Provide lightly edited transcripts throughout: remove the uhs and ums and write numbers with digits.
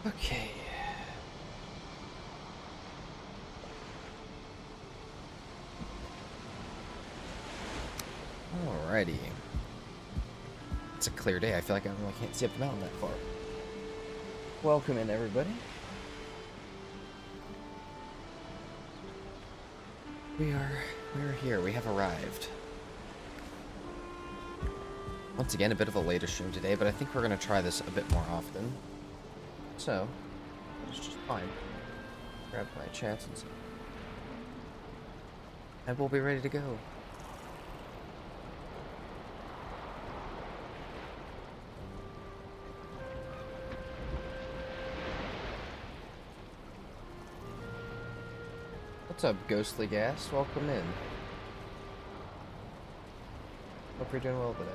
Okay. Alrighty. It's a clear day. I feel like I really can't see up the mountain that far. Welcome in, everybody. We're here. We have arrived. Once again, a bit of a later stream today, but I think we're going to try this a bit more often. So, it's just fine. Grab my chats and stuff. And we'll be ready to go. What's up, Ghostly Gas? Welcome in. Hope you're doing well today.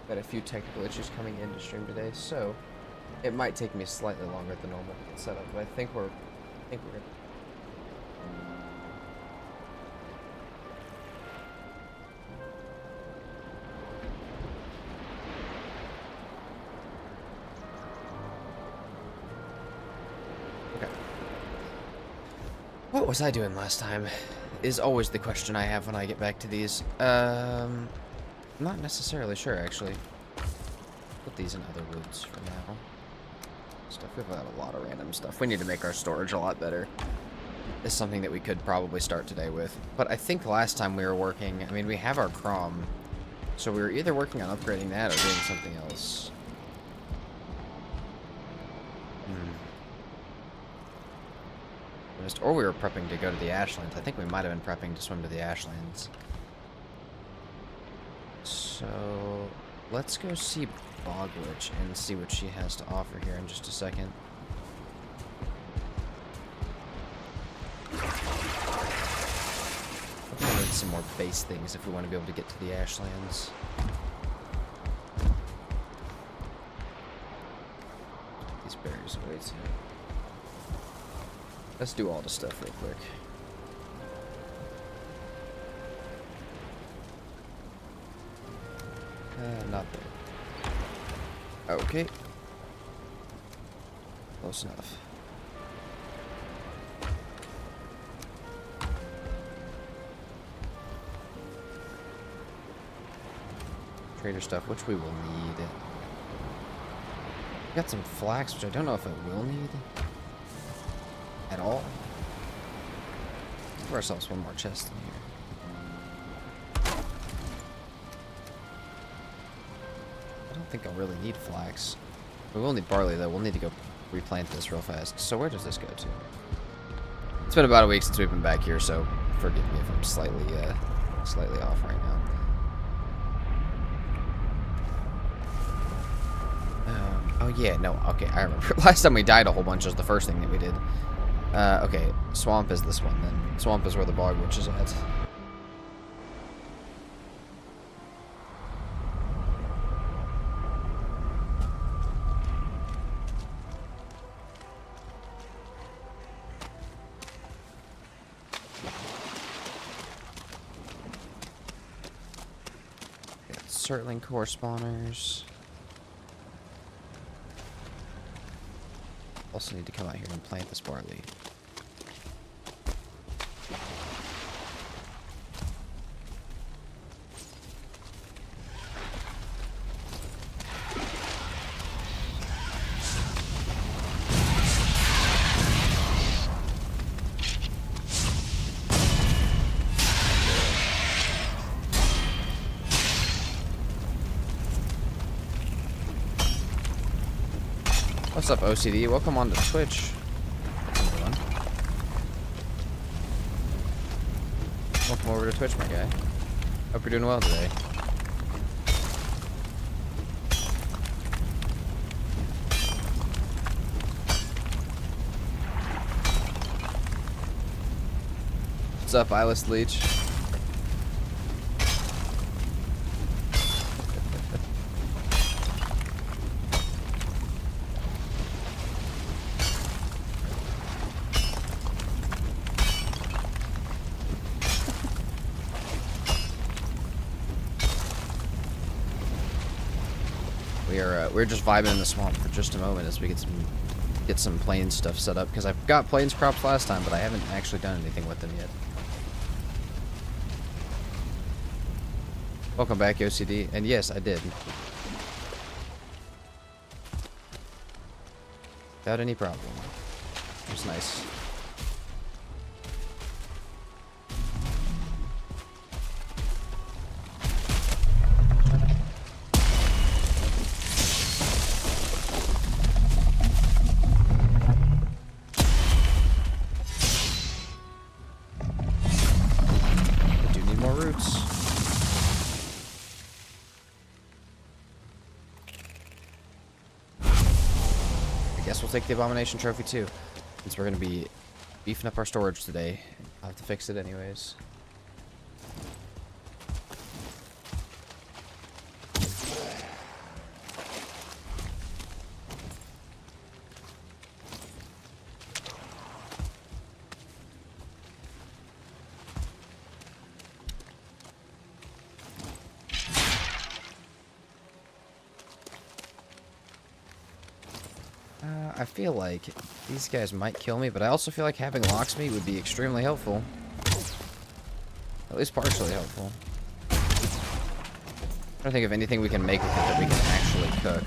Got a few technical issues coming into stream today, so it might take me slightly longer than normal to get set up, but I think we're good. Okay. What was I doing last time? Is always the question I have when I get back to these. Not necessarily sure, actually. Put these in other roots for now. Stuff, we've got a lot of random stuff. We need to make our storage a lot better. It's something that we could probably start today with. But I think last time we were working, I mean, we have our Crom. So we were either working on upgrading that or doing something else. Or we were prepping to go to the Ashlands. I think we might have been prepping to swim to the Ashlands. So, let's go see Bogwitch and see what she has to offer here in just a second. We'll need some more base things if we want to be able to get to the Ashlands. These berries away too. Let's do all the stuff real quick. Not there. Okay. Close enough. Trader stuff, which we will need. Got some flax, which I don't know if I will need at all. Give ourselves one more chest in here. I don't think I'll really need flax. We will need barley, though. We'll need to go replant this real fast. So where does this go to? It's been about a week since we've been back here, so forgive me if I'm slightly off right now. Oh yeah, no, okay, I remember. Last time we died a whole bunch was the first thing that we did. Okay, swamp is this one then. Swamp is where the Bogwitch is at. Surtling core spawners. Also need to come out here and plant this barley. What's up, OCD? Welcome on to Twitch. Welcome over to Twitch, my guy. Hope you're doing well today. What's up, Eyeless Leech? we're just vibing in the swamp for just a moment as we get some plains stuff set up, because I've got plains crops last time, but I haven't actually done anything with them yet. Welcome back, OCD. And yes, I did. Without any problem. It was nice. I do need more roots. I guess we'll take the Abomination Trophy too, since we're going to be beefing up our storage today. I'll have to fix it anyways. I feel like these guys might kill me, but I also feel like having locksmith would be extremely helpful. At least partially helpful. I don't think of anything we can make with it that we can actually cook.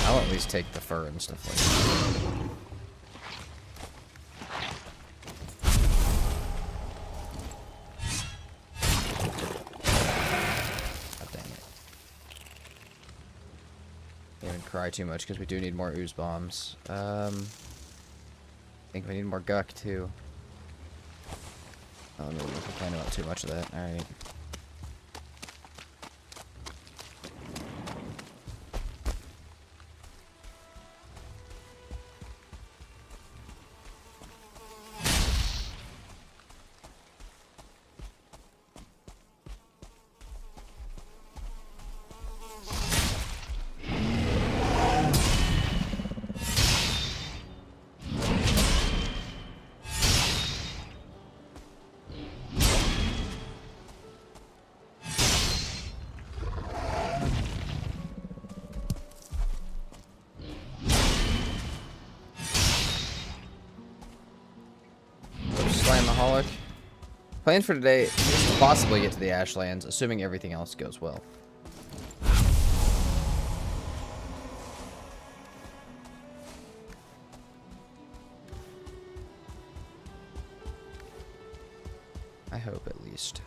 I'll at least take the fur and stuff like that. God dang it. Can't even cry too much because we do need more ooze bombs. I think we need more guck too. Oh, no, we're complaining about too much of that. Alright. Slamaholic. Plan for today is to possibly get to the Ashlands, assuming everything else goes well. I hope, at least.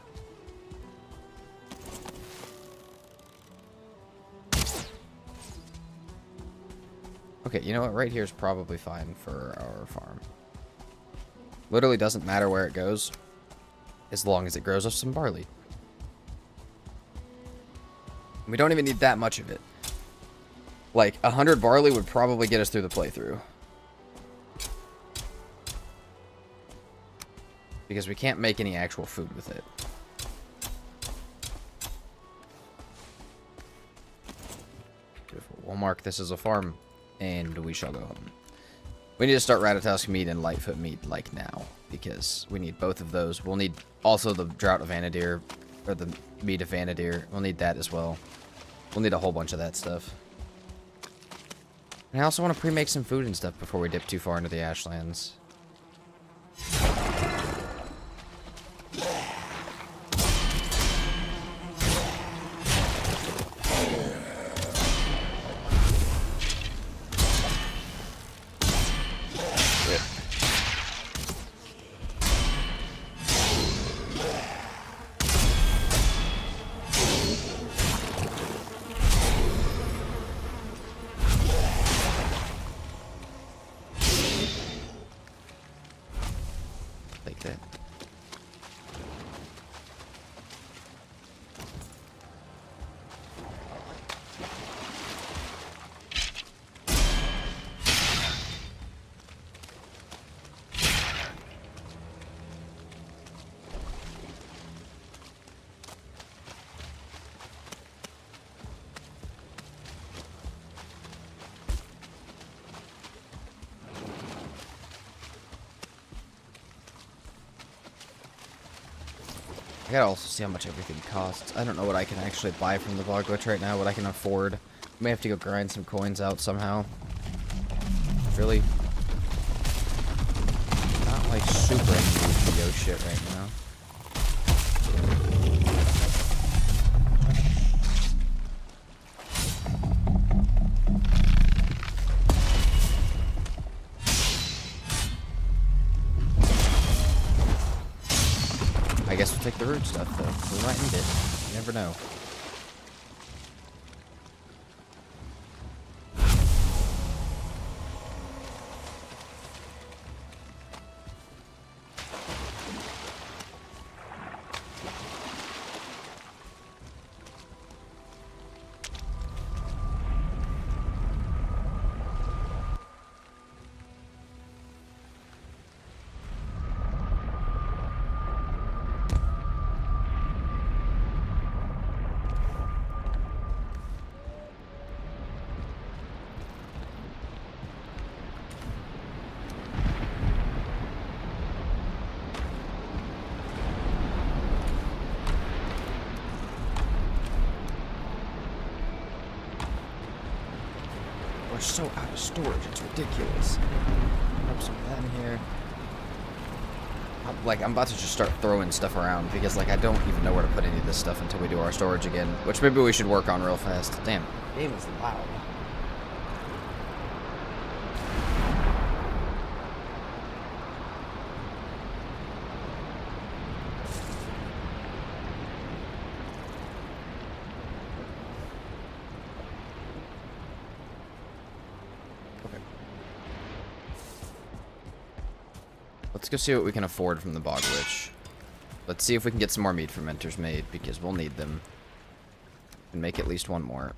Okay, you know what? Right here is probably fine for our farm. Literally doesn't matter where it goes, as long as it grows us some barley. We don't even need that much of it. Like, 100 barley would probably get us through the playthrough. Because we can't make any actual food with it. Beautiful. We'll mark this as a farm, and we shall go home. We need to start Ratatusk meat and Lightfoot meat, like, now. Because we need both of those. We'll need also the Drought of Vanadir, or the meat of Vanadir. We'll need that as well. We'll need a whole bunch of that stuff. And I also want to pre-make some food and stuff before we dip too far into the Ashlands. Like that. I gotta also see how much everything costs. I don't know what I can actually buy from the bog glitch right now, what I can afford. May have to go grind some coins out somehow. Really not like super into Yo shit right now. I guess we'll take the root stuff though. We might need it. You never know. We're so out of storage, it's ridiculous. Grab some of that in here. I'm about to just start throwing stuff around because, like, I don't even know where to put any of this stuff until we do our storage again, which maybe we should work on real fast. Damn, the game is loud. Let's go see what we can afford from the bog witch. Let's see if we can get some more meat fermenters made, because we'll need them. And make at least one more.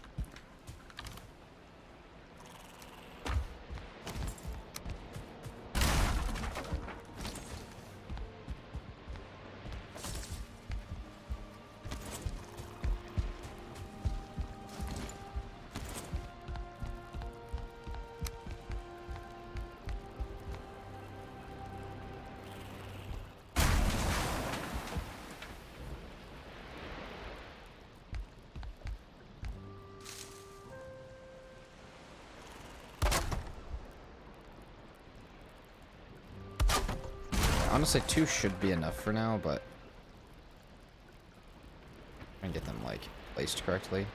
Honestly, 2 should be enough for now, but I can get them, like, placed correctly.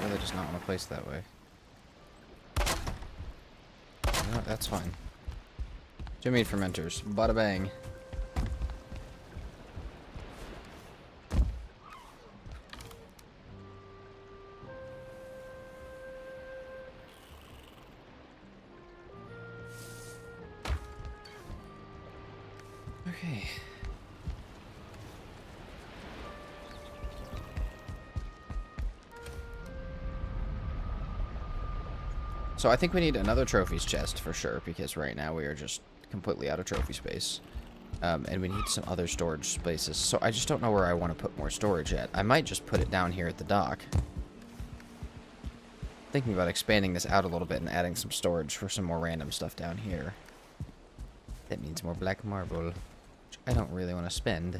Really does not want to place that way. You know what, that's fine. 2 meat fermenters. Bada bang. Okay. So I think we need another trophies chest for sure, because right now we are just completely out of trophy space. And we need some other storage spaces. So I just don't know where I want to put more storage at. I might just put it down here at the dock. Thinking about expanding this out a little bit and adding some storage for some more random stuff down here. That means more black marble. I don't really want to spend.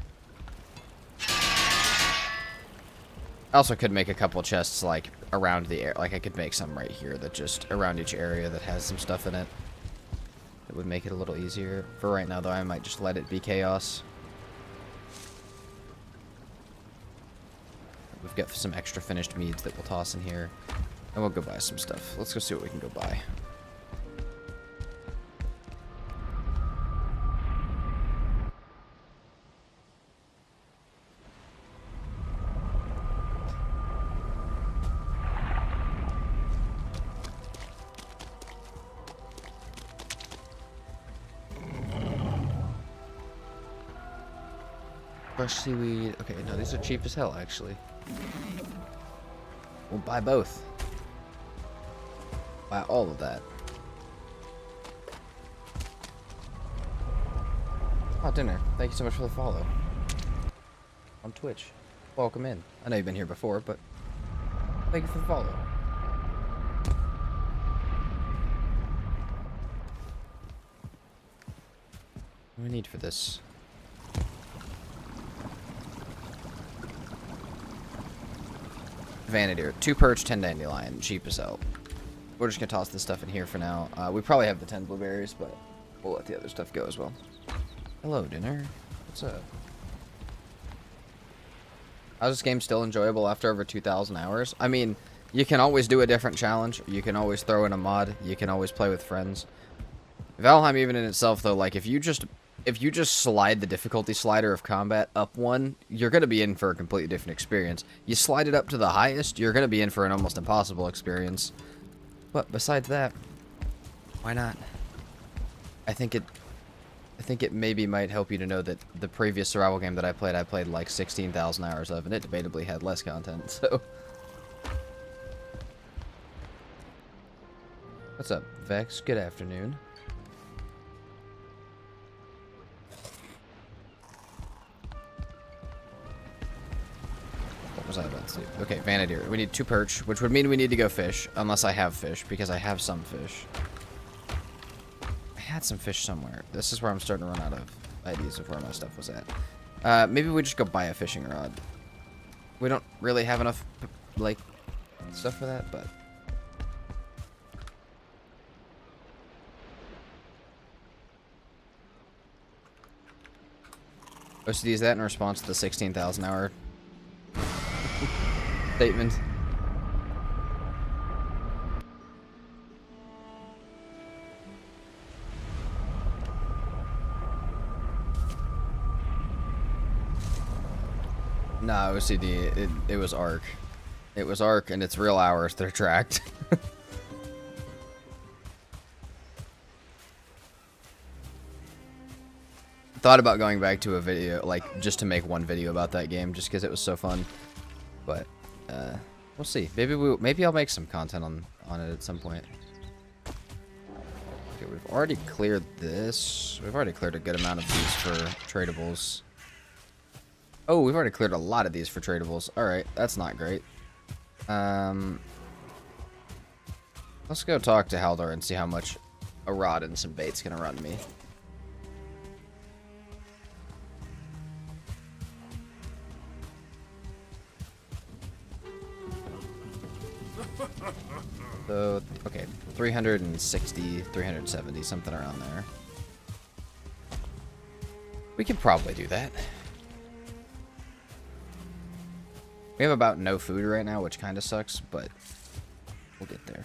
I also could make a couple chests, like, around the air. Like, I could make some right here that just, around each area that has some stuff in it. It would make it a little easier. For right now, though, I might just let it be chaos. We've got some extra finished meads that we'll toss in here. And we'll go buy some stuff. Let's go see what we can go buy. Fresh seaweed. Okay, no, these are cheap as hell, actually. We'll buy both. Buy all of that. Oh, dinner. Thank you so much for the follow. On Twitch. Welcome in. I know you've been here before, but thank you for the follow. do we need for this? Vanity, 2 perch, 10 dandelion, cheap as hell. We're just gonna toss this stuff in here for now. We probably have the 10 blueberries, but we'll let the other stuff go as well. Hello, dinner. What's up? How's this game still enjoyable after over 2,000 hours? I mean, you can always do a different challenge. You can always throw in a mod. You can always play with friends. Valheim, even in itself, though, like, if you just slide the difficulty slider of combat up 1, you're going to be in for a completely different experience. You slide it up to the highest, you're going to be in for an almost impossible experience. But besides that, why not? I think it maybe might help you to know that the previous survival game that I played like 16,000 hours of, and it debatably had less content, so... What's up, Vex? Good afternoon. What was I about to do? Okay, Vanity. We need 2 perch, which would mean we need to go fish, unless I have fish, because I have some fish. I had some fish somewhere. This is where I'm starting to run out of ideas of where my stuff was at. Maybe we just go buy a fishing rod. We don't really have enough, like, stuff for that, but... OCD, is that in response to the 16,000 hour statement? Nah, OCD, it was ARC. It was ARC, and it's real hours that are tracked. Thought about going back to a video, like, just to make one video about that game, just because it was so fun. But, we'll see. Maybe I'll make some content on it at some point. Okay, we've already cleared this. We've already cleared a good amount of these for tradables. Oh, we've already cleared a lot of these for tradables. Alright, that's not great. Let's go talk to Haldor and see how much a rod and some bait's gonna run me. So, okay, 360, 370, something around there. We could probably do that. We have about no food right now, which kind of sucks, but we'll get there.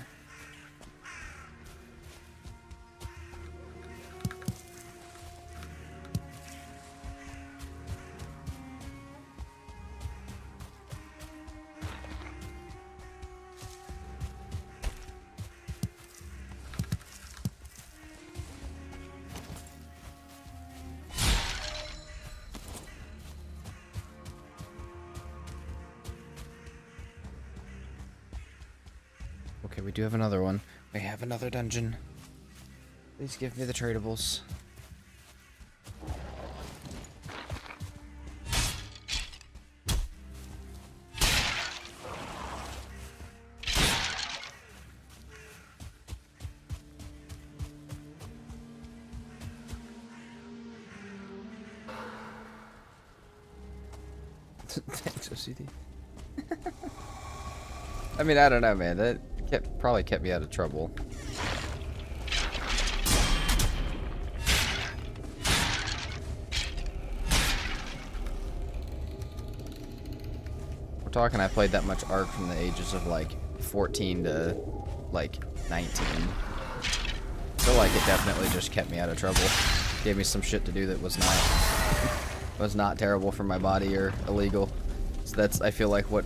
Okay, we do have another one. We have another dungeon. Please give me the tradables. Thanks, OCD. I mean, I don't know, man. That probably kept me out of trouble. We're talking I played that much ARC from the ages of like 14 to like 19. I feel like it definitely just kept me out of trouble. Gave me some shit to do that was not terrible for my body or illegal. So that's, I feel like, what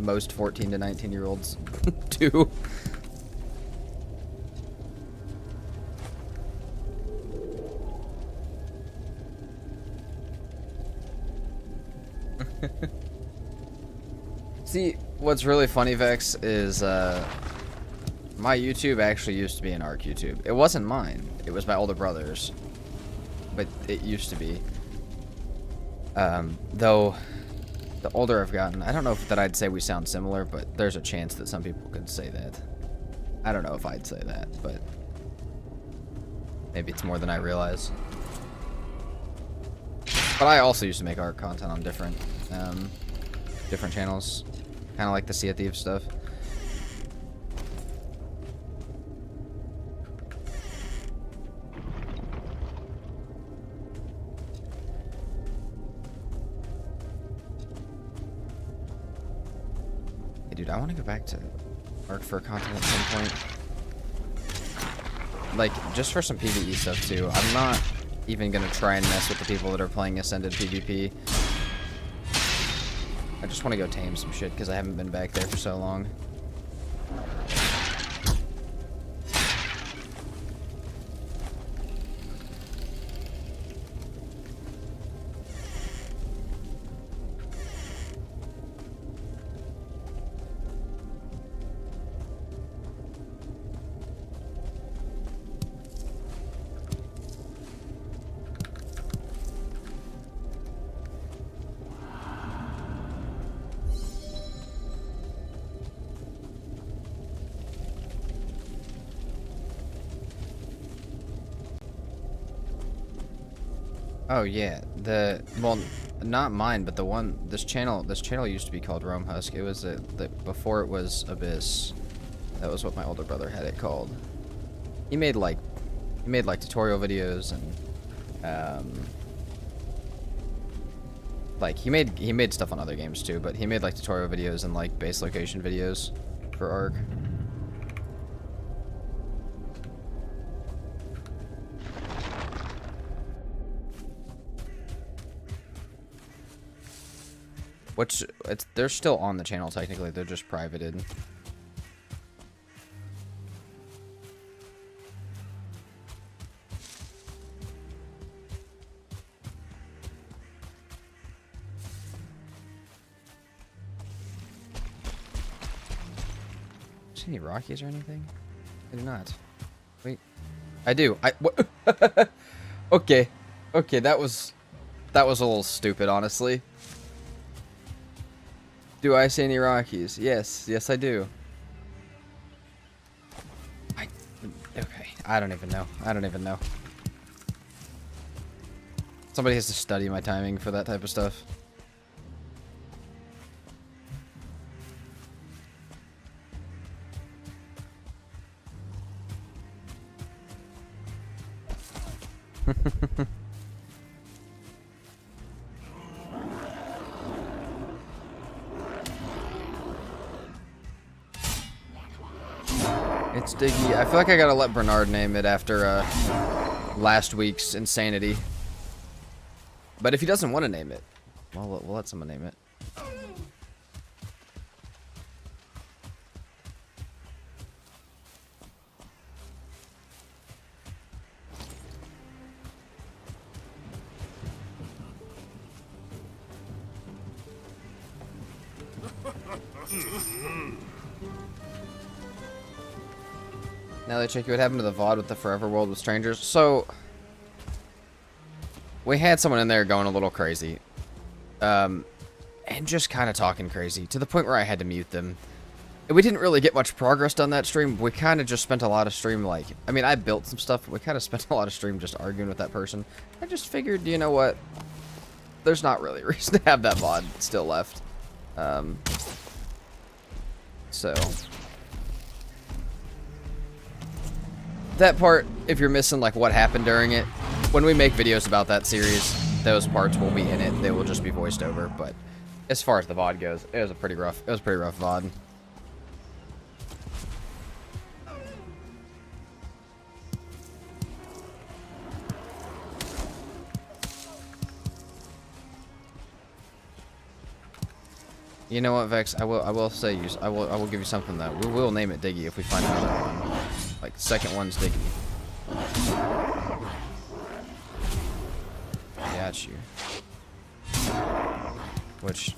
most 14 to 19-year-olds do. See, what's really funny, Vex, is my YouTube actually used to be an ARC YouTube. It wasn't mine. It was my older brother's. But it used to be. Though the older I've gotten, I don't know if that I'd say we sound similar, but there's a chance that some people could say that. I don't know if I'd say that, but maybe it's more than I realize. But I also used to make art content on different channels, kind of like the Sea of Thieves stuff. Hey, dude, I want to go back to art for content at some point. Like, just for some PvE stuff, too. I'm not even gonna try and mess with the people that are playing Ascended PvP. I just want to go tame some shit, because I haven't been back there for so long. Oh yeah, well, not mine, but the one this channel used to be called Rome Husk. It was before it was Abyss. That was what my older brother had it called. He made like tutorial videos and like he made stuff on other games too, but he made like tutorial videos and like base location videos for Ark. Which, they're still on the channel technically, they're just privated. See any Rockies or anything? I do not. Wait. I do. What? Okay. Okay, that was a little stupid, honestly. Do I see any Rockies? Yes. Yes, I do. Okay. I don't even know. I don't even know. Somebody has to study my timing for that type of stuff. It's Diggy. I feel like I gotta let Bernard name it after last week's insanity. But if he doesn't want to name it, well, we'll let someone name it. Now they check you what happened to the VOD with the Forever World with Strangers. So, we had someone in there going a little crazy. And just kind of talking crazy, to the point where I had to mute them. And we didn't really get much progress done that stream. We kind of just spent a lot of stream, like... I mean, I built some stuff, but we kind of spent a lot of stream just arguing with that person. I just figured, you know what? There's not really a reason to have that VOD still left. So... that part, if you're missing like what happened during it, when we make videos about that series, those parts will be in it. They will just be voiced over. But as far as the VOD goes, it was a pretty rough VOD. You know what, Vex? I will say I will give you something though. We will name it Diggy if we find another one. Like, second one's Diggy. Got you. Which,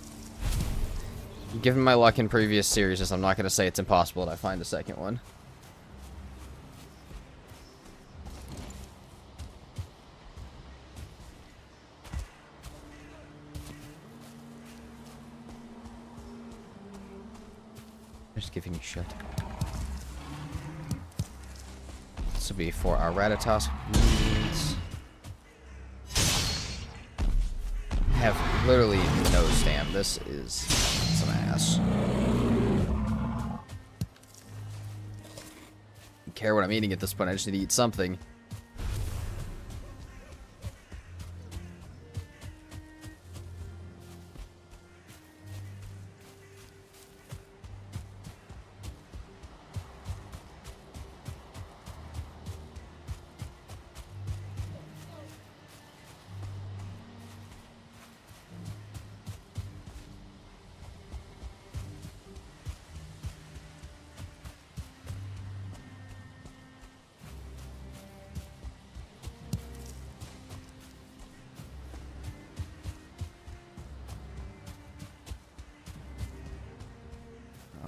given my luck in previous series, I'm not going to say it's impossible that I find a second one. Just giving you shit. This will be for our Ratatosk needs. have literally no stamina. This is some ass. Don't care what I'm eating at this point. I just need to eat something.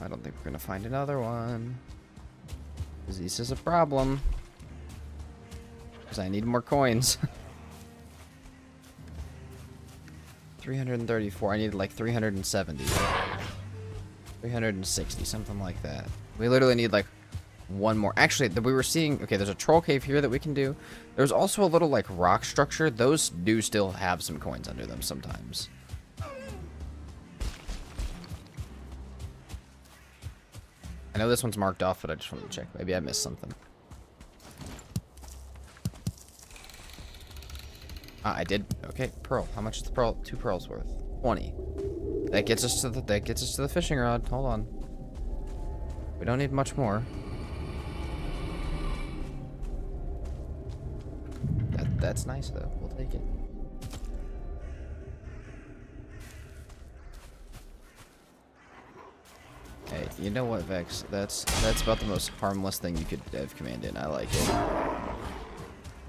I don't think we're gonna find another one. This is a problem. Because I need more coins. 334. I needed like 370. 360, something like that. We literally need like one more. Actually, we were seeing... Okay, there's a troll cave here that we can do. There's also a little like rock structure. Those do still have some coins under them sometimes. I know this one's marked off, but I just wanted to check. Maybe I missed something. Ah, I did. Okay, pearl. How much is the pearl? 2 pearls worth. 20. That gets us to the fishing rod. Hold on. We don't need much more. That's nice though. We'll take it. Hey, you know what, Vex? That's about the most harmless thing you could have command in. I like it.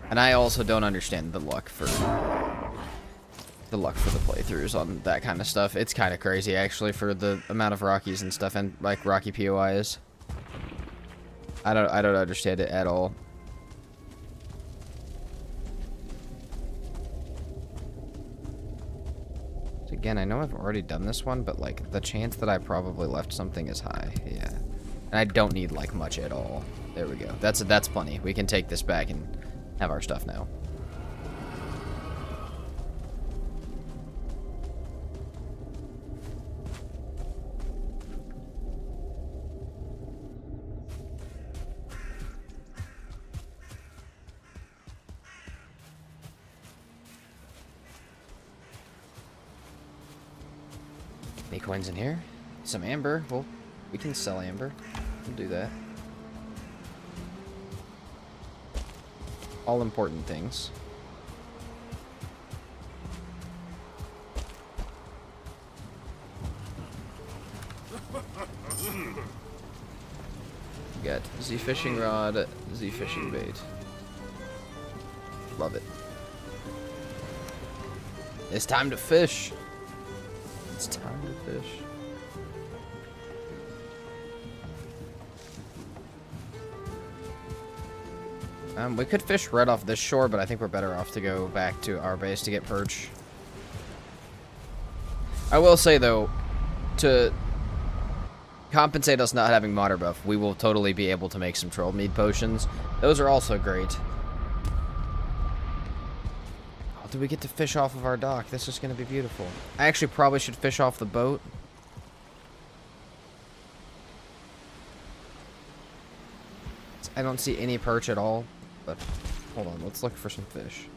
And I also don't understand the luck for the playthroughs on that kind of stuff. It's kind of crazy actually for the amount of Rockies and stuff, and like Rocky POIs. I don't understand it at all. Again, I know I've already done this one, but like the chance that I probably left something is high. Yeah. And I don't need like much at all. There we go. That's plenty. We can take this back and have our stuff now. Any coins in here? Some amber. Well, we can sell amber. We'll do that. All important things. We got Z fishing rod, Z fishing bait. Love it. It's time to fish. It's time to fish. We could fish right off this shore, but I think we're better off to go back to our base to get perch. I will say, though, to compensate us not having water buff, we will totally be able to make some troll mead potions. Those are also great. Oh, do we get to fish off of our dock? This is going to be beautiful. I actually probably should fish off the boat. I don't see any perch at all. But hold on, let's look for some fish.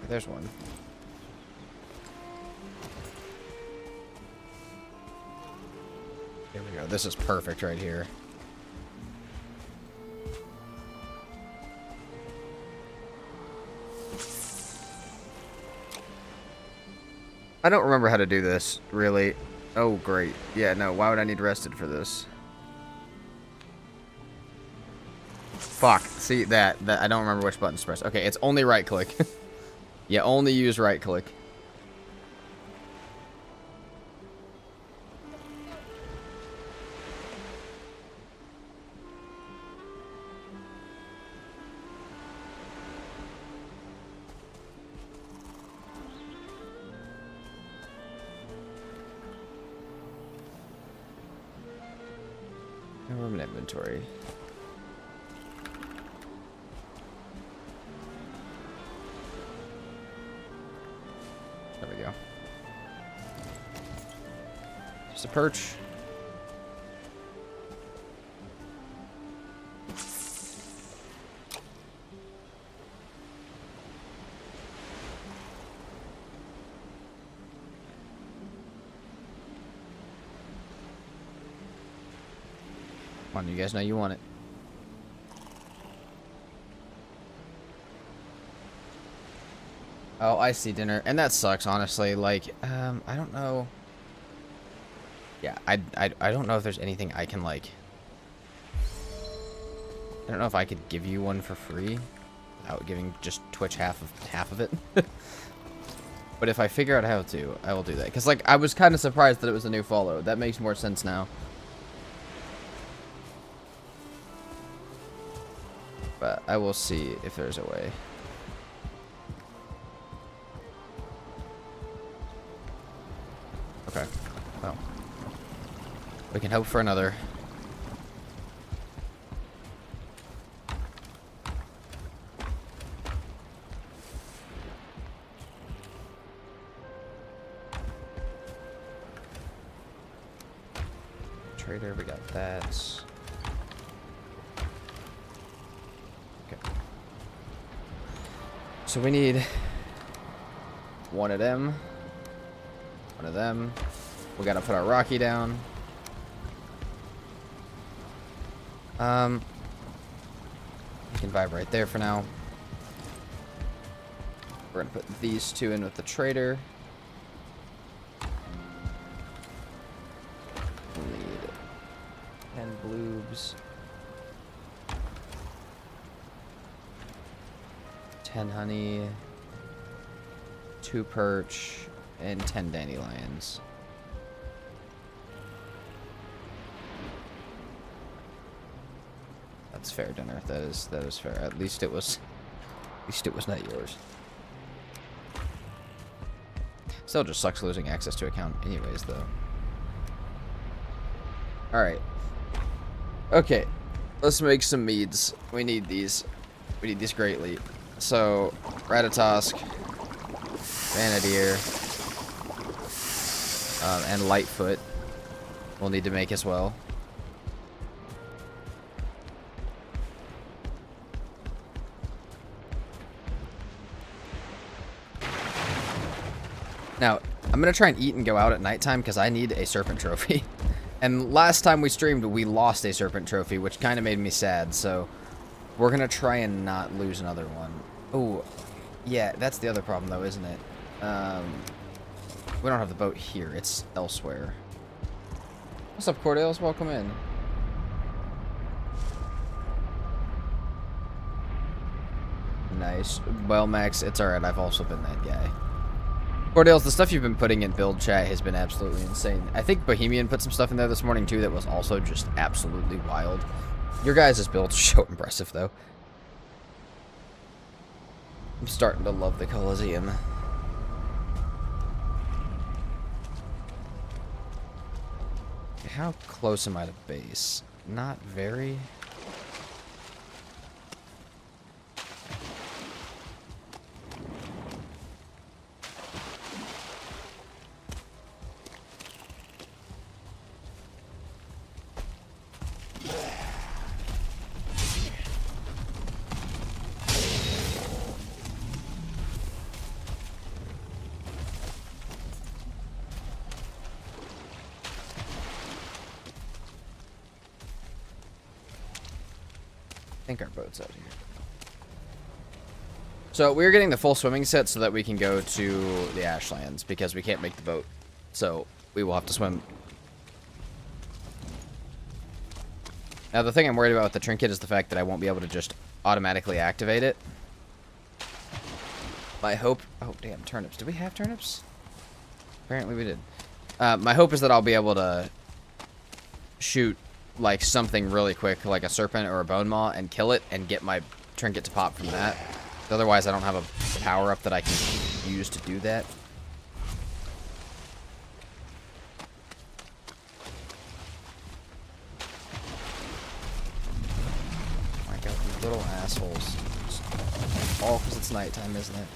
There's one. Here we go. This is perfect right here. I don't remember how to do this, really. Oh, great. Yeah, no, why would I need rested for this? Fuck. See, that I don't remember which button to press. Okay, it's only right click. Yeah, only use right click. No room in inventory. Just a perch. Come on, you guys know you want it. Oh, I see dinner. And that sucks, honestly. Like, I don't know. Yeah, I don't know if there's anything I can, like... I don't know if I could give you one for free without giving just Twitch half of it. But if I figure out how to, I will do that. Because, like, I was kind of surprised that it was a new follow. That makes more sense now. But I will see if there's a way. Okay. Well. We can hope for another. Trader, we got that. Okay. So we need one of them. One of them. We gotta put our Rocky down. You can vibe right there for now. We're gonna put these two in with the trader. We'll need 10 bloobs. 10 honey. 2 perch. And 10 dandelions. That's fair dinner. That is fair. At least it was not yours. Still just sucks losing access to account anyways though. Alright. Okay. Let's make some meads. We need these. We need these greatly. So Ratatosk, Vanadier, and Lightfoot we'll need to make as well. Now, I'm going to try and eat and go out at nighttime because I need a Serpent Trophy. And last time we streamed, we lost a Serpent Trophy, which kind of made me sad. So, we're going to try and not lose another one. Oh, yeah, that's the other problem, though, isn't it? We don't have the boat here. It's elsewhere. What's up, Cordales? Welcome in. Nice. Well, Max, it's alright. I've also been that guy. Cordales, the stuff you've been putting in build chat has been absolutely insane. I think Bohemian put some stuff in there this morning, too, that was also just absolutely wild. Your guys' builds are so impressive, though. I'm starting to love the Coliseum. How close am I to base? Not very. I think our boat's out here. So we're getting the full swimming set so that we can go to the Ashlands because we can't make the boat. So we will have to swim. Now the thing I'm worried about with the trinket is the fact that I won't be able to just automatically activate it. My hope... Oh, damn, turnips. Did we have turnips? Apparently we did. My hope is that I'll be able to shoot like something really quick, like a serpent or a bone maw, and kill it and get my trinket to pop from that. Otherwise, I don't have a power-up that I can use to do that. Oh my god, these little assholes. All because it's nighttime, isn't it?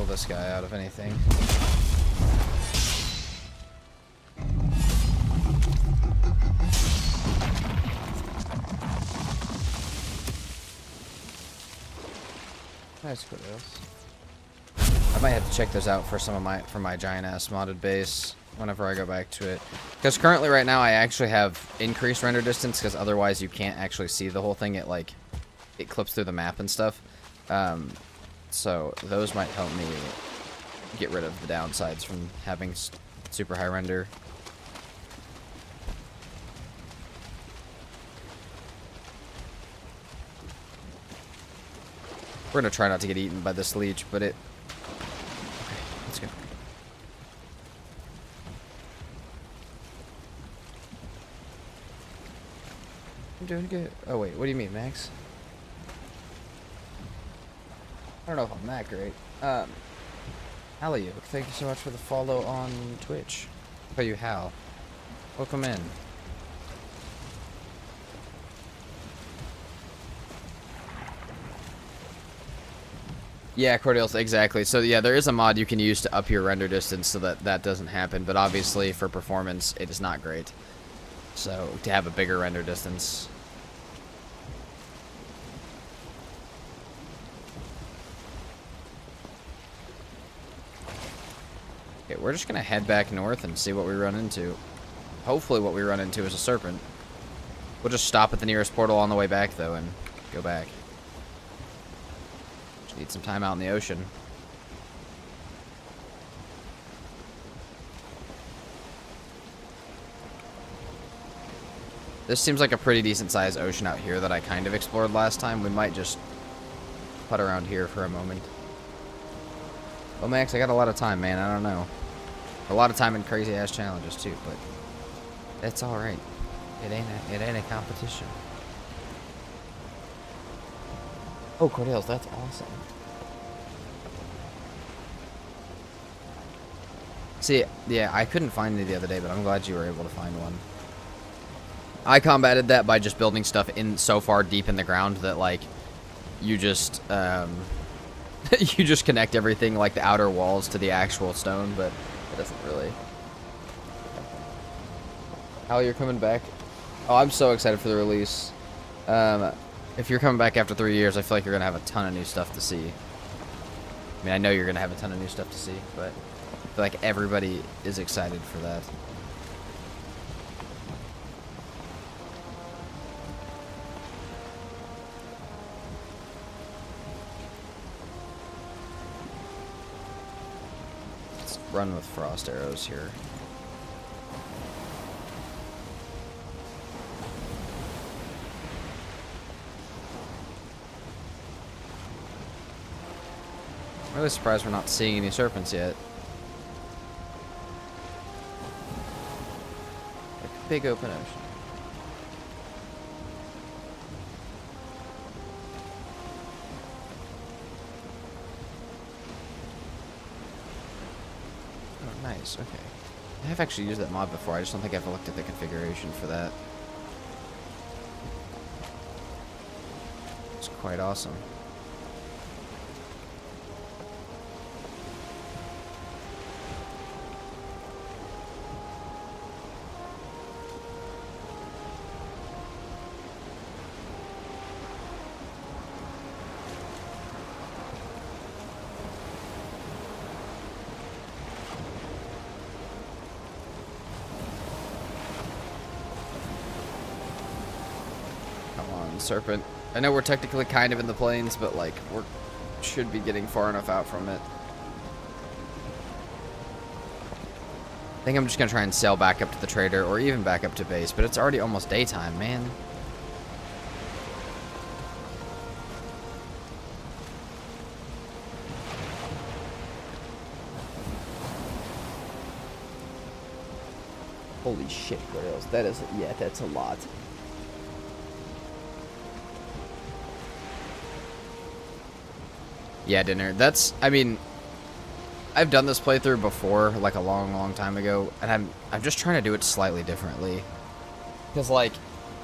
kill this guy out of anything. Nice, what else? I might have to check those out for some of my giant ass modded base whenever I go back to it. Because currently right now I actually have increased render distance because otherwise you can't actually see the whole thing. It clips through the map and stuff. So those might help me get rid of the downsides from having super high render. We're gonna try not to get eaten by this leech, but it... Okay, let's go. I'm doing good. Oh wait, what do you mean, Max? I don't know if I'm that great. Aliuk, thank you so much for the follow on Twitch. How are you, Hal? Welcome in. Yeah, Cordials, exactly. So yeah, there is a mod you can use to up your render distance so that that doesn't happen, but obviously for performance it is not great. So to have a bigger render distance. Okay, we're just gonna head back north and see what we run into. Hopefully what we run into is a serpent. We'll just stop at the nearest portal on the way back though and go back. Need some time out in the ocean. This seems like a pretty decent sized ocean out here that I kind of explored last time. We might just putt around here for a moment. Well, Max, I got a lot of time, man. I don't know. A lot of time in crazy ass challenges too, but that's all right. It ain't a competition. Oh, Cordales, that's awesome. See, yeah, I couldn't find any the other day, but I'm glad you were able to find one. I combated that by just building stuff in so far deep in the ground that, like, you just, you just connect everything, like the outer walls to the actual stone, but it doesn't really. Hal, you're coming back? Oh, I'm so excited for the release. If you're coming back after 3 years, I feel like you're going to have a ton of new stuff to see. I mean, I know you're going to have a ton of new stuff to see, but I feel like everybody is excited for that. Let's run with frost arrows here. I'm really surprised we're not seeing any serpents yet. Like a big open ocean. Oh, nice. Okay. I have actually used that mod before. I just don't think I've looked at the configuration for that. It's quite awesome. Serpent. I know we're technically kind of in the plains, but like we should be getting far enough out from it. I think I'm just gonna try and sail back up to the trader or even back up to base, but it's already almost daytime, man. Holy shit, what else? That is, yeah, that's a lot. Yeah, dinner. That's, I mean, I've done this playthrough before, like a long time ago, and I'm just trying to do it slightly differently. Because like,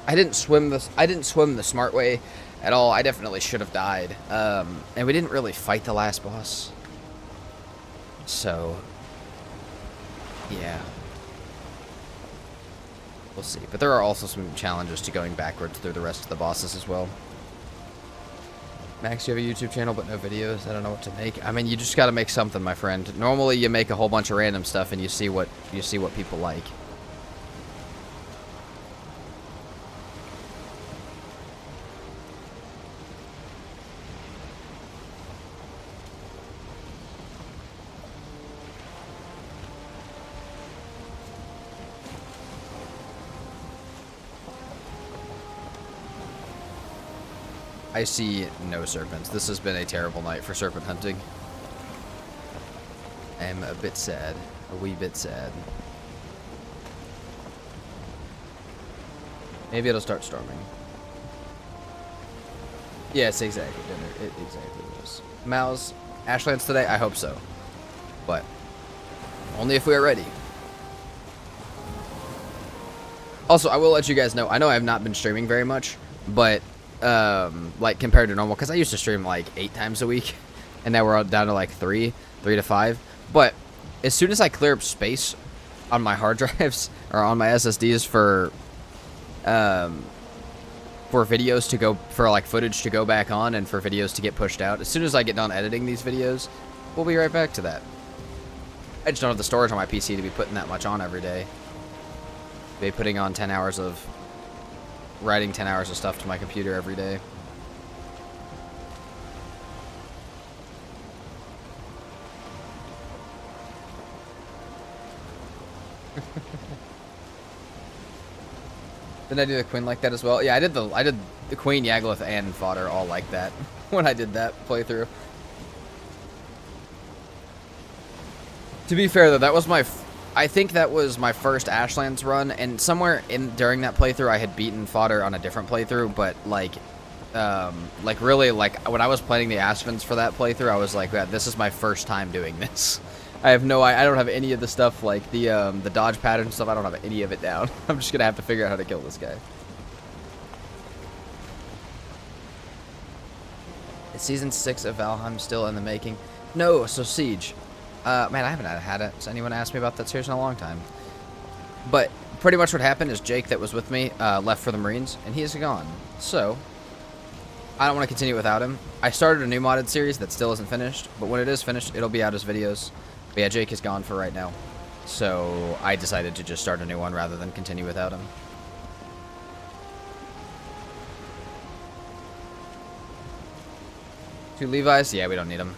I didn't swim the smart way at all. I definitely should have died. And we didn't really fight the last boss. So, yeah. We'll see. But there are also some challenges to going backwards through the rest of the bosses as well. Max, you have a YouTube channel but no videos. I don't know what to make. I mean, you just got to make something, my friend. Normally, you make a whole bunch of random stuff and you see what people like. I see no serpents. This has been a terrible night for serpent hunting. I am a bit sad. A wee bit sad. Maybe it'll start storming. Yes, exactly, dinner. It exactly is. Mouse, Ashlands today? I hope so. But only if we are ready. Also, I will let you guys know, I know I have not been streaming very much, but like compared to normal, because I used to stream like 8 times a week, and now we're down to like 3 to 5. But as soon as I clear up space on my hard drives or on my SSDs for videos to go, for like footage to go back on and for videos to get pushed out, as soon as I get done editing these videos, we'll be right back to that. I just don't have the storage on my PC to be putting that much on every day. Be putting on 10 hours of writing 10 hours of stuff to my computer every day. Didn't I do the queen like that as well? Yeah, I did the queen, Yagluth, and fodder all like that when I did that playthrough. To be fair though, that was I think that was my first Ashlands run, and somewhere during that playthrough I had beaten fodder on a different playthrough, but like really, like when I was playing the Asphens for that playthrough, I was like, yeah, this is my first time doing this. I don't have any of the stuff, like the dodge pattern stuff, I don't have any of it down. I'm just gonna have to figure out how to kill this guy. Is season 6 of Valheim still in the making? No, so Siege. Man, I haven't had it. Anyone asked me about that series in a long time. But pretty much what happened is Jake, that was with me, left for the Marines, and he is gone. So I don't want to continue without him. I started a new modded series that still isn't finished, but when it is finished, it'll be out as videos. But yeah, Jake is gone for right now. So I decided to just start a new one rather than continue without him. Two Levi's? Yeah, we don't need them.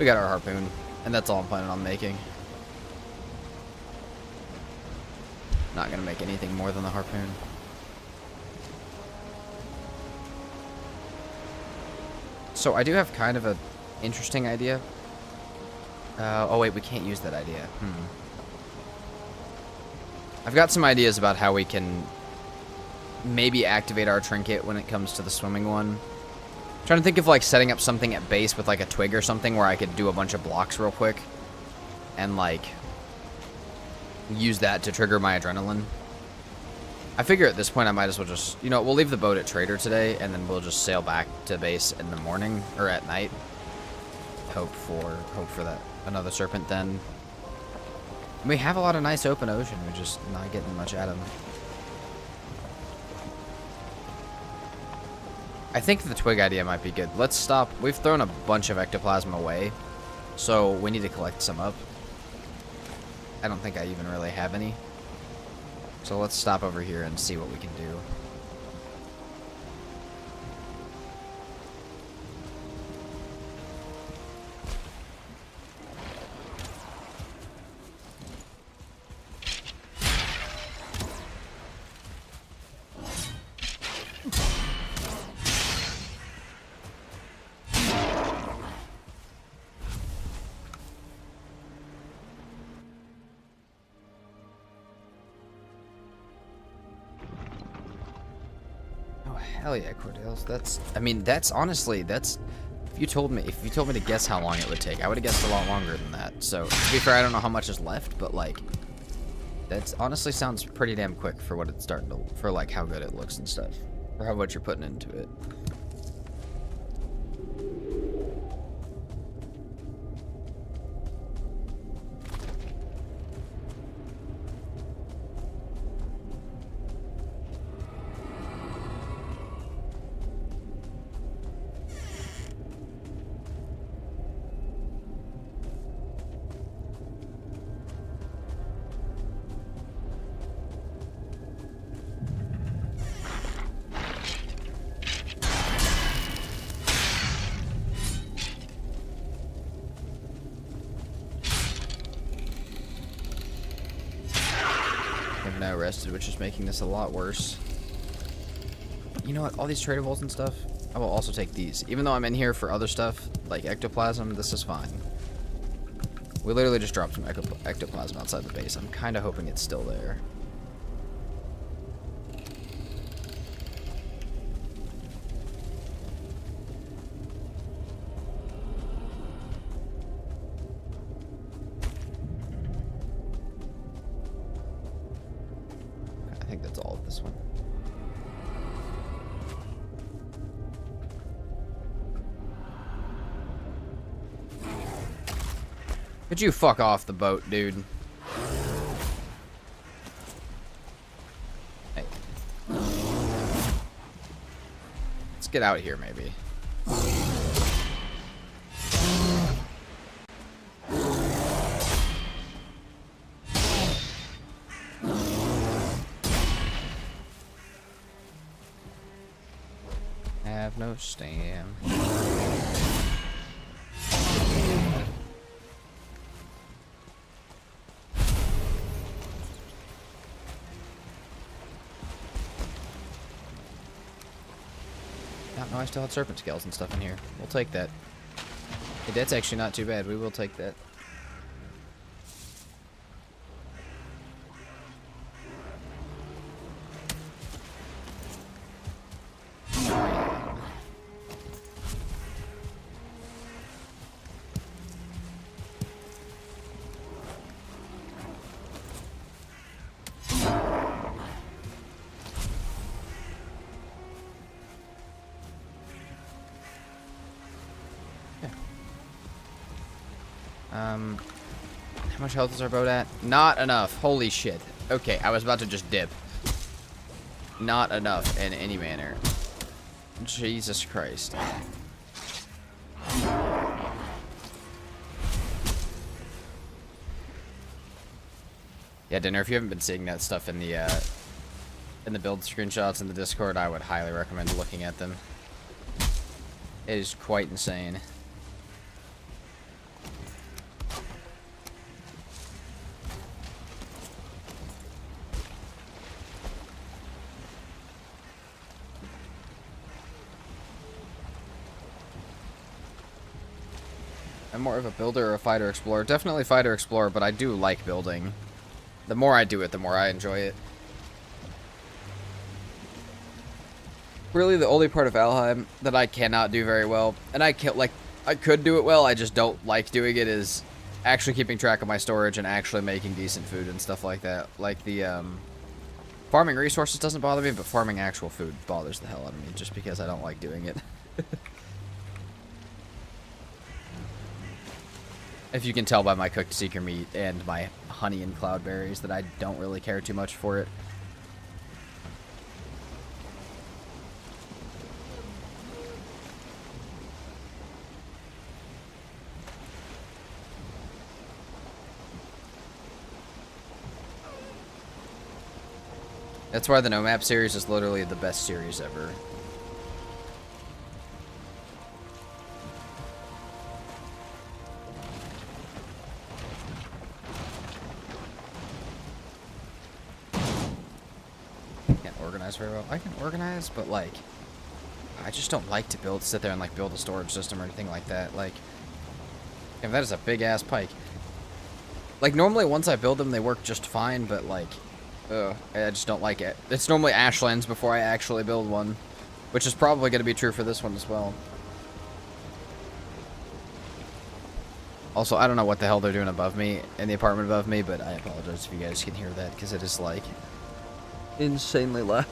We got our harpoon, and that's all I'm planning on making. Not gonna make anything more than the harpoon. So I do have kind of an interesting idea. Oh wait, we can't use that idea. I've got some ideas about how we can maybe activate our trinket when it comes to the swimming one. I'm trying to think of like setting up something at base with like a twig or something where I could do a bunch of blocks real quick and like use that to trigger my adrenaline. I figure at this point I might as well just, we'll leave the boat at Trader today and then we'll just sail back to base in the morning or at night. Hope for that another serpent then. We have a lot of nice open ocean, we're just not getting much at them. I think the twig idea might be good. Let's stop. We've thrown a bunch of ectoplasm away, so we need to collect some up. I don't think I even really have any. So let's stop over here and see what we can do. Hell yeah, Cordales. That's honestly, if you told me to guess how long it would take, I would have guessed a lot longer than that. So, to be fair, I don't know how much is left, but like, that honestly sounds pretty damn quick for what it's starting to, for like how good it looks and stuff, or how much you're putting into it. I've now rested, which is making this a lot worse. You know what? All these tradables and stuff, I will also take these. Even though I'm in here for other stuff, like ectoplasm, this is fine. We literally just dropped some ectoplasm outside the base. I'm kind of hoping it's still there. I think that's all of this one. Could you fuck off the boat, dude? Hey. Let's get out of here, maybe. Have no stam. No, I still had serpent scales and stuff in here. We'll take that. Hey, that's actually not too bad. We will take that. How much health is our boat at? Not enough. Holy shit. Okay, I was about to just dip. Not enough in any manner. Jesus Christ. Yeah, Dinner, if you haven't been seeing that stuff in the build screenshots in the Discord, I would highly recommend looking at them. It is quite insane. I'm more of a builder or a fighter explorer. Definitely fighter explorer, but I do like building. The more I do it, the more I enjoy it. Really, the only part of Valheim that I cannot do very well, and I could do it well, I just don't like doing it, is actually keeping track of my storage and actually making decent food and stuff like that. Like the farming resources doesn't bother me, but farming actual food bothers the hell out of me, just because I don't like doing it. If you can tell by my cooked seeker meat and my honey and cloudberries that I don't really care too much for it. That's why the No Map series is literally the best series ever. Very well. I can organize, but like I just don't like to sit there and like build a storage system or anything like that. Like, if that is a big ass pike. Like normally once I build them they work just fine, but like I just don't like it. It's normally ashlands before I actually build one, which is probably going to be true for this one as well. Also, I don't know what the hell they're doing above me in the apartment above me, but I apologize if you guys can hear that because it is like insanely loud.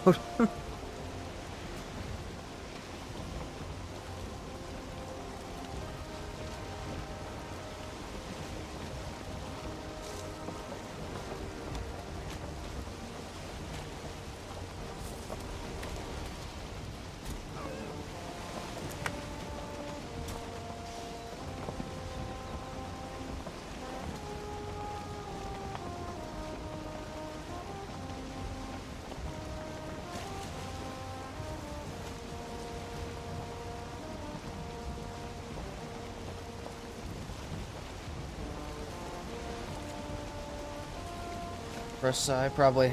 West side, probably.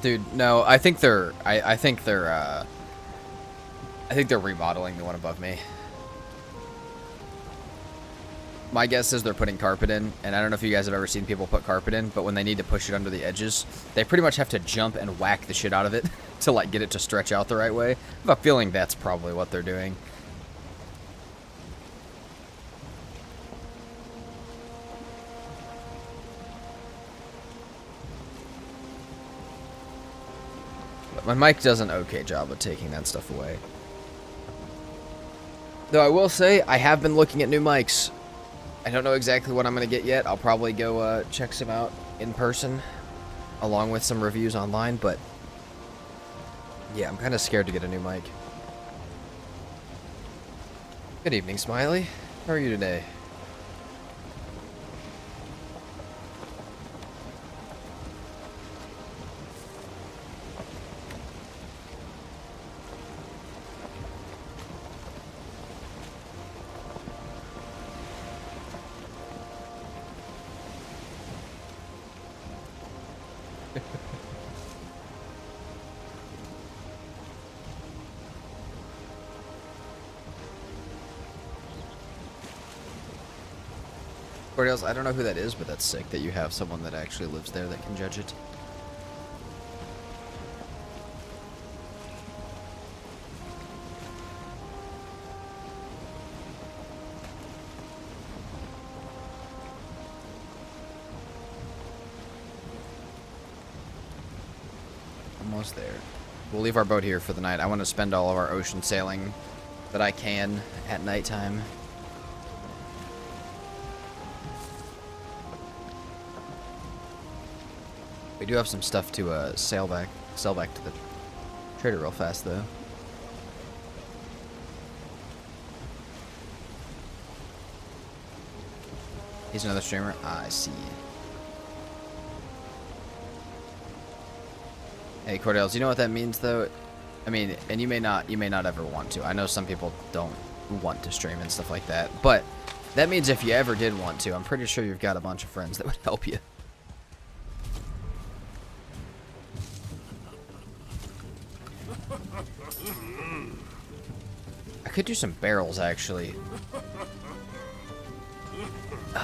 Dude, no, I think they're, I think they're remodeling the one above me. My guess is they're putting carpet in, and I don't know if you guys have ever seen people put carpet in, but when they need to push it under the edges, they pretty much have to jump and whack the shit out of it to, like, get it to stretch out the right way. I have a feeling that's probably what they're doing. But my mic does an okay job of taking that stuff away. Though I will say, I have been looking at new mics. I don't know exactly what I'm going to get yet. I'll probably go check some out in person, along with some reviews online, but yeah, I'm kind of scared to get a new mic. Good evening, Smiley. How are you today? Cordials, I don't know who that is, but that's sick that you have someone that actually lives there that can judge it. Almost there. We'll leave our boat here for the night. I want to spend all of our ocean sailing that I can at nighttime. We do have some stuff to sell back to the trader real fast, though. He's another streamer. Ah, I see. Hey, Cordell, do you know what that means, though? I mean, and you may not ever want to. I know some people don't want to stream and stuff like that, but that means if you ever did want to, I'm pretty sure you've got a bunch of friends that would help you. I could do some barrels, actually.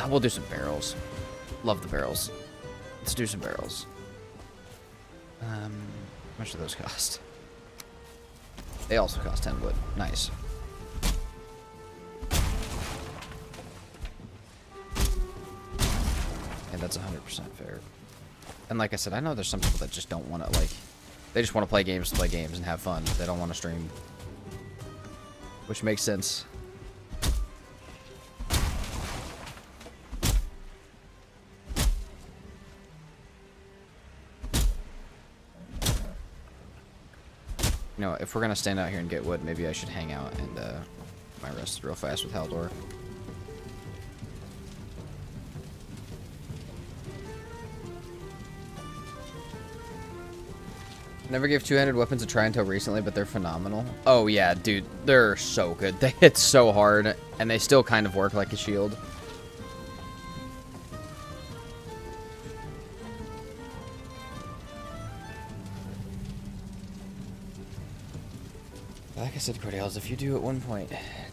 We'll do some barrels. Love the barrels. Let's do some barrels. How much do those cost? They also cost 10 wood. Nice. And that's 100% fair. And like I said, I know there's some people that just don't want to, like, they just want to play games and have fun. They don't want to stream. Which makes sense. You know, if we're gonna stand out here and get wood, maybe I should hang out and my rest real fast with Haldor. Never gave two-handed weapons a try until recently, but they're phenomenal. Oh yeah, dude, they're so good. They hit so hard, and they still kind of work like a shield. Like I said, Cordales, if you do at one point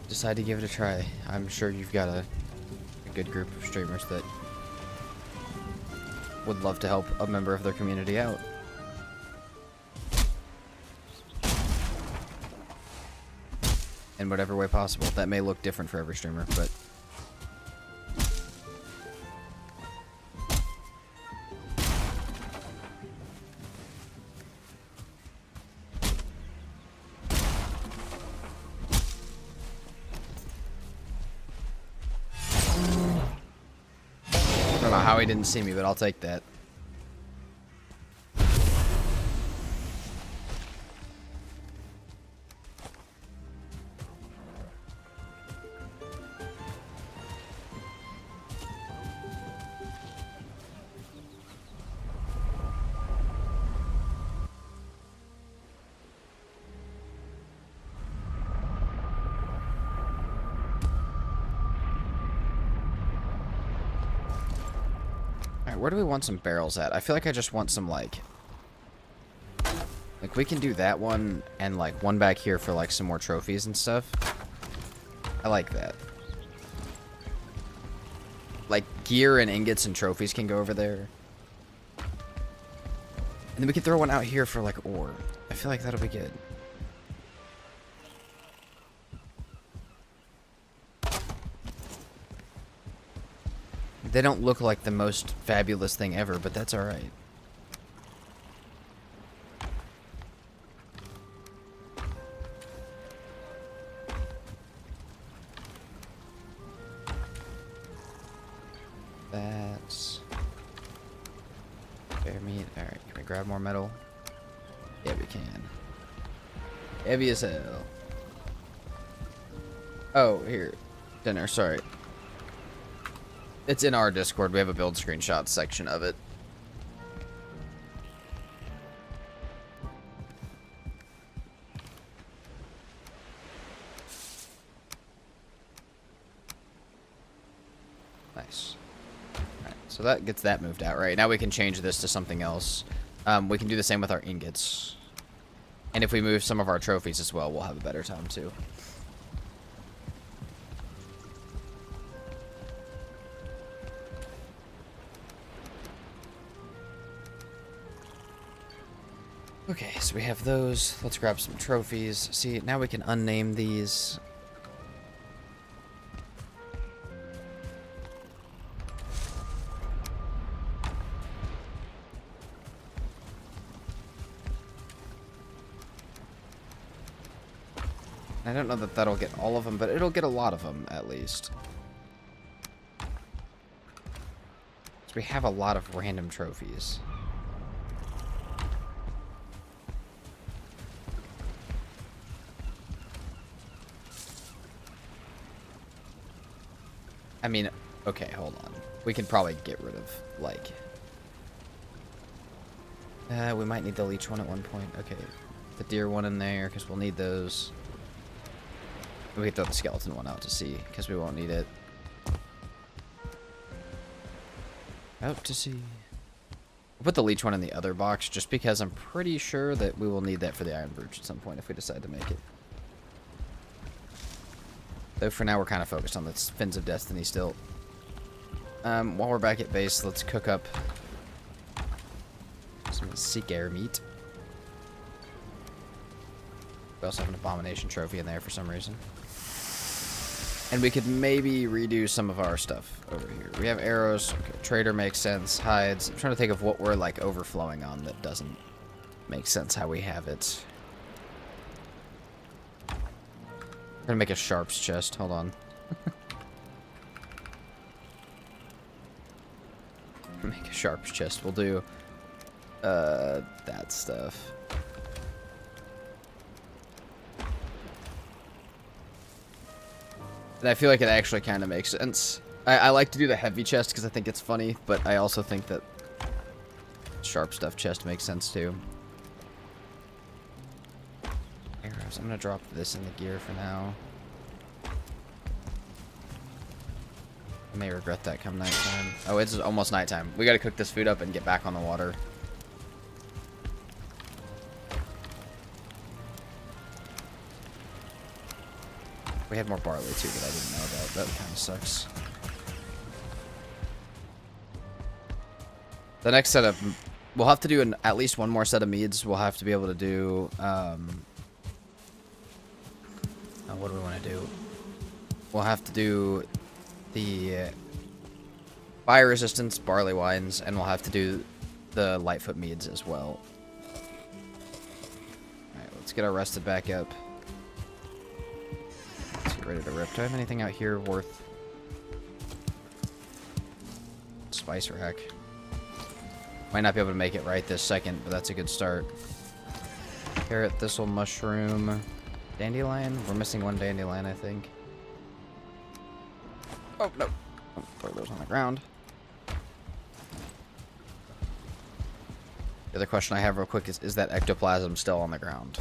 decide to give it a try, I'm sure you've got a good group of streamers that would love to help a member of their community out. In whatever way possible. That may look different for every streamer, but... I don't know how he didn't see me, but I'll take that. Alright, where do we want some barrels at? I feel like I just want some, like, we can do that one, and, like, one back here for, like, some more trophies and stuff. I like that. Like, gear and ingots and trophies can go over there. And then we can throw one out here for, like, ore. I feel like that'll be good. They don't look like the most fabulous thing ever, but that's alright. That's bear meat. Alright, can we grab more metal? Yeah, we can. Heavy as hell. Oh, here. Dinner, sorry. It's in our Discord. We have a build screenshot section of it. Nice. Alright, so that gets that moved out, right? Now we can change this to something else. We can do the same with our ingots. And if we move some of our trophies as well, we'll have a better time too. Okay, so we have those. Let's grab some trophies. See, now we can unname these. I don't know that that'll get all of them, but it'll get a lot of them, at least. So we have a lot of random trophies. I mean, okay, hold on. We can probably get rid of, like... we might need the leech one at one point. Okay. The deer one in there, because we'll need those. We can throw the skeleton one out to sea, because we won't need it. Out to sea. We'll put the leech one in the other box, just because I'm pretty sure that we will need that for the iron brooch at some point if we decide to make it. Though for now we're kind of focused on the Fins of Destiny still. While we're back at base, let's cook up some seek air meat. We also have an abomination trophy in there for some reason. And we could maybe redo some of our stuff over here. We have arrows. Okay, trader makes sense. Hides. I'm trying to think of what we're like overflowing on that doesn't make sense how we have it. We're gonna make a sharp's chest. Hold on. Make a sharp's chest. We'll do that stuff. And I feel like it actually kind of makes sense. I like to do the heavy chest because I think it's funny, but I also think that sharp stuff chest makes sense too. Arrows. I'm gonna drop this in the gear for now. I may regret that come nighttime. Oh, it's almost nighttime. We gotta cook this food up and get back on the water. We had more barley too that I didn't know about. That kind of sucks. The next set of... We'll have to do at least one more set of meads. We'll have to be able to do... oh, what do we want to do? We'll have to do the fire resistance barley wines, and we'll have to do the Lightfoot meads as well. Alright, let's get our rested back up. Let's get ready to rip. Do I have anything out here worth... Spice rack. Might not be able to make it right this second, but that's a good start. Carrot, thistle, mushroom, dandelion. We're missing one dandelion, I think. Oh, no. Oh, throw those on the ground. The other question I have real quick is that ectoplasm still on the ground?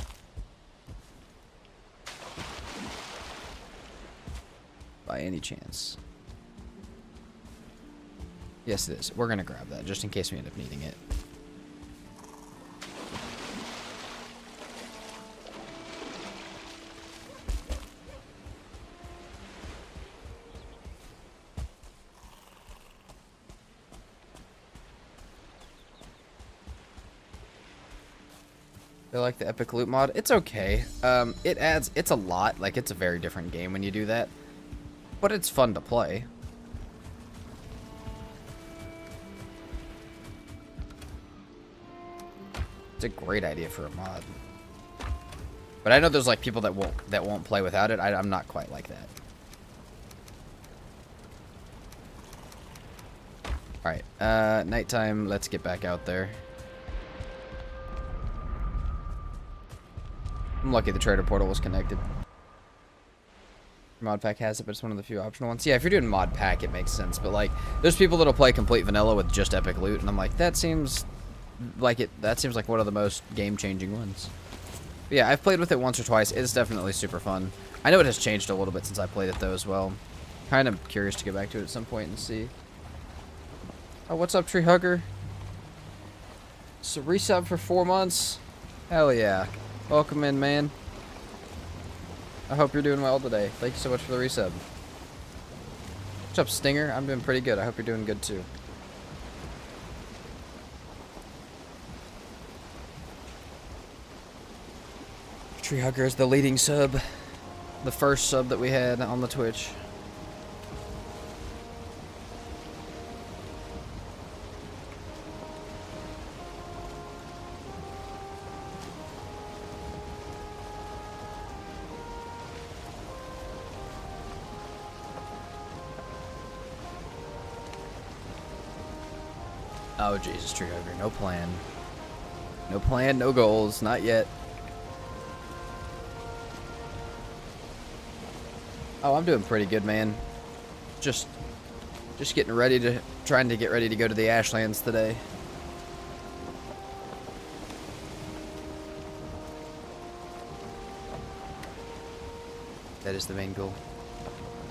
By any chance? Yes, it is. We're going to grab that just in case we end up needing it. I like the epic loot mod. It's okay. It's a lot. Like, it's a very different game when you do that. But it's fun to play. It's a great idea for a mod. But I know there's like people that won't play without it. I'm not quite like that. Alright, nighttime, let's get back out there. I'm lucky the trader portal was connected. Mod pack has it, but it's one of the few optional ones. Yeah, if you're doing mod pack, it makes sense. But like, there's people that'll play complete vanilla with just epic loot, and I'm like, that seems like one of the most game-changing ones. But yeah, I've played with it once or twice. It's definitely super fun. I know it has changed a little bit since I played it though as well. Kind of curious to get back to it at some point and see. Oh, what's up, Tree Hugger? So resub for 4 months? Hell yeah. Welcome in, man. I hope you're doing well today. Thank you so much for the resub. What's up, Stinger? I'm doing pretty good. I hope you're doing good too. Tree Hugger is the leading sub. The first sub that we had on the Twitch. Oh, Jesus, Tree Hugger. No plan. No plan, no goals. Not yet. Oh, I'm doing pretty good, man. Just getting ready to... Trying to get ready to go to the Ashlands today. That is the main goal.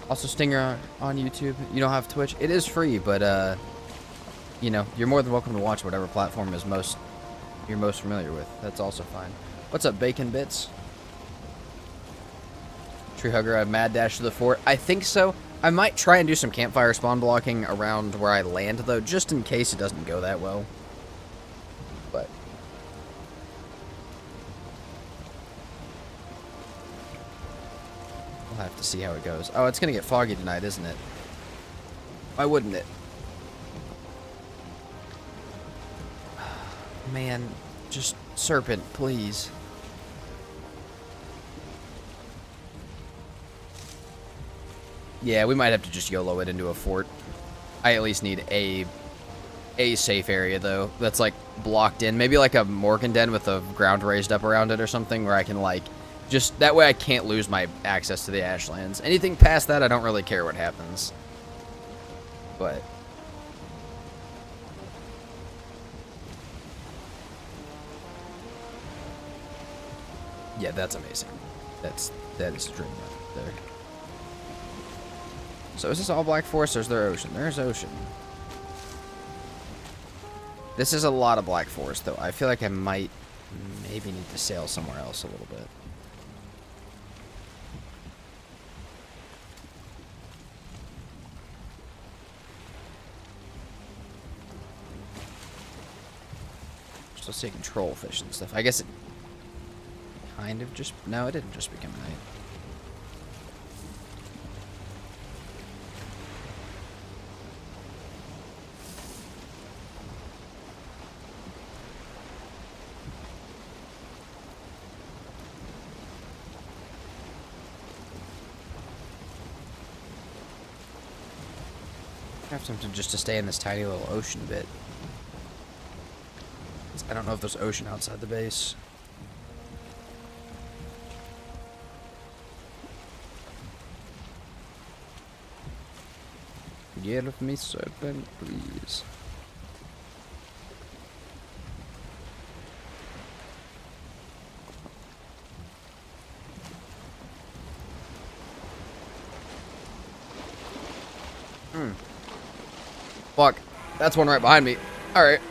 Also, Stinger on YouTube. You don't have Twitch. It is free, but, you know, you're more than welcome to watch whatever platform is you're most familiar with. That's also fine. What's up, Bacon Bits? Tree Hugger, I have mad dash to the fort. I think so. I might try and do some campfire spawn blocking around where I land, though, just in case it doesn't go that well. But we'll have to see how it goes. Oh, it's gonna get foggy tonight, isn't it? Why wouldn't it? Man, just serpent, please. Yeah, we might have to just YOLO it into a fort. I at least need a safe area, though, that's, like, blocked in. Maybe, like, a Morgan den with the ground raised up around it or something, where I can, like, just... That way I can't lose my access to the Ashlands. Anything past that, I don't really care what happens. But... yeah, that's amazing. That is a dream right there. So is this all Black Forest or is there ocean? There's ocean. This is a lot of Black Forest, though. I feel like I might maybe need to sail somewhere else a little bit. Still see control fish and stuff. I guess it kind of just... No, it didn't just become night. I have something just to stay in this tiny little ocean bit. I don't know if there's ocean outside the base. Get with me, serpent, please. Fuck. That's one right behind me. All right.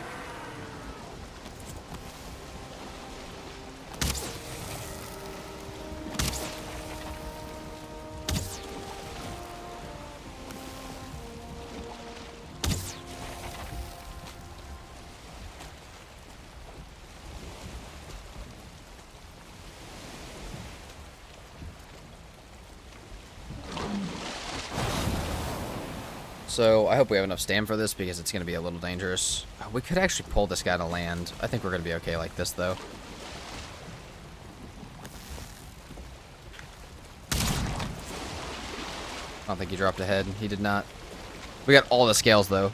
So, I hope we have enough stam for this because it's going to be a little dangerous. We could actually pull this guy to land. I think we're going to be okay like this, though. I don't think he dropped a head. He did not. We got all the scales, though.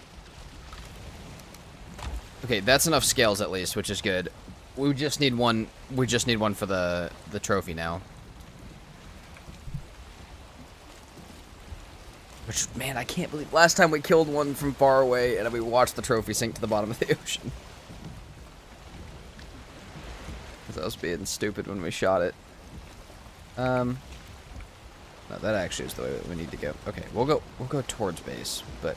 Okay, that's enough scales at least, which is good. We just need one. We just need one for the trophy now. Which, man, I can't believe... Last time we killed one from far away, and we watched the trophy sink to the bottom of the ocean. Because I was being stupid when we shot it. No, that actually is the way we need to go. Okay, we'll go towards base, but...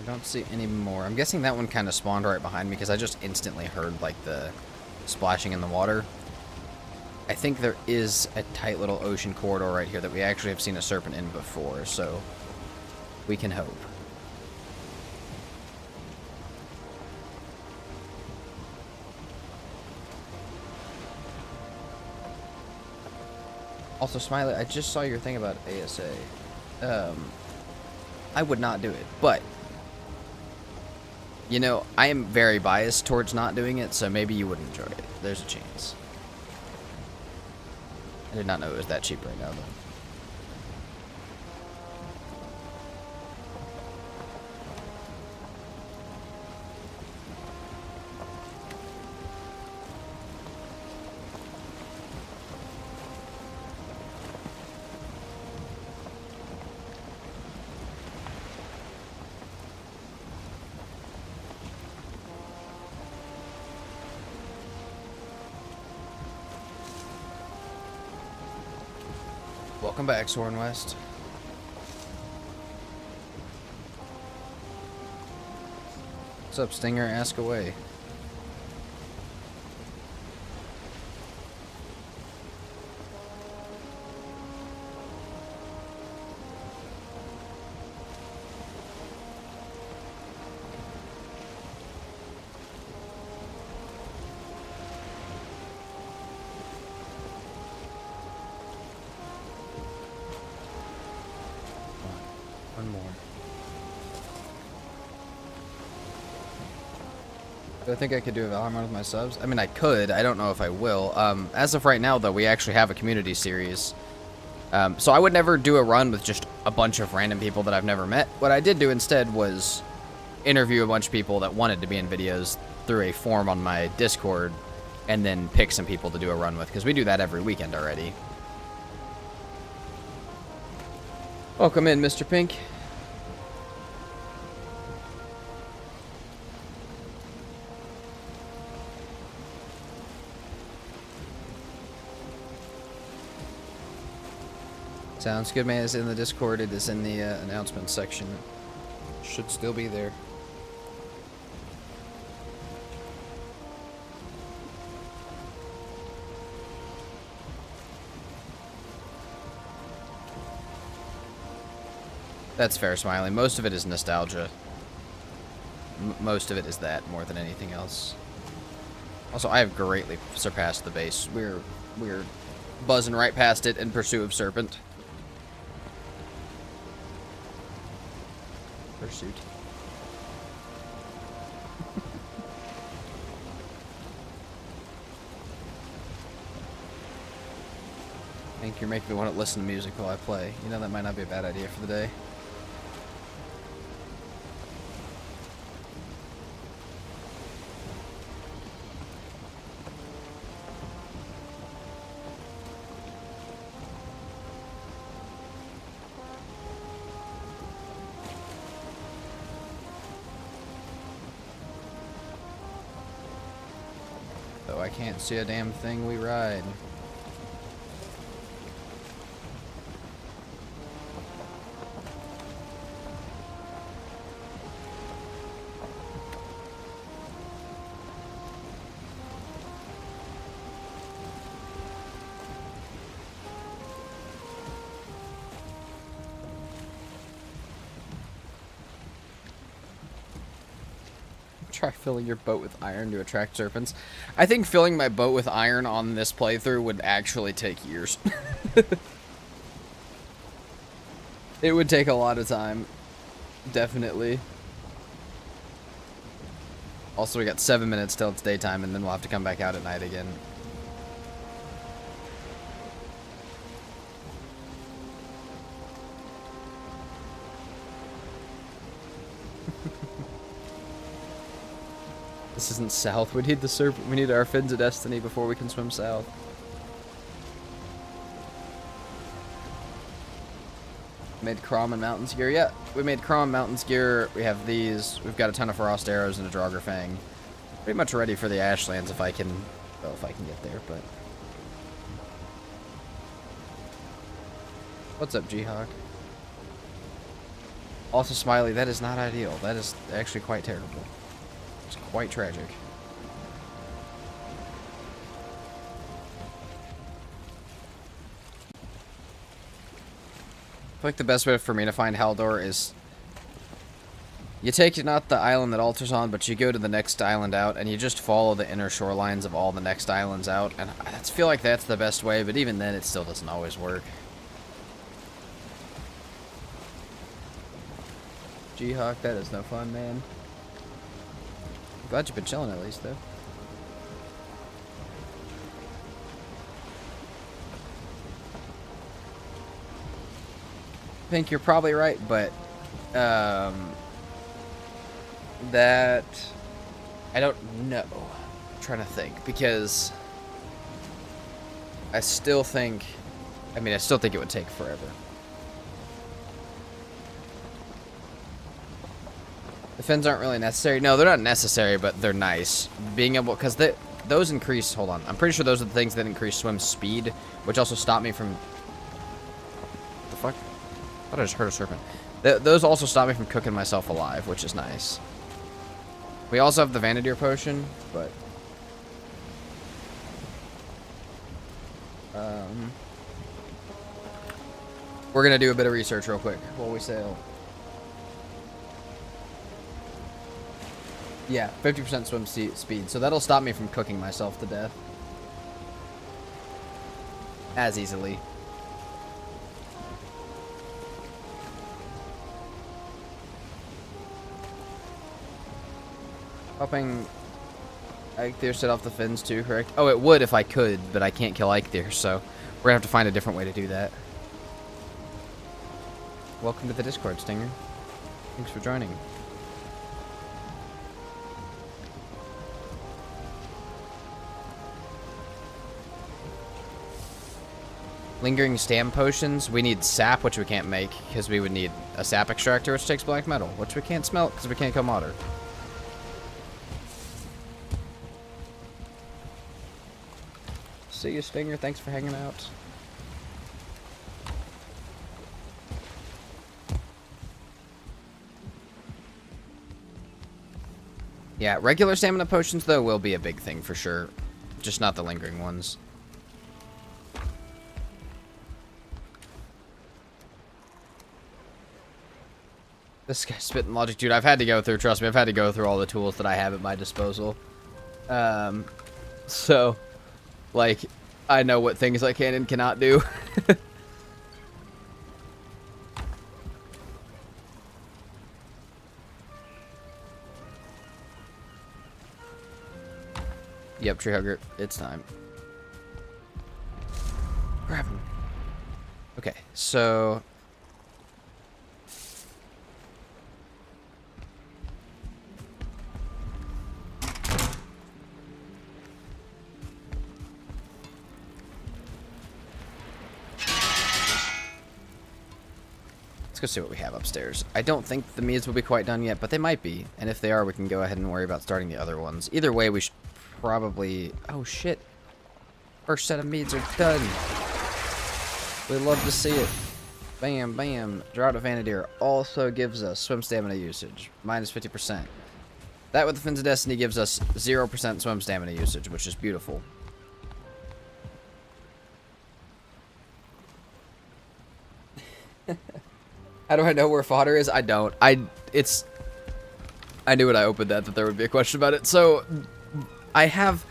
I don't see any more. I'm guessing that one kind of spawned right behind me because I just instantly heard like the splashing in the water. I think there is a tight little ocean corridor right here that we actually have seen a serpent in before, so we can hope. Also, Smiley, I just saw your thing about ASA. I would not do it, but you know, I am very biased towards not doing it, so maybe you would enjoy it. There's a chance. I did not know it was that cheap right now, though. Welcome back, Soren West. What's up, Stinger? Ask away. Do I think I could do a Valheim run with my subs? I mean, I could. I don't know if I will. As of right now, though, we actually have a community series. So I would never do a run with just a bunch of random people that I've never met. What I did do instead was interview a bunch of people that wanted to be in videos through a form on my Discord, and then pick some people to do a run with, because we do that every weekend already. Welcome in, Mr. Pink. Sounds good, man. It's in the Discord. It is in the announcements section. Should still be there. That's fair, Smiley. Most of it is nostalgia. Most of it is that more than anything else. Also, I have greatly surpassed the base. We're buzzing right past it in pursuit of Serpent. Pursuit. I think you're making me want to listen to music while I play. You know, that might not be a bad idea for the day. can't see a damn thing we ride. Try filling your boat with iron to attract serpents. I think filling my boat with iron on this playthrough would actually take years. It would take a lot of time. Definitely. Also, we got 7 minutes till it's daytime, and then we'll have to come back out at night again. This isn't south. We need the serpent. We need our fins of destiny before we can swim south. Made Crom and Mountains gear. Yeah, we made Crom Mountains gear. We have these. We've got a ton of frost arrows and a Draugr Fang. Pretty much ready for the Ashlands if I can. Well, if I can get there, but. What's up, G-Hawk? Also, Smiley, that is not ideal. That is actually quite terrible. It's quite tragic. I feel like the best way for me to find Haldor is you take not the island that Alter's on, but you go to the next island out, and you just follow the inner shorelines of all the next islands out. And I feel like that's the best way, but even then, it still doesn't always work. G-Hawk, that is no fun, man. Glad you've been chilling at least, though. I think you're probably right, but that I don't know. I'm trying to think, because I still think it would take forever. The fins aren't really necessary. No, they're not necessary, but they're nice. Being able, because those increase, hold on. I'm pretty sure those are the things that increase swim speed, which also stop me from, what the fuck? I thought I just heard a serpent. Those also stop me from cooking myself alive, which is nice. We also have the Vanadier potion, but we're gonna do a bit of research real quick while we sail. Yeah, 50% swim speed, so that'll stop me from cooking myself to death as easily. Hoping Eikthyr set off the fins too, correct? Oh, it would if I could, but I can't kill Eikthyr, so we're gonna have to find a different way to do that. Welcome to the Discord, Stinger. Thanks for joining. Lingering stam potions, we need sap, which we can't make, because we would need a sap extractor, which takes black metal, which we can't smelt, because we can't kill Modder. See you, Stinger, thanks for hanging out. Yeah, regular stamina potions, though, will be a big thing for sure. Just not the lingering ones. This guy's spitting logic, dude. I've had to go through, trust me, I've had to go through all the tools that I have at my disposal. So, like, I know what things I can and cannot do. Yep, tree hugger, it's time. Grab him. Okay, so let's go see what we have upstairs. I don't think the Mias will be quite done yet, but they might be. And if they are, we can go ahead and worry about starting the other ones. Either way, we should probably... Oh, shit. First set of meads are done. We love to see it. Bam, bam. Drought of Vanadier also gives us swim stamina usage. Minus 50%. That with the Fins of Destiny gives us 0% swim stamina usage, which is beautiful. How do I know where fodder is? I don't. I knew when I opened that there would be a question about it. So, I have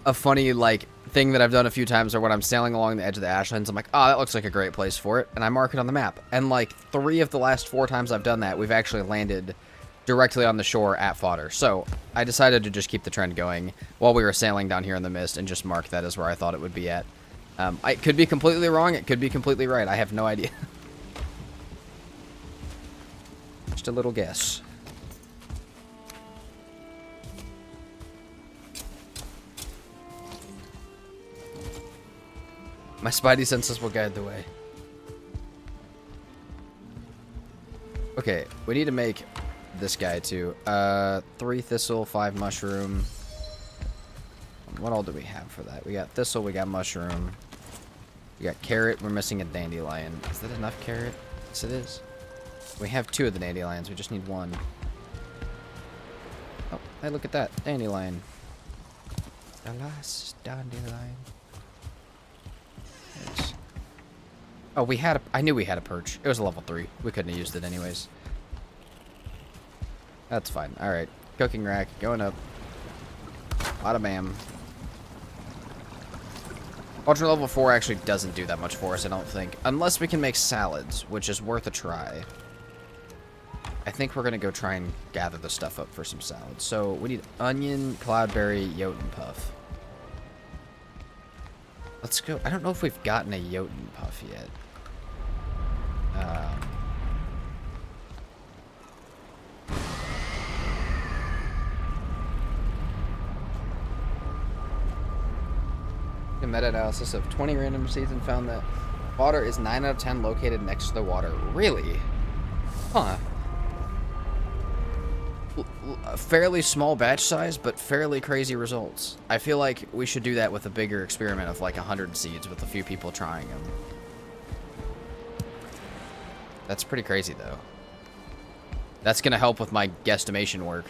a funny, like, thing that I've done a few times where when I'm sailing along the edge of the Ashlands, I'm like, oh, that looks like a great place for it. And I mark it on the map. And, like, 3 of the last 4 times I've done that, we've actually landed directly on the shore at fodder. So, I decided to just keep the trend going while we were sailing down here in the mist and just mark that as where I thought it would be at. I could be completely wrong. It could be completely right. I have no idea. Just a little guess. My spidey senses will guide the way. Okay, we need to make this guy too. 3 thistle, 5 mushroom. What all do we have for that? We got thistle, we got mushroom. We got carrot, we're missing a dandelion. Is that enough carrot? Yes, it is. We have 2 of the dandelions, we just need 1. Oh, hey, look at that. Dandelion. The last dandelion. Nice. Oh, we had a... I knew we had a perch. It was a level 3. We couldn't have used it anyways. That's fine. Alright. Cooking rack. Going up. Bada bam. Ultra level 4 actually doesn't do that much for us, I don't think. Unless we can make salads, which is worth a try. I think we're going to go try and gather the stuff up for some salads. So, we need onion, cloudberry, Jotun puff. Let's go. I don't know if we've gotten a Jotun puff yet. A meta-analysis of 20 random seeds and found that water is 9 out of 10 located next to the water. Really? Huh. A fairly small batch size, but fairly crazy results. I feel like we should do that with a bigger experiment of like 100 seeds with a few people trying them. That's pretty crazy, though. That's going to help with my guesstimation work.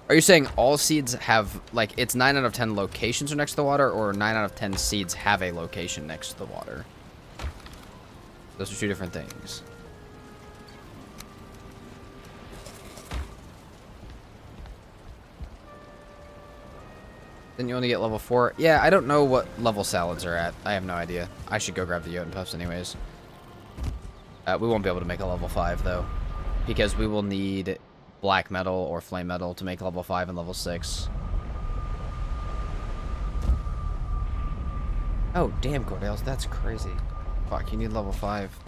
Are you saying all seeds have, like, it's 9 out of 10 locations are next to the water, or 9 out of 10 seeds have a location next to the water? Those are 2 different things. Then you only get level 4. Yeah, I don't know what level salads are at. I have no idea. I should go grab the Jotun puffs anyways. We won't be able to make a level 5, though. Because we will need black metal or flame metal to make level 5 and level 6. Oh, damn, Cordales. That's crazy. Fuck, you need level 5.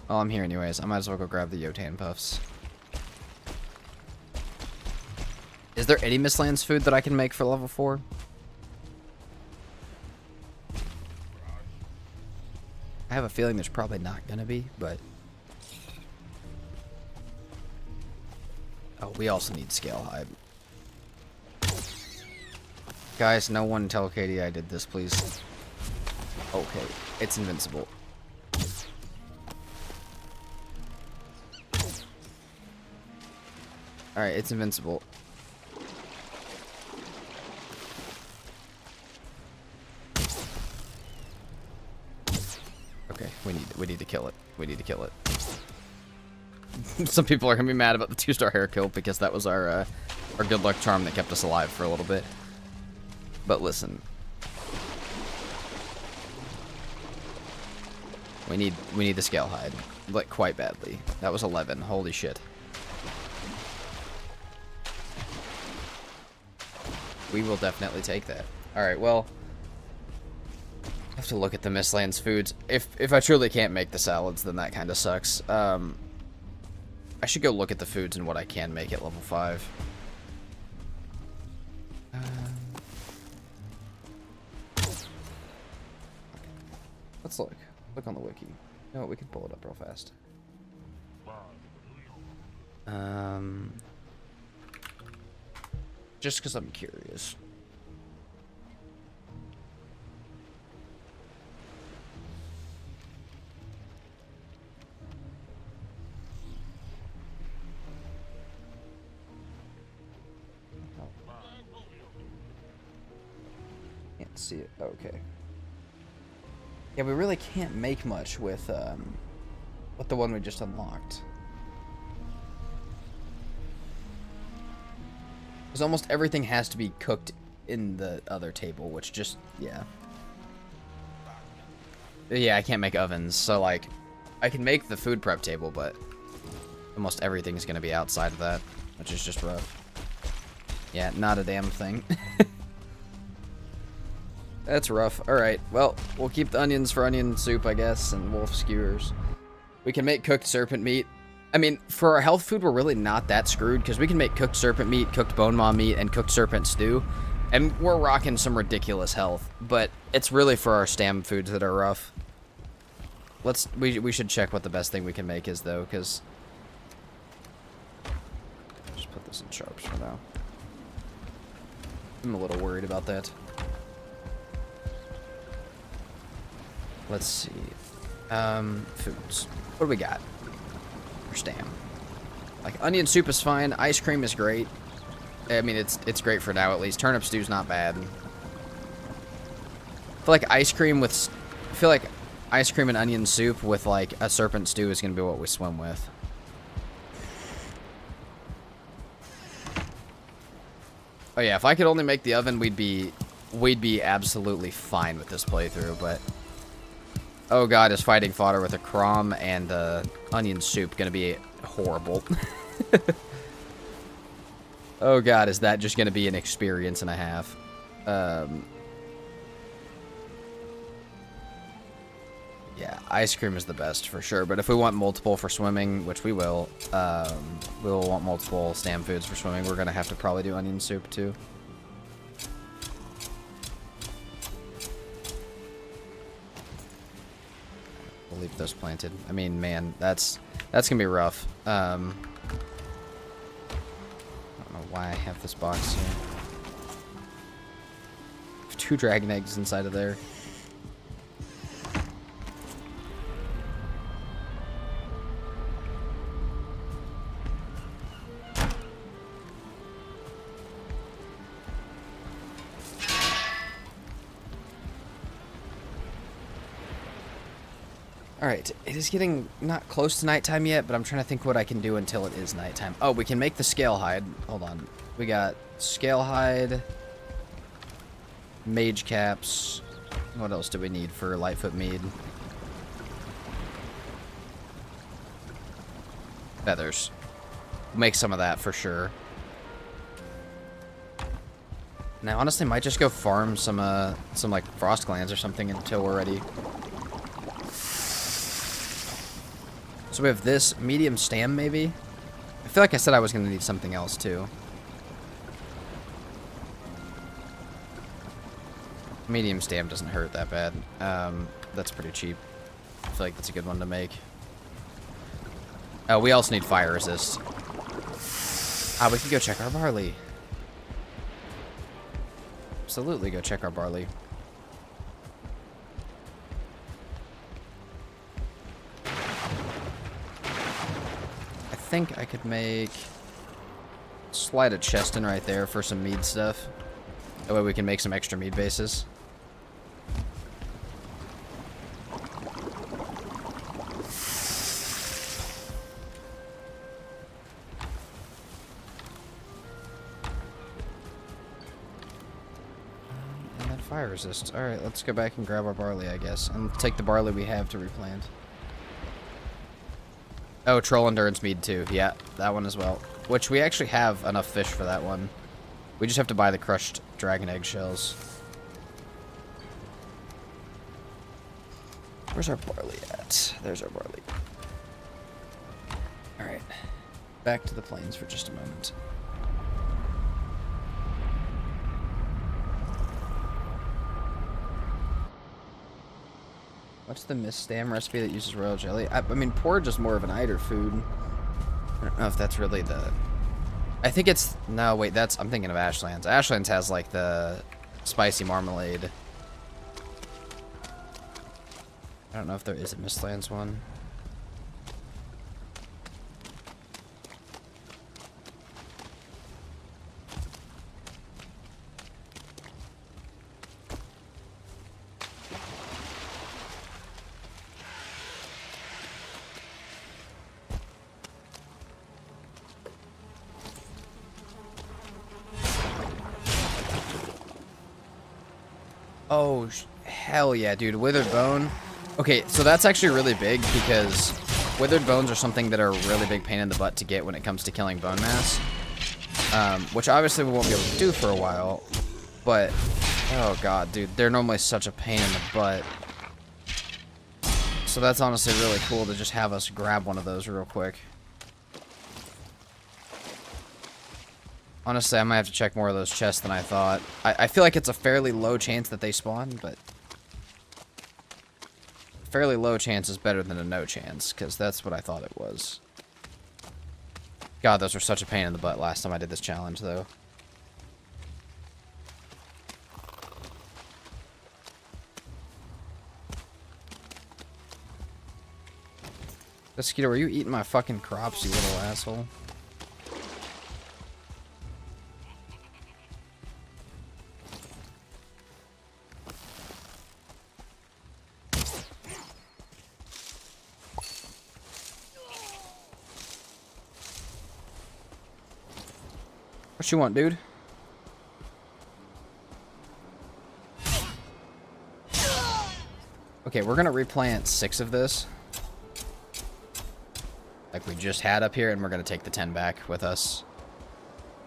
Well, I'm here anyways. I might as well go grab the Jotun puffs. Is there any Mistlands food that I can make for level 4? I have a feeling there's probably not gonna be, but... Oh, we also need scale hide. Guys, no one tell Katie I did this, please. Okay, it's invincible. Alright, it's invincible. Okay, we need to kill it. We need to kill it. Some people are gonna be mad about the 2-star hair kill because that was our good luck charm that kept us alive for a little bit. But listen, we need the scale hide, like, quite badly. That was 11. Holy shit. We will definitely take that. All right, well. I have to look at the Mistlands foods. If I truly can't make the salads, then that kind of sucks. I should go look at the foods and what I can make at level 5. Let's look. Look on the wiki. You know what? We can pull it up real fast. Just because I'm curious. Can't see it. Okay. Yeah, we really can't make much with the one we just unlocked. Because almost everything has to be cooked in the other table, which just, yeah. Yeah, I can't make ovens, so, like, I can make the food prep table, but almost everything's going to be outside of that, which is just rough. Yeah, not a damn thing. That's rough. Alright, well, we'll keep the onions for onion soup, I guess, and wolf skewers. We can make cooked serpent meat. I mean, for our health food, we're really not that screwed, because we can make cooked serpent meat, cooked bone maw meat, and cooked serpent stew. And we're rocking some ridiculous health, but it's really for our stam foods that are rough. We should check what the best thing we can make is, though, because... Just put this in sharps for now. I'm a little worried about that. Let's see. Foods. What do we got? For stam. Like, onion soup is fine. Ice cream is great. I mean, it's great for now, at least. Turnip stew's not bad. I feel like ice cream and onion soup with, like, a serpent stew is going to be what we swim with. Oh, yeah, if I could only make the oven, we'd be absolutely fine with this playthrough, but... Oh god, is fighting fodder with a crom and onion soup gonna be horrible? Oh god, is that just gonna be an experience and a half? Yeah, ice cream is the best for sure, but if we want multiple for swimming, which we will want multiple stam foods for swimming, we're gonna have to probably do onion soup too. We'll leave those planted. I mean, man, that's gonna be rough. I don't know why I have this box here. I have 2 dragon eggs inside of there. Alright, it is getting not close to nighttime yet, but I'm trying to think what I can do until it is nighttime. Oh, we can make the scale hide. Hold on. We got scale hide, mage caps. What else do we need for Lightfoot mead? Feathers. We'll make some of that for sure. Now, honestly, might just go farm some like frost glands or something until we're ready. So we have this medium stam, maybe? I feel like I said I was going to need something else, too. Medium stam doesn't hurt that bad. That's pretty cheap. I feel like that's a good one to make. Oh, we also need fire resist. Ah, we can go check our barley. Absolutely go check our barley. I think I could slide a chest in right there for some mead stuff. That way we can make some extra mead bases. And then fire resist. Alright, let's go back and grab our barley, I guess. And take the barley we have to replant. Oh, Troll Endurance Mead too. Yeah, that one as well. Which we actually have enough fish for that one. We just have to buy the crushed dragon egg shells. Where's our barley at? There's our barley. Alright. Back to the plains for just a moment. What's the Miss Stam recipe that uses royal jelly? I mean, porridge is more of an eider food. I don't know if that's really the I think it's... No, wait, that's... I'm thinking of Ashlands. Ashlands has, like, the spicy marmalade. I don't know if there is a Mistlands one. Oh, hell yeah, dude. Withered Bone. Okay, so that's actually really big because Withered Bones are something that are a really big pain in the butt to get when it comes to killing bone mass. Which obviously we won't be able to do for a while. But, oh god, dude. They're normally such a pain in the butt. So that's honestly really cool to just have us grab one of those real quick. Honestly, I might have to check more of those chests than I thought. I feel like it's a fairly low chance that they spawn, but... fairly low chance is better than a no chance, because that's what I thought it was. God, those were such a pain in the butt last time I did this challenge, though. Mosquito, are you eating my fucking crops, you little asshole? What you want, dude? Okay, we're gonna replant 6 of this. Like we just had up here, and we're gonna take the 10 back with us.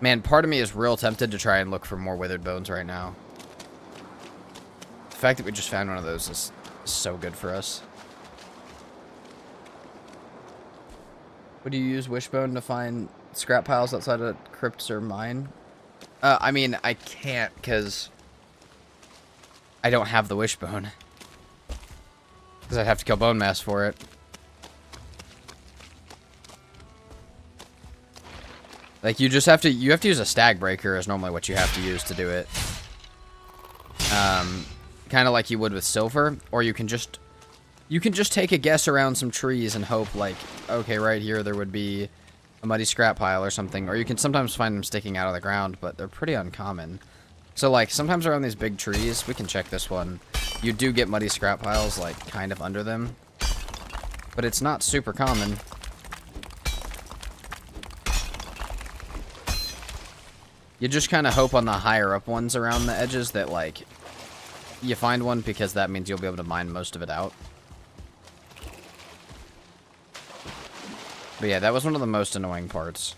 Man, part of me is real tempted to try and look for more withered bones right now. The fact that we just found one of those is so good for us. Would you use Wishbone to find scrap piles outside of crypts or mine? I mean, I can't because I don't have the Wishbone. Because I'd have to kill bone mass for it. Like, you have to use a stag breaker is normally what you have to use to do it. Kind of like you would with silver, or you can just take a guess around some trees and hope, like, okay, right here there would be a muddy scrap pile or something, or you can sometimes find them sticking out of the ground, but they're pretty uncommon. So, like, sometimes around these big trees, we can check this one, you do get muddy scrap piles, like, kind of under them, but it's not super common. You just kind of hope on the higher up ones around the edges that, like, you find one, because that means you'll be able to mine most of it out. But yeah, that was one of the most annoying parts.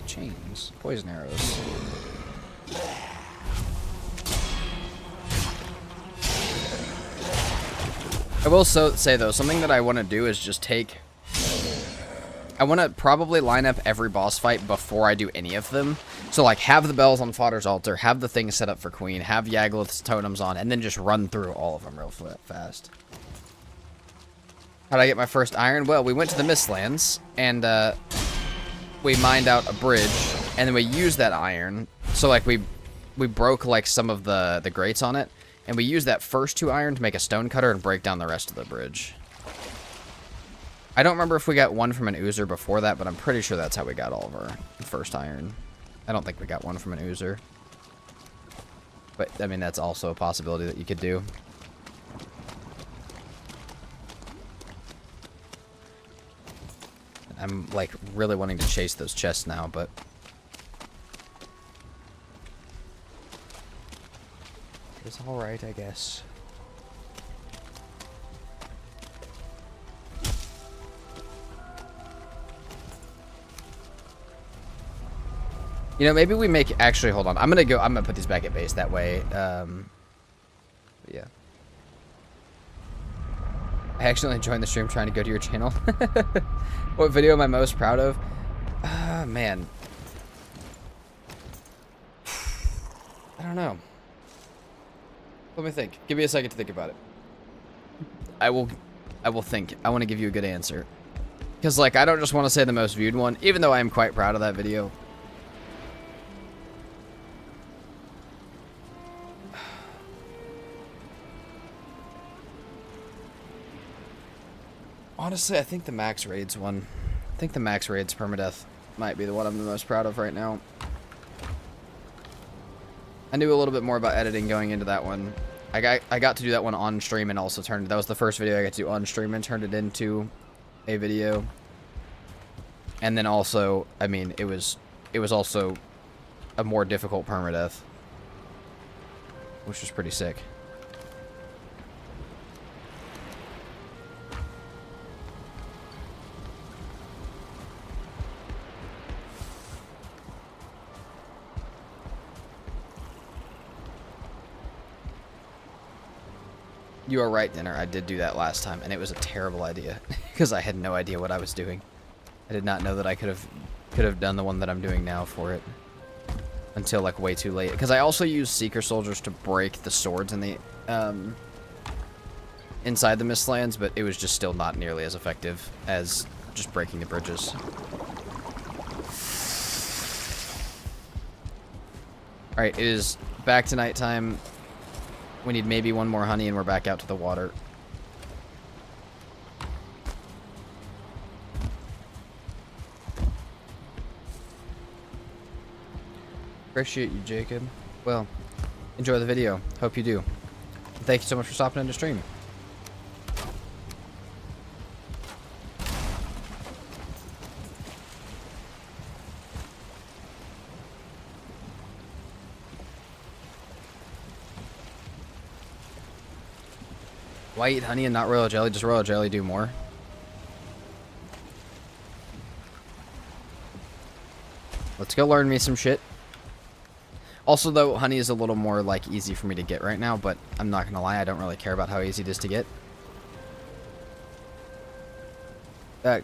Chains. Poison arrows. I will say, though, something that I want to do is just take... I want to probably line up every boss fight before I do any of them. So, like, have the bells on Fodder's altar, have the things set up for Queen, have Yagluth's totems on, and then just run through all of them real fast. How'd I get my first iron? Well, we went to the Mistlands, and, we mined out a bridge, and then we used that iron. So, like, we broke, like, some of the grates on it, and we used that first 2 iron to make a stone cutter and break down the rest of the bridge. I don't remember if we got one from an oozer before that, but I'm pretty sure that's how we got all of our first iron. I don't think we got one from an oozer. But, I mean, that's also a possibility that you could do. I'm, like, really wanting to chase those chests now, but... it's alright, I guess. You know, maybe we make... Actually, hold on. I'm gonna put these back at base that way. Yeah. I accidentally joined the stream trying to go to your channel. What video am I most proud of? Man. I don't know. Let me think. Give me a second to think about it. I will think. I want to give you a good answer. Because, like, I don't just want to say the most viewed one, even though I am quite proud of that video. Honestly, I think the max raids one. I think the max raids permadeath might be the one I'm the most proud of right now. I knew a little bit more about editing going into that one. I got to do that one on stream and also that was the first video I got to do on stream and turned it into a video. And then also, I mean, it was also a more difficult permadeath, which was pretty sick. You are right, Dinner. I did do that last time, and it was a terrible idea because I had no idea what I was doing. I did not know that I could have done the one that I'm doing now for it until like way too late. Because I also use Seeker Soldiers to break the swords in the inside the Mistlands, but it was just still not nearly as effective as just breaking the bridges. All right, it is back to nighttime. We need maybe one more honey and we're back out to the water. Appreciate you, Jacob. Well, enjoy the video. Hope you do. Thank you so much for stopping in to stream. Why eat honey and not royal jelly? Does royal jelly do more? Let's go learn me some shit. Also, though, honey is a little more, like, easy for me to get right now, but I'm not gonna lie, I don't really care about how easy it is to get.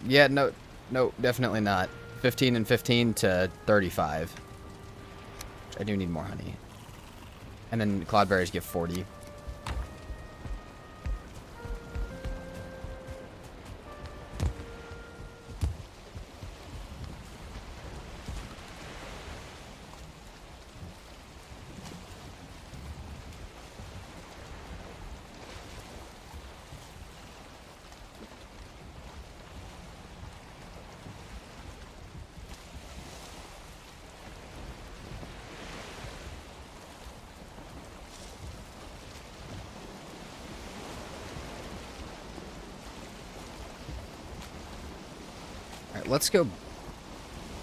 Yeah, no, definitely not. 15 and 15 to 35. I do need more honey. And then cloudberries give 40. Let's go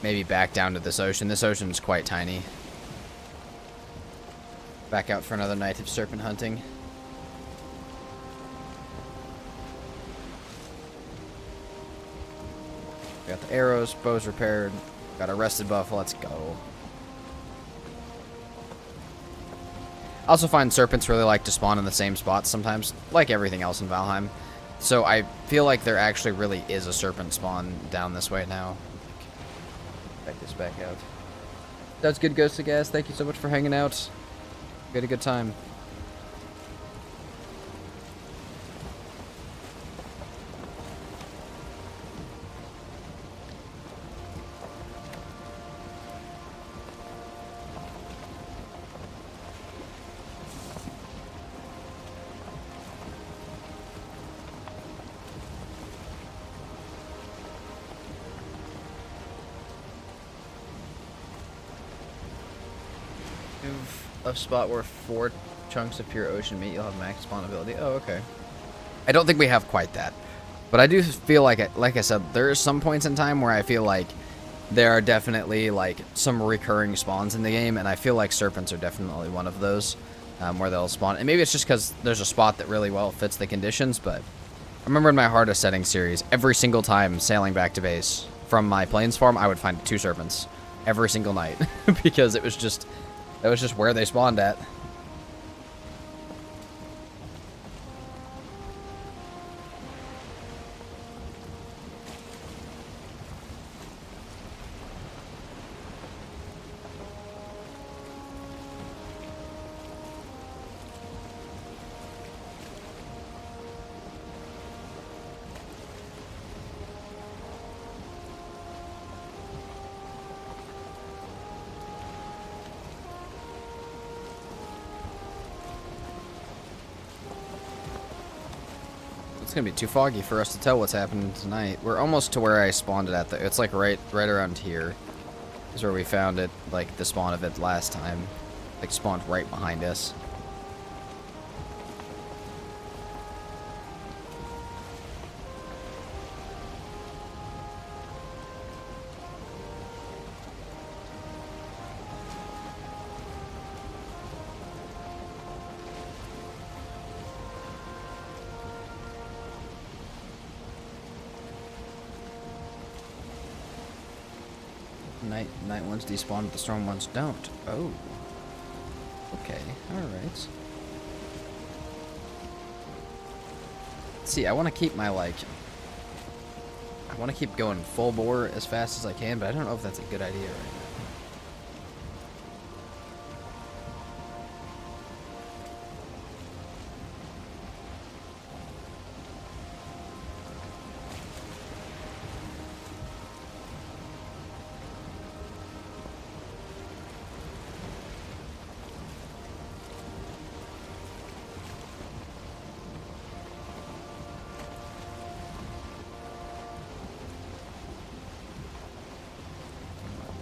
maybe back down to this ocean. This ocean is quite tiny. Back out for another night of serpent hunting. Got the arrows, bows repaired. Got a rested buff. Let's go. I also find serpents really like to spawn in the same spots sometimes, like everything else in Valheim. So I feel like there actually really is a serpent spawn down this way now. Back this back out. That's good, Ghost of Gas. Thank you so much for hanging out. We had a good time. A spot where 4 chunks of pure ocean meat, you'll have max spawn ability. Oh, okay. I don't think we have quite that, but I do feel like I said, there are some points in time where I feel like there are definitely like some recurring spawns in the game, and I feel like serpents are definitely one of those where they'll spawn. And maybe it's just because there's a spot that really well fits the conditions, but I remember in my hardest setting series, every single time sailing back to base from my plains farm, I would find 2 serpents. every single night because that was just where they spawned at. It's gonna be too foggy for us to tell what's happening tonight. We're almost to where I spawned it at. It's like right around here is where we found it, like the spawn of it last time. Like spawned right behind us. Night ones despawn, but the storm ones don't. Oh. Okay, alright. See, I want to keep my, like... I want to keep going full bore as fast as I can, but I don't know if that's a good idea right now.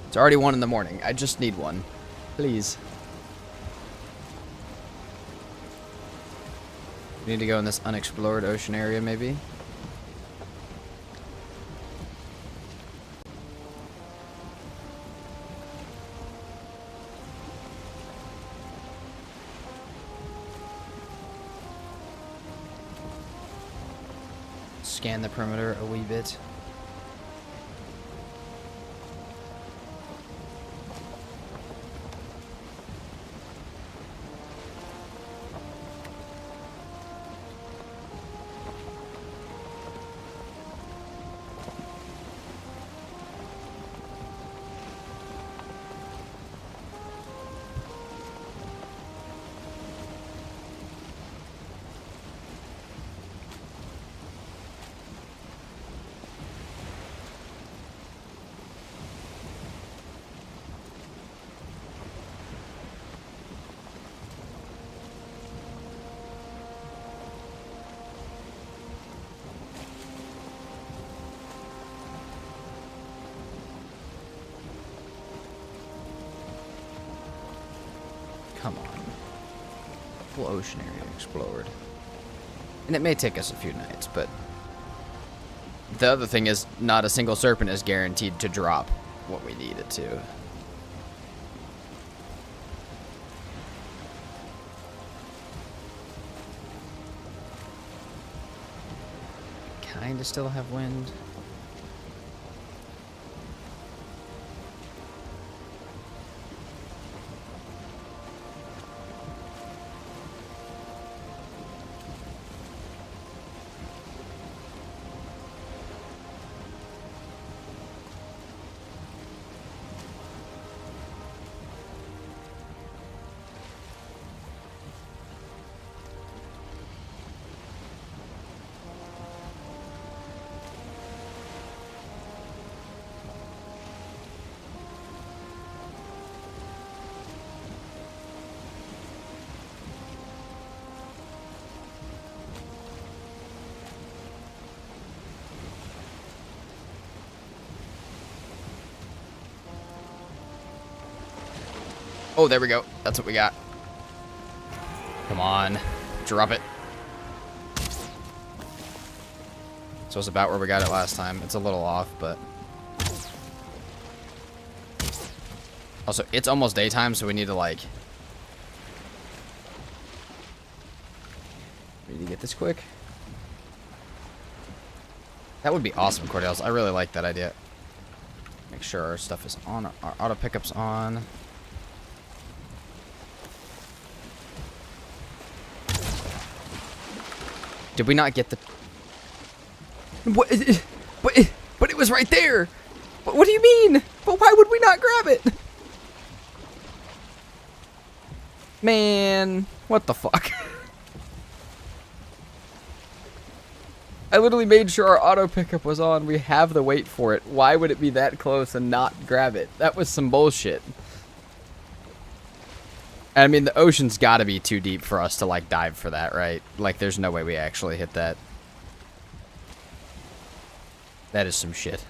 It's already 1 in the morning. I just need one. Please. We need to go in this unexplored ocean area, maybe? Scan the perimeter a wee bit. Come on. Full ocean area explored. And it may take us a few nights, but the other thing is not a single serpent is guaranteed to drop what we need it to. Kinda still have wind. Oh, there we go. That's what we got. Come on. Drop it. So it's about where we got it last time. It's a little off, but... Also, it's almost daytime, so we need to, like... We need to get this quick. That would be awesome, Cordales. I really like that idea. Make sure our stuff is on. Our auto pickup's on. Did we not get the... What? But it was right there! What do you mean? But why would we not grab it? Man, what the fuck? I literally made sure our auto pickup was on. We have the weight for it. Why would it be that close and not grab it? That was some bullshit. I mean, the ocean's got to be too deep for us to, like, dive for that, right? Like, there's no way we actually hit that. That is some shit.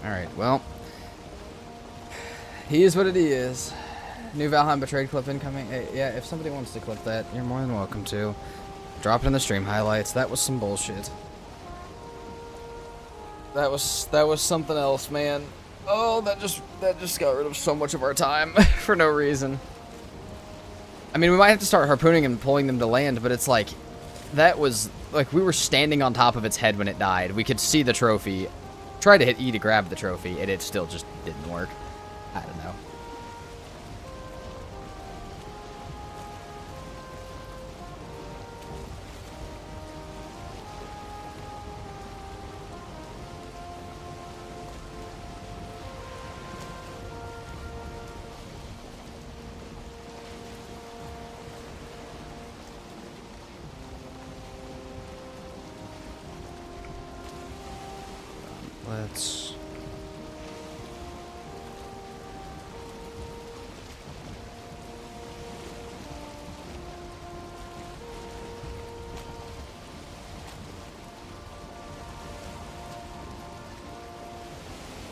Alright, well. He is what it is. New Valheim Betrayed clip incoming. Hey, yeah, if somebody wants to clip that, you're more than welcome to. Drop it in the stream highlights. That was some bullshit. That was something else, man. Oh, that just got rid of so much of our time for no reason. I mean, we might have to start harpooning and pulling them to land, but it's like, that was, like, we were standing on top of its head when it died. We could see the trophy. Tried to hit E to grab the trophy, and it still just didn't work. I don't know. Let's...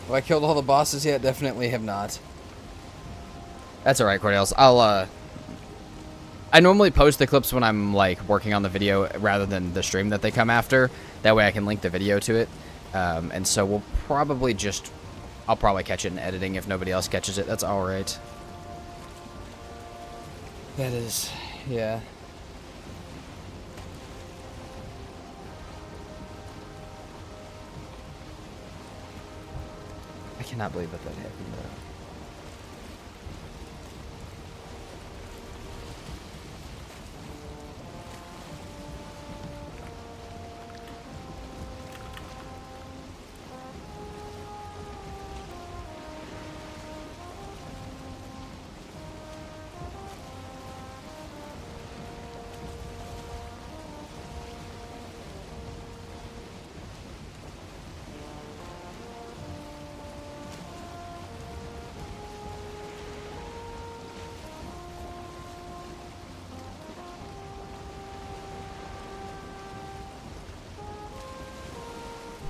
Have I killed all the bosses yet? Definitely have not. That's alright, Cordales. I normally post the clips when I'm, like, working on the video rather than the stream that they come after. That way I can link the video to it. And so we'll probably just... I'll probably catch it in editing if nobody else catches it. That's alright. That is... yeah. I cannot believe that happened, though.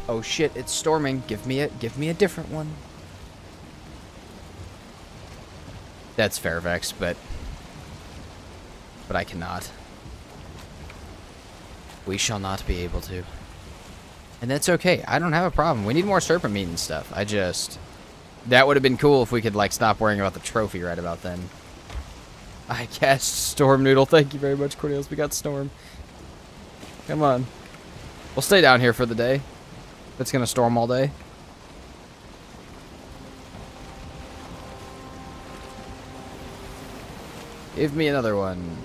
Oh shit, it's storming. Give me a different one. That's Fairvex, but I cannot. We shall not be able to. And that's okay. I don't have a problem. We need more serpent meat and stuff. That would have been cool if we could, like, stop worrying about the trophy right about then. I cast Storm Noodle. Thank you very much, Cornelius. We got Storm. Come on. We'll stay down here for the day. It's gonna storm all day. Give me another one,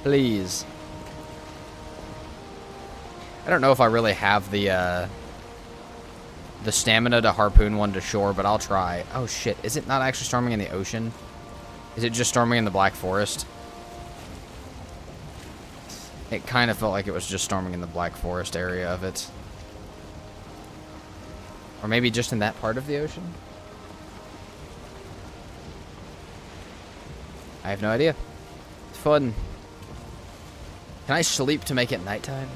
please. I don't know if I really have the stamina to harpoon one to shore, but I'll try. Oh shit, is it not actually storming in the ocean? Is it just storming in the Black Forest? It kind of felt like it was just storming in the Black Forest area of it. Or maybe just in that part of the ocean? I have no idea. It's fun. Can I sleep to make it nighttime?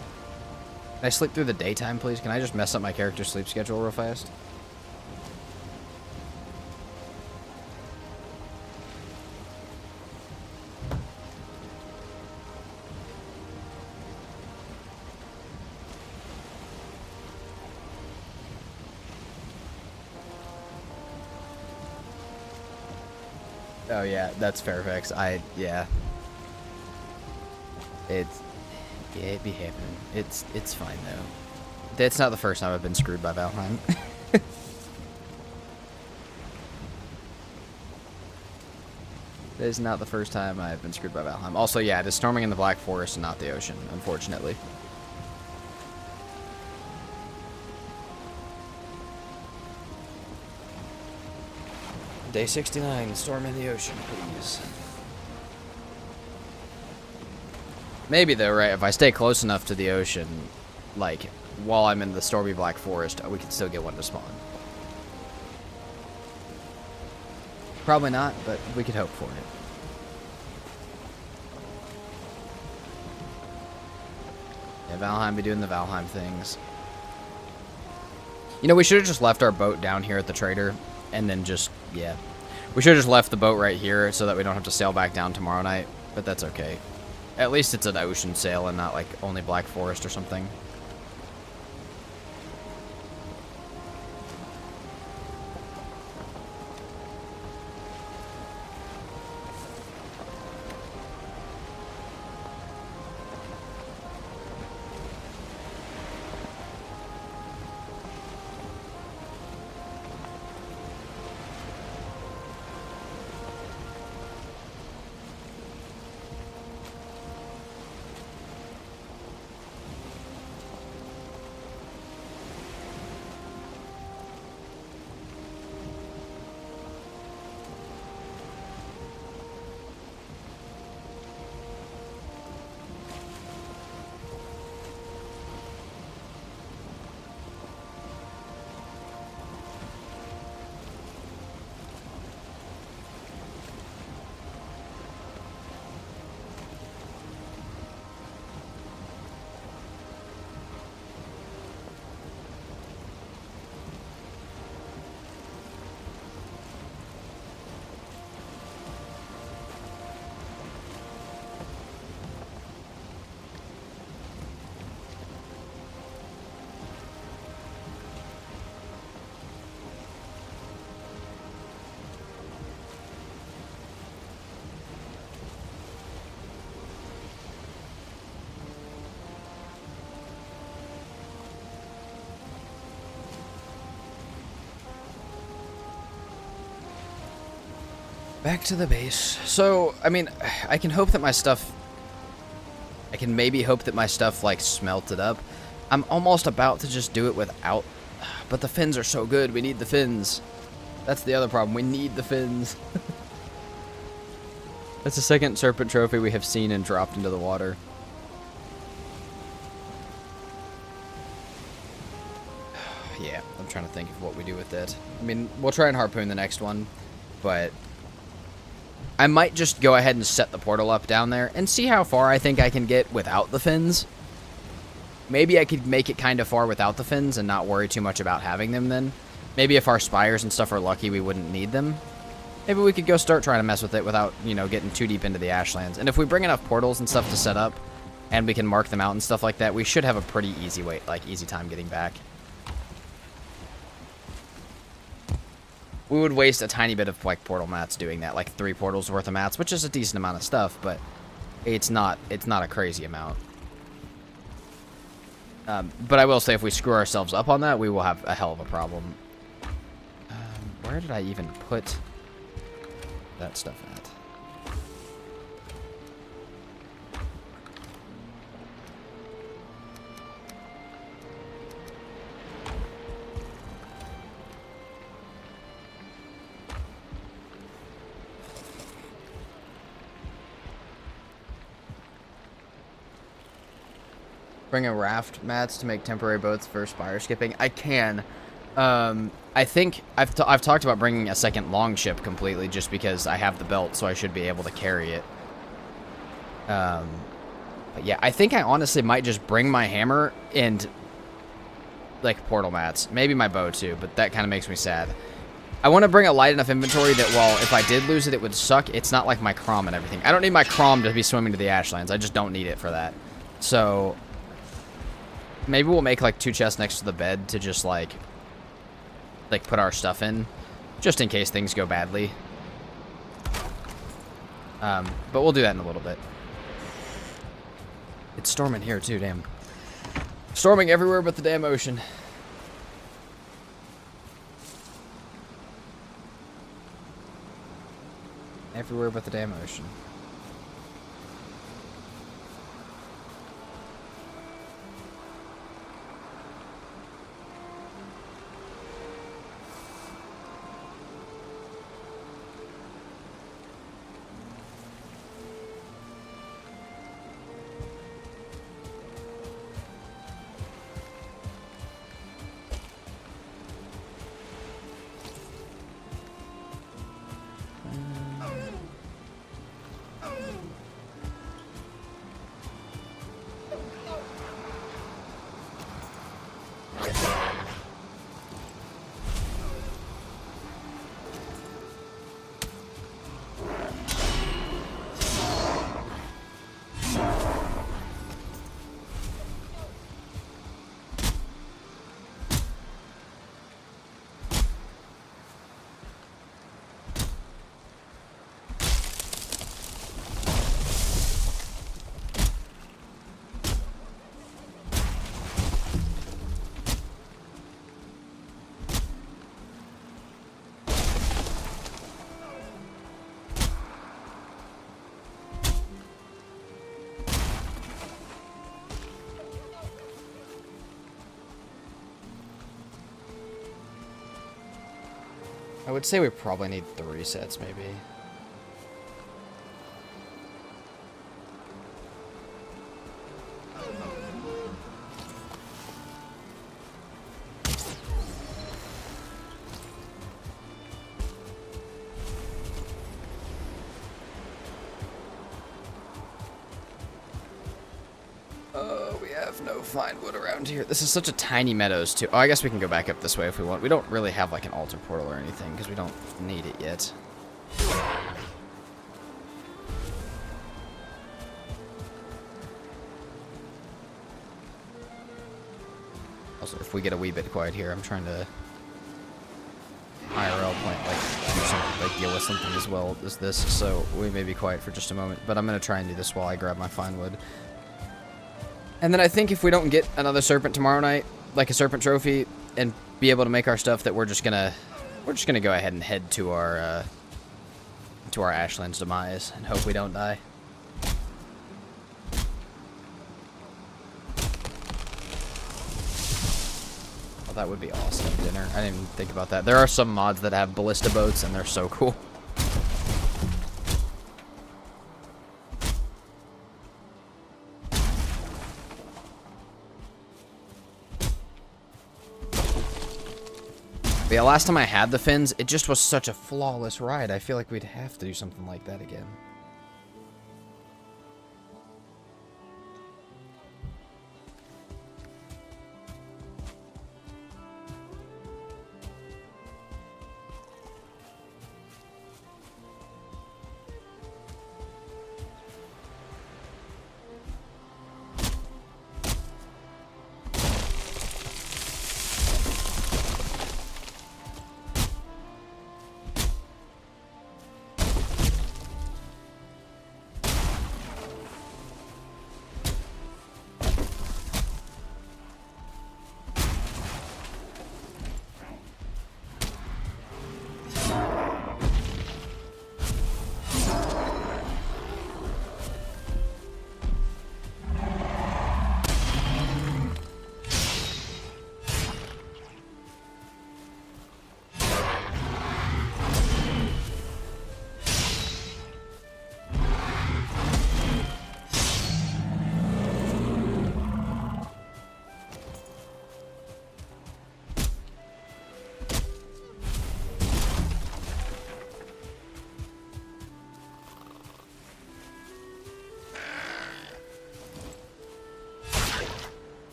Can I sleep through the daytime, please? Can I just mess up my character's sleep schedule real fast? Oh yeah, that's Fairfax. Yeah. It be happening. It's fine though. That's not the first time I've been screwed by Valheim. That is not the first time I've been screwed by Valheim. Also, yeah, it is storming in the Black Forest and not the ocean, unfortunately. Day 69, storm in the ocean, please. Maybe though, right, if I stay close enough to the ocean, like, while I'm in the stormy Black Forest, we can still get one to spawn. Probably not, but we could hope for it. Yeah, Valheim be doing the Valheim things. You know, we should have just left our boat down here at the trader, and then just, yeah. We should have just left the boat right here so that we don't have to sail back down tomorrow night, but that's okay. At least it's an ocean sail and not, like, only Black Forest or something. Back to the base. So, I mean, I can hope that my stuff... I can maybe hope that my stuff, like, smelted up. I'm almost about to just do it without... But the fins are so good, we need the fins. That's the other problem, we need the fins. That's the second serpent trophy we have seen and dropped into the water. Yeah, I'm trying to think of what we do with that. I mean, we'll try and harpoon the next one, but... I might just go ahead and set the portal up down there and see how far I think I can get without the fins. Maybe I could make it kind of far without the fins and not worry too much about having them then. Maybe if our spires and stuff are lucky, we wouldn't need them. Maybe we could go start trying to mess with it without, you know, getting too deep into the Ashlands. And if we bring enough portals and stuff to set up, and we can mark them out and stuff like that, we should have a pretty easy way, like, easy time getting back. We would waste a tiny bit of, like, portal mats doing that, like 3 portals worth of mats, which is a decent amount of stuff, but it's not a crazy amount. But I will say, if we screw ourselves up on that, we will have a hell of a problem. Where did I even put that stuff at? Bring a raft mats to make temporary boats for spire skipping. I can. I think I've talked about bringing a second long ship completely just because I have the belt, so I should be able to carry it. But yeah, I think I honestly might just bring my hammer and, like, portal mats. Maybe my bow too, but that kind of makes me sad. I want to bring a light enough inventory that while if I did lose it, it would suck. It's not like my Crom and everything. I don't need my Crom to be swimming to the Ashlands. I just don't need it for that. So... maybe we'll make, like, 2 chests next to the bed to just, like, put our stuff in. Just in case things go badly. But we'll do that in a little bit. It's storming here too, damn. Storming everywhere but the damn ocean. Everywhere but the damn ocean. I would say we probably need 3 sets, maybe. We have no fine wood around here. This is such a tiny meadows, too. Oh, I guess we can go back up this way if we want. We don't really have, like, an altar portal or anything, because we don't need it yet. Also, if we get a wee bit quiet here, I'm trying to IRL point, like deal with something as well as this, so we may be quiet for just a moment, but I'm going to try and do this while I grab my fine wood. And then I think if we don't get another serpent tomorrow night, like a serpent trophy, and be able to make our stuff, that we're just gonna go ahead and head to our Ashland's demise and hope we don't die. Well, that would be awesome, dinner. I didn't even think about that. There are some mods that have ballista boats, and they're so cool. But yeah, last time I had the fins, it just was such a flawless ride. I feel like we'd have to do something like that again.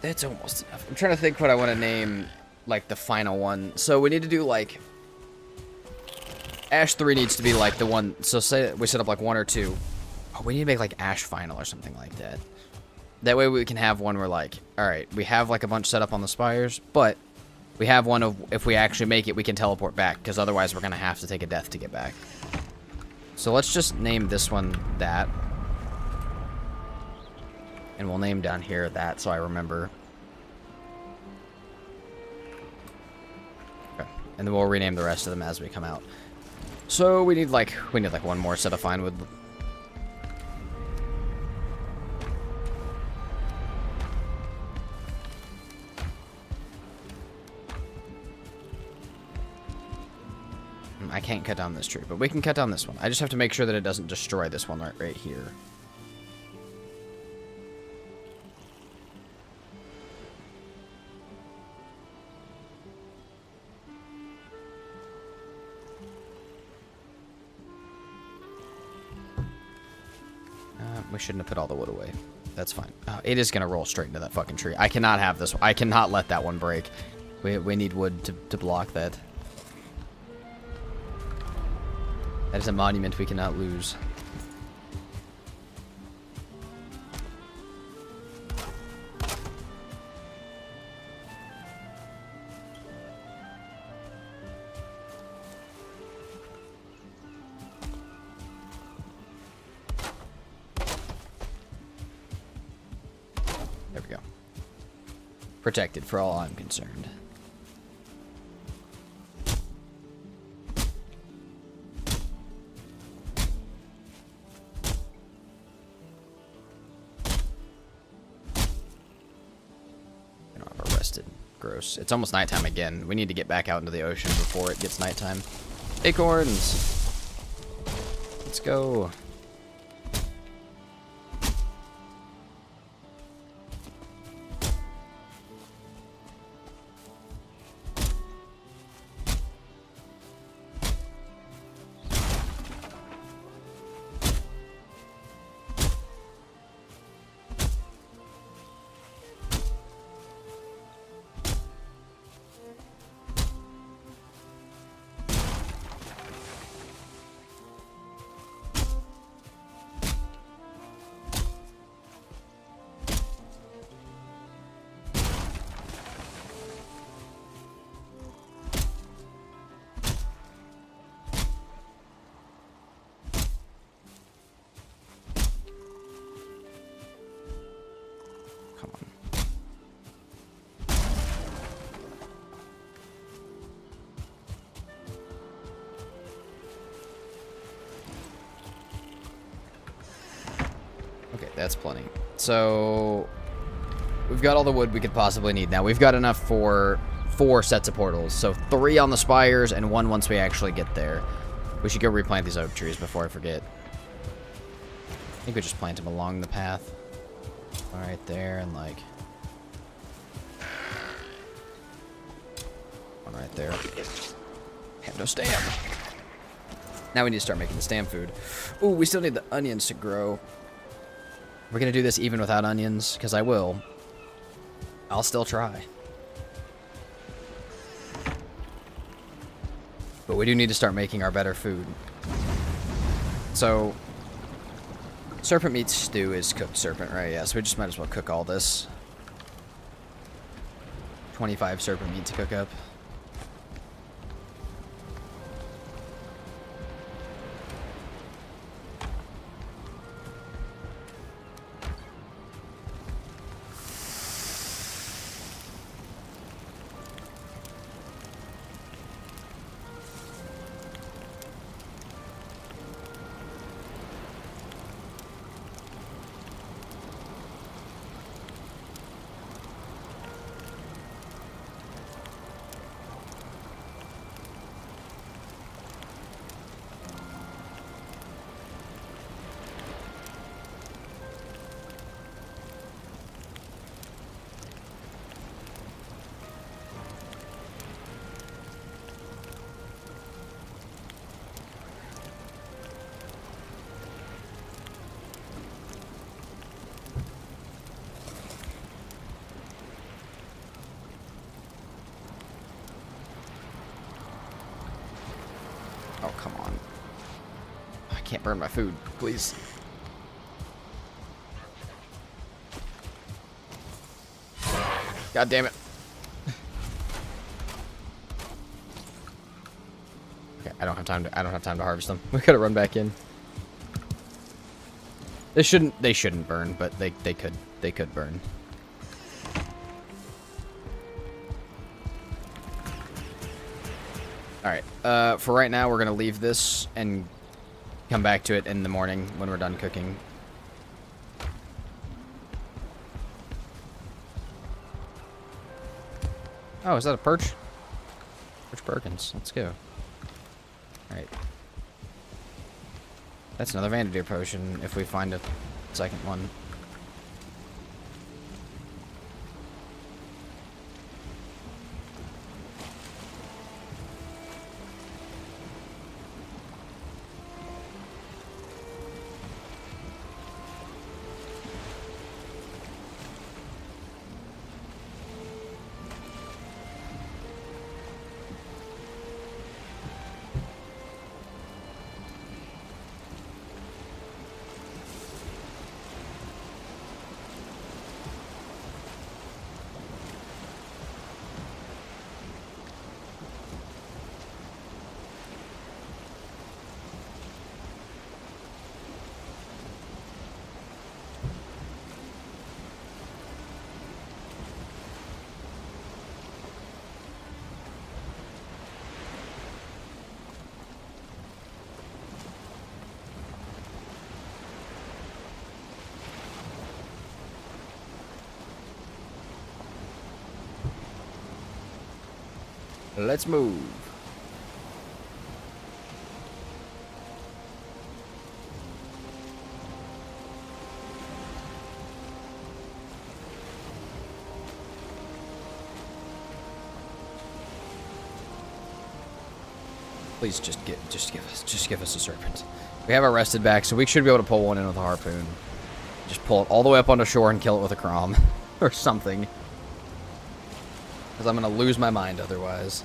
That's almost enough. I'm trying to think what I want to name, like, the final one. So we need to do, like, Ash 3 needs to be, like, the one, so say we set up, like, 1 or 2. Oh, we need to make, like, Ash Final or something like that. That way we can have one where, like, alright, we have, like, a bunch set up on the spires, but we We have one of, if we actually make it, we can teleport back, because otherwise we're going to have to take a death to get back. So let's just name this one that. And we'll name down here that, so I remember. Okay. And then we'll rename the rest of them as we come out. So we need like one more set of fine wood. I can't cut down this tree, but we can cut down this one. I just have to make sure that it doesn't destroy this one right here. We shouldn't have put all the wood away. That's fine. It is going to roll straight into that fucking tree. I cannot have this. I cannot let that one break. We need wood to block that. That is a monument we cannot lose. There we go. Protected for all I'm concerned. Gross. It's almost nighttime again. We need to get back out into the ocean before it gets nighttime. Acorns! Let's go. Okay, that's plenty. So we've got all the wood we could possibly need. Now we've got enough for 4 sets of portals. So 3 on the spires and 1 once we actually get there. We should go replant these oak trees before I forget. I think we just plant them along the path. All right there, and like one right there. Have no stam. Now we need to start making the stam food. Ooh, we still need the onions to grow. We're gonna do this even without onions, because I will. I'll still try. But we do need to start making our better food. So, serpent meat stew is cooked serpent, right? Yeah, so we just might as well cook all this. 25 serpent meat to cook up. Oh, come on. I can't burn my food, please. God damn it. Okay, I don't have time to harvest them. We gotta run back in. They shouldn't burn, but they could burn. Alright, for right now we're gonna leave this and come back to it in the morning when we're done cooking. Oh, is that a perch? Perch Perkins. Let's go. Alright. That's another Vanderdeer potion if we find a second one. Let's move. Please just give us a serpent. We have our rested back, so we should be able to pull one in with a harpoon. Just pull it all the way up onto shore and kill it with a crom or something. Because I'm going to lose my mind otherwise.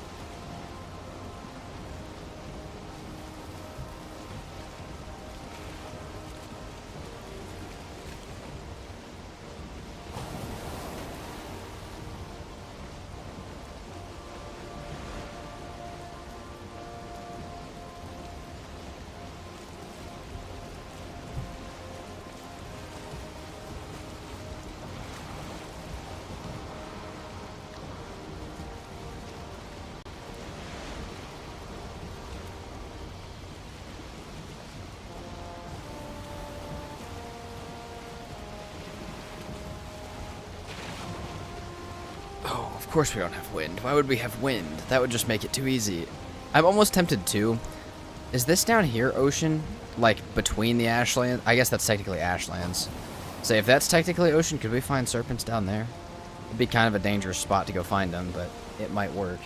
Of course we don't have wind. Why would we have wind? That would just make it too easy. I'm almost tempted to. Is this down here ocean? Like, between the ashlands? I guess that's technically ashlands. So if that's technically ocean, could we find serpents down there? It'd be kind of a dangerous spot to go find them, but it might work.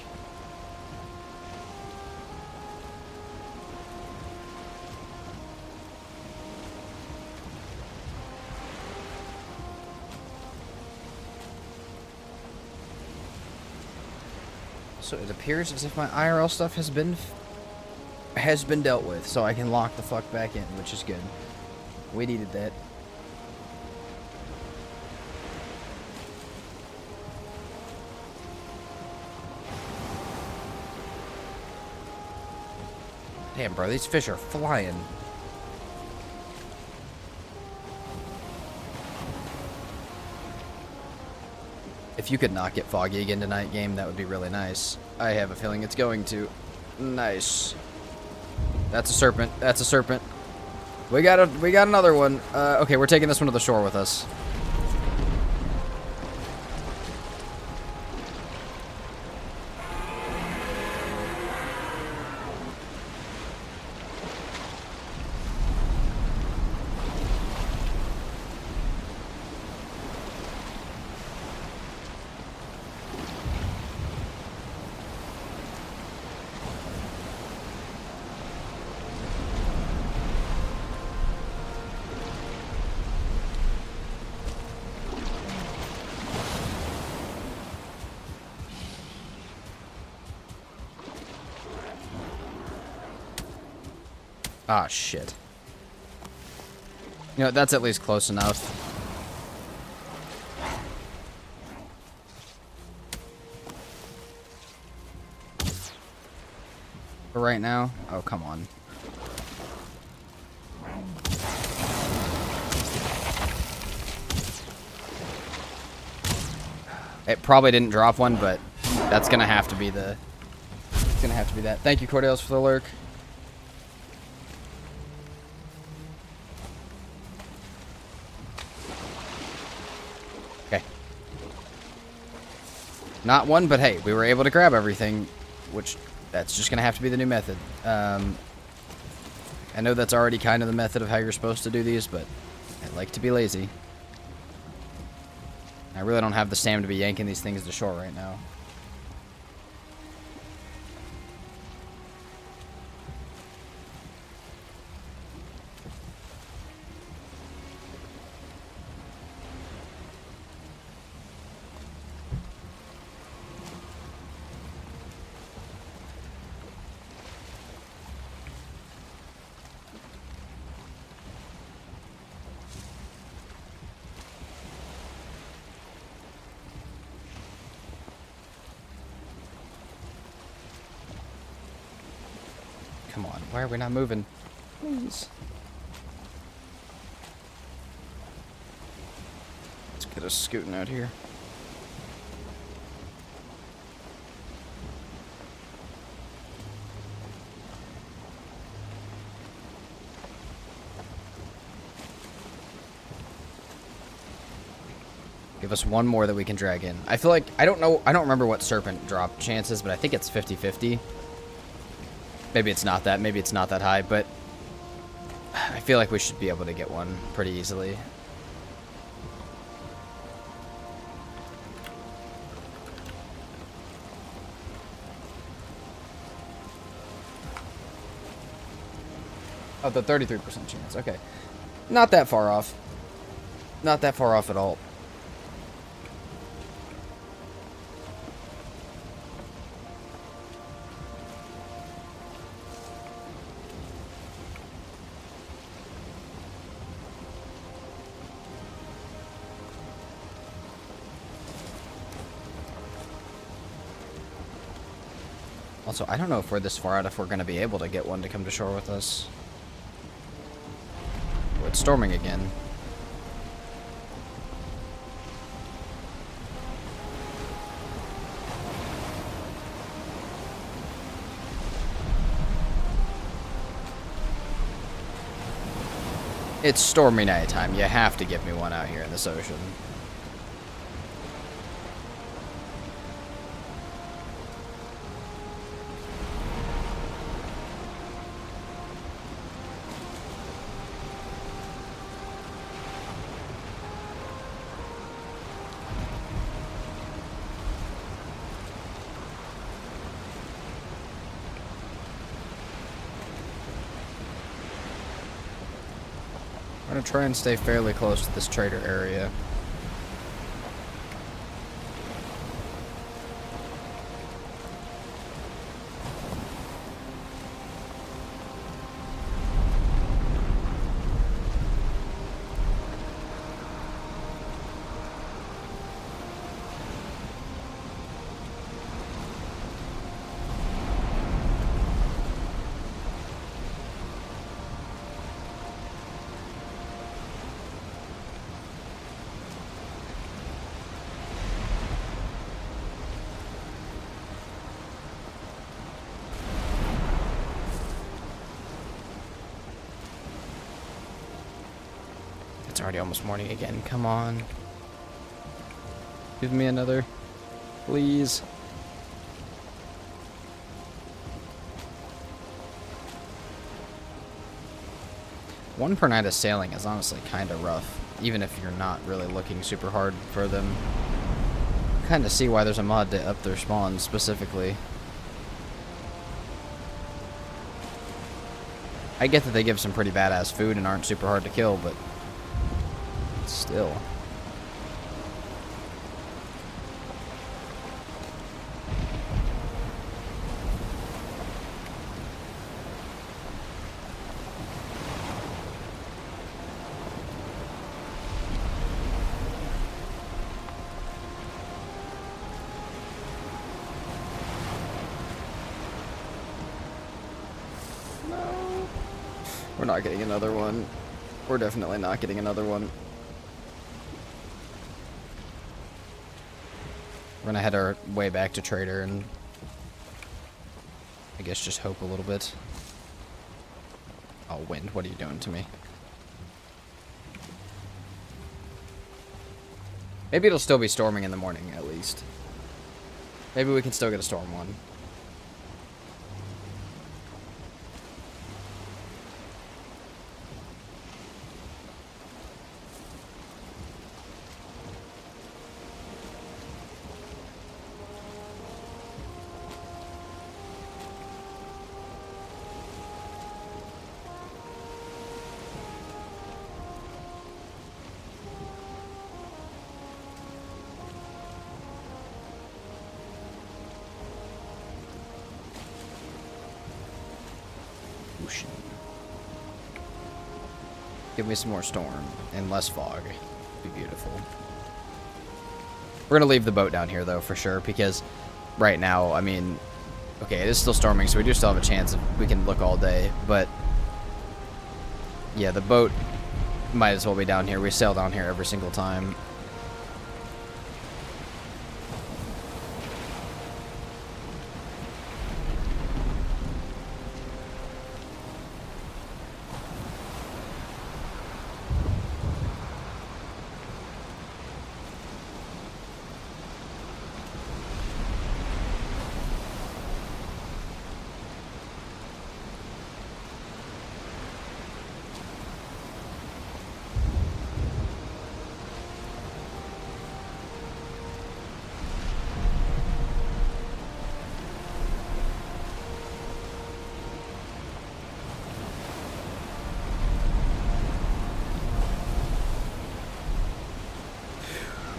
So it appears as if my IRL stuff has been dealt with, so I can lock the fuck back in, which is good. We needed that. Damn, bro, these fish are flying. If you could not get foggy again tonight, game, that would be really nice. I have a feeling it's going to. Nice. That's a serpent. That's a serpent. We got another one. Okay, we're taking this one to the shore with us. Ah, shit. You know, that's at least close enough. for right now. Oh, come on. It probably didn't drop one, but that's gonna have to be the. It's gonna have to be that. Thank you, Cordales, for the lurk. Okay. Not one, but hey, we were able to grab everything, which that's just gonna have to be the new method. I know that's already kind of the method of how you're supposed to do these, but I like to be lazy. I really don't have the stamina to be yanking these things to shore right now. Come on, why are we not moving? Please. Let's get us scooting out here. Give us one more that we can drag in. I feel like, I don't remember what serpent drop chance is, but I think it's 50-50. Maybe it's not that. Maybe it's not that high, but I feel like we should be able to get one pretty easily. Oh, the 33% chance. Okay. Not that far off. Not that far off at all. Also, I don't know if we're this far out if we're going to be able to get one to come to shore with us. Oh, it's storming again. It's stormy nighttime. You have to get me one out here in this ocean. I'm going to try and stay fairly close to this trader area. It's already almost morning again. Come on. Give me another. Please. One per night of sailing is honestly kind of rough, even if you're not really looking super hard for them. Kind of see why there's a mod to up their spawns specifically. I get that they give some pretty badass food and aren't super hard to kill, but still. We're not getting another one. We're definitely not getting another one. We're gonna head our way back to Trader and I guess just hope a little bit. Oh, wind, what are you doing to me? Maybe it'll still be storming in the morning, at least. Maybe we can still get a storm one. Give me some more storm and less fog. Be beautiful. We're gonna leave the boat down here though for sure because right now, I mean, okay, it is still storming, so we do still have a chance of we can look all day, but yeah, the boat might as well be down here. We sail down here every single time.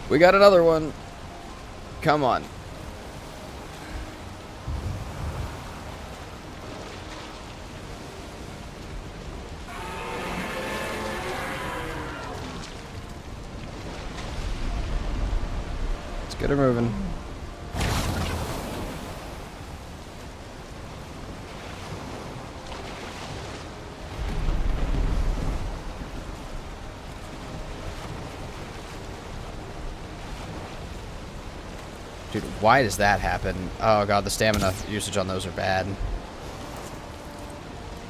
We got another one. Come on. Let's get her moving. Dude, why does that happen? Oh god, the stamina usage on those are bad.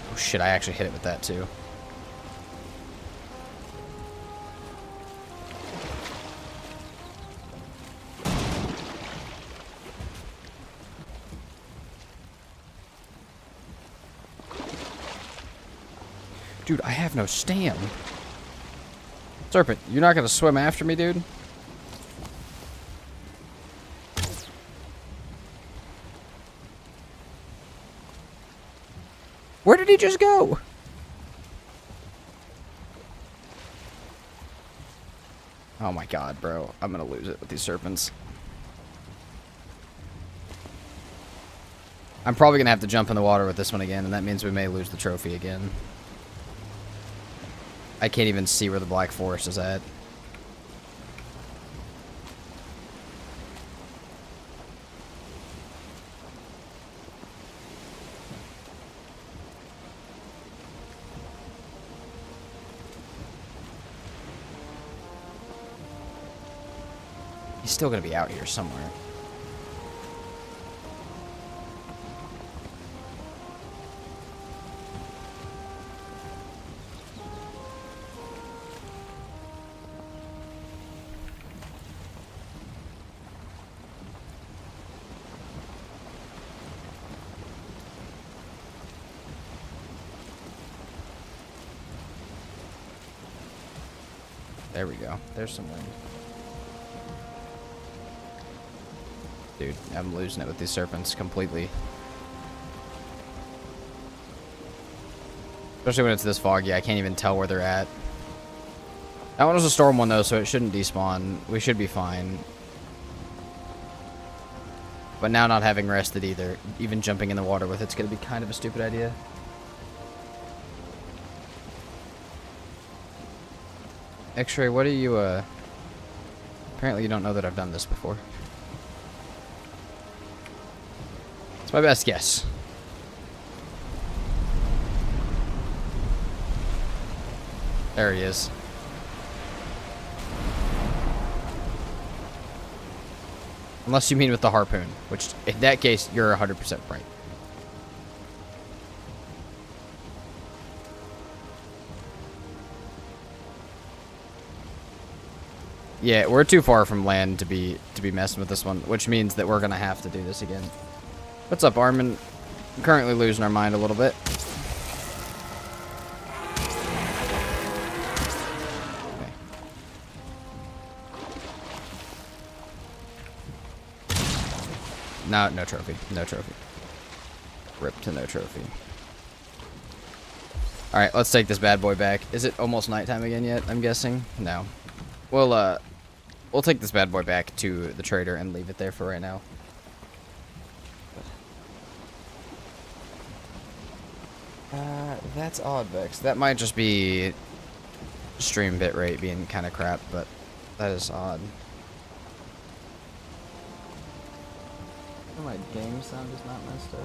Oh shit, I actually hit it with that too. Dude, I have no stam. Serpent, you're not gonna swim after me, dude? Where did he just go? Oh my god, bro. I'm gonna lose it with these serpents. I'm probably gonna have to jump in the water with this one again, and that means we may lose the trophy again. I can't even see where the Black Forest is at. He's still gonna be out here somewhere. There we go. There's some wind. Dude, I'm losing it with these serpents completely. Especially when it's this foggy, I can't even tell where they're at. That one was a storm one though, so it shouldn't despawn. We should be fine. But now not having rested either, even jumping in the water with it's gonna be kind of a stupid idea. X-Ray, what are you, apparently you don't know that I've done this before. It's my best guess. There he is. Unless you mean with the harpoon, which in that case, you're 100% right. Yeah, we're too far from land to be messing with this one, which means that we're gonna have to do this again. What's up, Armin? I'm currently losing our mind a little bit. Okay. No, no trophy. No trophy. Rip to no trophy. Alright, let's take this bad boy back. Is it almost nighttime again yet, I'm guessing? No. We'll take this bad boy back to the trader and leave it there for right now. That's odd, Vex. That might just be stream bitrate being kind of crap, but that is odd. Oh, my game sound is not messed up.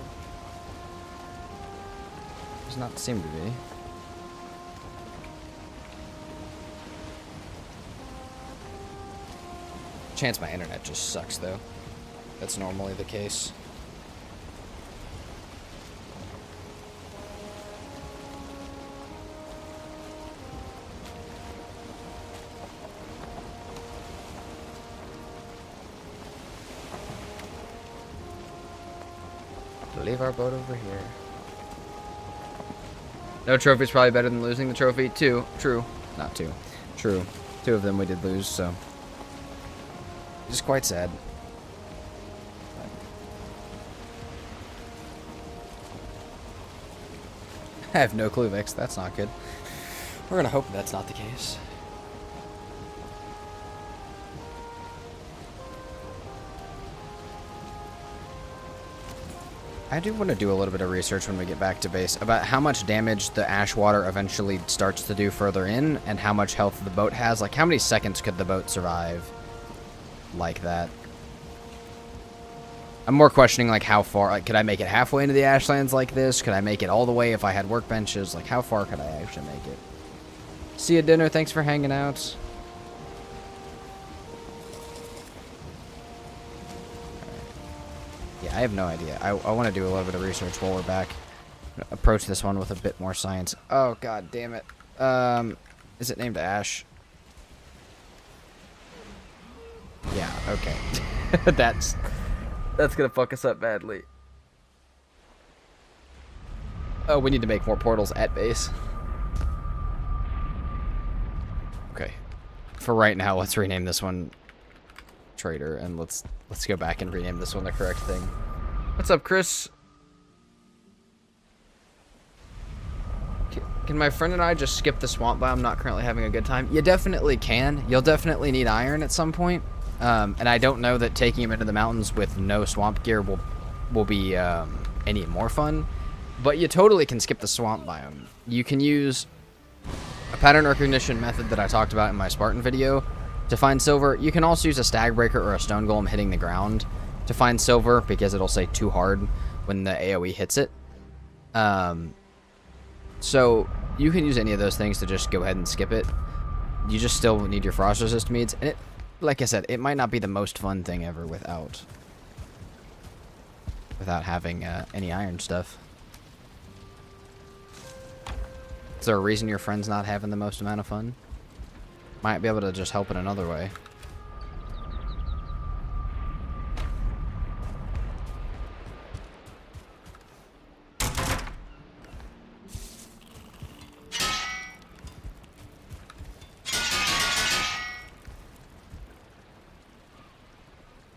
Does not seem to be. Chance my internet just sucks, though. That's normally the case. Leave our boat over here. No trophy is probably better than losing the trophy. Two. True. Not two. True. Two of them we did lose, so. Just quite sad. I have no clue, Vix. That's not good. We're gonna hope that's not the case. I do want to do a little bit of research when we get back to base about how much damage the ash water eventually starts to do further in and how much health the boat has. Like, how many seconds could the boat survive like that? I'm more questioning, like, how far. Like, could I make it halfway into the ashlands like this? Could I make it all the way if I had workbenches? Like, how far could I actually make it? See you at dinner. Thanks for hanging out. Yeah, I have no idea. I want to do a little bit of research while we're back. Approach this one with a bit more science. Oh, god damn it. Is it named Ash? Yeah, okay. That's gonna fuck us up badly. Oh, we need to make more portals at base. Okay. For right now, let's rename this one Trader, and let's go back and rename this one the correct thing. What's up, Chris? Can my friend and I just skip the swamp biome? Not currently having a good time. You definitely can. You'll definitely need iron at some point. And I don't know that taking him into the mountains with no swamp gear will be any more fun. But you totally can skip the swamp biome. You can use a pattern recognition method that I talked about in my Spartan video to find silver. You can also use a stag breaker or a stone golem hitting the ground to find silver, because it'll say too hard when the AoE hits it. So you can use any of those things to just go ahead and skip it. You just still need your frost resist meads, and it, like I said, it might not be the most fun thing ever without having any iron stuff. Is there a reason your friend's not having the most amount of fun? Might be able to just help in another way.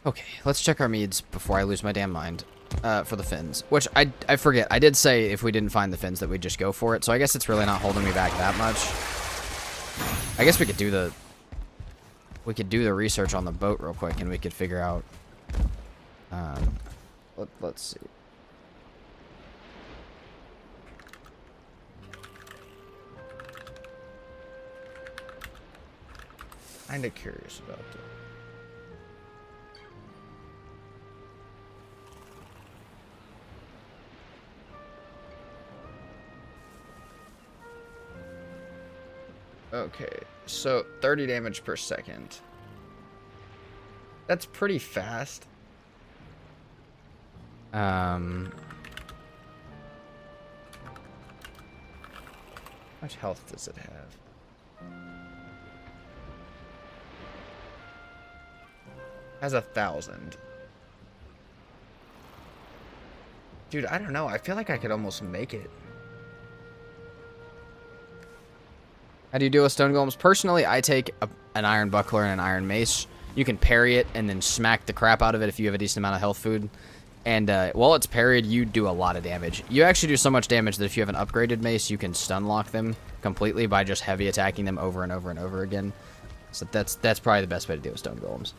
Okay, let's check our meads before I lose my damn mind. For the fins, which I forget. I did say if we didn't find the fins that we'd just go for it, so I guess it's really not holding me back that much. I guess we could do the research on the boat real quick, and we could figure out. Let's see. Kinda curious about that. Okay, so 30 damage per second. That's pretty fast. How much health does it have? Has 1,000. Dude, I don't know. I feel like I could almost make it. How do you deal with stone golems? Personally, I take an iron buckler and an iron mace. You can parry it and then smack the crap out of it if you have a decent amount of health food. And while it's parried, you do a lot of damage. You actually do so much damage that if you have an upgraded mace, you can stun lock them completely by just heavy attacking them over and over and over again. So that's probably the best way to deal with stone golems.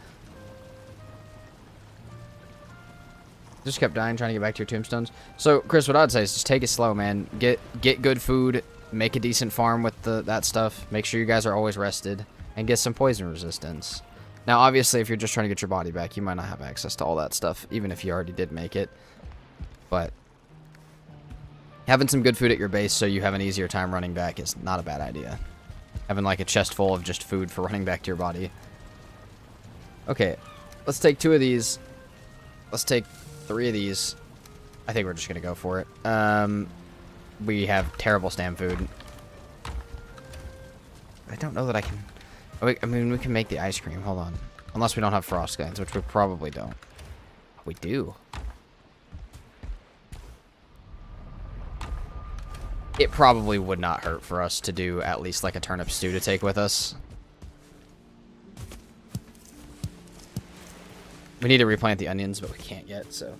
Just kept dying trying to get back to your tombstones. So, Chris, what I'd say is just take it slow, man. Get good food, make a decent farm with that stuff. Make sure you guys are always rested, and get some poison resistance. Now, obviously, if you're just trying to get your body back, you might not have access to all that stuff, even if you already did make it. But having some good food at your base so you have an easier time running back is not a bad idea. Having like a chest full of just food for running back to your body. Okay, let's take 2 of these. Let's take 3 of these. I think we're just gonna go for it. We have terrible stam food. I don't know that I can. I mean, we can make the ice cream. Hold on. Unless we don't have frost guns, which we probably don't. We do. It probably would not hurt for us to do at least like a turnip stew to take with us. We need to replant the onions, but we can't yet, so.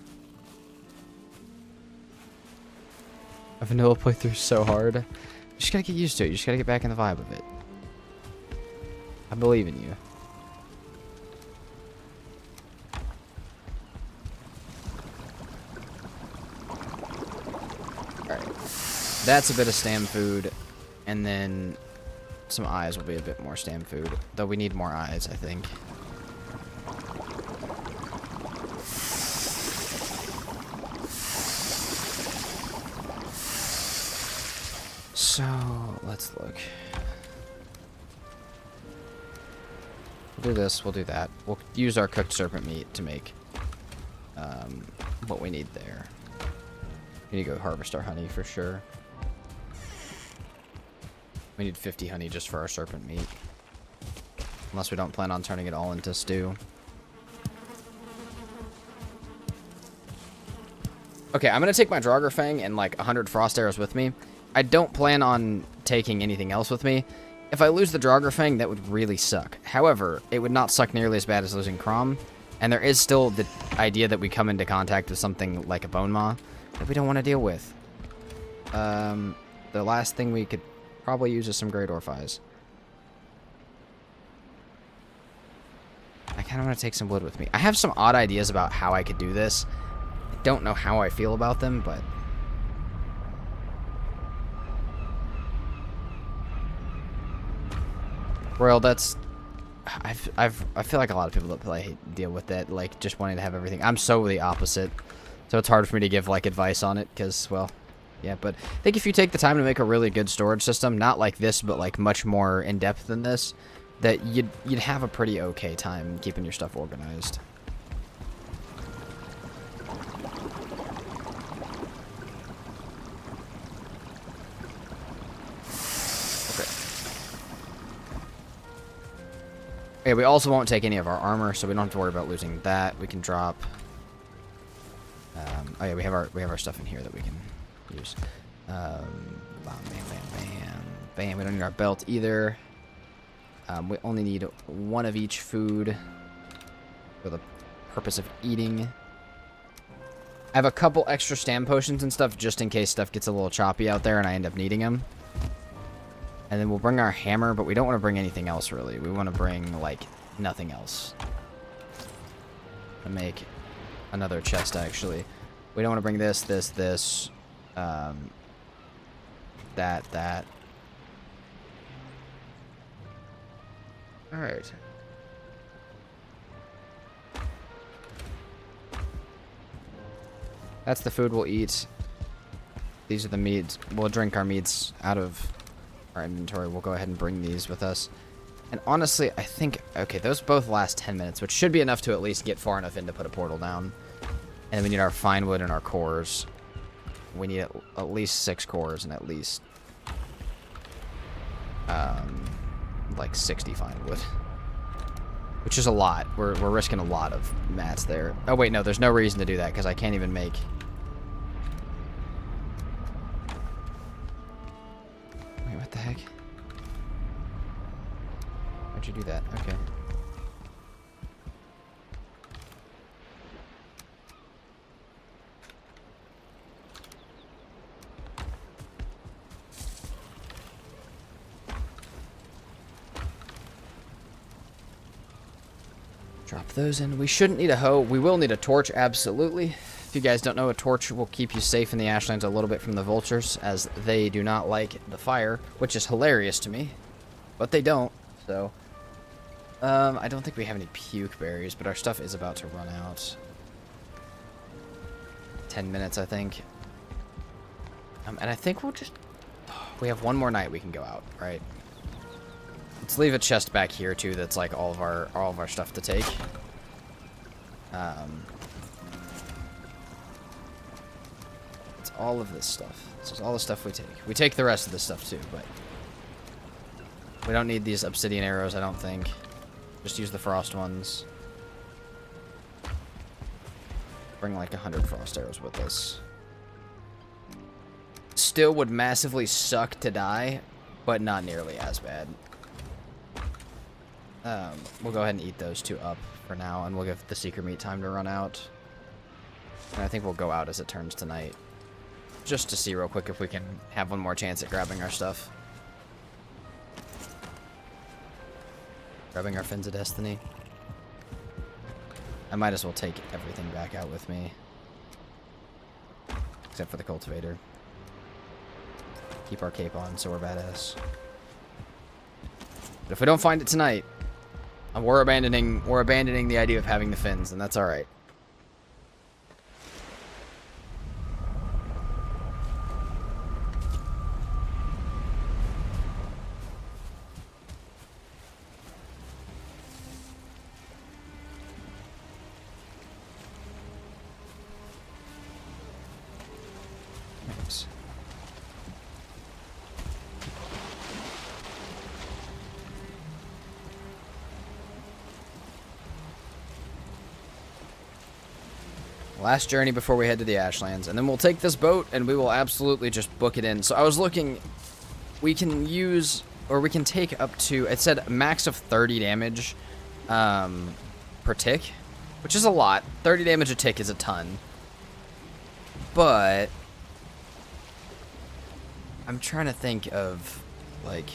A vanilla playthrough so hard. You just gotta get used to it. You just gotta get back in the vibe of it. I believe in you. Alright. That's a bit of stam food. And then some eyes will be a bit more stam food. Though we need more eyes, I think. So, let's look. We'll do this, we'll do that. We'll use our cooked serpent meat to make what we need there. We need to go harvest our honey for sure. We need 50 honey just for our serpent meat. Unless we don't plan on turning it all into stew. Okay, I'm going to take my Draugr Fang and like 100 frost arrows with me. I don't plan on taking anything else with me. If I lose the Draugr Fang, that would really suck. However, it would not suck nearly as bad as losing Crom. And there is still the idea that we come into contact with something like a Bone Maw that we don't want to deal with. The last thing we could probably use is some Great Orphies. I kind of want to take some wood with me. I have some odd ideas about how I could do this. I don't know how I feel about them, but... Royal, that's... I feel like a lot of people that play deal with that, like, just wanting to have everything. I'm so the opposite. So it's hard for me to give, like, advice on it, because, well, yeah. But I think if you take the time to make a really good storage system, not like this, but, like, much more in-depth than this, that you'd have a pretty okay time keeping your stuff organized. Okay, we also won't take any of our armor, so we don't have to worry about losing that. We can drop. Oh yeah, we have our stuff in here that we can use. Bam, bam, bam, bam. We don't need our belt either. We only need 1 of each food for the purpose of eating. I have a couple extra stam potions and stuff just in case stuff gets a little choppy out there and I end up needing them. And then we'll bring our hammer, but we don't want to bring anything else, really. We want to bring, like, nothing else. To make another chest, actually. We don't want to bring this, that. Alright. That's the food we'll eat. These are the meads. We'll drink our meads out of our inventory, we'll go ahead and bring these with us. And honestly, I think, okay, those both last 10 minutes, which should be enough to at least get far enough in to put a portal down. And then we need our fine wood and our cores. We need at least 6 cores and at least, like 60 fine wood. Which is a lot. We're risking a lot of mats there. Oh, wait, no, there's no reason to do that because I can't even make... Wait, what the heck? Why'd you do that? Okay. Drop those in. We shouldn't need a hoe. We will need a torch, absolutely. If you guys don't know, a torch will keep you safe in the Ashlands a little bit from the vultures, as they do not like the fire, which is hilarious to me. But they don't, so... I don't think we have any puke berries, but our stuff is about to run out. 10 minutes, I think. And I think we'll just... We have one more night we can go out, right? Let's leave a chest back here too. That's like all of our stuff to take. It's all of this stuff. This is all the stuff we take. We take the rest of this stuff too, but we don't need these obsidian arrows. I don't think. Just use the frost ones. Bring like 100 frost arrows with us. Still would massively suck to die, but not nearly as bad. We'll go ahead and eat those 2 up for now, and we'll give the secret meat time to run out. And I think we'll go out as it turns to night. Just to see real quick if we can have one more chance at grabbing our stuff. Grabbing our Fins of Destiny. I might as well take everything back out with me. Except for the cultivator. Keep our cape on so we're badass. But if we don't find it tonight, we're abandoning the idea of having the fins, and that's alright. Thanks. Last journey before we head to the Ashlands, and then we'll take this boat and we will absolutely just book it in. So I was looking, we can use, or we can take up to, it said max of 30 damage per tick, which is a lot. 30 damage a tick is a ton. But I'm trying to think of, like,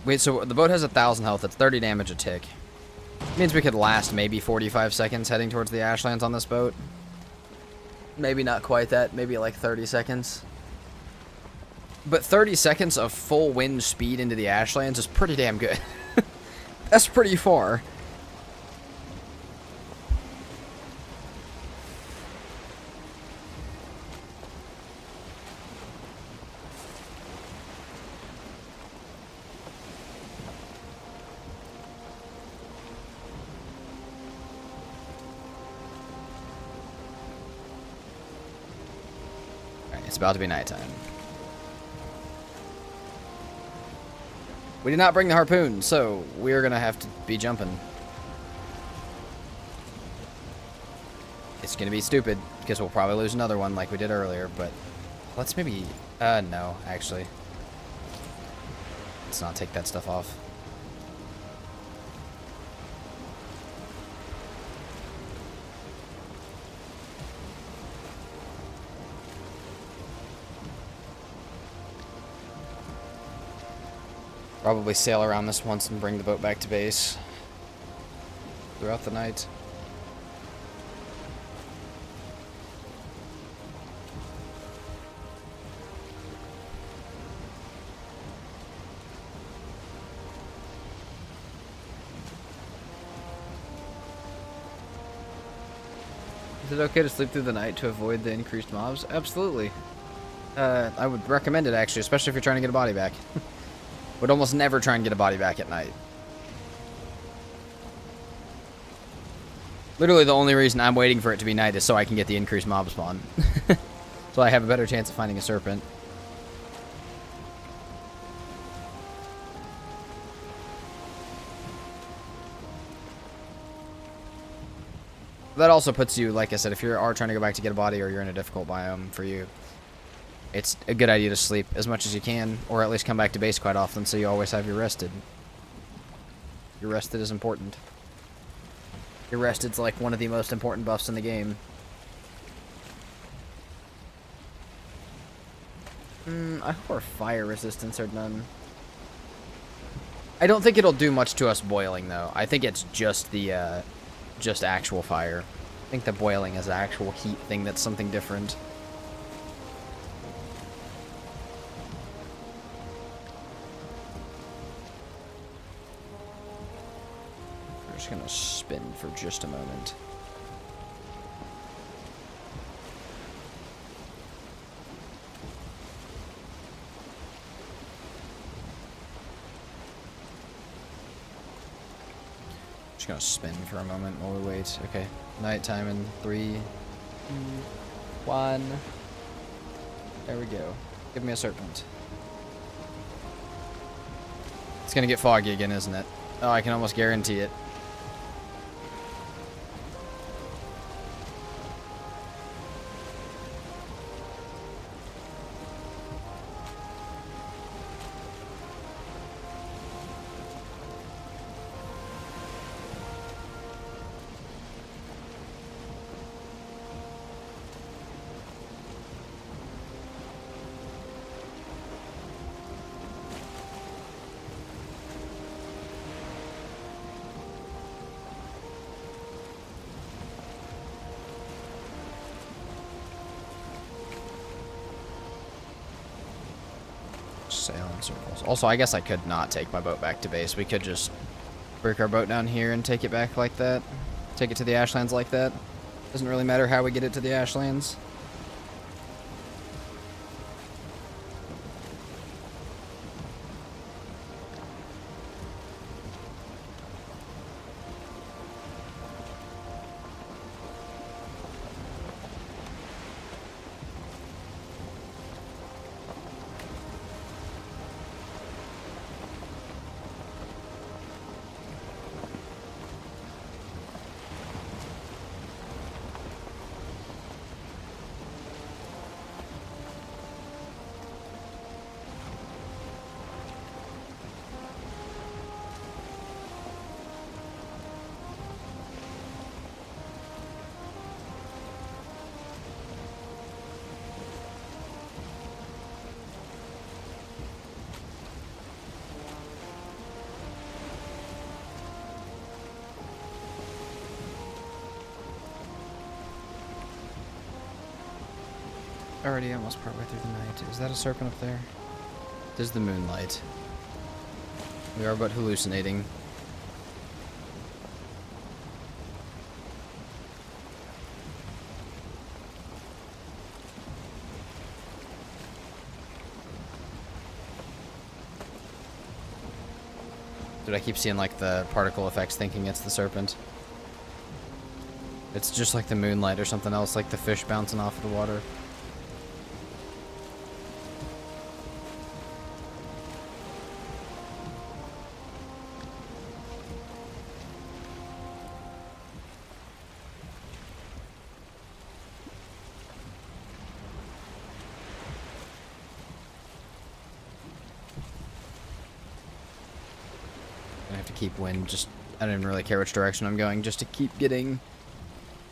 wait, so the boat has 1,000 health, that's 30 damage a tick. Means we could last maybe 45 seconds heading towards the Ashlands on this boat. Maybe not quite that, maybe like 30 seconds. But 30 seconds of full wind speed into the Ashlands is pretty damn good. That's pretty far. It's about to be nighttime. We did not bring the harpoon, so we're gonna have to be jumping. It's gonna be stupid, because we'll probably lose another one like we did earlier, but let's maybe, no, actually. Let's not take that stuff off. Probably sail around this once and bring the boat back to base throughout the night. Is it okay to sleep through the night to avoid the increased mobs? Absolutely. I would recommend it, actually, especially if you're trying to get a body back. Would almost never try and get a body back at night. Literally, the only reason I'm waiting for it to be night is so I can get the increased mob spawn. So I have a better chance of finding a serpent. That also puts you, like I said, if you are trying to go back to get a body or you're in a difficult biome for you, it's a good idea to sleep as much as you can, or at least come back to base quite often so you always have your rested. Your rested is important. Your rested's like one of the most important buffs in the game. I hope our fire resistance are none. I don't think it'll do much to us boiling, though. I think it's just the, just actual fire. I think the boiling is the actual heat thing that's something different. We're just gonna spin for just a moment. Just gonna spin for a moment while we wait. Okay, nighttime in 3, 2, 1. There we go. Give me a serpent. It's gonna get foggy again, isn't it? Oh, I can almost guarantee it. Sail in circles. Also, I guess I could not take my boat back to base. We could just break our boat down here and take it back like that. Take it to the Ashlands like that. Doesn't really matter how we get it to the Ashlands. Already almost partway through the night. Is that a serpent up there? There's the moonlight. We are but hallucinating. Dude, I keep seeing like the particle effects thinking it's the serpent. It's just like the moonlight or something else, like the fish bouncing off of the water. I have to keep wind, just, I don't even really care which direction I'm going, just to keep getting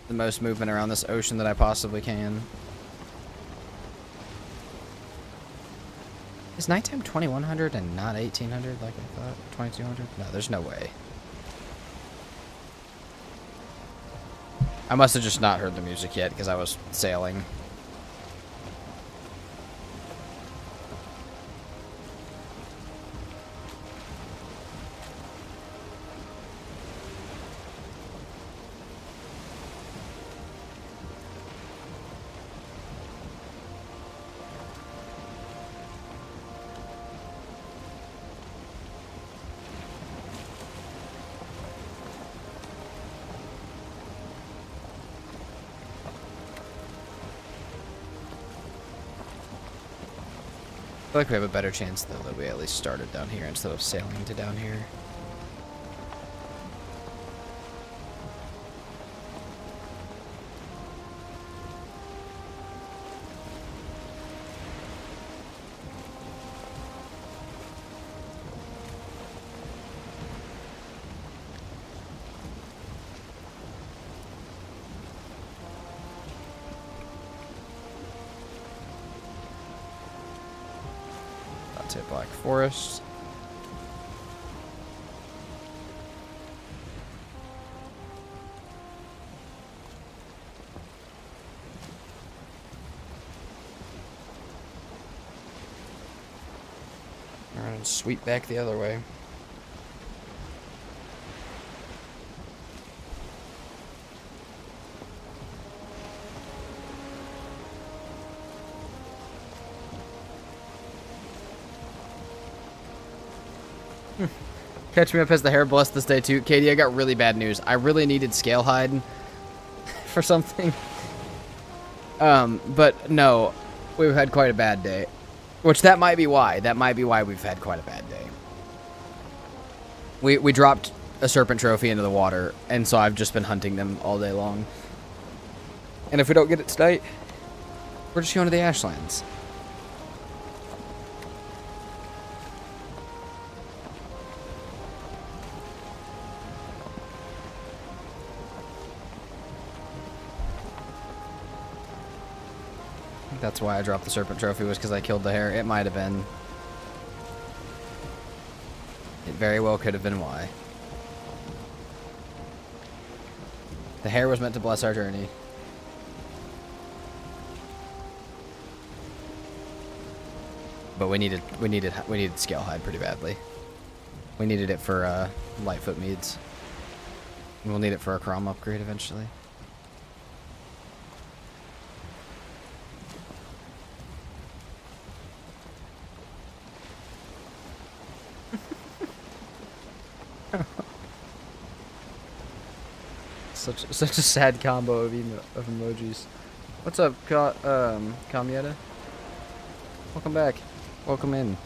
the most movement around this ocean that I possibly can. Is nighttime 2100 and not 1800 like I thought? 2200? No, there's no way. I must have just not heard the music yet because I was sailing. feel like we have a better chance, though, that we at least started down here instead of sailing to down here. That's it, Black Forest. Alright, and sweep back the other way. Catch me up as the hair blessed this day too. Katie, I got really bad news. I really needed scale hide for something. But no, we've had quite a bad day. Which that might be why. That might be why we've had quite a bad day. We dropped a serpent trophy into the water, and so I've just been hunting them all day long. And if we don't get it tonight, we're just going to the Ashlands. That's why I dropped the serpent trophy, was because I killed the hare. It might have been. It very well could have been why. The hare was meant to bless our journey. But we needed scale hide pretty badly. We needed it for Lightfoot Meads. We'll need it for a Crom upgrade eventually. Such a sad combo of emojis. What's up, Kamieta? Welcome back. Welcome in.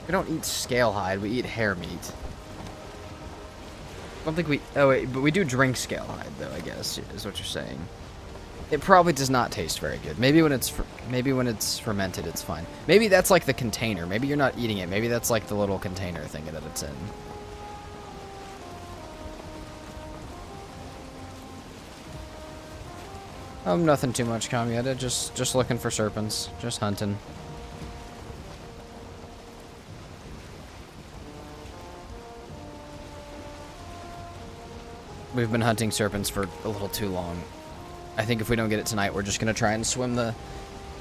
We don't eat scale hide, we eat hare meat. I don't think we... Oh, wait, but we do drink scale hide, though, I guess, is what you're saying. It probably does not taste very good. Maybe when it's fermented, it's fine. Maybe that's like the container. Maybe you're not eating it. Maybe that's like the little container thing that it's in. Nothing too much, Kamieta. Just looking for serpents. Just hunting. We've been hunting serpents for a little too long. I think if we don't get it tonight, we're just gonna try and swim the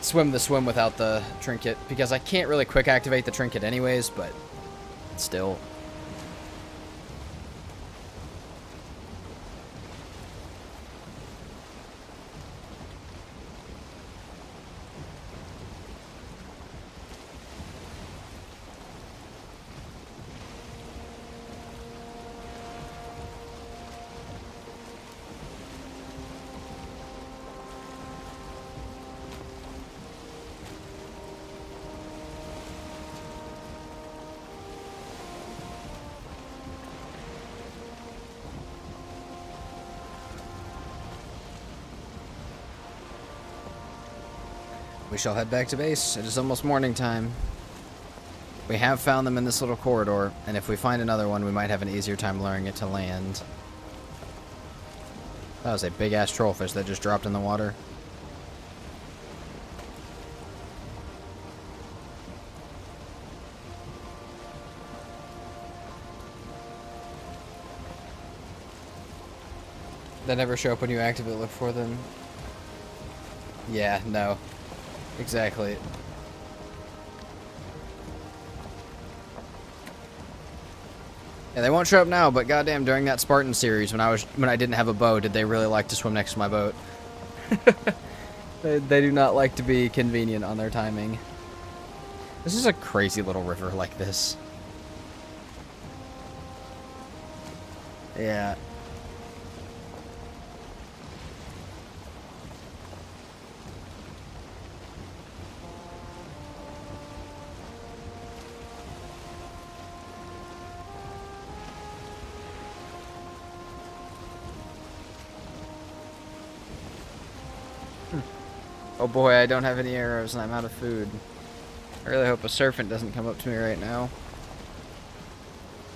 swim without the trinket, because I can't really quick activate the trinket anyways, but still. We shall head back to base. It is almost morning time. We have found them in this little corridor, and if we find another one, we might have an easier time luring it to land. That was a big-ass trollfish that just dropped in the water. They never show up when you actively look for them. Yeah, no. Exactly. Yeah, they won't show up now, but goddamn, during that Spartan series, when I didn't have a bow, did they really like to swim next to my boat? They do not like to be convenient on their timing. This is a crazy little river like this. Yeah. Oh boy, I don't have any arrows and I'm out of food. I really hope a serpent doesn't come up to me right now.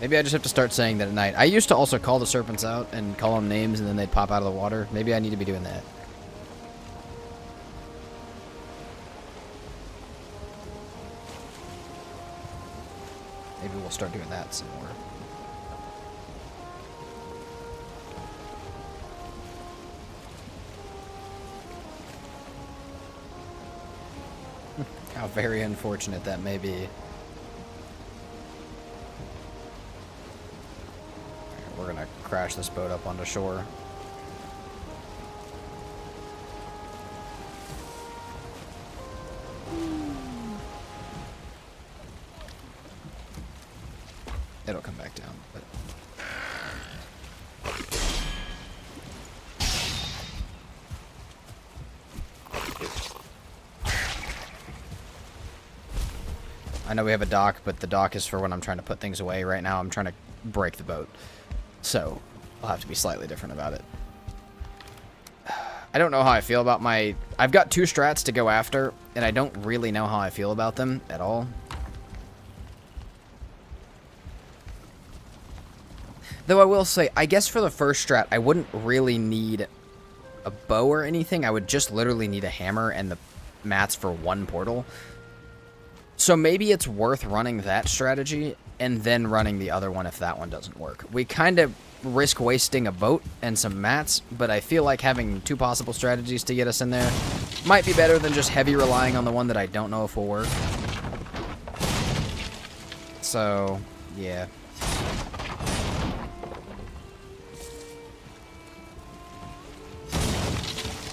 Maybe I just have to start saying that at night. I used to also call the serpents out and call them names and then they'd pop out of the water. Maybe I need to be doing that. Maybe we'll start doing that some more. How very unfortunate that may be. We're gonna crash this boat up onto shore. It'll come back down, but... I know we have a dock, but the dock is for when I'm trying to put things away. Right now I'm trying to break the boat. So, I'll have to be slightly different about it. I don't know how I feel about my... I've got 2 strats to go after, and I don't really know how I feel about them at all. Though I will say, I guess for the first strat, I wouldn't really need a bow or anything. I would just literally need a hammer and the mats for 1 portal. So maybe it's worth running that strategy and then running the other one if that one doesn't work. We kind of risk wasting a boat and some mats, but I feel like having 2 possible strategies to get us in there might be better than just heavy relying on the one that I don't know if will work. So, yeah.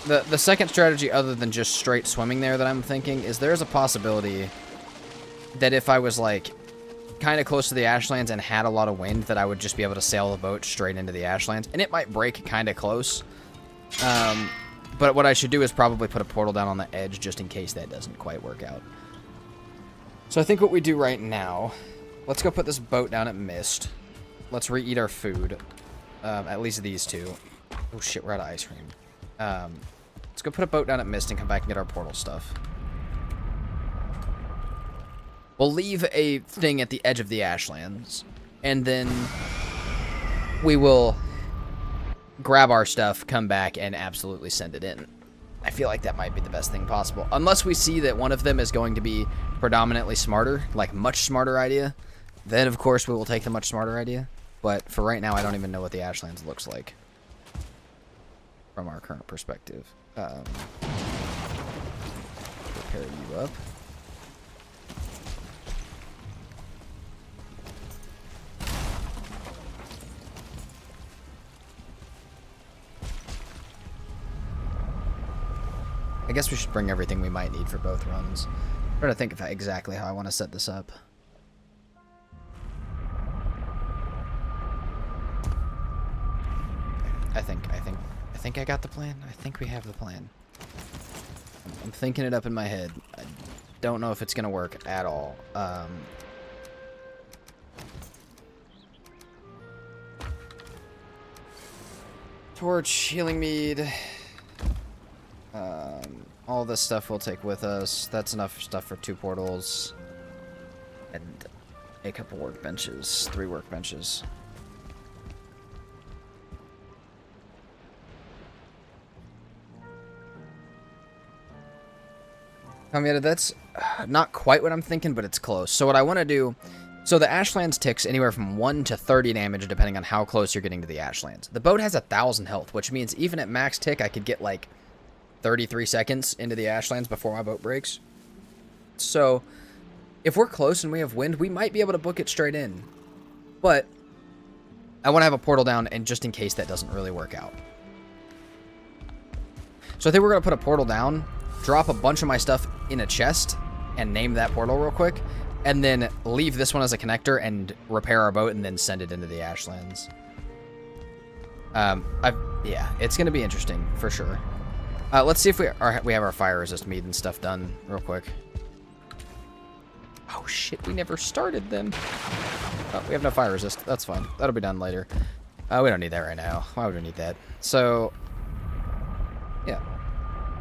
The second strategy other than just straight swimming there that I'm thinking is there's a possibility that if I was like kind of close to the ashlands and had a lot of wind, that I would just be able to sail the boat straight into the ashlands, and it might break kind of close. But what I should do is probably put a portal down on the edge just in case that doesn't quite work out. So I think what we do right now, let's go put this boat down at Mist. Let's re-eat our food. At least these 2. Oh shit, we're out of ice cream. Let's go put a boat down at Mist and come back and get our portal stuff. We'll leave a thing at the edge of the ashlands, and then we will grab our stuff, come back, and absolutely send it in. I feel like that might be the best thing possible. Unless we see that one of them is going to be predominantly smarter, like much smarter idea, then of course we will take the much smarter idea. But for right now, I don't even know what the ashlands looks like from our current perspective. Prepare you up. I guess we should bring everything we might need for both runs. I'm trying to think of exactly how I want to set this up. I think I got the plan. I think we have the plan. I'm thinking it up in my head. I don't know if it's gonna work at all. Torch, healing mead. All this stuff we'll take with us. That's enough stuff for 2 portals. And a couple workbenches. 3 workbenches. That's not quite what I'm thinking, but it's close. So what I want to do... So the Ashlands ticks anywhere from 1 to 30 damage depending on how close you're getting to the Ashlands. The boat has 1,000 health, which means even at max tick, I could get like 33 seconds into the Ashlands before my boat breaks. So if we're close and we have wind, we might be able to book it straight in. But I want to have a portal down, and just in case that doesn't really work out. So I think we're going to put a portal down, drop a bunch of my stuff in a chest, and name that portal real quick, and then leave this one as a connector and repair our boat and then send it into the Ashlands. Yeah, it's going to be interesting for sure. Let's see if we have our fire resist meat and stuff done real quick. Oh shit, we never started them. Oh, we have no fire resist. That's fine. That'll be done later. We don't need that right now. Why would we need that? So, yeah.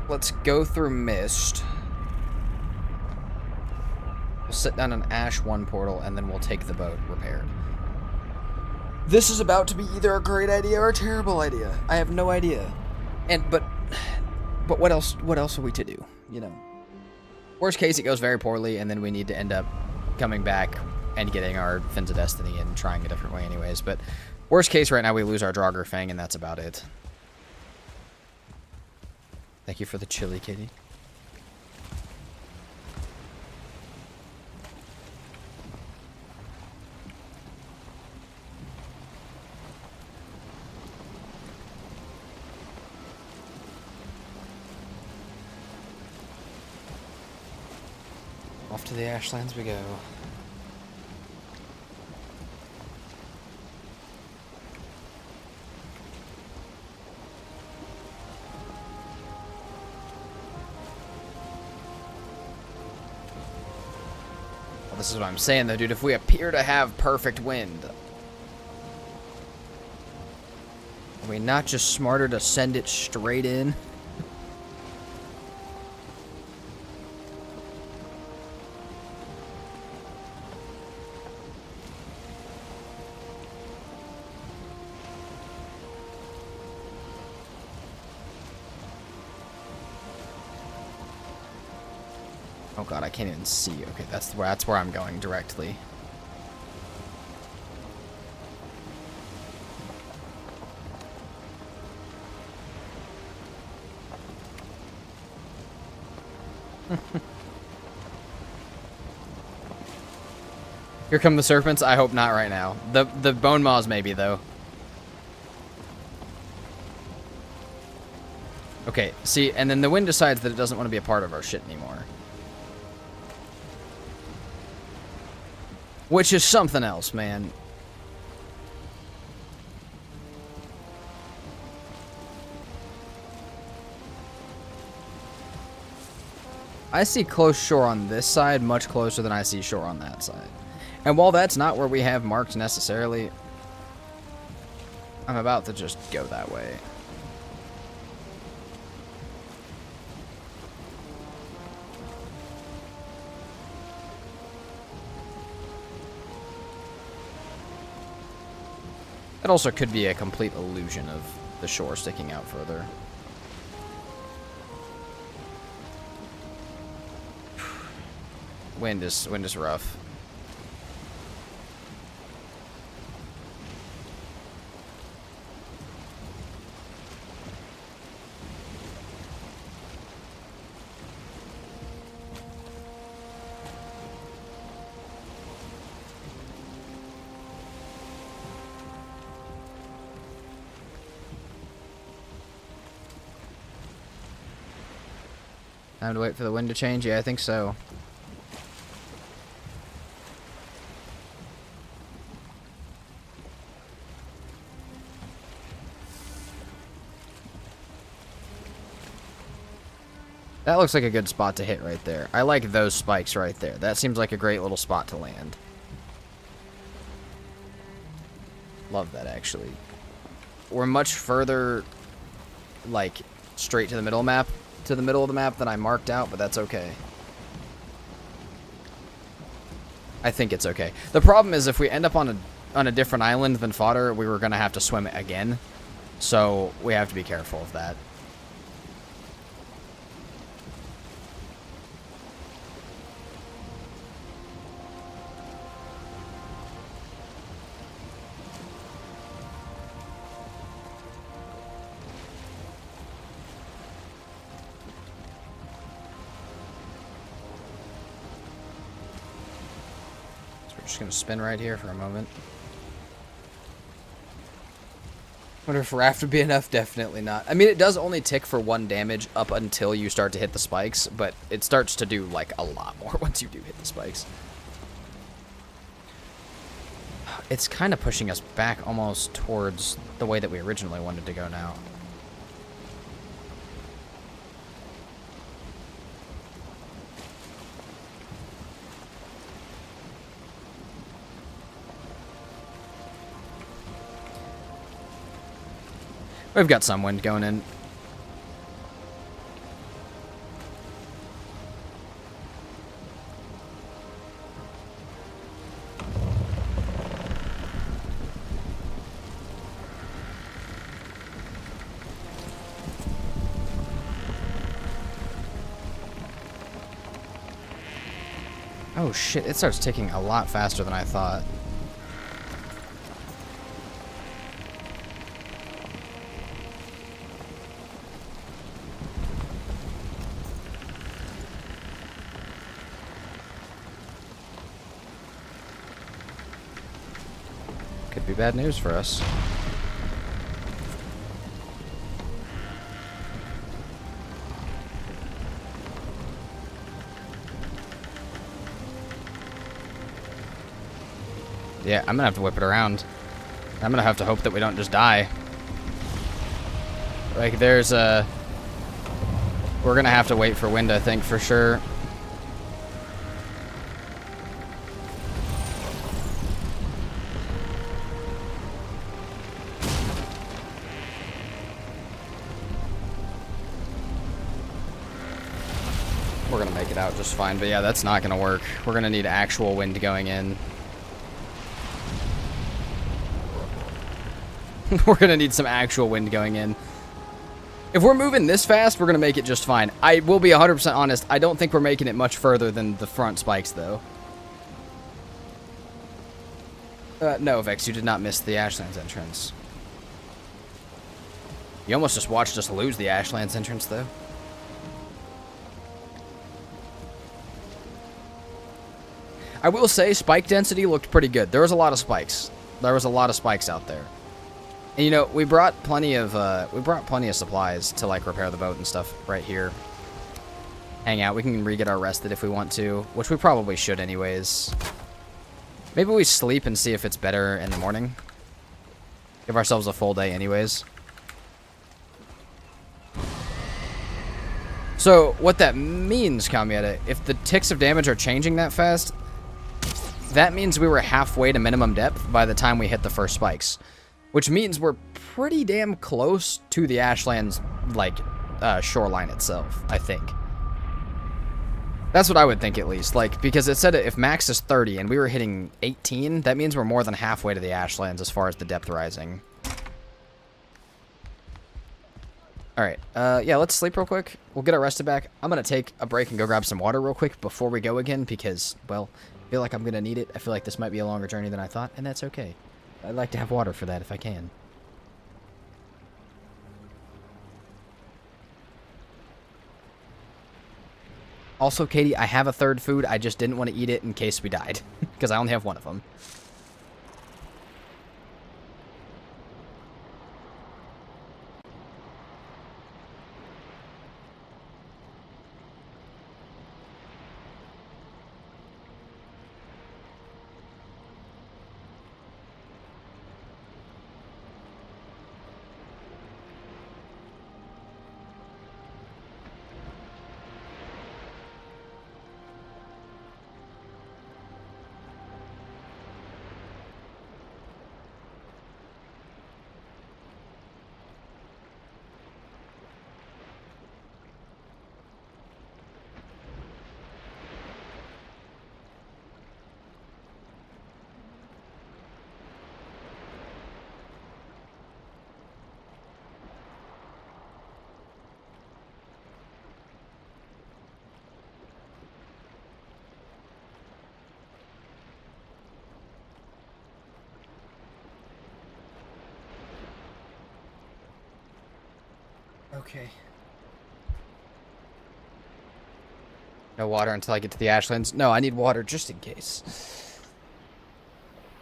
Let's go through Mist. We'll sit down an Ash 1 portal, and then we'll take the boat repaired. This is about to be either a great idea or a terrible idea. I have no idea. But what else are we to do, you know? Worst case, it goes very poorly, and then we need to end up coming back and getting our Fins of Destiny and trying a different way anyways. But worst case, right now, we lose our Draugr Fang, and that's about it. Thank you for the chili, kitty. Off to the Ashlands we go. Well, this is what I'm saying though, dude. If we appear to have perfect wind, are we not just smarter to send it straight in? Oh god, I can't even see. Okay, that's where I'm going directly. Here come the serpents. I hope not right now. The bone maws maybe though. Okay, see, and then the wind decides that it doesn't want to be a part of our shit anymore. Which is something else, man. I see close shore on this side much closer than I see shore on that side. And while that's not where we have marked necessarily, I'm about to just go that way. It also could be a complete illusion of the shore sticking out further. Wind is rough. Time to wait for the wind to change? Yeah, I think so. That looks like a good spot to hit right there. I like those spikes right there. That seems like a great little spot to land. Love that, actually. We're much further, like, straight to the middle map. To the middle of the map than I marked out, but that's okay. I think it's okay. The problem is if we end up on a different island than Fodder, we were going to have to swim again. So we have to be careful of that. Just gonna spin right here for a moment. Wonder if raft would be enough? Definitely not. I mean, it does only tick for 1 damage up until you start to hit the spikes, but it starts to do, like, a lot more once you do hit the spikes. It's kind of pushing us back almost towards the way that we originally wanted to go now. We've got some wind going in. Oh shit, it starts ticking a lot faster than I thought. Could be bad news for us. Yeah, I'm gonna have to whip it around. I'm gonna have to hope that we don't just die. Like, there's a... We're gonna have to wait for wind, I think, for sure. We're gonna make it out just fine, but yeah, that's not gonna work. We're gonna need actual wind going in. We're gonna need some actual wind going in. If we're moving this fast, we're gonna make it just fine. I will be 100% honest, I don't think we're making it much further than the front spikes, though. No, Vex, you did not miss the Ashlands entrance. You almost just watched us lose the Ashlands entrance, though. I will say, spike density looked pretty good. There was a lot of spikes. There was a lot of spikes out there. And, you know, we brought plenty of supplies to, like, repair the boat and stuff right here. Hang out. We can re-get our rested if we want to, which we probably should anyways. Maybe we sleep and see if it's better in the morning. Give ourselves a full day anyways. So, what that means, Kamieta, if the ticks of damage are changing that fast, that means we were halfway to minimum depth by the time we hit the first spikes. Which means we're pretty damn close to the Ashlands, like, shoreline itself, I think. That's what I would think, at least. Like, because it said if max is 30 and we were hitting 18, that means we're more than halfway to the Ashlands as far as the depth rising. Alright, yeah, let's sleep real quick. We'll get our rested back. I'm gonna take a break and go grab some water real quick before we go again, because, well, I feel like I'm gonna need it. I feel like this might be a longer journey than I thought, and that's okay. I'd like to have water for that if I can. Also, Katie, I have a third food. I just didn't want to eat it in case we died, because I only have one of them. Okay. No water until I get to the Ashlands? No, I need water just in case.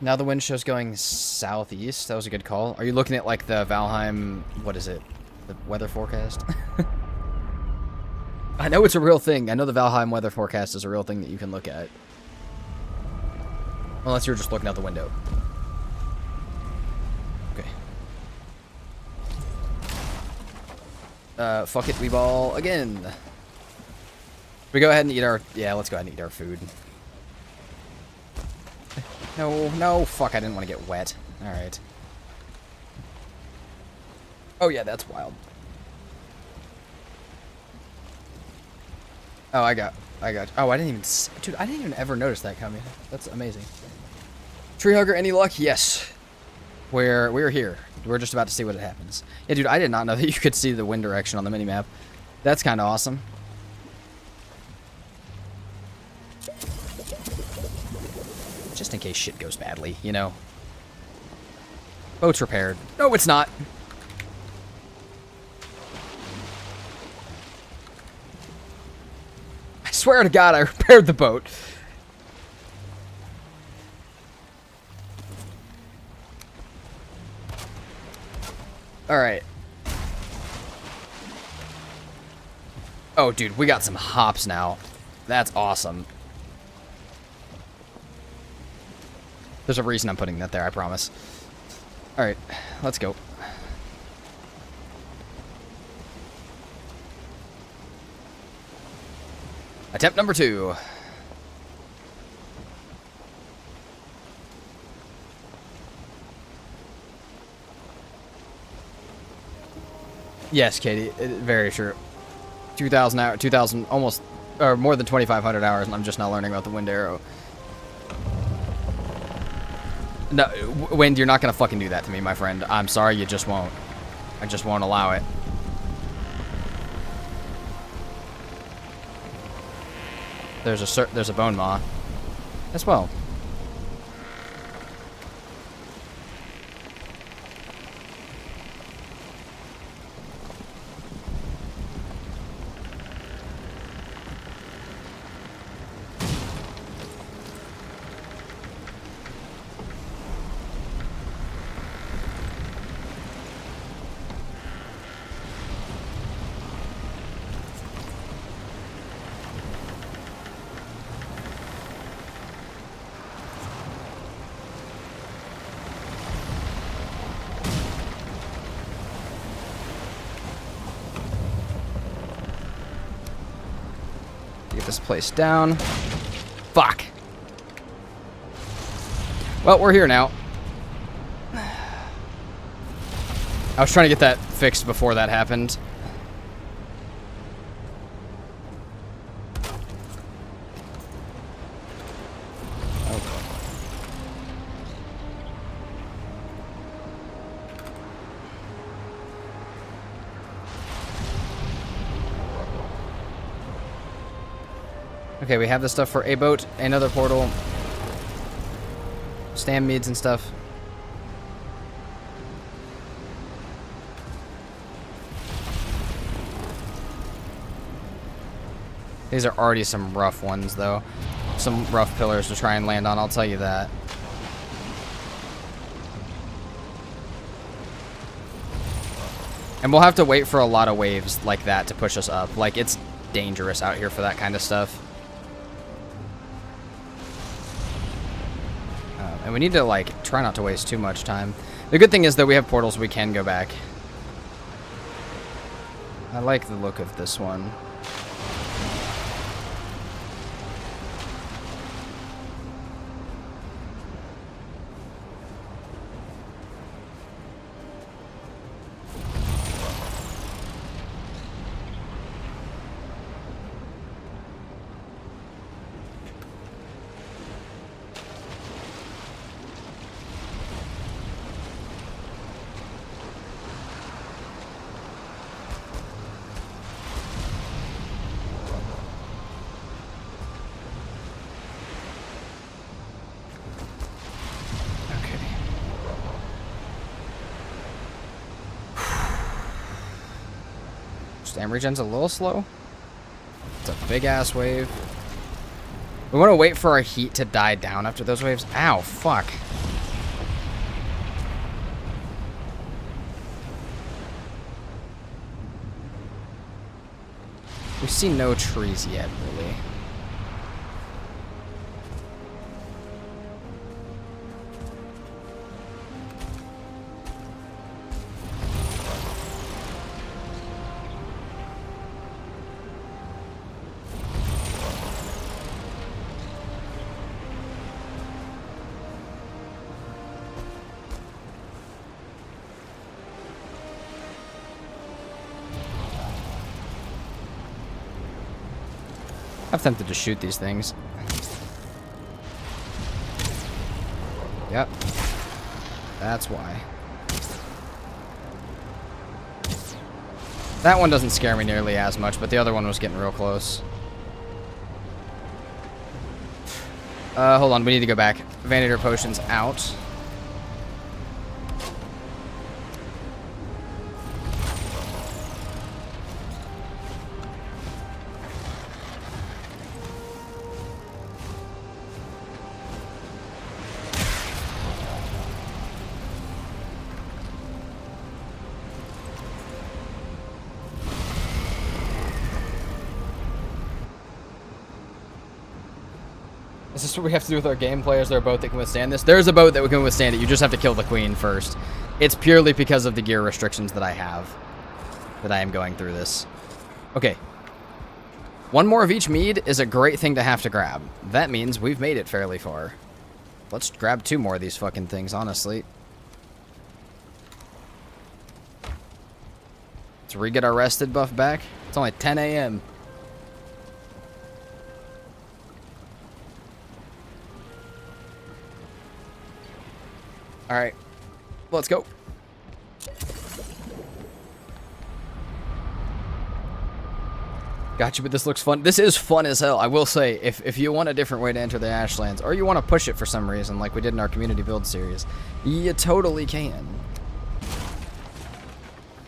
Now the wind show's going southeast. That was a good call. Are you looking at like the Valheim, what is it? The weather forecast? I know it's a real thing. I know the Valheim weather forecast is a real thing that you can look at. Unless you're just looking out the window. Okay. Fuck it, we ball again. We go ahead and eat our... Yeah, let's go ahead and eat our food. No, no, fuck, I didn't want to get wet. Alright. Oh yeah, that's wild. Oh, I got... Oh, I didn't even... Dude, I didn't even ever notice that coming. That's amazing. Tree hugger, any luck? Yes. We're here. We're just about to see what happens. Yeah, dude, I did not know that you could see the wind direction on the minimap. That's kind of awesome. Just in case shit goes badly, you know. Boat's repaired. No, it's not. I swear to God, I repaired the boat. Alright. Oh, dude, we got some hops now. That's awesome. There's a reason I'm putting that there, I promise. Alright, let's go. Attempt number 2. Yes, Katie, very true. 2,000 hours, 2,000, almost, or more than 2,500 hours, and I'm just not learning about the wind arrow. No, Wind, you're not gonna fucking do that to me, my friend. I'm sorry, you just won't. I just won't allow it. There's a bone maw as well. Get this place down. Fuck. Well, we're here now. I was trying to get that fixed before that happened. Okay, we have the stuff for a boat, another portal, stam meads and stuff. These are already some rough ones, though. Some rough pillars to try and land on, I'll tell you that. And we'll have to wait for a lot of waves like that to push us up. Like, it's dangerous out here for that kind of stuff. And we need to, like, try not to waste too much time. The good thing is that we have portals, we can go back. I like the look of this one. Stam regen's a little slow. It's a big ass wave. We want to wait for our heat to die down after those waves. Ow, fuck. We see no trees yet, really. I'm tempted to shoot these things. Yep. That's why. That one doesn't scare me nearly as much, but the other one was getting real close. Hold on, we need to go back. Vanity potions out. Is this what we have to do with our game players? There are a boat that can withstand this? There's a boat that can withstand it. You just have to kill the queen first. It's purely because of the gear restrictions that I have that I am going through this. Okay. One more of each mead is a great thing to have to grab. That means we've made it fairly far. Let's grab 2 more of these fucking things, honestly. Let's re-get our rested buff back. It's only 10 a.m. Alright, let's go. Gotcha, but this looks fun. This is fun as hell. I will say, if you want a different way to enter the Ashlands, or you want to push it for some reason, like we did in our community build series, you totally can.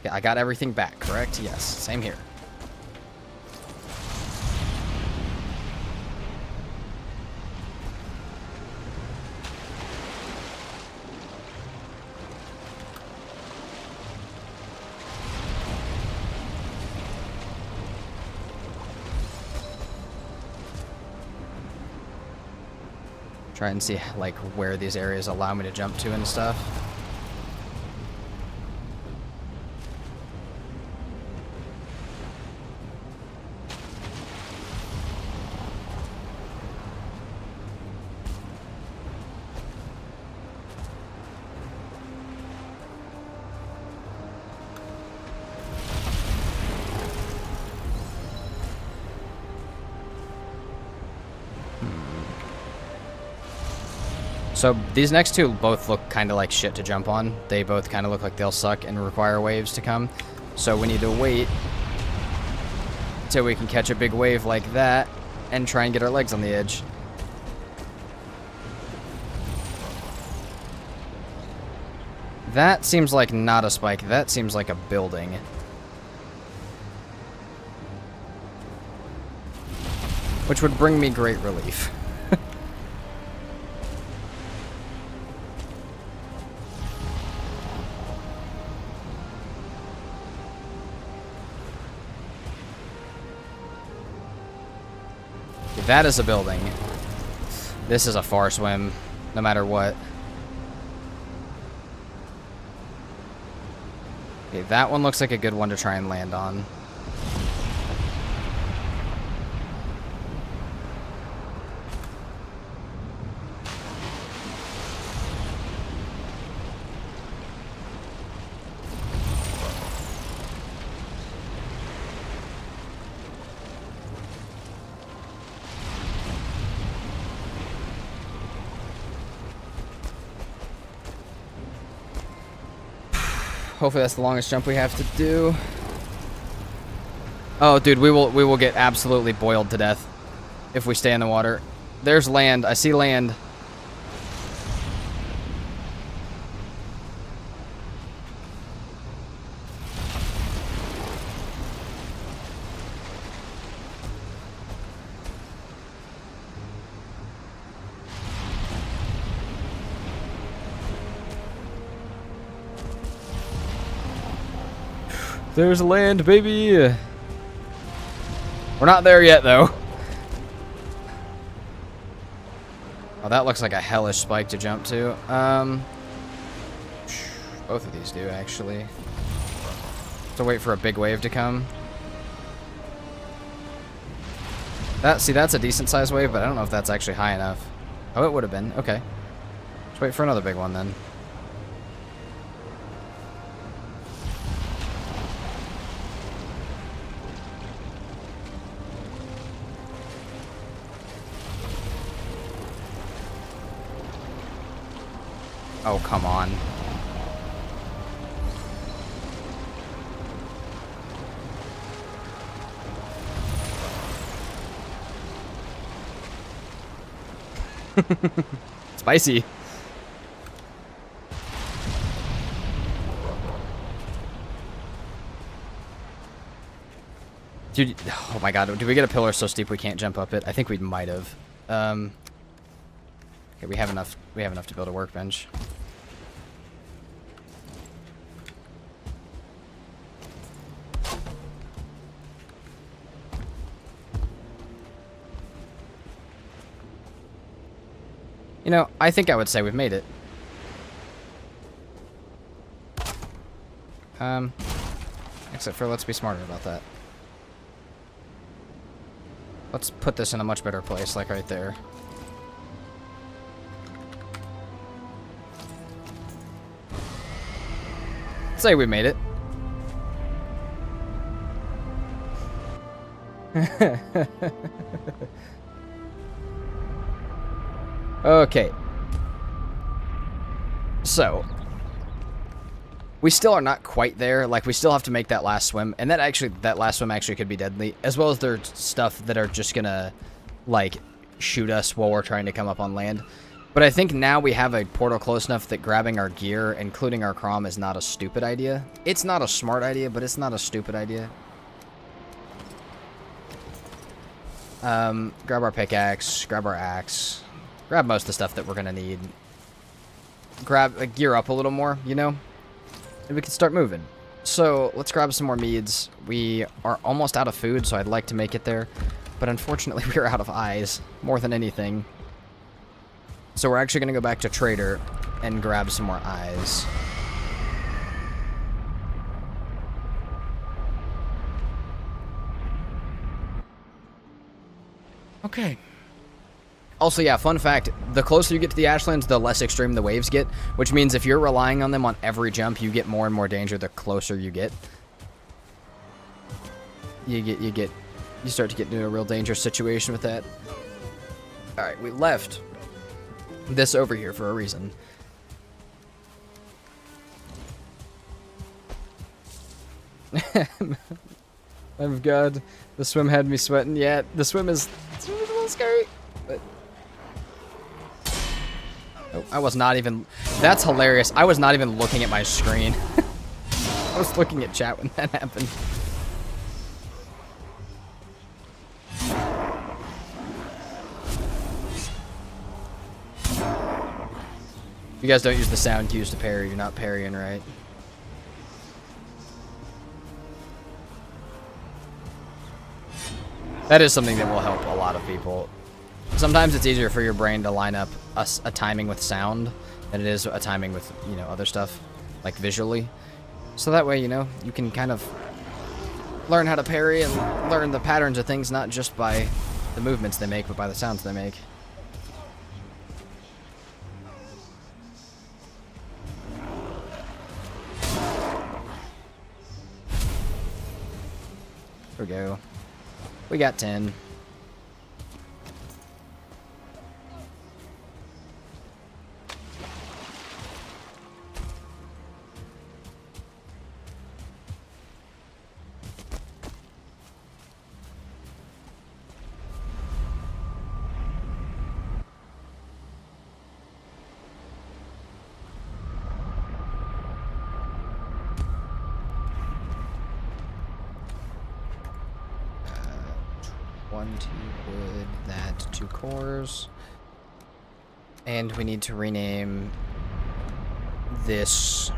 Yeah, I got everything back, correct? Yes, same here. Try and see like where these areas allow me to jump to and stuff. So these next 2 both look kind of like shit to jump on. They both kind of look like they'll suck and require waves to come. So we need to wait till we can catch a big wave like that and try and get our legs on the edge. That seems like not a spike. That seems like a building. Which would bring me great relief. That is a building. This is a far swim, no matter what. Okay, that one looks like a good one to try and land on. Hopefully that's the longest jump we have to do. Oh, dude, we will get absolutely boiled to death if we stay in the water. There's land. I see land. There's land, baby! We're not there yet, though. Oh, that looks like a hellish spike to jump to. Both of these do, actually. Have to wait for a big wave to come. See, that's a decent-sized wave, but I don't know if that's actually high enough. Oh, it would have been. Okay. Let's wait for another big one, then. Oh, come on. Spicy. Dude, oh my god, do we get a pillar so steep we can't jump up it? I think we might have. Okay, we have enough to build a workbench. You know, I think I would say we've made it. Except for let's be smarter about that. Let's put this in a much better place, like right there. Say we made it. Okay. So, we still are not quite there. Like, we still have to make that last swim, and that last swim actually could be deadly, as well as there's stuff that are just gonna, like, shoot us while we're trying to come up on land. But I think now we have a portal close enough that grabbing our gear, including our crom, is not a stupid idea. It's not a smart idea, but it's not a stupid idea. Grab our pickaxe, grab our axe, grab most of the stuff that we're gonna need. Gear up a little more, you know? And we can start moving. So, let's grab some more meads. We are almost out of food, so I'd like to make it there. But unfortunately, we're out of eyes, more than anything. So we're actually going to go back to Trader and grab some more eyes. Okay. Also, yeah, fun fact, the closer you get to the Ashlands, the less extreme the waves get, which means if you're relying on them on every jump, you get more and more danger the closer you get. You start to get into a real dangerous situation with that. Alright, we left this over here for a reason. Oh god, the swim had me sweating. Yeah, the swim is a little scary, but... Oh, I was not even... That's hilarious. I was not even looking at my screen. I was looking at chat when that happened. You guys don't use the sound cues to parry. You're not parrying, right? That is something that will help a lot of people. Sometimes it's easier for your brain to line up a timing with sound than it is a timing with, you know, other stuff, like visually. So that way, you know, you can kind of learn how to parry and learn the patterns of things, not just by the movements they make, but by the sounds they make. There we go. We got 10. Wood, that 2 cores. And we need to rename this.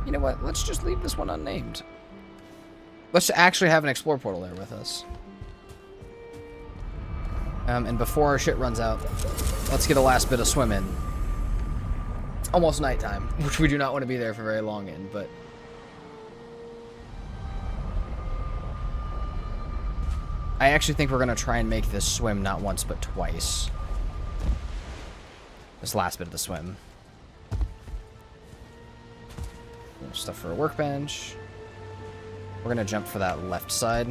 You You know what? Let's just leave this one unnamed. Let's actually have an explore portal there with us. And before our shit runs out, let's get a last bit of swim in. It's almost nighttime, which we do not want to be there for very long in, but... I actually think we're going to try and make this swim not once, but twice. This last bit of the swim. Stuff for a workbench. We're going to jump for that left side.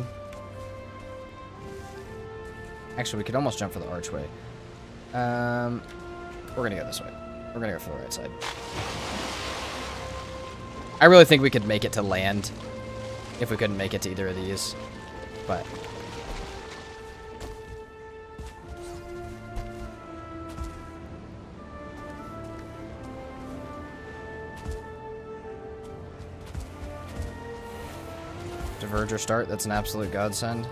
Actually, we could almost jump for the archway. We're going to go this way. We're going to go for the right side. I really think we could make it to land if we couldn't make it to either of these. But... Diverge or start, that's an absolute godsend.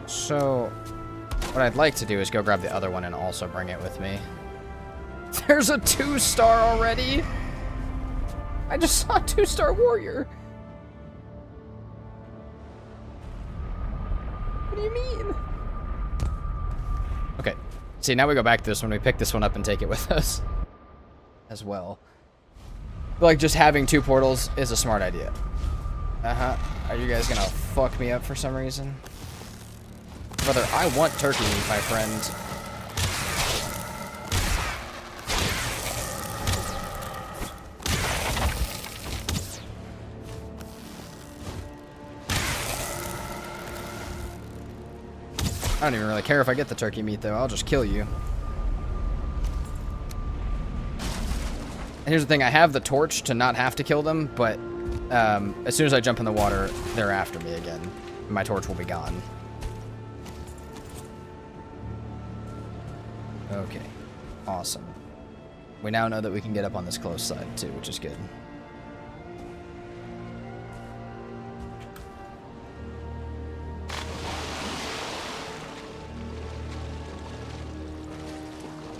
So, what I'd like to do is go grab the other one and also bring it with me. There's a 2-star already! I just saw a 2-star warrior! What do you mean? Okay. See, now we go back to this one. We pick this one up and take it with us as well. But, like, just having 2 portals is a smart idea. Uh-huh. Are you guys gonna fuck me up for some reason? Brother, I want turkey meat, my friend. I don't even really care if I get the turkey meat, though. I'll just kill you. And here's the thing. I have the torch to not have to kill them, but as soon as I jump in the water, they're after me again. My torch will be gone. Okay. Awesome. We now know that we can get up on this close side, too, which is good.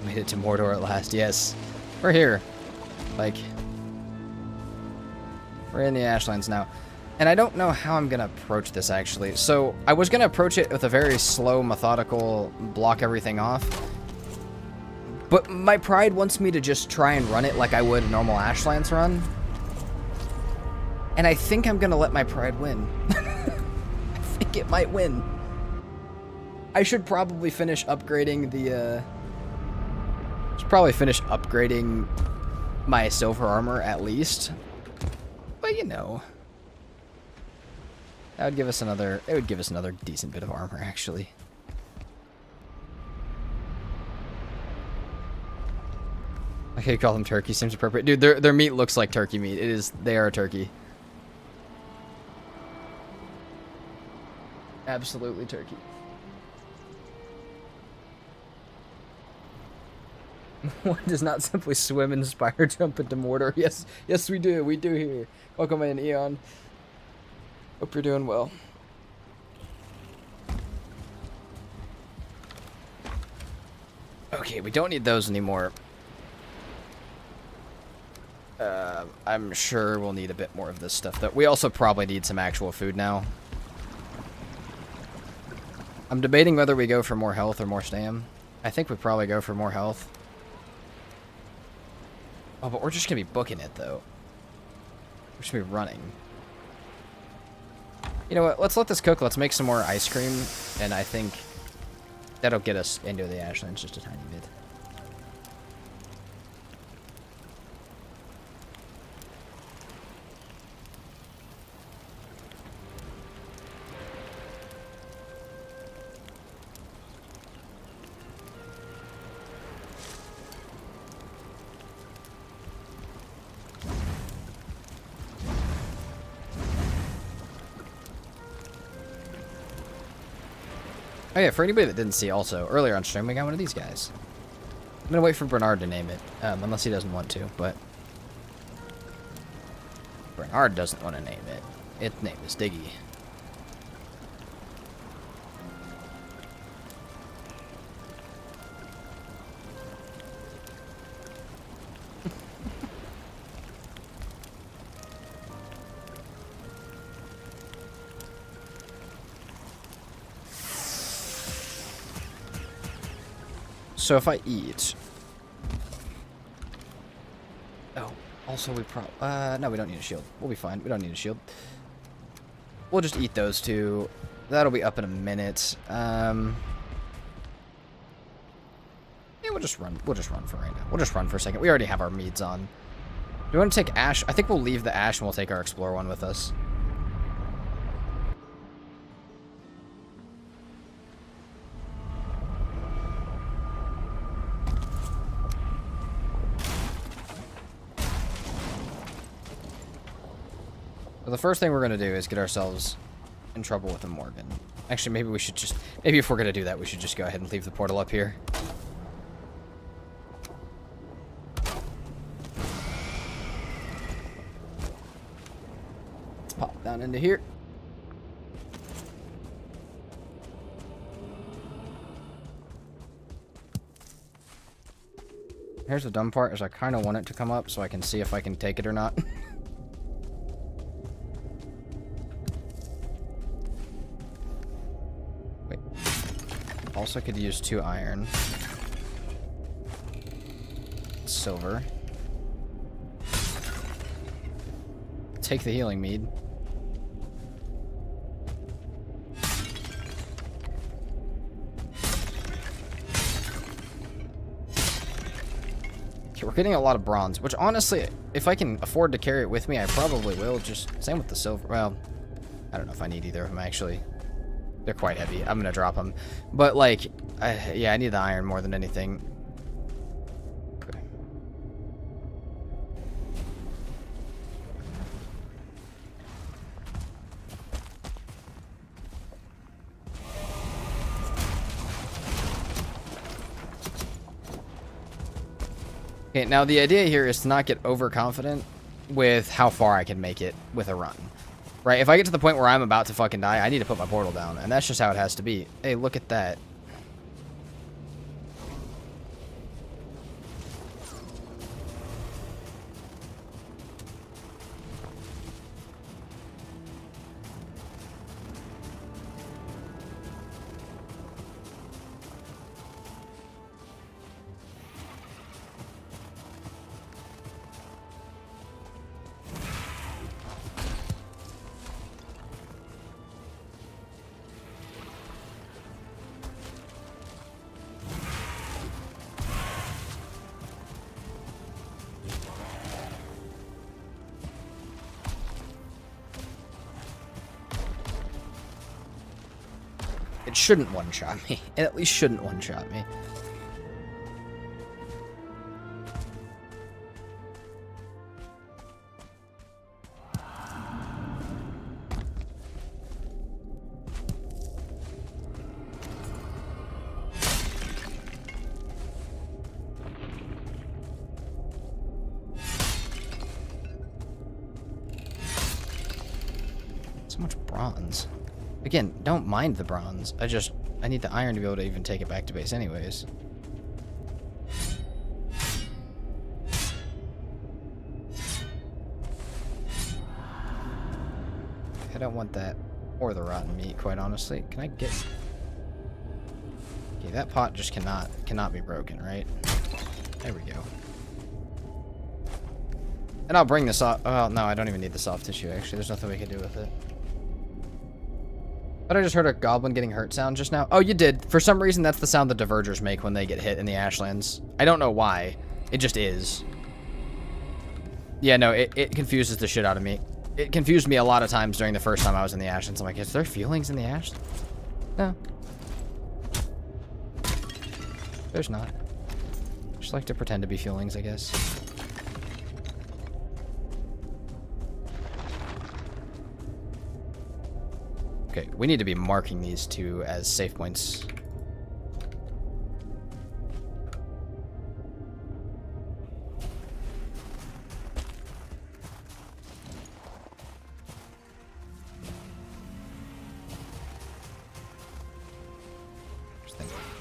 Made it to Mordor at last. Yes. We're here. Like, we're in the Ashlands now. And I don't know how I'm going to approach this, actually. So, I was going to approach it with a very slow, methodical, block everything off. But my pride wants me to just try and run it like I would a normal Ashlands run. And I think I'm going to let my pride win. I think it might win. I should probably finish upgrading the, my silver armor at least. But you know, that would give us another, it would give us another decent bit of armor actually. I could call them turkey, seems appropriate. Dude, their meat looks like turkey meat. It is, they are a turkey. Absolutely turkey. One does not simply swim in Spire, jump into Mordor. Yes, yes we do. We do here. Welcome in, Eon. Hope you're doing well. Okay, we don't need those anymore. I'm sure we'll need a bit more of this stuff, though. We also probably need some actual food now. I'm debating whether we go for more health or more stam. I think we probably go for more health. Oh, but we're just going to be booking it, though. We're just going to be running. You know what? Let's let this cook. Let's make some more ice cream. And I think that'll get us into the Ashlands just a tiny bit. Oh yeah, for anybody that didn't see also, earlier on stream we got one of these guys. I'm gonna wait for Bernard to name it, unless he doesn't want to, but... Bernard doesn't want to name it. Its name is Diggy. So if I eat... Oh, also we no, we don't need a shield. We'll be fine. We don't need a shield. We'll just eat those two. That'll be up in a minute. Yeah, we'll just run. We'll just run for right now. We'll just run for a second. We already have our meads on. Do we want to take Ash? I think we'll leave the Ash and we'll take our Explorer one with us. So the first thing we're going to do is get ourselves in trouble with the Morgan. Actually, maybe we should just... Maybe if we're going to do that, we should just go ahead and leave the portal up here. Let's pop down into here. Here's the dumb part, is I kind of want it to come up so I can see if I can take it or not. Also could use 2 iron. Silver. Take the healing mead. Okay, we're getting a lot of bronze, which honestly, if I can afford to carry it with me, I probably will. Just same with the silver. Well, I don't know if I need either of them actually. They're quite heavy. I'm gonna drop them. But, like, yeah, I need the iron more than anything. Okay. Okay, now the idea here is to not get overconfident with how far I can make it with a run. Right, if I get to the point where I'm about to fucking die, I need to put my portal down, and that's just how it has to be. Hey, look at that. It shouldn't one-shot me. It at least shouldn't one-shot me. So much bronze. Again, don't mind the bronze. I need the iron to be able to even take it back to base anyways. I don't want that or the rotten meat, quite honestly. Can I get... Okay, that pot just cannot be broken, right? There we go. And I'll bring this off... Oh, no, I don't even need the soft tissue, actually. There's nothing we can do with it. But I just heard a goblin getting hurt sound just now. Oh, you did. For some reason, that's the sound the Divergers make when they get hit in the Ashlands. I don't know why. It just is. Yeah, no, it confuses the shit out of me. It confused me a lot of times during the first time I was in the Ashlands. I'm like, is there feelings in the Ashlands? No. There's not. Just like to pretend to be feelings, I guess. Okay, we need to be marking these two as safe points.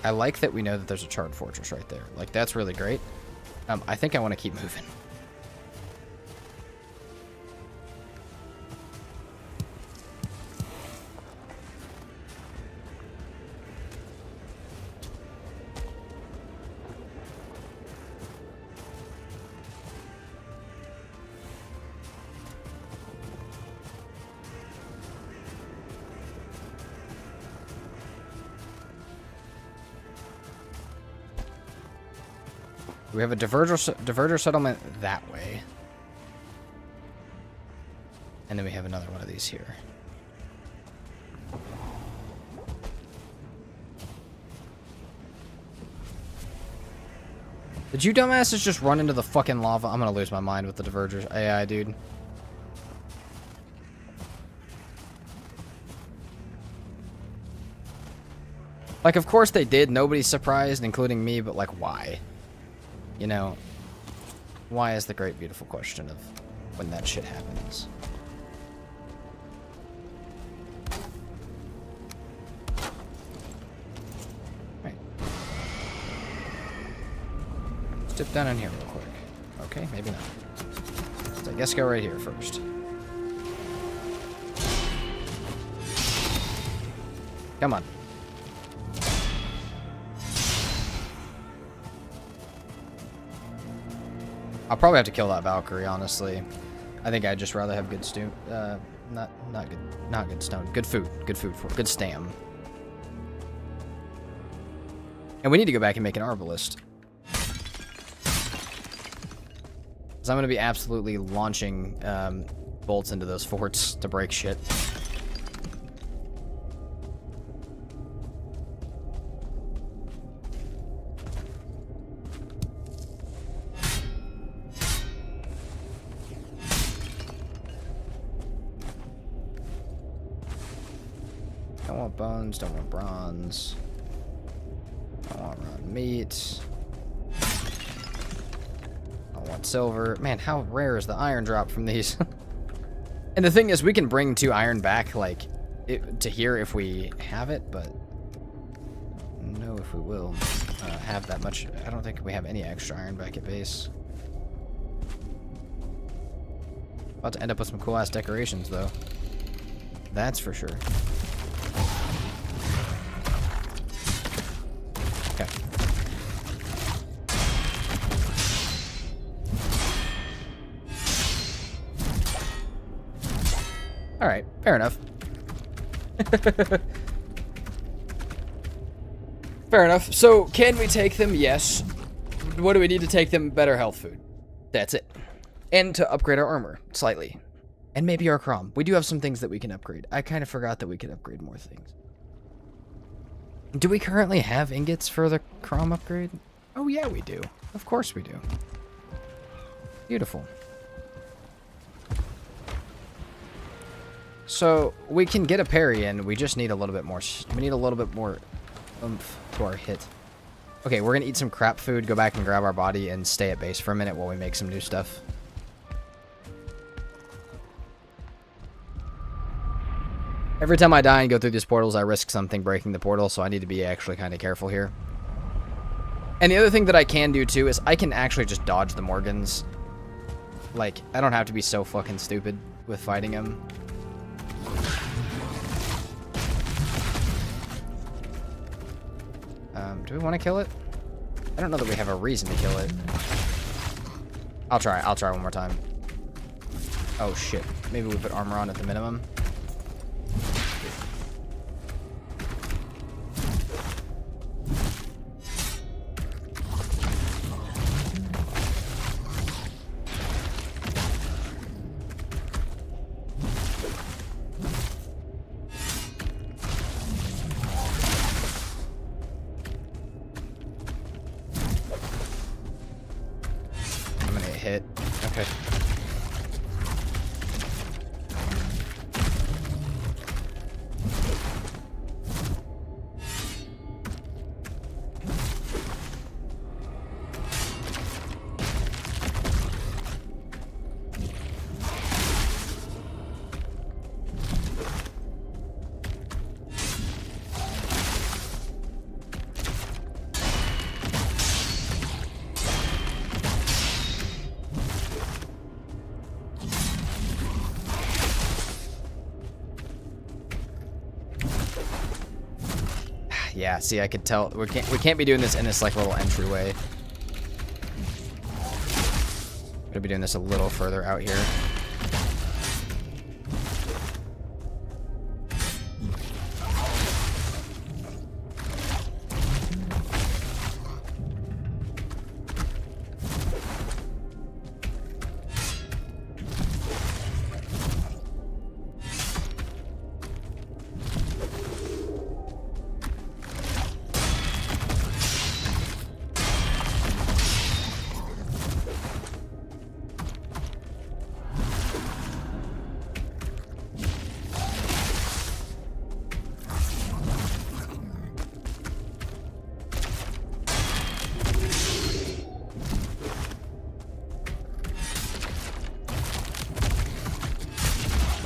I like that we know that there's a charred fortress right there. Like, that's really great. I think I want to keep moving. We have a diverger settlement that way. And then we have another one of these here. Did you dumbasses just run into the fucking lava? I'm gonna lose my mind with the diverger AI, dude. Like, of course they did. Nobody's surprised, including me, but, like, why? You know, why is the great, beautiful question of when that shit happens. Right. Let's dip down in here real quick. Okay, maybe not. So I guess go right here first. Come on. I'll probably have to kill that Valkyrie, honestly. I think I'd just rather have good stew. Not good stone. Good food for good stam. And we need to go back and make an arbalist. Because I'm going to be absolutely launching bolts into those forts to break shit. Don't want bones, don't want bronze. Don't want raw meat. Don't want silver. Man, how rare is the iron drop from these? And the thing is, we can bring 2 iron back, like, to here if we have it, but I don't know if we will have that much. I don't think we have any extra iron back at base. About to end up with some cool-ass decorations, though. That's for sure. Okay. All right, fair enough. Fair enough. So, can we take them? Yes. What do we need to take them? Better health food. That's it. And to upgrade our armor slightly. And maybe our crom. We do have some things that we can upgrade. I kind of forgot that we could upgrade more things. Do we currently have ingots for the crom upgrade? Oh yeah, we do. Of course we do. Beautiful. So, we can get a parry in. We just need a little bit more. We need a little bit more oomph to our hit. Okay, we're gonna eat some crap food, go back and grab our body, and stay at base for a minute while we make some new stuff. Every time I die and go through these portals, I risk something breaking the portal, so I need to be actually kind of careful here. And the other thing that I can do, too, is I can actually just dodge the Morgans. Like, I don't have to be so fucking stupid with fighting them. Do we want to kill it? I don't know that we have a reason to kill it. I'll try one more time. Oh, shit. Maybe we put armor on at the minimum. Hit. Okay. Yeah, see, I could tell we can't be doing this in this like little entryway. Gotta be doing this a little further out here.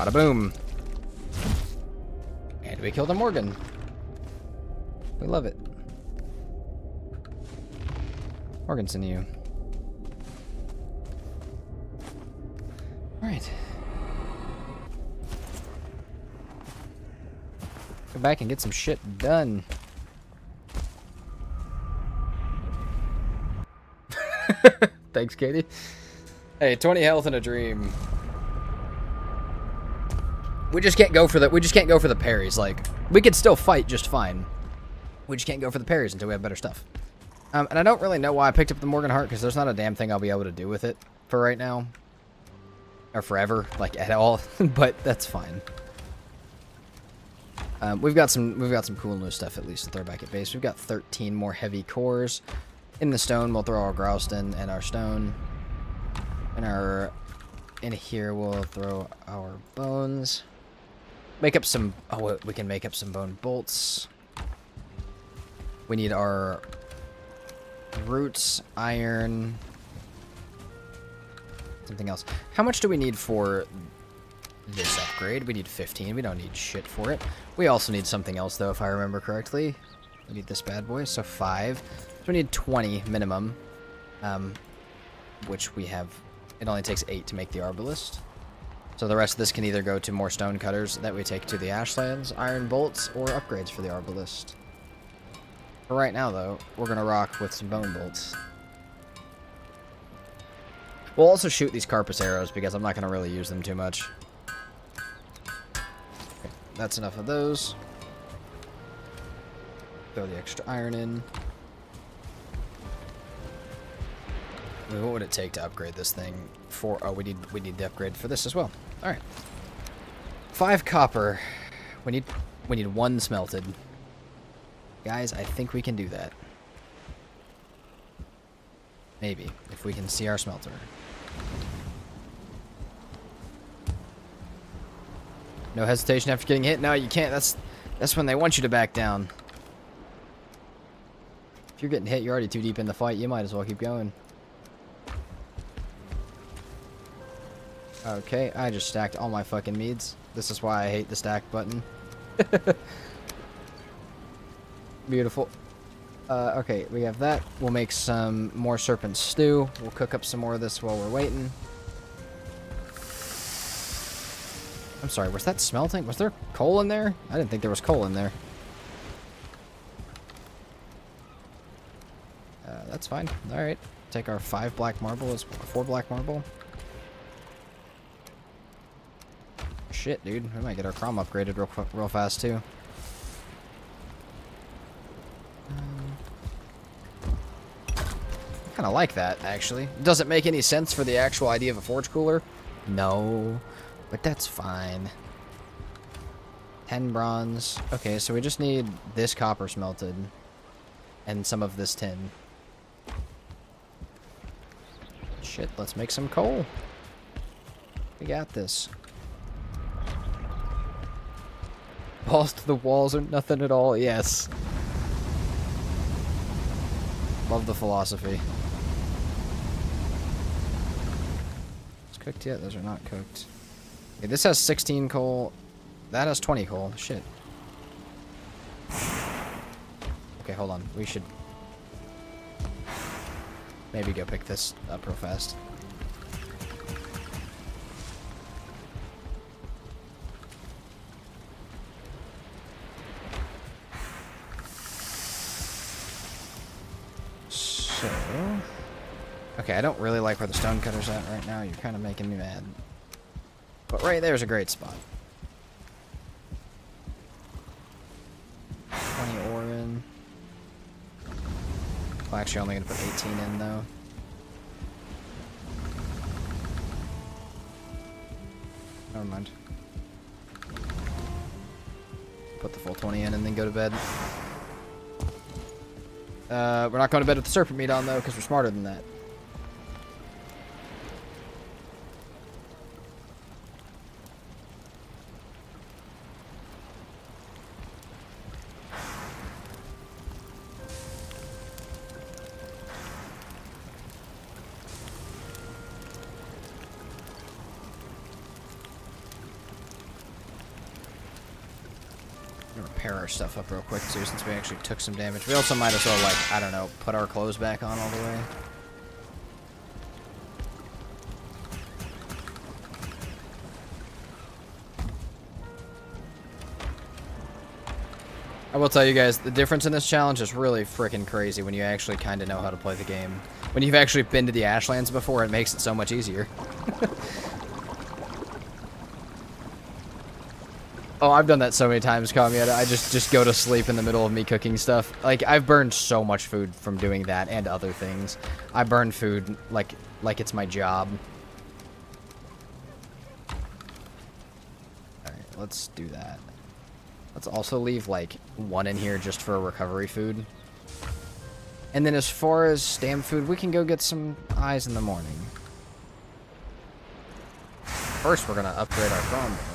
Bada boom. And we killed a Morgan. We love it. Morgan's in you. Alright. Go back and get some shit done. Thanks, Katie. Hey, 20 health and a dream. We just can't go for the parries. Like, we could still fight just fine. We just can't go for the parries until we have better stuff. And I don't really know why I picked up the Morgan Heart, because there's not a damn thing I'll be able to do with it for right now. Or forever, like, at all. But that's fine. We've got some cool new stuff, at least, to throw back at base. We've got 13 more heavy cores. In the stone, we'll throw our Growston and our stone. In here, we'll throw our bones. Make up some... Oh, we can make up some bone bolts. We need our roots, iron, something else. How much do we need for this upgrade? We need 15. We don't need shit for it. We also need something else, though, if I remember correctly. We need this bad boy, so 5. So we need 20 minimum, which we have... It only takes 8 to make the Arbalist. So the rest of this can either go to more stone cutters that we take to the Ashlands, iron bolts, or upgrades for the Arbalist. For right now, though, we're going to rock with some bone bolts. We'll also shoot these Carpus arrows because I'm not going to really use them too much. Okay, that's enough of those. Throw the extra iron in. What would it take to upgrade this thing? Oh, we need the upgrade for this as well. All right. 5 copper. We need 1 smelted. Guys, I think we can do that. Maybe, if we can see our smelter. No hesitation after getting hit? No, you can't. That's when they want you to back down. If you're getting hit, you're already too deep in the fight. You might as well keep going. Okay, I just stacked all my fucking meads. This is why I hate the stack button. Beautiful. Okay, we have that. We'll make some more serpent stew. We'll cook up some more of this while we're waiting. I'm sorry, was that smelting? Was there coal in there? I didn't think there was coal in there. That's fine. Alright. Take our 5 black marble as 4 black marble. Shit, dude. We might get our crom upgraded real fast, too. I kind of like that, actually. Does it make any sense for the actual idea of a forge cooler? No. But that's fine. 10 bronze. Okay, so we just need this copper smelted. And some of this tin. Shit, let's make some coal. We got this. Balls to the walls or nothing at all. Yes. Love the philosophy. It's cooked yet? Those are not cooked. Okay, this has 16 coal. That has 20 coal. Shit. Okay, hold on. We should maybe go pick this up real fast. So, okay, I don't really like where the stone cutter's at right now. You're kind of making me mad. But right there's a great spot. 20 ore in. Well, actually, only going to put 18 in, though. Never mind. Put the full 20 in and then go to bed. We're not going to bed with the serpent meat on, though, because we're smarter than that. Repair our stuff up real quick too, since we actually took some damage. We also might as well, like, I don't know, put our clothes back on all the way. I will tell you guys, the difference in this challenge is really freaking crazy when you actually kind of know how to play the game. When you've actually been to the Ashlands before, it makes it so much easier. Oh, I've done that so many times, Kamieta. I just go to sleep in the middle of me cooking stuff. Like, I've burned so much food from doing that and other things. I burn food like it's my job. Alright, let's do that. Let's also leave, like, one in here just for recovery food. And then as far as stam food, we can go get some eyes in the morning. First, we're going to upgrade our chrome, though.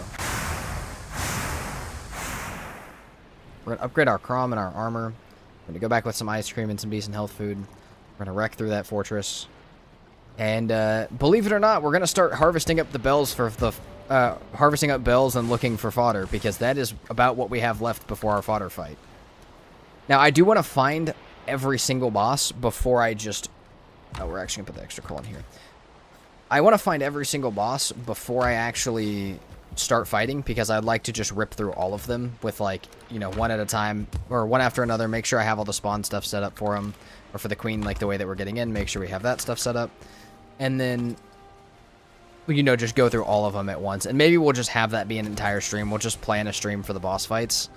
We're going to upgrade our chrome and our armor. We're going to go back with some ice cream and some decent health food. We're going to wreck through that fortress. And believe it or not, we're going to start harvesting up the bells for the... harvesting up bells and looking for fodder, because that is about what we have left before our fodder fight. Now, I do want to find every single boss before I just... Oh, we're actually going to put the extra coal in here. I want to find every single boss before I actually start fighting, because I'd like to just rip through all of them with, like, you know, one at a time, or one after another. Make sure I have all the spawn stuff set up for them, or for the queen, like the way that we're getting in, make sure we have that stuff set up. And then... you know, just go through all of them at once. And maybe we'll just have that be an entire stream. We'll just plan a stream for the boss fights.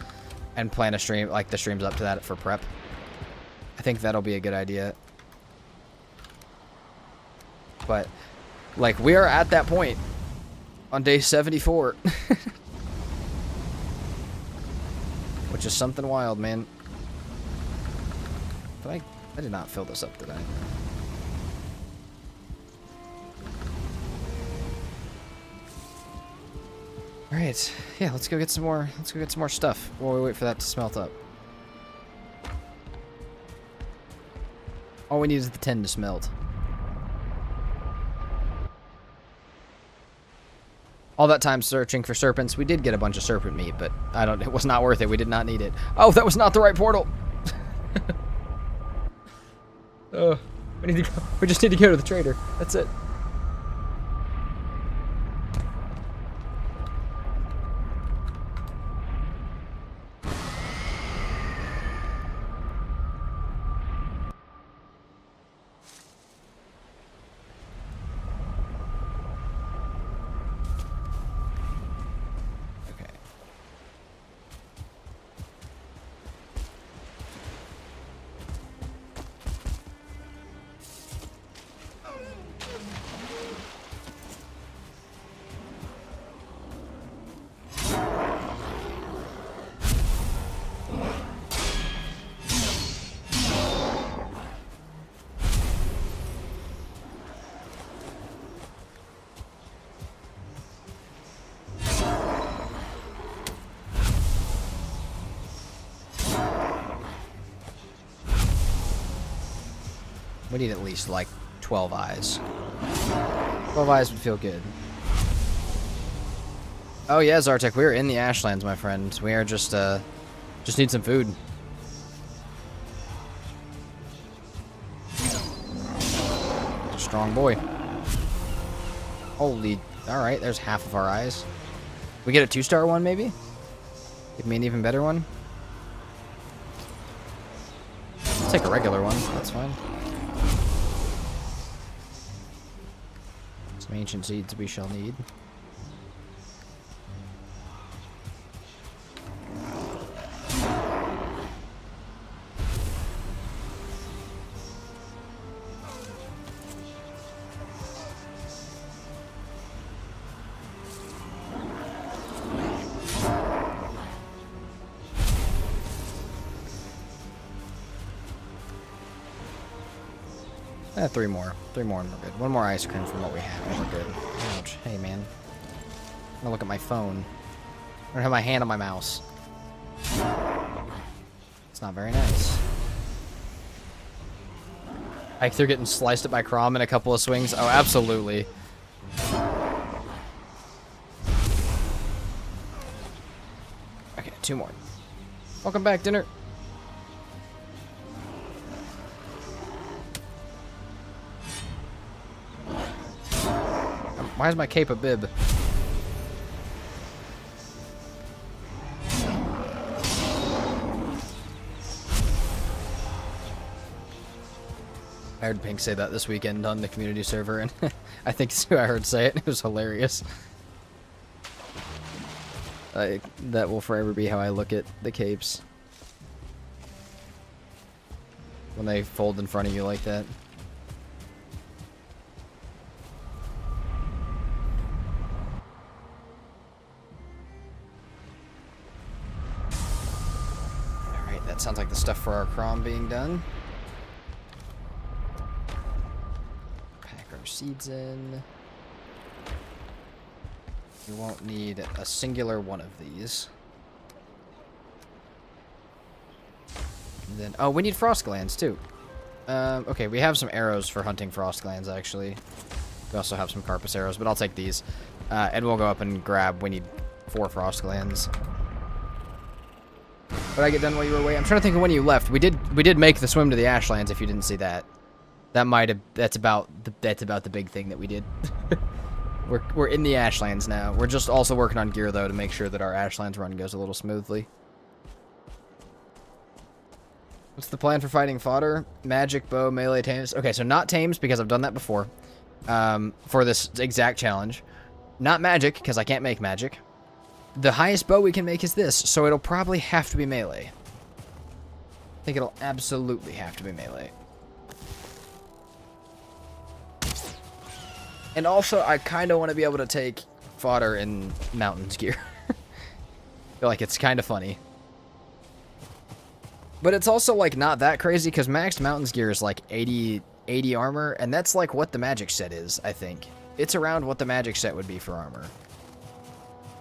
And plan a stream, like the streams up to that for prep. I think that'll be a good idea. But, like, we are at that point. On day 74. Which is something wild, man. But I did not fill this up, did I? Alright, yeah, let's go get some more. Let's go get some more stuff while we wait for that to smelt up. All we need is the 10 to smelt. All that time searching for serpents, we did get a bunch of serpent meat, but it was not worth it. We did not need it. Oh, that was not the right portal. Oh, we just need to go to the trader. That's it. We need at least, like, 12 eyes. 12 eyes would feel good. Oh yeah, Zartek, we're in the Ashlands, my friend. We are just need some food. Strong boy. Holy, alright, there's half of our eyes. We get a 2-star one, maybe? Give me an even better one? I'll take a regular one, that's fine. Some ancient seeds we shall need. Three more. Three more and we're good. One more ice cream from what we have and we're good. Ouch. Hey, man. I'm gonna look at my phone. I don't have my hand on my mouse. It's not very nice. Like, they're getting sliced up by Crom in a couple of swings. Oh, absolutely. Okay, 2 more. Welcome back, dinner. Why is my cape a bib? I heard Pink say that this weekend on the community server, and I think it's who I heard say it. It was hilarious. That will forever be how I look at the capes. When they fold in front of you like that. Alright, that sounds like the stuff for our crom being done. Pack our seeds in. We won't need a singular one of these. And then, oh, we need frost glands too. Okay, we have some arrows for hunting frost glands actually. We also have some carpus arrows, but I'll take these. And we'll go up and grab, we need 4 frost glands. Did I get done while you were away? I'm trying to think of when you left. We did make the swim to the Ashlands if you didn't see that. That's about the big thing that we did. We're in the Ashlands now. We're just also working on gear though to make sure that our Ashlands run goes a little smoothly. What's the plan for fighting fodder? Magic, bow, melee, tames. Okay, so not tames because I've done that before. For this exact challenge. Not magic because I can't make magic. The highest bow we can make is this, so it'll probably have to be melee. I think it'll absolutely have to be melee. And also, I kind of want to be able to take fodder in mountains gear. I feel like it's kind of funny. But it's also, like, not that crazy, because maxed mountains gear is, like, 80 armor, and that's, like, what the magic set is, I think. It's around what the magic set would be for armor.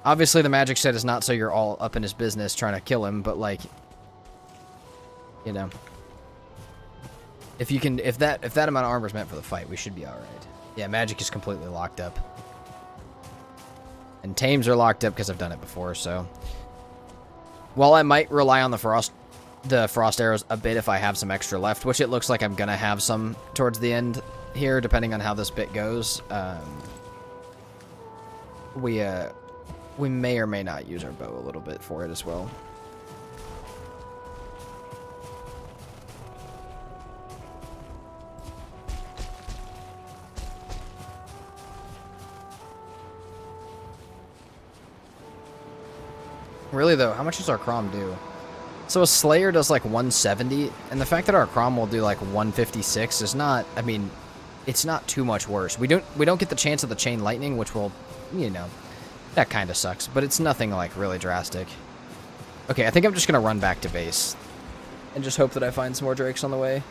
Obviously, the magic set is not so you're all up in his business trying to kill him, but, like, you know. If that amount of armor is meant for the fight, we should be alright. Yeah, magic is completely locked up. And tames are locked up because I've done it before, so. While I might rely on the frost arrows a bit if I have some extra left, which it looks like I'm gonna have some towards the end here, depending on how this bit goes. We may or may not use our bow a little bit for it as well. Really though, how much does our crom do? So a Slayer does like 170, and the fact that our crom will do like 156 is not, I mean, it's not too much worse. We don't get the chance of the chain lightning, which will, you know, that kind of sucks, but it's nothing like really drastic. Okay, I think I'm just gonna run back to base and just hope that I find some more drakes on the way.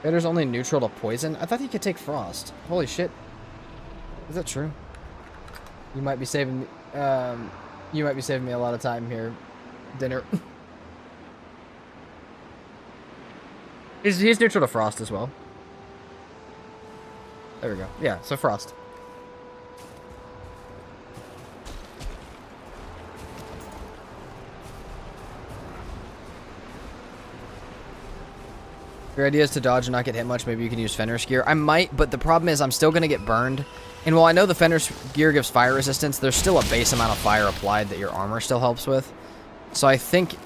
Better's only neutral to poison? I thought he could take frost. Holy shit. Is that true? You might be saving me, a lot of time here, dinner. He's neutral to frost as well. There we go. Yeah, so frost. Your idea is to dodge and not get hit much. Maybe you can use Fenris gear. I might, but the problem is I'm still going to get burned. And while I know the Fenris gear gives fire resistance, there's still a base amount of fire applied that your armor still helps with. So I think,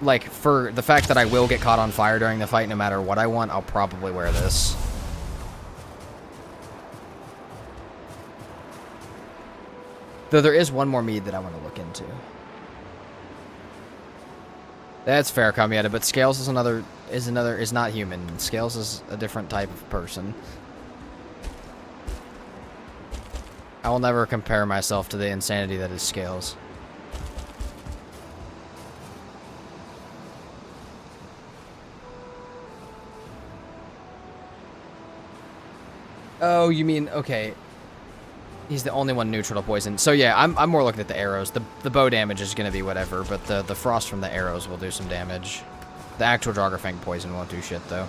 like, for the fact that I will get caught on fire during the fight no matter what I want, I'll probably wear this. Though there is one more mead that I want to look into. That's fair, Kamieta, but Scales is not human. Scales is a different type of person. I will never compare myself to the insanity that is Scales. Oh, you mean, okay. He's the only one neutral to poison. So yeah, I'm more looking at the arrows. The bow damage is going to be whatever, but the frost from the arrows will do some damage. The actual Draugr Fang poison won't do shit, though.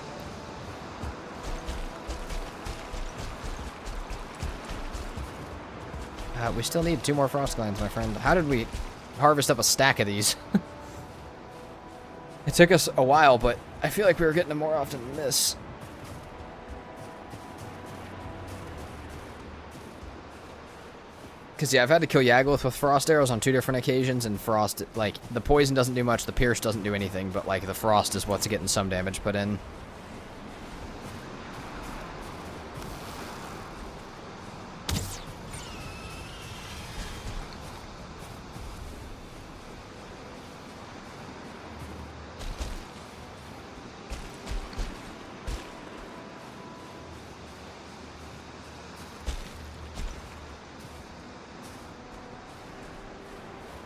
We still need 2 more frost glands, my friend. How did we harvest up a stack of these? It took us a while, but I feel like we were getting them more often than this. Because, yeah, I've had to kill Yagluth with frost arrows on 2 different occasions, and frost, like, the poison doesn't do much, the pierce doesn't do anything, but, like, the frost is what's getting some damage put in.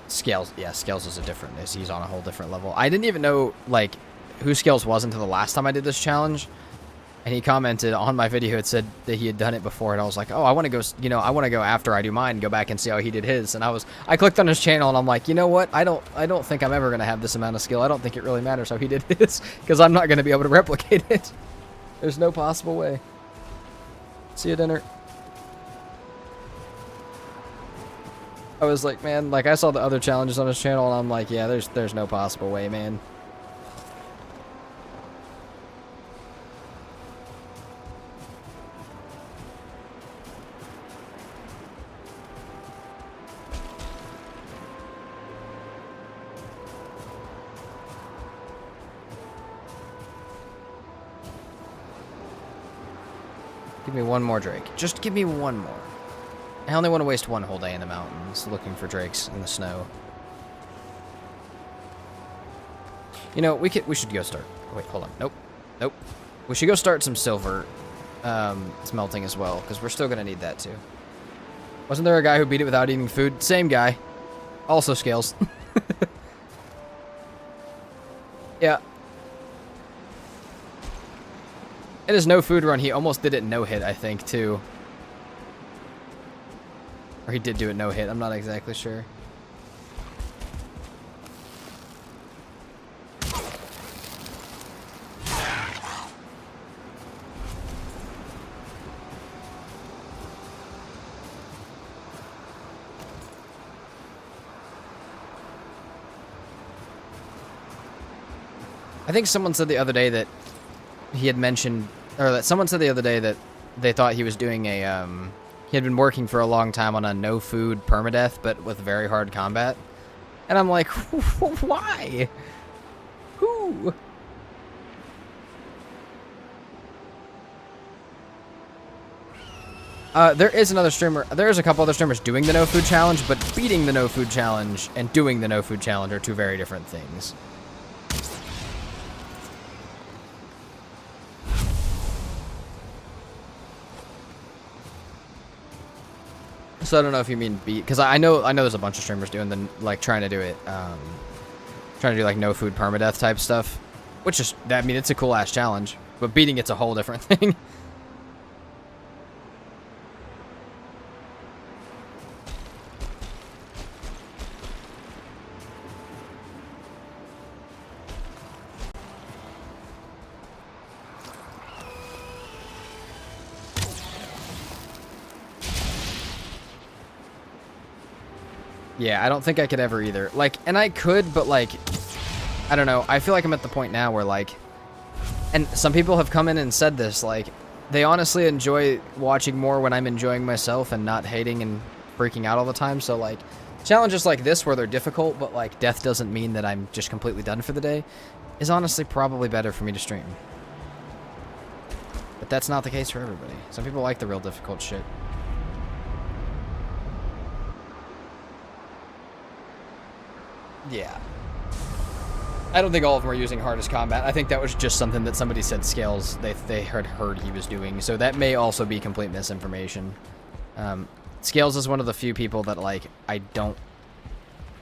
Scales, yeah, Scales is he's on a whole different level. I didn't even know, like, who Scales was until the last time I did this challenge. And he commented on my video, it said that he had done it before, and I was like, oh, I want to go, you know, I want to go after I do mine and go back and see how he did his. And I clicked on his channel, and I'm like, you know what, I don't think I'm ever going to have this amount of skill. I don't think it really matters how he did his, because I'm not going to be able to replicate it. There's no possible way. See you at dinner. I was like, man, like, I saw the other challenges on his channel, and I'm like, yeah, there's no possible way, man. Give me one more Drake. Just give me one more. I only want to waste one whole day in the mountains looking for drakes in the snow. You know, we should go start. Wait, hold on. Nope. We should go start some silver smelting as well, because we're still going to need that too. Wasn't there a guy who beat it without eating food? Same guy. Also Scales. Yeah. In his no food run, he almost did it no hit, I think, too. Or he did do it no hit, I'm not exactly sure. I think someone said the other day that he had mentioned, or that someone said the other day that they thought he was doing a, he had been working for a long time on a no-food permadeath, but with very hard combat. And I'm like, why? Who? There is another streamer, there's a couple other streamers doing the no-food challenge, but beating the no-food challenge and doing the no-food challenge are 2 very different things. So I don't know if you mean beat, because I know there's a bunch of streamers doing the, like, trying to do it, trying to do like no food permadeath type stuff, which is, I mean, it's a cool ass challenge, but beating it's a whole different thing. Yeah, I don't think I could ever either. Like, and I could, but like, I don't know. I feel like I'm at the point now where like, and some people have come in and said this, like, they honestly enjoy watching more when I'm enjoying myself and not hating and freaking out all the time. So like, challenges like this where they're difficult, but like death doesn't mean that I'm just completely done for the day, is honestly probably better for me to stream. But that's not the case for everybody. Some people like the real difficult shit. Yeah. I don't think all of them are using hardest combat. I think that was just something that somebody said Scales, they had heard he was doing. So that may also be complete misinformation. Scales is one of the few people that, like, I don't...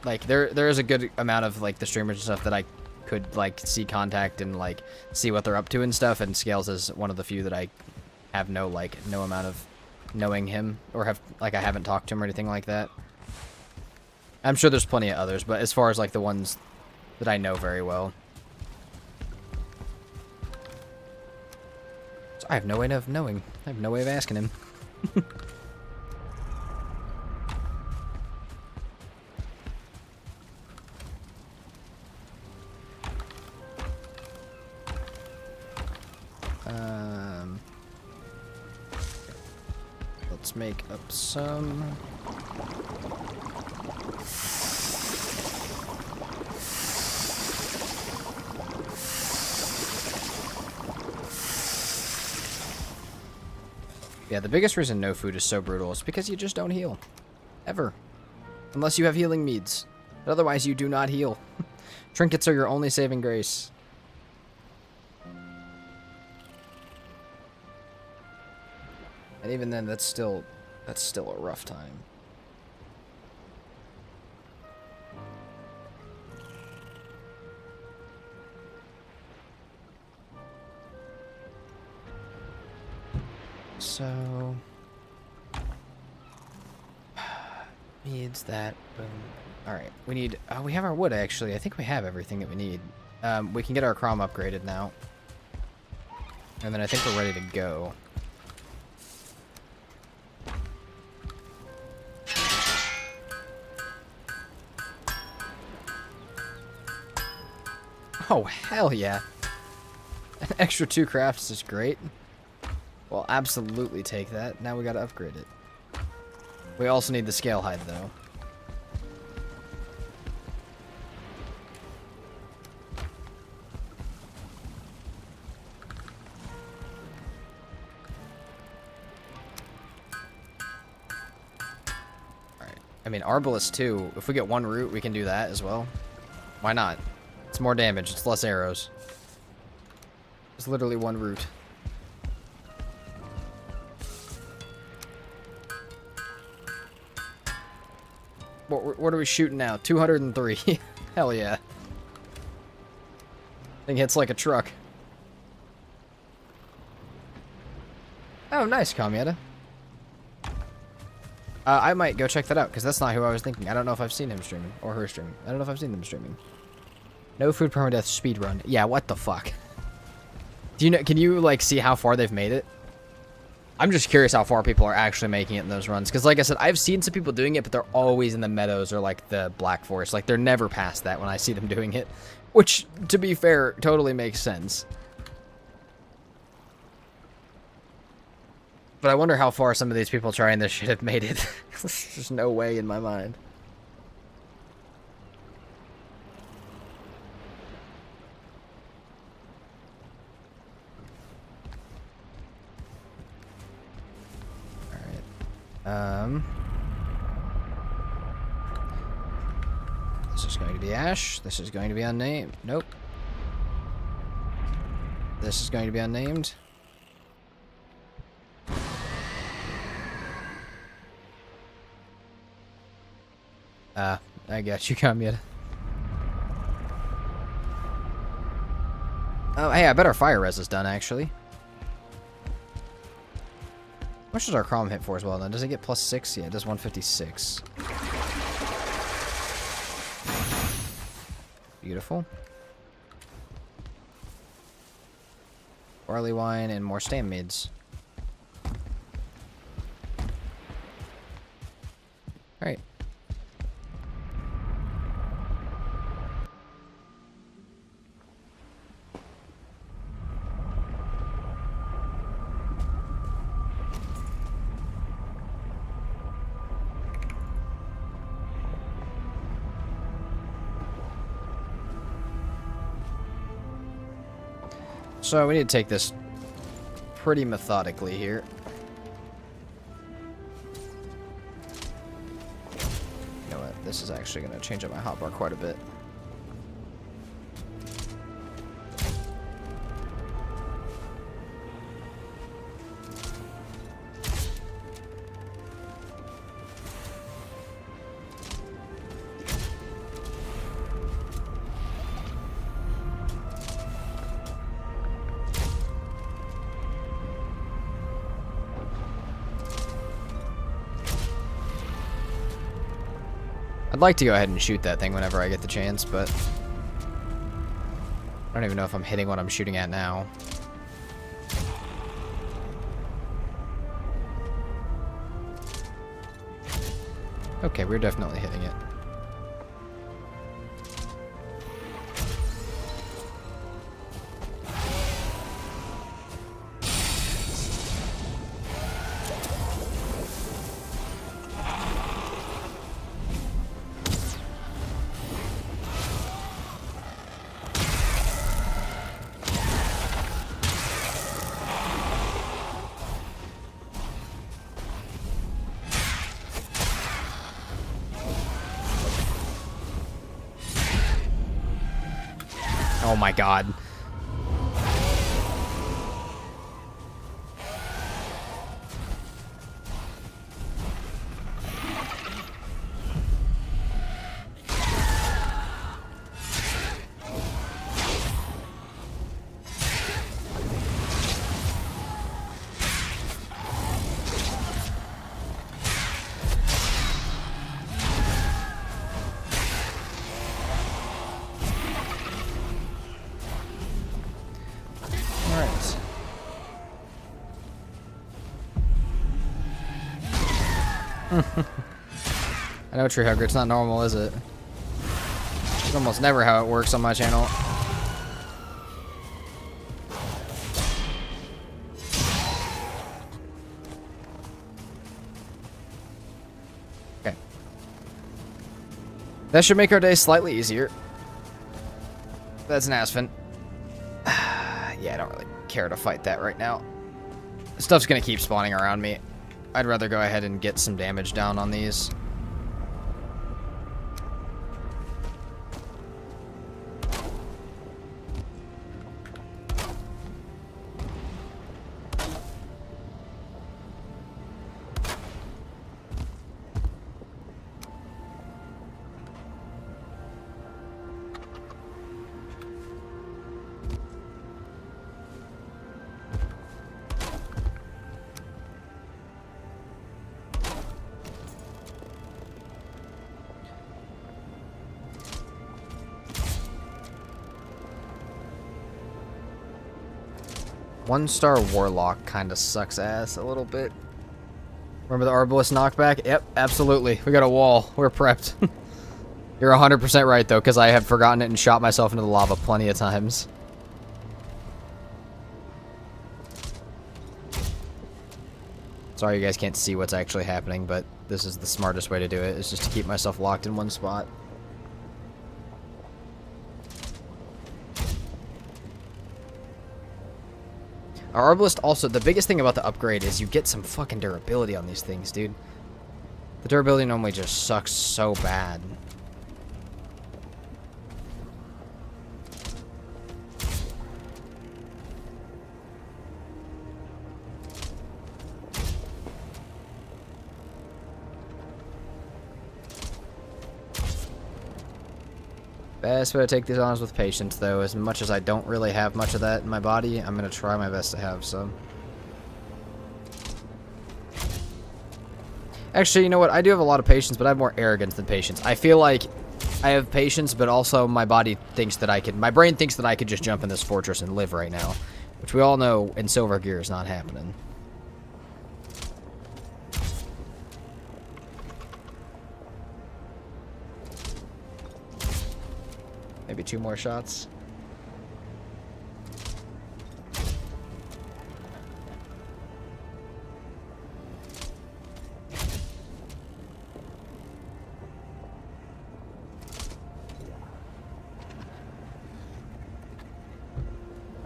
Like, there is a good amount of, like, the streamers and stuff that I could, like, see contact and, like, see what they're up to and stuff. And Scales is one of the few that I have no amount of knowing him. Or have, like, I haven't talked to him or anything like that. I'm sure there's plenty of others, but as far as, like, the ones that I know very well. So I have no way of knowing. I have no way of asking him. let's make up some. Yeah, the biggest reason no food is so brutal is because you just don't heal. Ever. Unless you have healing meads. But otherwise, you do not heal. Trinkets are your only saving grace. And even then, that's still a rough time. So needs that. Boom. All right, we need. We have our wood actually. I think we have everything that we need. We can get our crom upgraded now, and then I think we're ready to go. Oh hell yeah! An extra 2 crafts is great. We'll absolutely take that. Now we gotta upgrade it. We also need the scale hide, though. Alright. I mean, Arbalest, too. If we get 1 root, we can do that as well. Why not? It's more damage. It's less arrows. It's literally 1 root. What are we shooting now? 203. Hell yeah. Thing hits like a truck. Oh, nice, Kamieta. I might go check that out, because that's not who I was thinking. I don't know if I've seen him streaming, or her streaming. I don't know if I've seen them streaming. No food permadeath speedrun. Yeah, what the fuck? Do you know, can you, like, see how far they've made it? I'm just curious how far people are actually making it in those runs. Because, like I said, I've seen some people doing it, but they're always in the meadows or, like, the Black Forest. Like, they're never past that when I see them doing it. Which, to be fair, totally makes sense. But I wonder how far some of these people trying this shit have made it. There's no way in my mind. This is going to be Ash. This is going to be unnamed. Nope. This is going to be unnamed. I got you, Kamieta. Oh, hey, I bet our fire res is done, actually. How much does our crom hit for as well, then? Does it get +6? Yeah, it does 156. Beautiful. Barley wine and more stam mids. Alright. So we need to take this pretty methodically here. You know what? This is actually going to change up my hotbar quite a bit. I'd like to go ahead and shoot that thing whenever I get the chance, but I don't even know if I'm hitting what I'm shooting at now. Okay, we're definitely hitting it. my god. I know, Tree Hugger, it's not normal, is it? It's almost never how it works on my channel. Okay. That should make our day slightly easier. That's an Aspen. Yeah, I don't really care to fight that right now. Stuff's gonna keep spawning around me. I'd rather go ahead and get some damage down on these. One-star Warlock kind of sucks ass a little bit. Remember the Arbalest knockback? Yep, absolutely. We got a wall. We're prepped. You're 100% right, though, because I have forgotten it and shot myself into the lava plenty of times. Sorry you guys can't see what's actually happening, but this is the smartest way to do it, is just to keep myself locked in one spot. Our Arbalest also, the biggest thing about the upgrade is you get some fucking durability on these things, dude. The durability normally just sucks so bad. Best way to take these on is with patience, though. As much as I don't really have much of that in my body, I'm going to try my best to have some. Actually, you know what? I do have a lot of patience, but I have more arrogance than patience. I feel like I have patience, but also my body thinks that I could... My brain thinks that I could just jump in this fortress and live right now. Which we all know in Silver Gear is not happening. Maybe 2 more shots.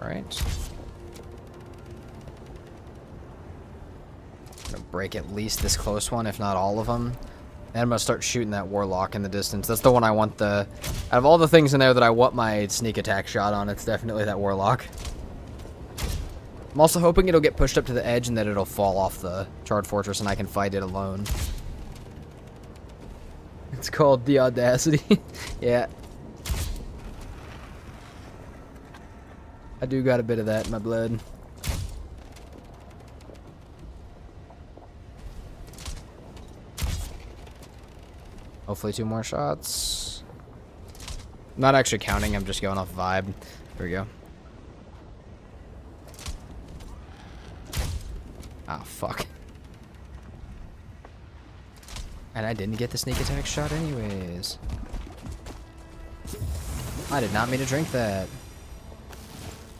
All right. I'm gonna break at least this close one, if not all of them. And I'm going to start shooting that Warlock in the distance. That's the one I want the... Out of all the things in there that I want my sneak attack shot on, it's definitely that Warlock. I'm also hoping it'll get pushed up to the edge and that it'll fall off the Charred Fortress and I can fight it alone. It's called the Audacity. Yeah. I do got a bit of that in my blood. Hopefully 2 more shots. I'm not actually counting, I'm just going off vibe. Here we go. Ah, fuck. And I didn't get the sneak attack shot anyways. I did not mean to drink that.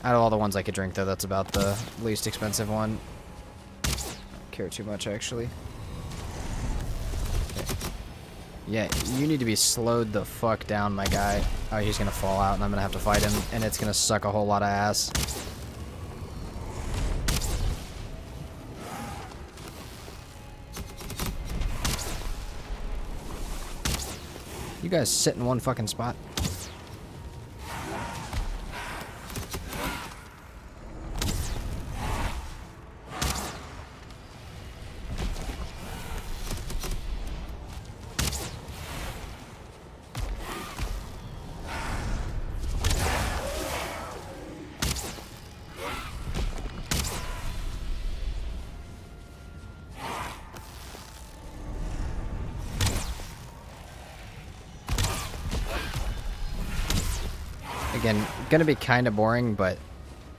Out of all the ones I could drink, though, that's about the least expensive one. Don't care too much, actually. Yeah, you need to be slowed the fuck down, my guy. Oh, he's gonna fall out, and I'm gonna have to fight him, and it's gonna suck a whole lot of ass. You guys sit in one fucking spot. Again, gonna be kind of boring, but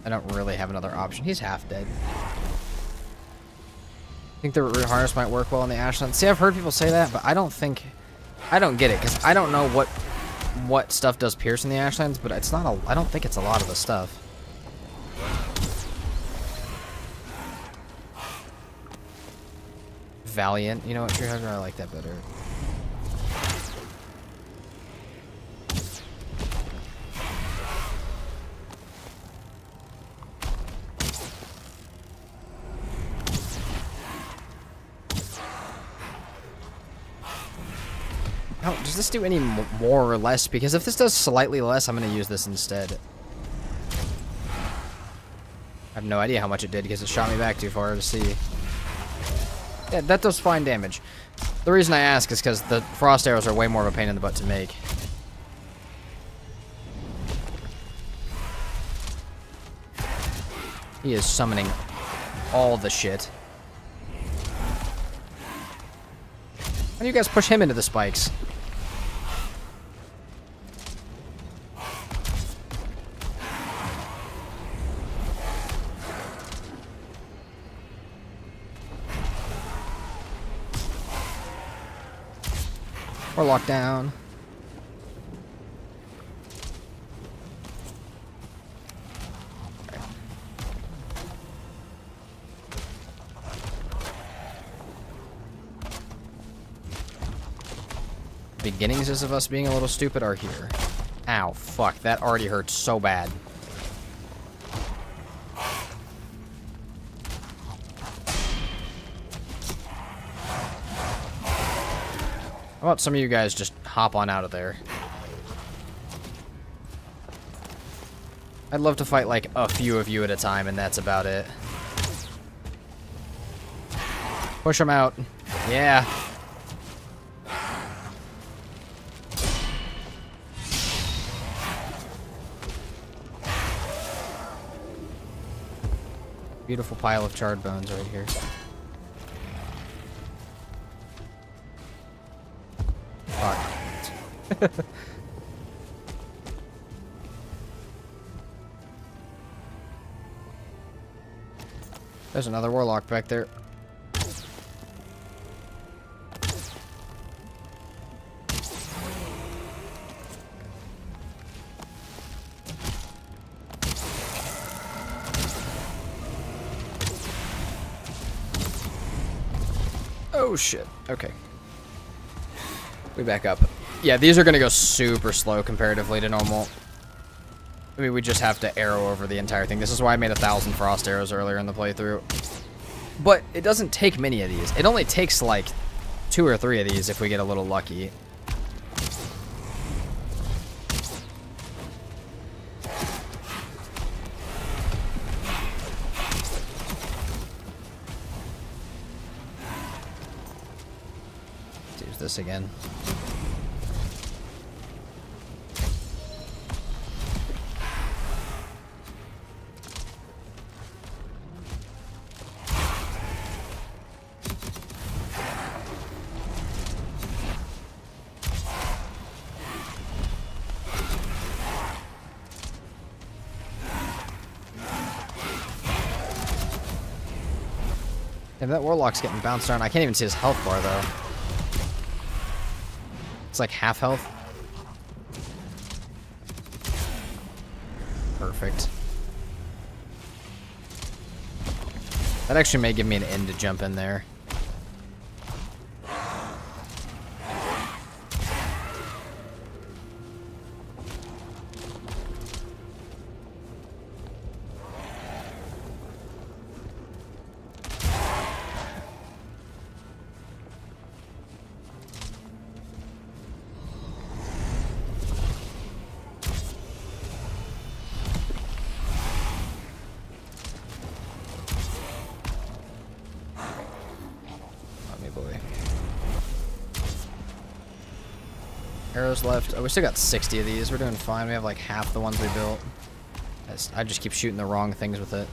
I don't really have another option. He's half dead. I think the root harness might work well in the Ashland. See, I've heard people say that, but I don't get it, because I don't know what stuff does pierce in the Ashlands, but it's not I don't think it's a lot of the stuff. Valiant, you know what, Treehugger, I like that better. Oh, does this do any more or less? Because if this does slightly less, I'm going to use this instead. I have no idea how much it did because it shot me back too far to see. Yeah, that does fine damage. The reason I ask is because the frost arrows are way more of a pain in the butt to make. He is summoning all the shit. How do you guys push him into the spikes? We're locked down. Beginnings of us being a little stupid are here. Ow, fuck, that already hurt so bad. How about some of you guys just hop on out of there? I'd love to fight like a few of you at a time, and that's about it. Push them out. Yeah. Beautiful pile of charred bones right here. Fuck. There's another warlock back there. Oh shit. Okay. We back up. Yeah, these are gonna go super slow comparatively to normal. I mean, we just have to arrow over the entire thing. This is why I made 1,000 frost arrows earlier in the playthrough. But it doesn't take many of these. It only takes like 2 or 3 of these if we get a little lucky. Let's use this again. Yeah, that warlock's getting bounced around. I can't even see his health bar, though. It's like half health. Perfect. That actually may give me an in to jump in there. Arrows left. Oh, we still got 60 of these. We're doing fine. We have like half the ones we built. I just keep shooting the wrong things with it.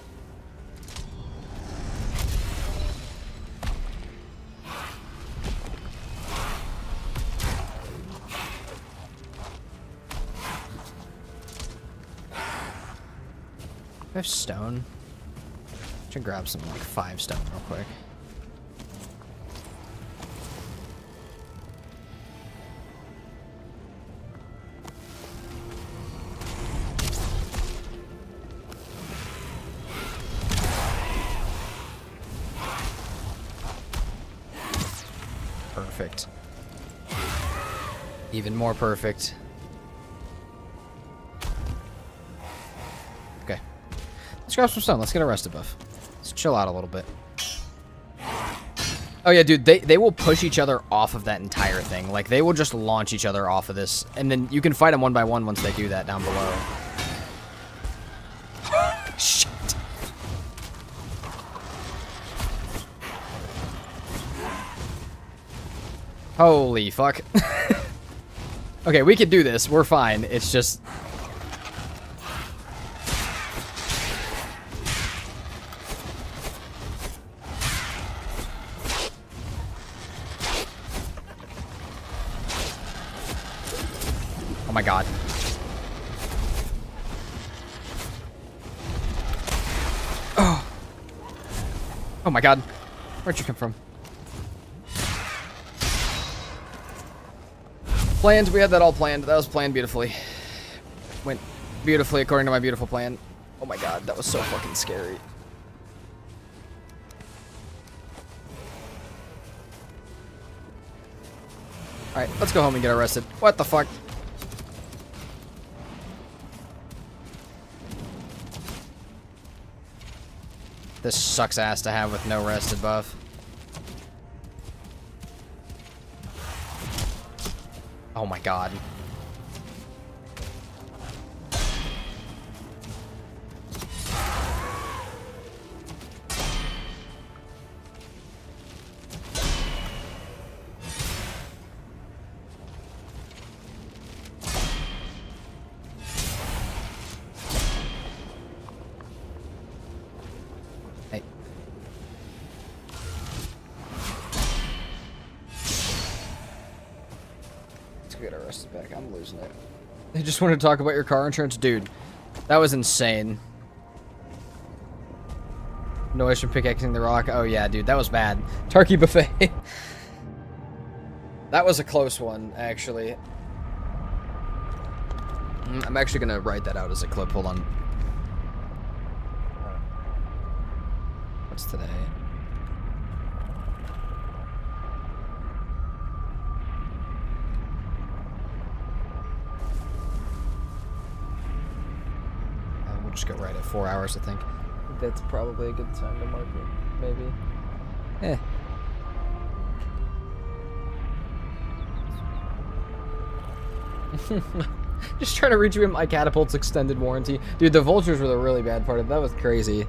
I have stone. Should grab some like 5 stone real quick. Perfect. Even more perfect. Okay. Let's grab some stone. Let's get a rest buff. Let's chill out a little bit. Oh yeah, dude, they will push each other off of that entire thing. Like, they will just launch each other off of this. And then you can fight them one by one once they do that down below. Shit. Holy fuck. Okay, we can do this. We're fine. It's just... Oh my god. Oh. Oh my god. Where'd you come from? Plans, we had that all planned. That was planned beautifully. Went beautifully according to my beautiful plan. Oh my god, that was so fucking scary. Alright, let's go home and get arrested. What the fuck? This sucks ass to have with no rested buff. Oh my god. Hey. Get arrested back. I'm losing it. They just want to talk about your car insurance. Dude, that was insane. Noise from pickaxing the rock. Oh yeah, dude, that was bad. Turkey buffet. That was a close one, actually. I'm actually gonna write that out as a clip. Hold on. What's today? We'll just go right at 4 hours, I think. That's probably a good time to mark it, maybe. Eh. Just trying to reach you in my catapult's extended warranty. Dude, the vultures were the really bad part of it. That was crazy.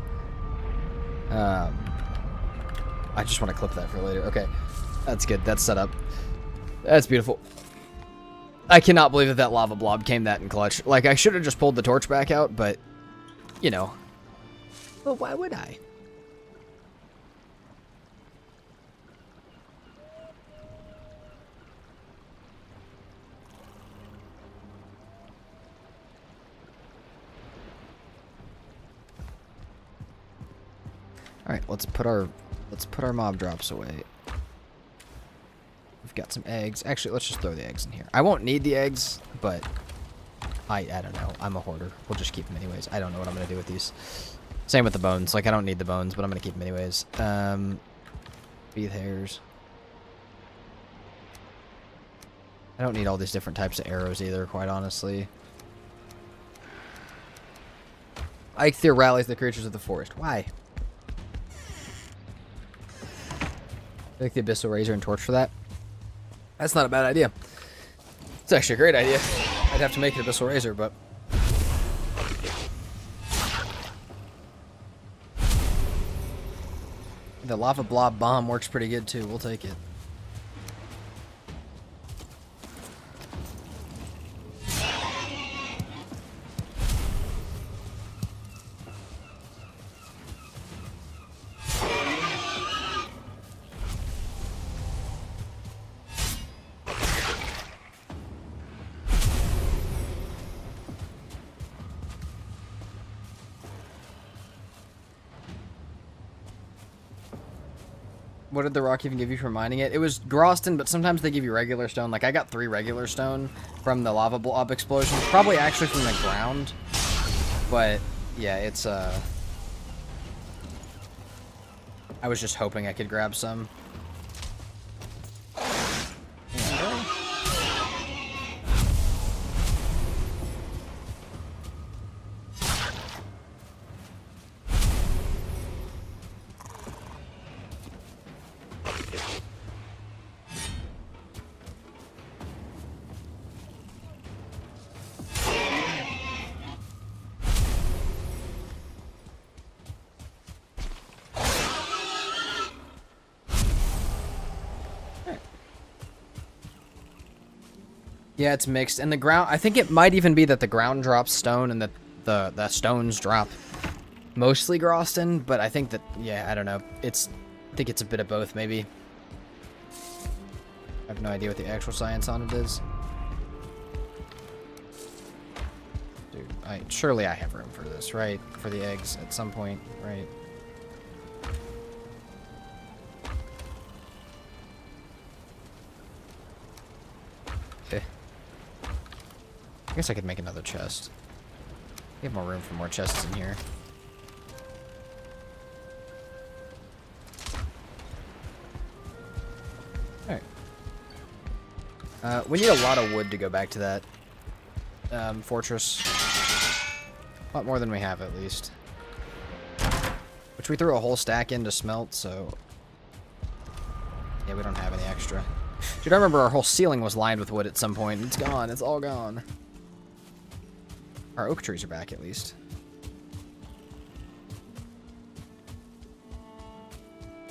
I just want to clip that for later. Okay. That's good. That's set up. That's beautiful. I cannot believe that that lava blob came that in clutch. Like, I should have just pulled the torch back out, but, you know. Well, why would I? All right, let's put our mob drops away. We've got some eggs. Actually, let's just throw the eggs in here. I won't need the eggs, but I don't know. I'm a hoarder. We'll just keep them anyways. I don't know what I'm gonna do with these. Same with the bones. Like, I don't need the bones, but I'm gonna keep them anyways. Beef hairs. I don't need all these different types of arrows either, quite honestly. Eikthyr rallies the creatures of the forest. Why? I like the Abyssal Razor and Torch for that. That's not a bad idea. It's actually a great idea. I'd have to make an Abyssal Razor, but... The Lava Blob Bomb works pretty good, too. We'll take it. What did the rock even give you for mining it? It was Groston, but sometimes they give you regular stone. Like, I got 3 regular stone from the lava blob explosion. Probably actually from the ground. But, yeah, it's, I was just hoping I could grab some. Yeah, it's mixed. And the ground, I think it might even be that the ground drops stone and that the stones drop mostly Groston, but I think that, yeah, I don't know. I think it's a bit of both, maybe. I have no idea what the actual science on it is. Dude, surely I have room for this, right? For the eggs at some point, right? Okay. I guess I could make another chest. We have more room for more chests in here. Alright. We need a lot of wood to go back to that fortress. A lot more than we have, at least. Which we threw a whole stack in to smelt, so... yeah, we don't have any extra. Dude, I remember our whole ceiling was lined with wood at some point. It's gone. It's all gone. Our oak trees are back, at least.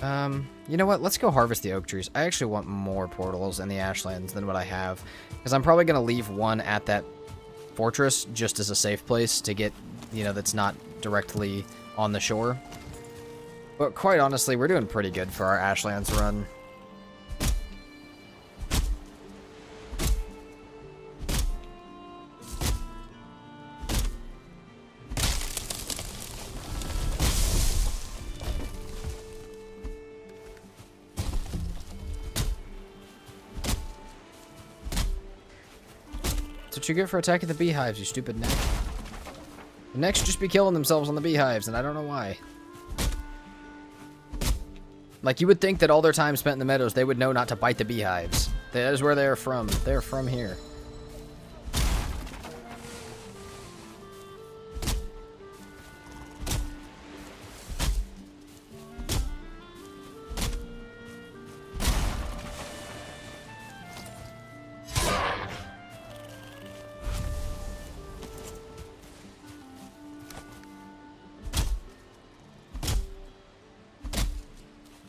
You know what? Let's go harvest the oak trees. I actually want more portals in the Ashlands than what I have. Because I'm probably going to leave one at that fortress just as a safe place to get, you know, that's not directly on the shore. But quite honestly, we're doing pretty good for our Ashlands run. That's what you get for attacking the beehives, you stupid neck. The necks just be killing themselves on the beehives, and I don't know why. Like, you would think that all their time spent in the meadows, they would know not to bite the beehives. That is where they're from. They're from here.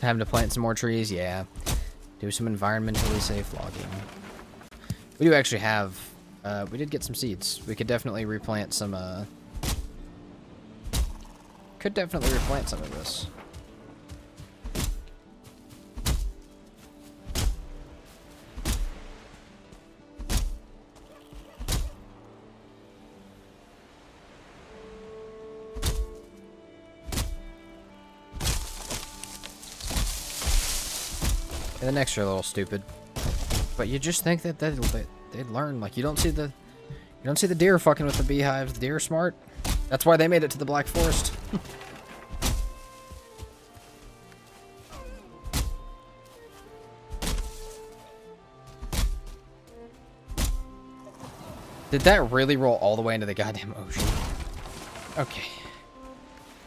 Time to plant some more trees, yeah. Do some environmentally safe logging. We do actually have, we did get some seeds. We could definitely replant some, could definitely replant some of this. The necks are a little stupid, but you just think that they'd learn. Like, you don't see the deer fucking with the beehives. The deer are smart. That's why they made it to the Black Forest. Did that really roll all the way into the goddamn ocean? Okay,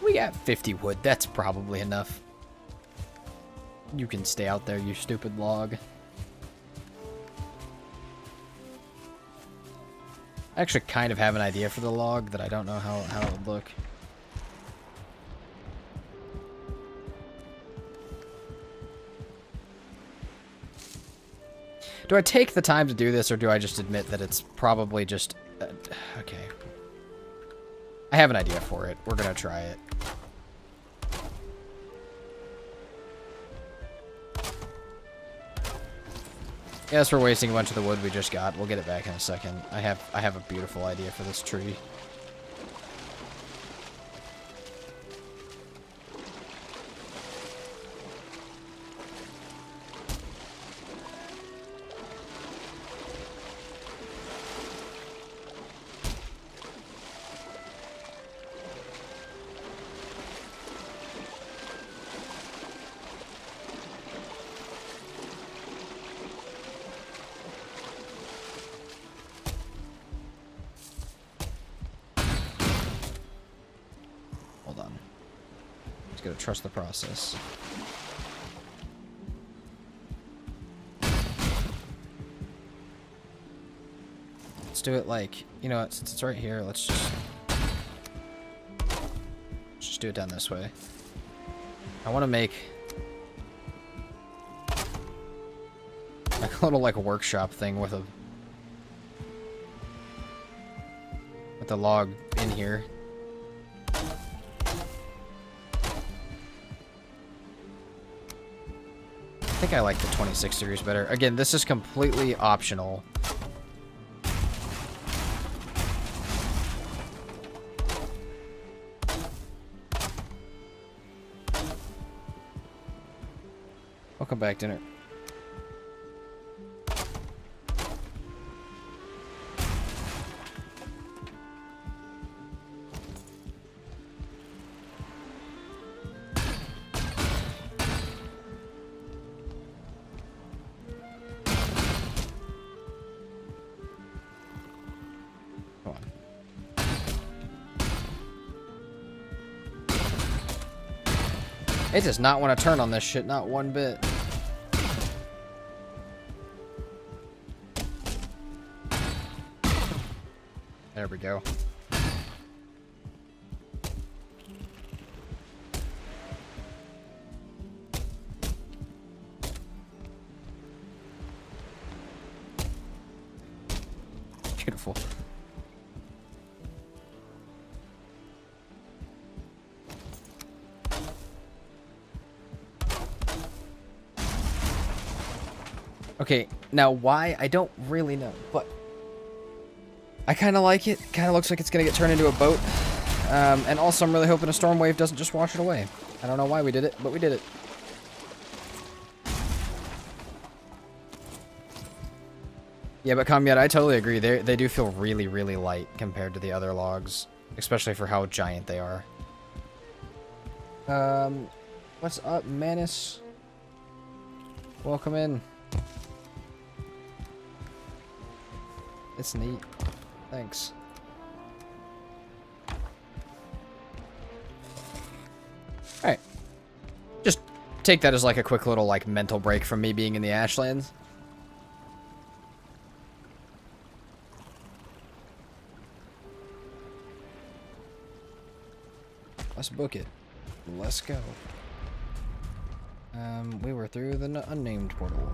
we got 50 wood. That's probably enough. You can stay out there, you stupid log. I actually kind of have an idea for the log that I don't know how it would look. Do I take the time to do this, or do I just admit that it's probably just... okay. I have an idea for it. We're gonna try it. Yes, we're wasting a bunch of the wood we just got. We'll get it back in a second. I have a beautiful idea for this tree. gotta trust the process. Let's do it like, you know what, since it's right here, let's just do it down this way. I want to make like a little like workshop thing with a log in here. I think I like the 26 degrees better. Again, this is completely optional. Welcome back, dinner. It does not want to turn on this shit, not one bit. There we go. Beautiful. Okay, now why? I don't really know, but I kind of like it. Kind of looks like it's going to get turned into a boat. And also, I'm really hoping a storm wave doesn't just wash it away. I don't know why we did it, but we did it. Yeah, but Kamyat, I totally agree. They do feel really, really light compared to the other logs, especially for how giant they are. What's up, Manus? Welcome in. It's neat. Thanks. Alright. Just take that as like a quick little like mental break from me being in the Ashlands. Let's book it. Let's go. We were through the unnamed portal.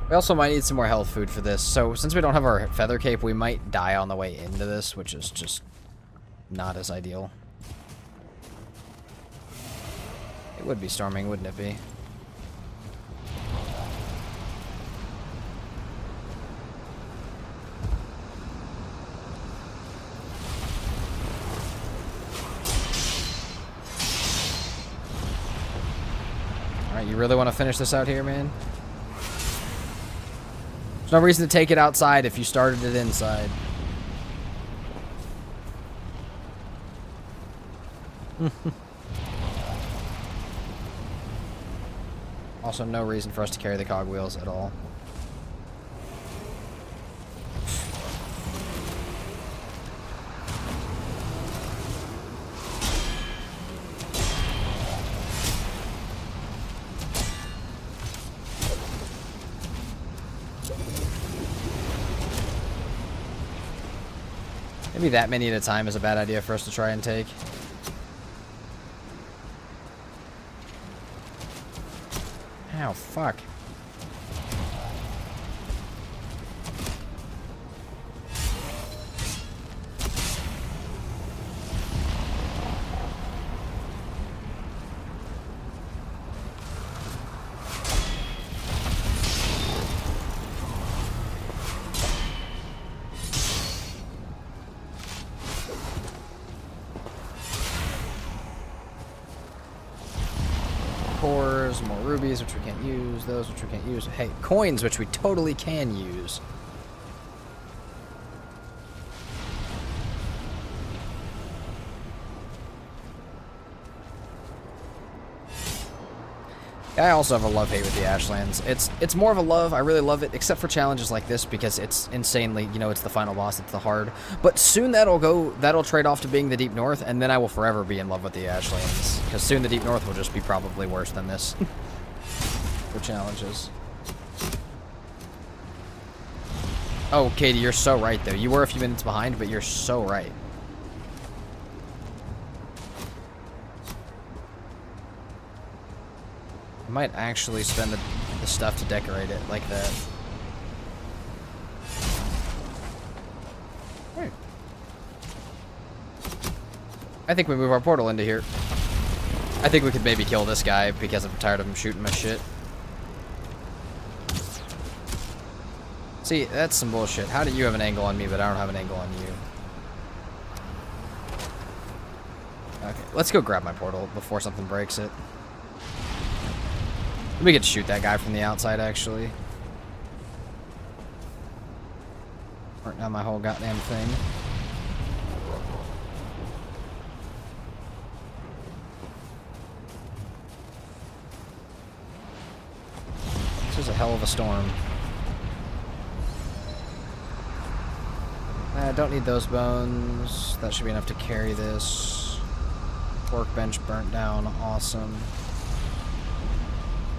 We also might need some more health food for this, so since we don't have our feather cape, we might die on the way into this, which is just not as ideal. It would be storming, wouldn't it be? Alright, you really want to finish this out here, man? There's no reason to take it outside if you started it inside. Also, no reason for us to carry the cogwheels at all. Maybe that many at a time is a bad idea for us to try and take. Ow, fuck. Cores, more rubies, which we can't use, those which we can't use. Hey, coins, which we totally can use. I also have a love-hate with the Ashlands. It's more of a love. I really love it, except for challenges like this because it's insanely, you know, it's the final boss, it's the hard. But soon that'll trade off to being the Deep North, and then I will forever be in love with the Ashlands. Because soon the Deep North will just be probably worse than this for challenges. Oh, Katie, you're so right, though. You were a few minutes behind, but you're so right. I might actually spend the stuff to decorate it like that. Right. I think we move our portal into here. I think we could maybe kill this guy because I'm tired of him shooting my shit. See, that's some bullshit. How do you have an angle on me, but I don't have an angle on you? Okay, let's go grab my portal before something breaks it. We could shoot that guy from the outside, actually. Burnt down my whole goddamn thing. This is a hell of a storm. I don't need those bones. That should be enough to carry this. Workbench burnt down. Awesome.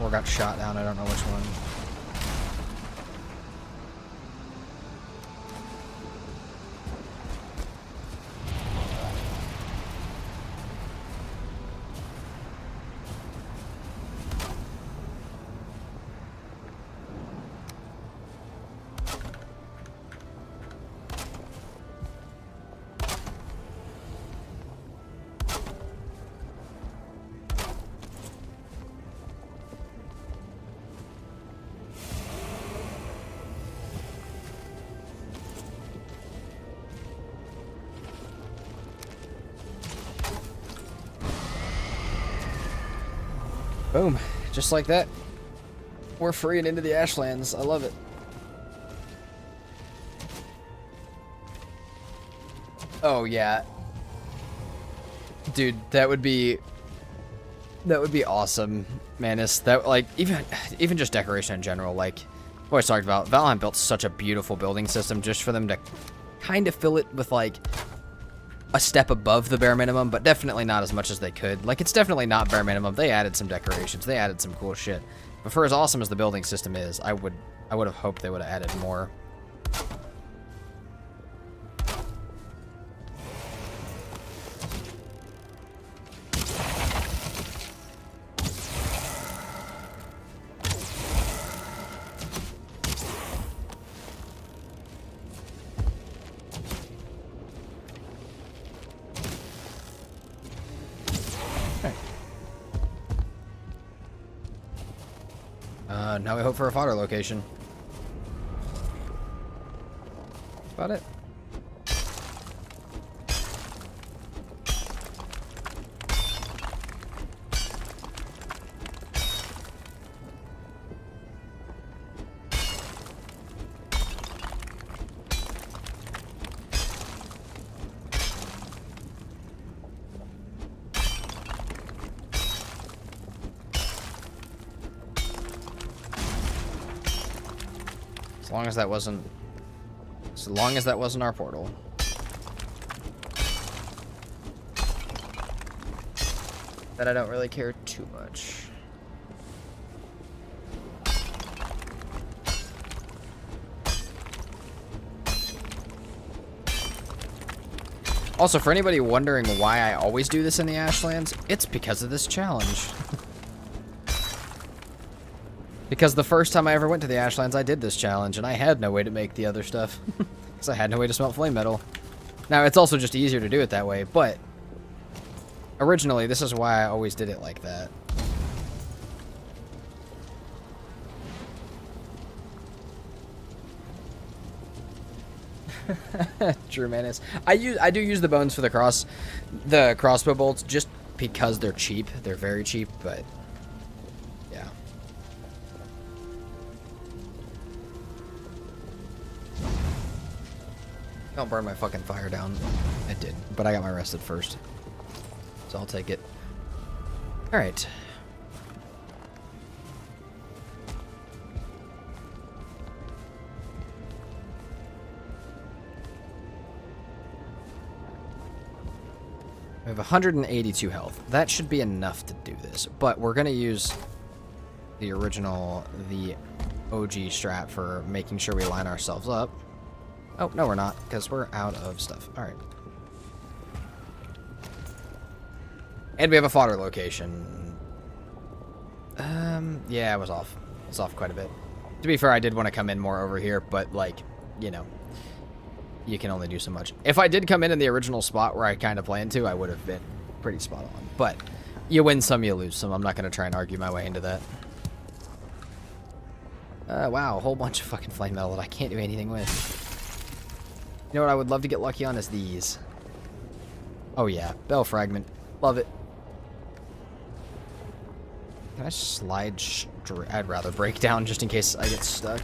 Or got shot down, I don't know which one. Boom. Just like that. We're free and into the Ashlands. I love it. Oh, yeah. Dude, that would be awesome, Manus. That, like, even just decoration in general, like, we always talked about, Valheim built such a beautiful building system just for them to kind of fill it with, like, a step above the bare minimum, but definitely not as much as they could. Like, it's definitely not bare minimum. They added some decorations. They added some cool shit. But for as awesome as the building system is, I would have hoped they would have added more. Now we hope for a fodder location. That's about it. As long as that wasn't our portal. That I don't really care too much. Also, for anybody wondering why I always do this in the Ashlands, it's because of this challenge. Because the first time I ever went to the Ashlands, I did this challenge, and I had no way to make the other stuff. Because I had no way to smelt flame metal. Now, it's also just easier to do it that way, but originally, this is why I always did it like that. True, Manus. I do use the bones for the crossbow bolts just because they're cheap. They're very cheap, but yeah. Don't burn my fucking fire down. It did, but I got my rested first, so I'll take it. All right. We have 182 health. That should be enough to do this, but we're going to use the original, the OG strat for making sure we line ourselves up. Oh, no, we're not, because we're out of stuff. All right. And we have a fodder location. Yeah, I was off. I was off quite a bit. To be fair, I did want to come in more over here, but, like, you know, you can only do so much. If I did come in the original spot where I kind of planned to, I would have been pretty spot on. But you win some, you lose some. I'm not going to try and argue my way into that. Wow, a whole bunch of fucking flame metal that I can't do anything with. You know what I would love to get lucky on is these. Oh yeah, bell fragment. Love it. Can I slide straight? I'd rather break down just in case I get stuck.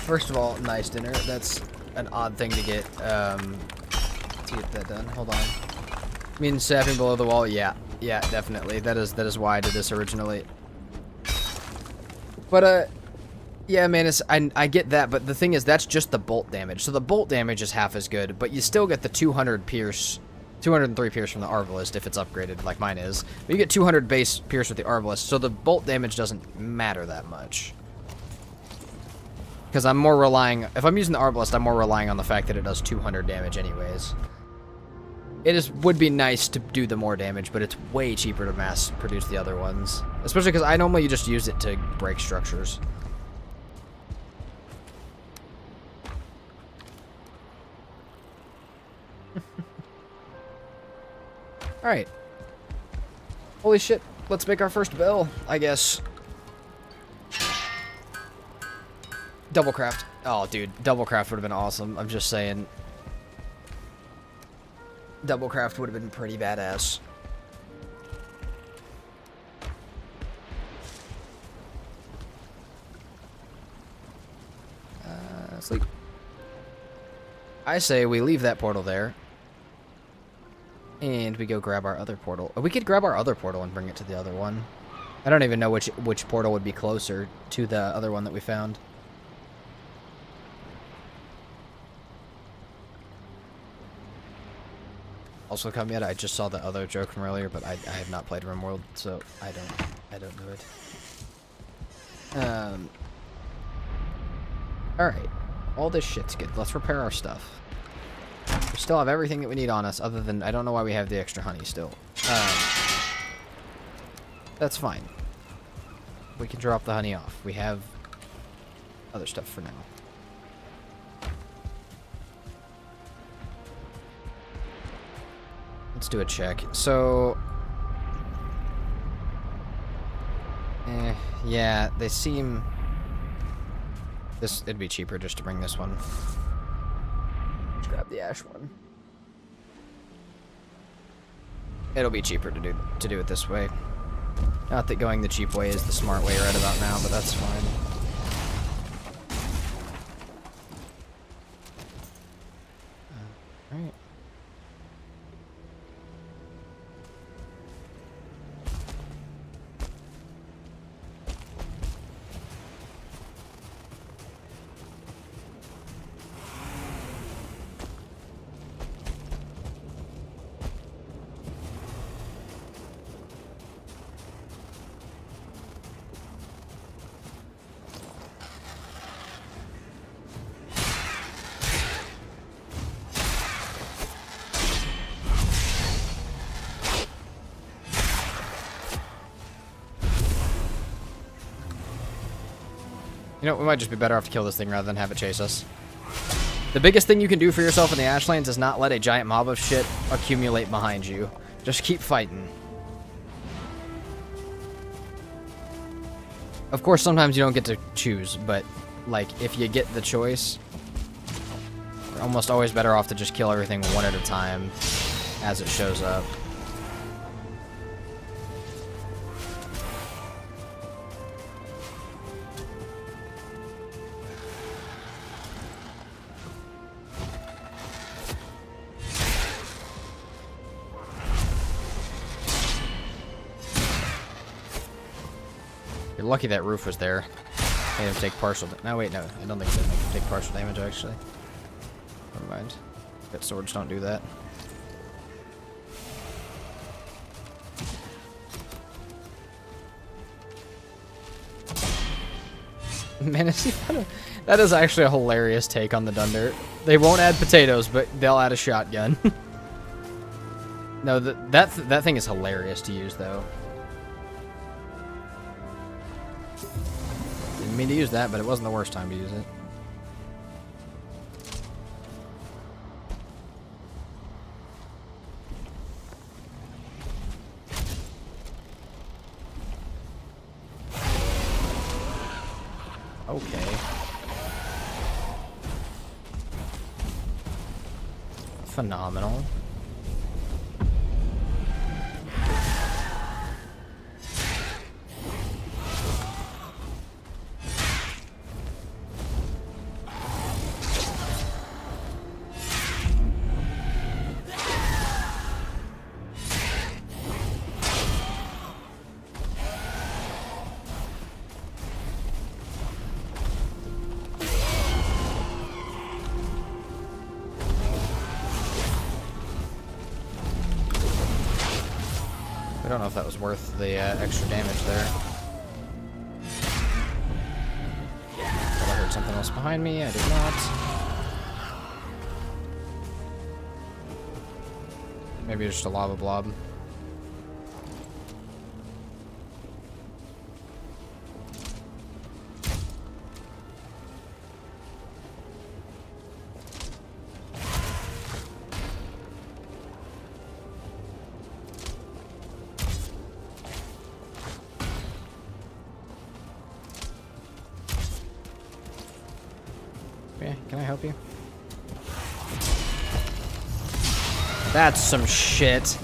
First of all, nice dinner. That's an odd thing to get that done. Hold on. Mean sapping below the wall? Yeah. Yeah, definitely. That is why I did this originally. But, yeah, man, I get that, but the thing is, that's just the bolt damage. So the bolt damage is half as good, but you still get the 200 pierce, 203 pierce from the Arbalist if it's upgraded like mine is. But you get 200 base pierce with the Arbalist, so the bolt damage doesn't matter that much. Because I'm more relying, if I'm using the Arbalist, I'm more relying on the fact that it does 200 damage anyways. It would be nice to do the more damage, but it's way cheaper to mass produce the other ones. Especially because I normally just use it to break structures. Alright. Holy shit, let's make our first bell, I guess. Double craft. Oh, dude, double craft would have been awesome. I'm just saying. Double craft would have been pretty badass. Sleep. I say we leave that portal there. And we go grab our other portal. We could grab our other portal and bring it to the other one. I don't even know which portal would be closer to the other one that we found. Also come yet? I just saw the other joke from earlier, but I have not played RimWorld, so I don't know it. Alright. All this shit's good. Let's repair our stuff. We still have everything that we need on us, other than I don't know why we have the extra honey still. That's fine. We can drop the honey off. We have other stuff for now. Let's do a check. So, yeah, they seem. It'd be cheaper just to bring this one. Let's grab the ash one. It'll be cheaper to do it this way. Not that going the cheap way is the smart way right about now, but that's fine. Alright. You know, we might just be better off to kill this thing rather than have it chase us. The biggest thing you can do for yourself in the Ashlands is not let a giant mob of shit accumulate behind you. Just keep fighting. Of course, sometimes you don't get to choose, but, like, if you get the choice, you're almost always better off to just kill everything one at a time as it shows up. You're lucky that roof was there. Made him take partial. No, wait, no. I don't think it did make him take partial damage, actually. Never mind. That swords don't do that. Man, that is actually a hilarious take on the Dunder. They won't add potatoes, but they'll add a shotgun. No, that thing is hilarious to use, though. Didn't mean to use that, but it wasn't the worst time to use it. Okay. Phenomenal. I don't know if that was worth the extra damage there. Thought I heard something else behind me. I did not. Maybe just a lava blob. Yeah, can I help you? That's some shit.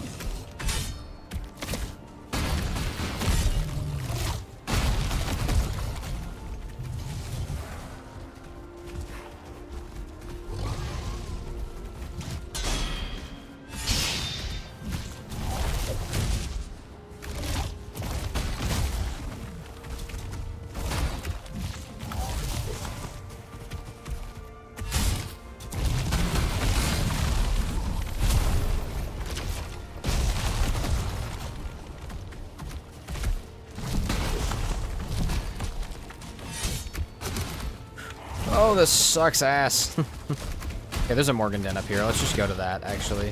Oh, this sucks ass. Okay, there's a Morgan Den up here. Let's just go to that, actually.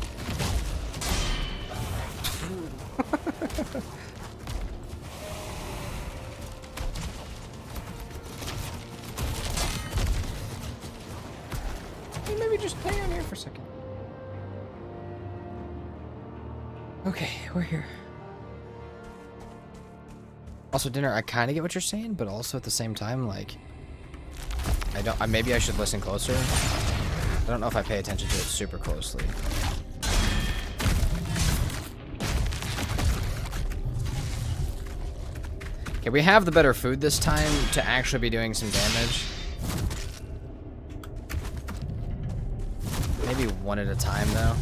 Hey, maybe just hang on here for a second. Okay, we're here. Also, Dinner, I kind of get what you're saying, but also at the same time, like... maybe I should listen closer. I don't know if I pay attention to it super closely. Okay, we have the better food this time to actually be doing some damage. Maybe one at a time, though.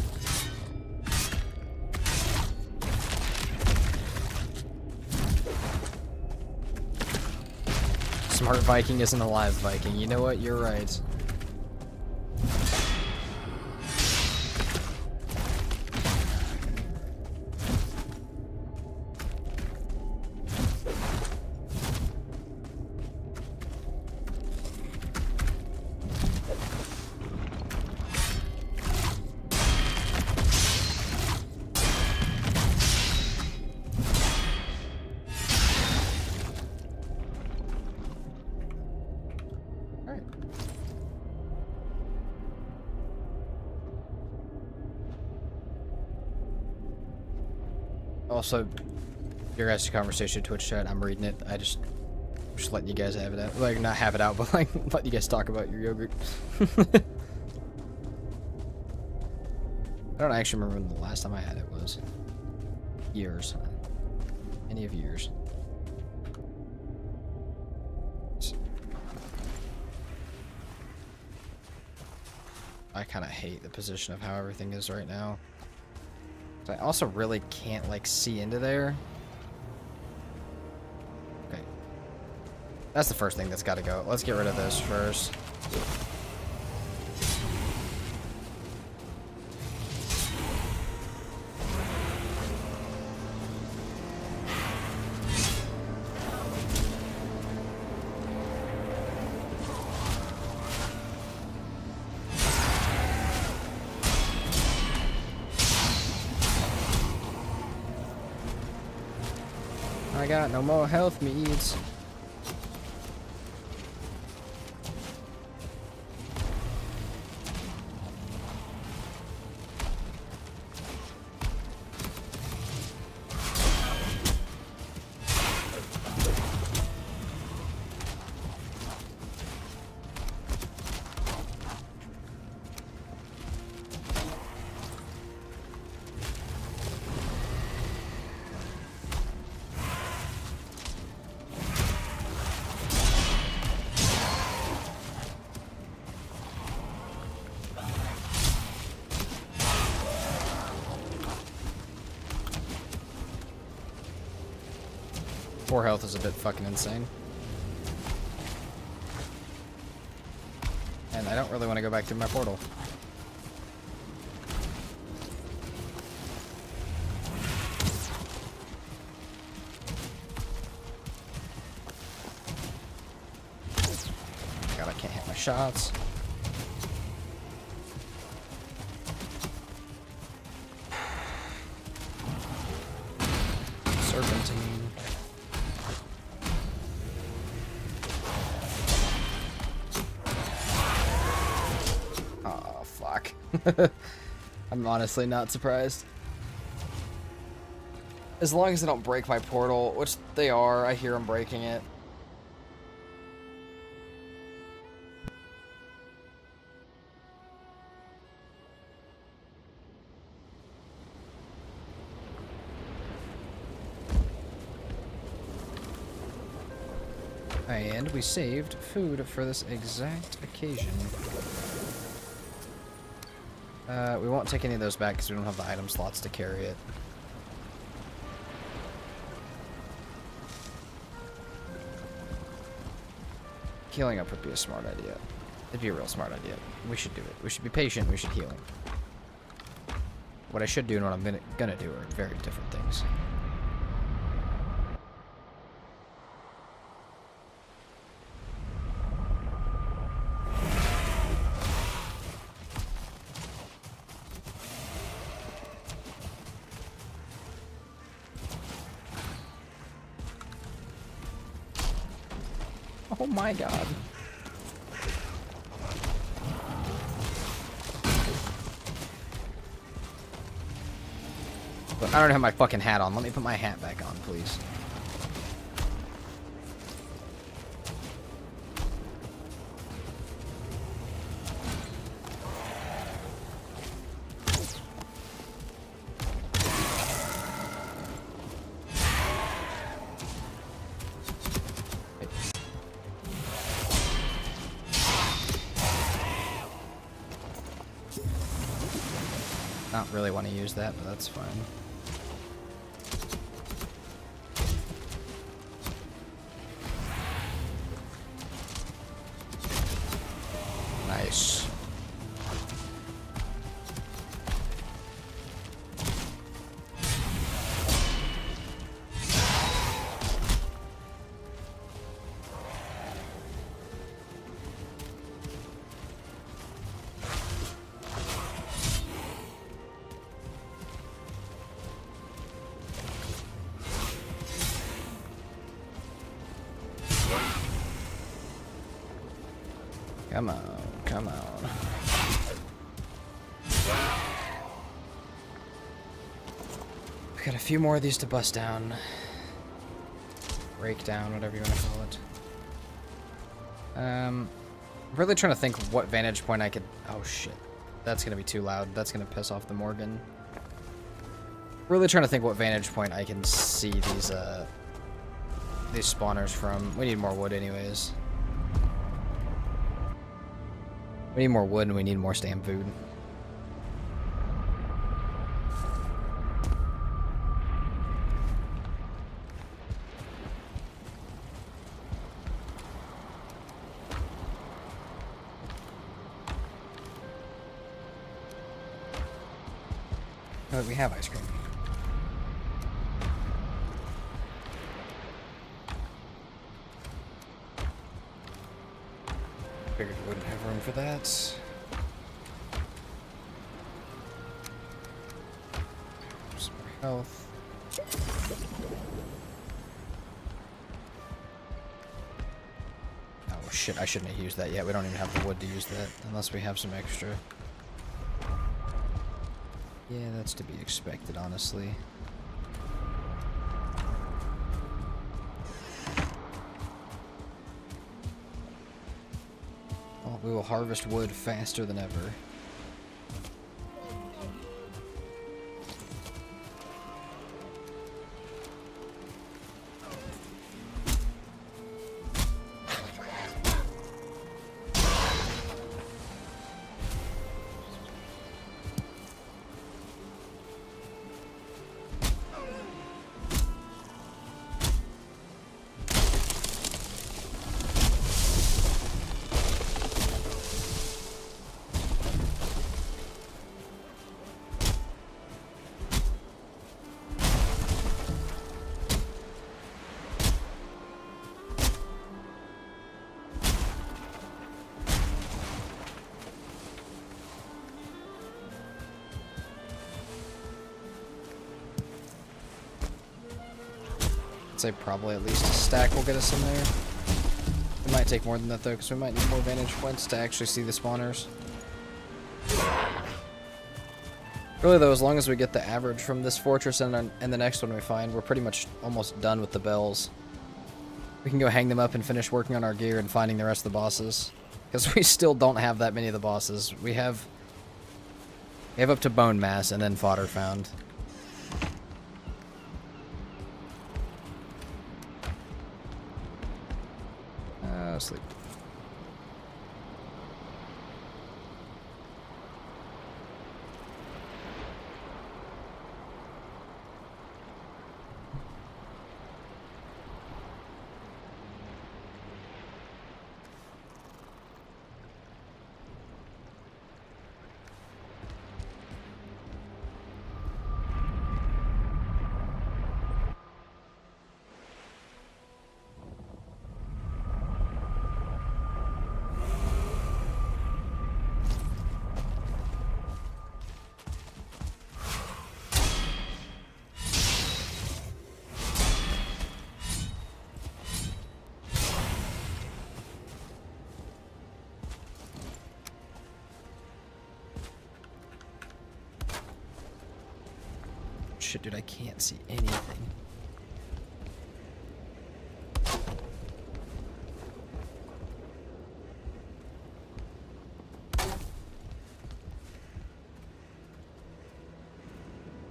Smart Viking isn't a live Viking. You know what? You're right. Also, your guys' conversation Twitch chat, I'm reading it. I'm just letting you guys have it out. Like, not have it out, but like, letting you guys talk about your yogurt. I don't actually remember when the last time I had it was. Years. Many of years. I kind of hate the position of how everything is right now. I also really can't, like, see into there. Okay. That's the first thing that's got to go. Let's get rid of this first. I got no more health meads. Poor health is a bit fucking insane. And I don't really want to go back through my portal. God, I can't hit my shots. Serpentine. Oh, fuck. I'm honestly not surprised. As long as they don't break my portal, which they are, I hear them breaking it. And we saved food for this exact occasion. We won't take any of those back because we don't have the item slots to carry it. Healing up would be a smart idea. It'd be a real smart idea. We should do it. We should be patient. We should heal him. What I should do and what I'm gonna do are very different things. Oh my god. But I don't have my fucking hat on. Let me put my hat back on, please. Not really want to use that, but that's fine. Nice. Come on, come on. We got a few more of these to bust down. Break down, whatever you want to call it. Really trying to think what vantage point I could... Oh shit. That's gonna be too loud. That's gonna piss off the Morgan. Really trying to think what vantage point I can see these spawners from. We need more wood anyways. We need more wood and we need more stam food. Oh, we have ice cream. Figured we wouldn't have room for that. Some more health. Oh shit, I shouldn't have used that yet. We don't even have the wood to use that, unless we have some extra. Yeah, that's to be expected, honestly. Well, we will harvest wood faster than ever. Say probably at least a stack will get us in there. It might take more than that though, because we might need more vantage points to actually see the spawners. Really though, as long as we get the average from this fortress and the next one we find, we're pretty much almost done with the bells. We can go hang them up and finish working on our gear and finding the rest of the bosses. Because we still don't have that many of the bosses. We have up to bone mass and then fodder found. Sleep. Shit, dude, I can't see anything.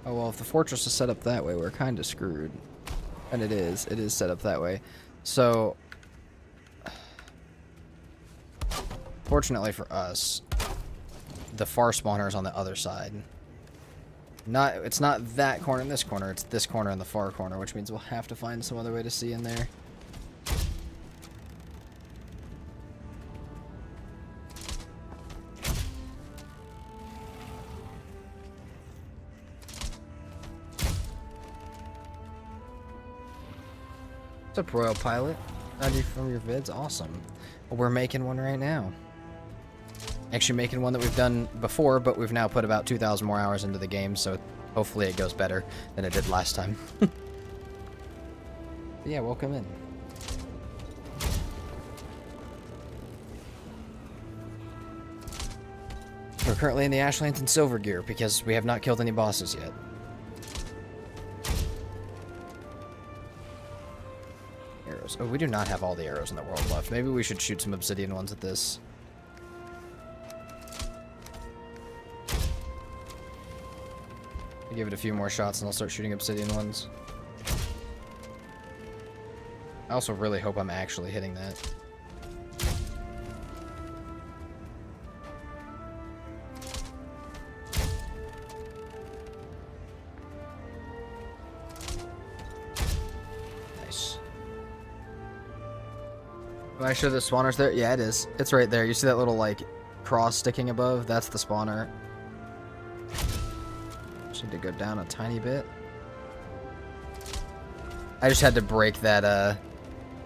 Oh, well, if the fortress is set up that way, we're kind of screwed. And it is set up that way. So, fortunately for us, the far spawner is on the other side. It's not that corner and this corner, it's this corner and the far corner, which means we'll have to find some other way to see in there. What's up, Royal Pilot? How'd you from your vids? Awesome. Well, we're making one right now. Actually making one that we've done before, but we've now put about 2,000 more hours into the game, so hopefully it goes better than it did last time. Yeah, welcome in. We're currently in the Ashlands and Silver Gear because we have not killed any bosses yet. Arrows. Oh, we do not have all the arrows in the world left. Maybe we should shoot some obsidian ones at this. Give it a few more shots and I'll start shooting obsidian ones. I also really hope I'm actually hitting that. Nice. Am I sure the spawner's there? Yeah, it is. It's right there. You see that little, like, cross sticking above? That's the spawner. Just need to go down a tiny bit. I just had to break that, I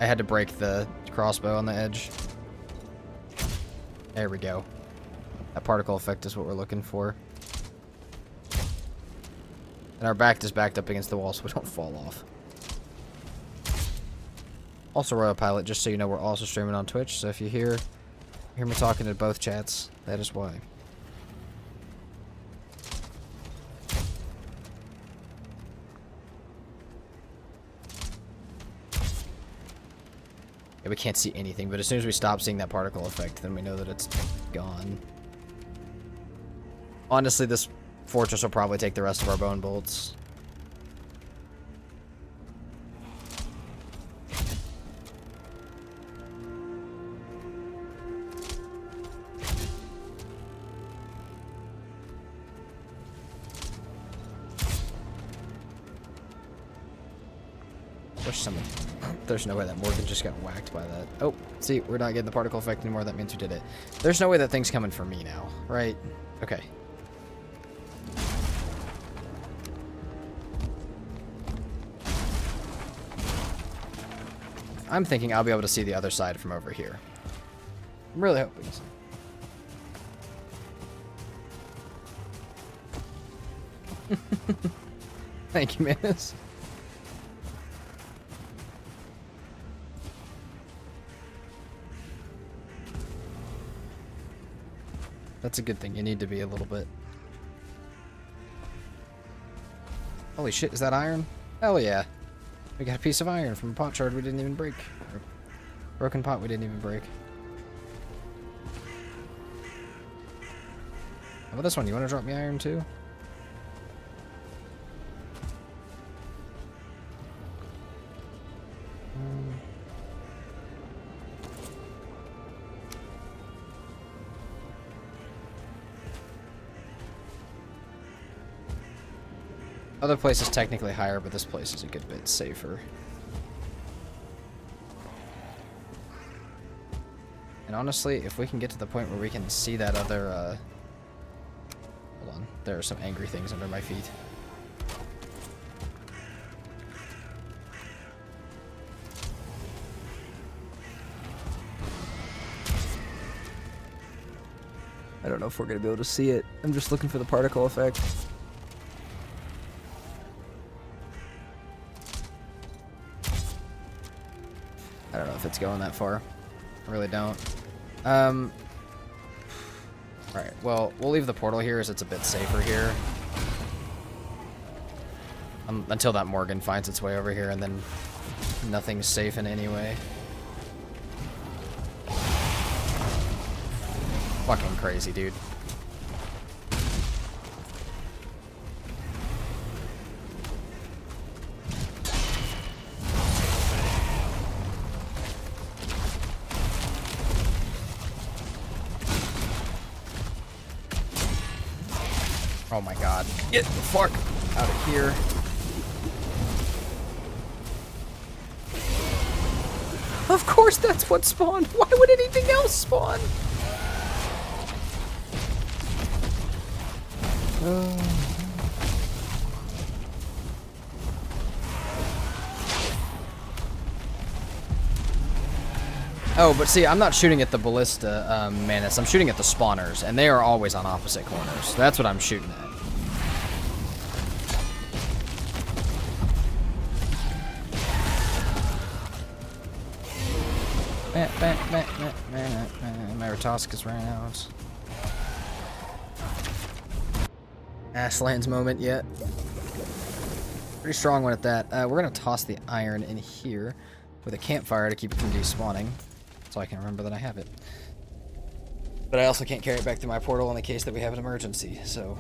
had to break the crossbow on the edge. There we go. That particle effect is what we're looking for. And our back is backed up against the wall so we don't fall off. Also, Royal Pilot, just so you know, we're also streaming on Twitch, so if you hear me talking to both chats, that is why. Yeah, we can't see anything, but as soon as we stop seeing that particle effect, then we know that it's gone. Honestly, this fortress will probably take the rest of our bone bolts. Wish someone... There's no way that Morgan just got whacked by that. Oh, see, we're not getting the particle effect anymore. That means we did it. There's no way that thing's coming for me now, right? Okay. I'm thinking I'll be able to see the other side from over here. I'm really hoping so. Thank you, Manus. That's a good thing. You need to be a little bit. Holy shit, is that iron? Hell yeah. We got a piece of iron from a pot shard we didn't even break. Or broken pot we didn't even break. How about this one? You want to drop me iron too? Other place is technically higher, but this place is a good bit safer. And honestly, if we can get to the point where we can see that other, hold on, there are some angry things under my feet. I don't know if we're going to be able to see it. I'm just looking for the particle effect. I don't know if it's going that far. I really don't. Alright, well, we'll leave the portal here as it's a bit safer here. Until that Morgan finds its way over here, and then nothing's safe in any way. Fucking crazy, dude. Oh my god. Get the fuck out of here. Of course that's what spawned. Why would anything else spawn? Oh, but see, I'm not shooting at the ballista, Manus. I'm shooting at the spawners, and they are always on opposite corners. That's what I'm shooting at. My Ratoska's ran out. Ashlands moment yet. Pretty strong one at that. We're going to toss the iron in here with a campfire to keep it from despawning. So I can remember that I have it. But I also can't carry it back to my portal in the case that we have an emergency, so...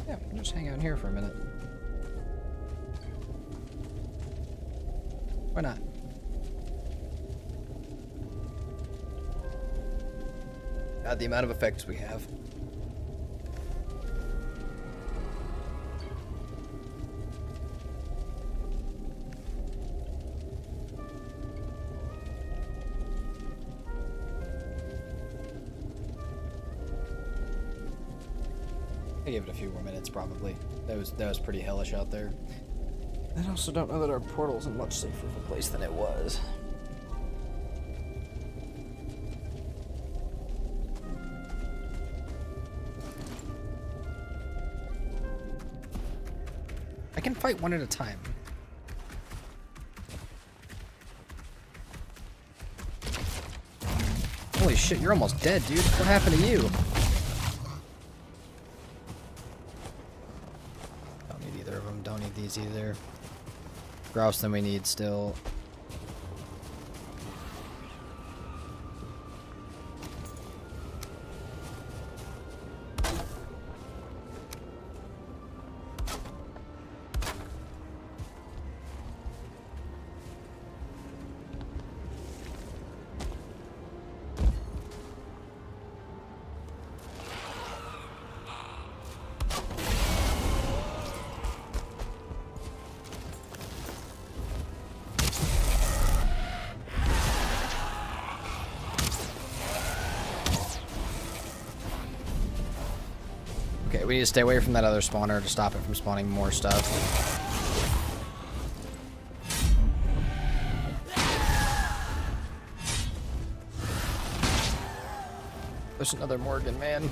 yeah, we'll just hang out here for a minute. Why not? God, the amount of effects we have. I give it a few more minutes, probably. That was pretty hellish out there. I also don't know that our portal's in much safer of a place than it was. I can fight one at a time. Holy shit, you're almost dead, dude. What happened to you? Don't need either of them. Don't need these either. Grouse than we need still. Okay, we need to stay away from that other spawner to stop it from spawning more stuff. There's another Morgan, man.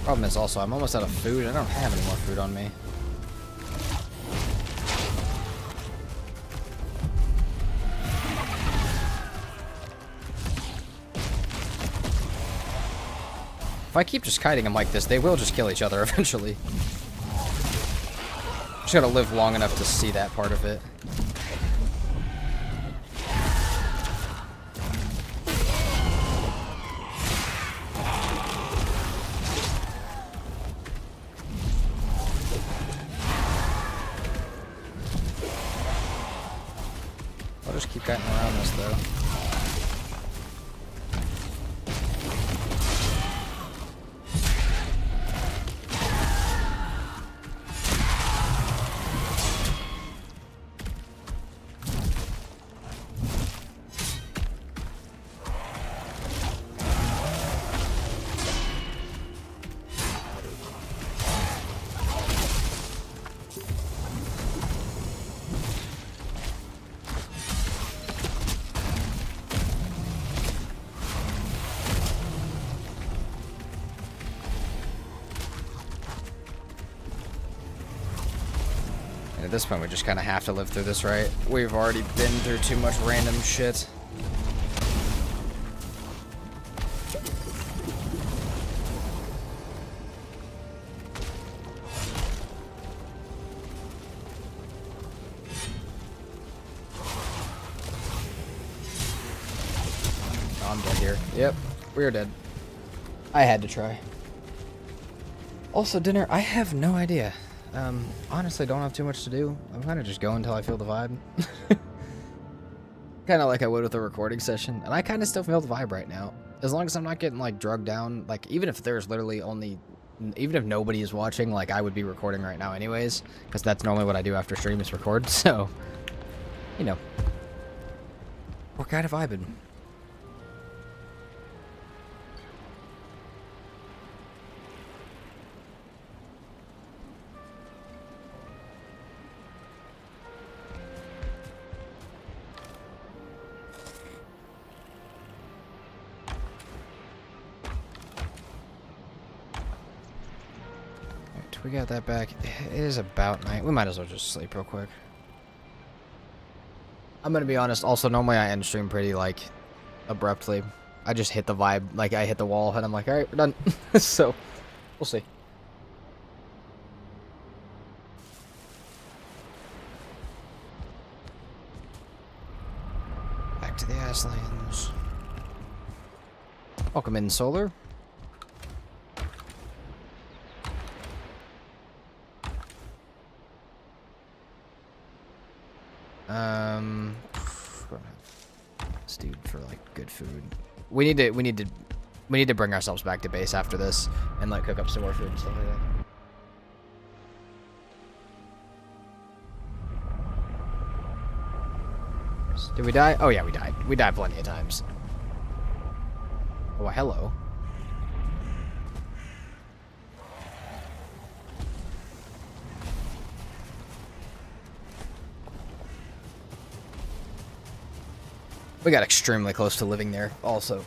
Problem is also, I'm almost out of food. I don't have any more food on me. If I keep just kiting them like this, they will just kill each other eventually. Just gotta live long enough to see that part of it. I'll just keep getting around this though. At this point, we just kind of have to live through this, right? We've already been through too much random shit. Oh, I'm dead here. Yep, we're dead. I had to try. Also, dinner, I have no idea. Honestly, don't have too much to do. I'm kind of just going until I feel the vibe. Kind of like I would with a recording session. And I kind of still feel the vibe right now. As long as I'm not getting, like, drugged down. Like, even if there's literally only... Even if nobody is watching, like, I would be recording right now anyways. Because that's normally what I do after stream is record. So, you know. We're kind of vibing. We got that back. It is about night. We might as well just sleep real quick. I'm gonna be honest. Also, normally I end stream pretty, like, abruptly. I just hit the vibe. Like, I hit the wall, and I'm like, alright, we're done. So, we'll see. back to the Ashlands. Welcome in, Solar. This dude for like good food. We need to bring ourselves back to base after this and like cook up some more food and stuff like that. Did we die? Oh yeah, we died. We died plenty of times. Oh, hello. We got extremely close to living there, also.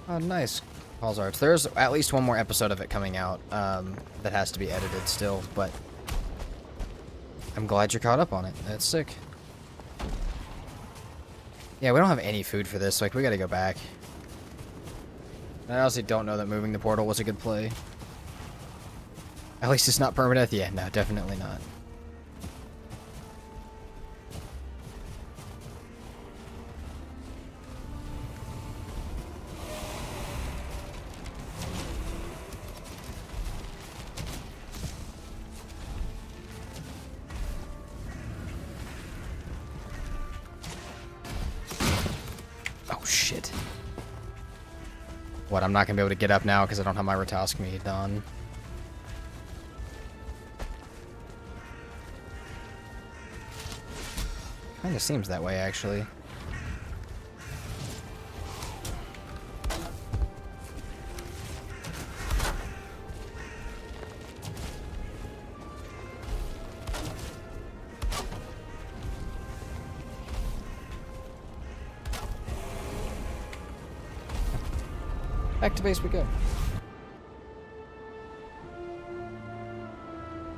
Oh, nice. Paul's Arts. There's at least one more episode of it coming out that has to be edited still, but I'm glad you're caught up on it. That's sick. Yeah, we don't have any food for this, like, we gotta go back. I honestly don't know that moving the portal was a good play. At least it's not permadeath. Yeah, no, definitely not. Shit. What, I'm not gonna be able to get up now because I don't have my retask me done. Kinda seems that way, actually. Back to base we go.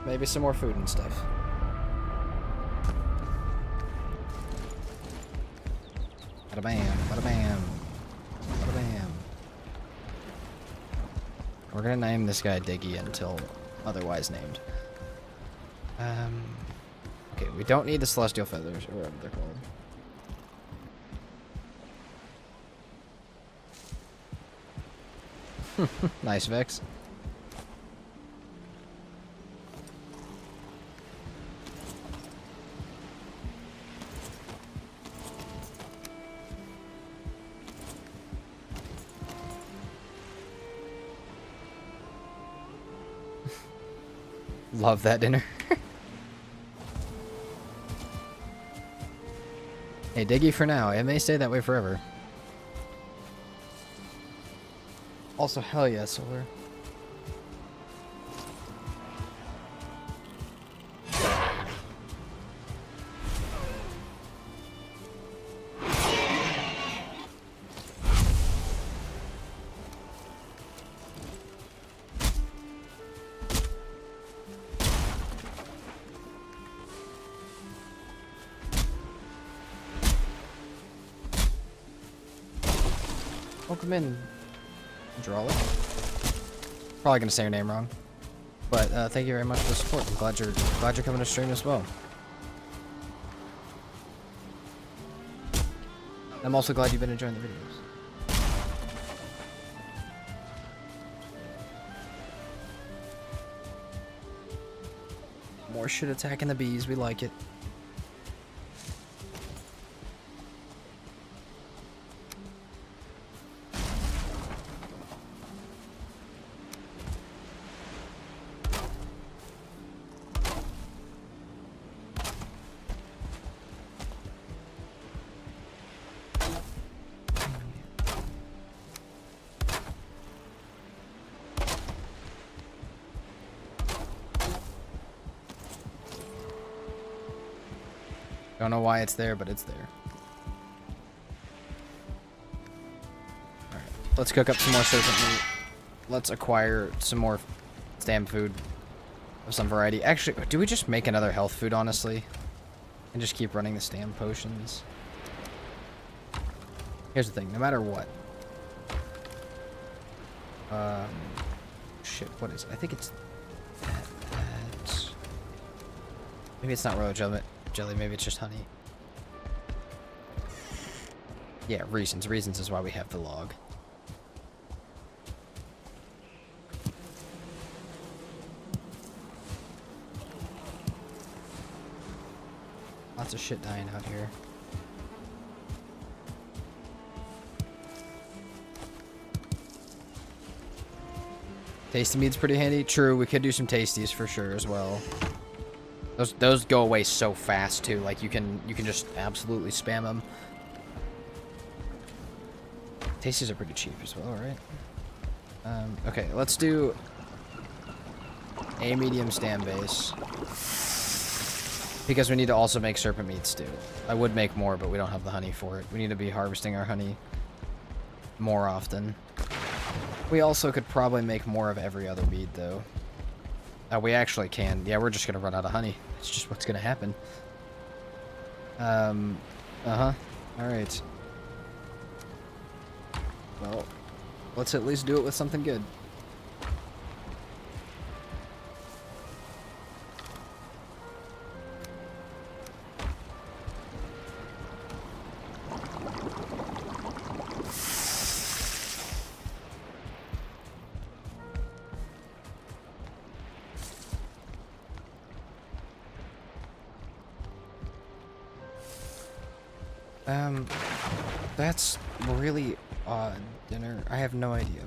Maybe some more food and stuff. Bada bam, bada bam, bada bam. We're gonna name this guy Diggy until otherwise named. Okay, we don't need the Celestial Feathers, or whatever they're called. Nice, Vex. Love that dinner. Hey, Diggy for now. It may stay that way forever. Also, hell yeah, Solar. Welcome in, Drawler. Probably gonna say your name wrong, but thank you very much for the support. I'm glad you're coming to stream as well. I'm also glad you've been enjoying the videos. More shit attacking the bees. We like it. Don't know why it's there, but it's there. Alright, let's cook up some more serpent meat. Let's acquire some more stam food of some variety. Actually, do we just make another health food, honestly? And just keep running the stam potions? Here's the thing, no matter what. Shit, what is it? I think it's that. Maybe it's not royal jelly, maybe it's just honey. Yeah, reasons. Reasons is why we have the log. Lots of shit dying out here. Tasty meat's pretty handy. True, we could do some tasties for sure as well. Those go away so fast too. Like you can just absolutely spam them. Tasties are pretty cheap as well, right? Okay, let's do a medium stand base. Because we need to also make serpent meat stew. I would make more, but we don't have the honey for it. We need to be harvesting our honey more often. We also could probably make more of every other meat, though. We actually can. Yeah, we're just going to run out of honey. It's just what's going to happen. Uh-huh. Alright. Well, let's at least do it with something good. That's really odd, dinner. I have no idea.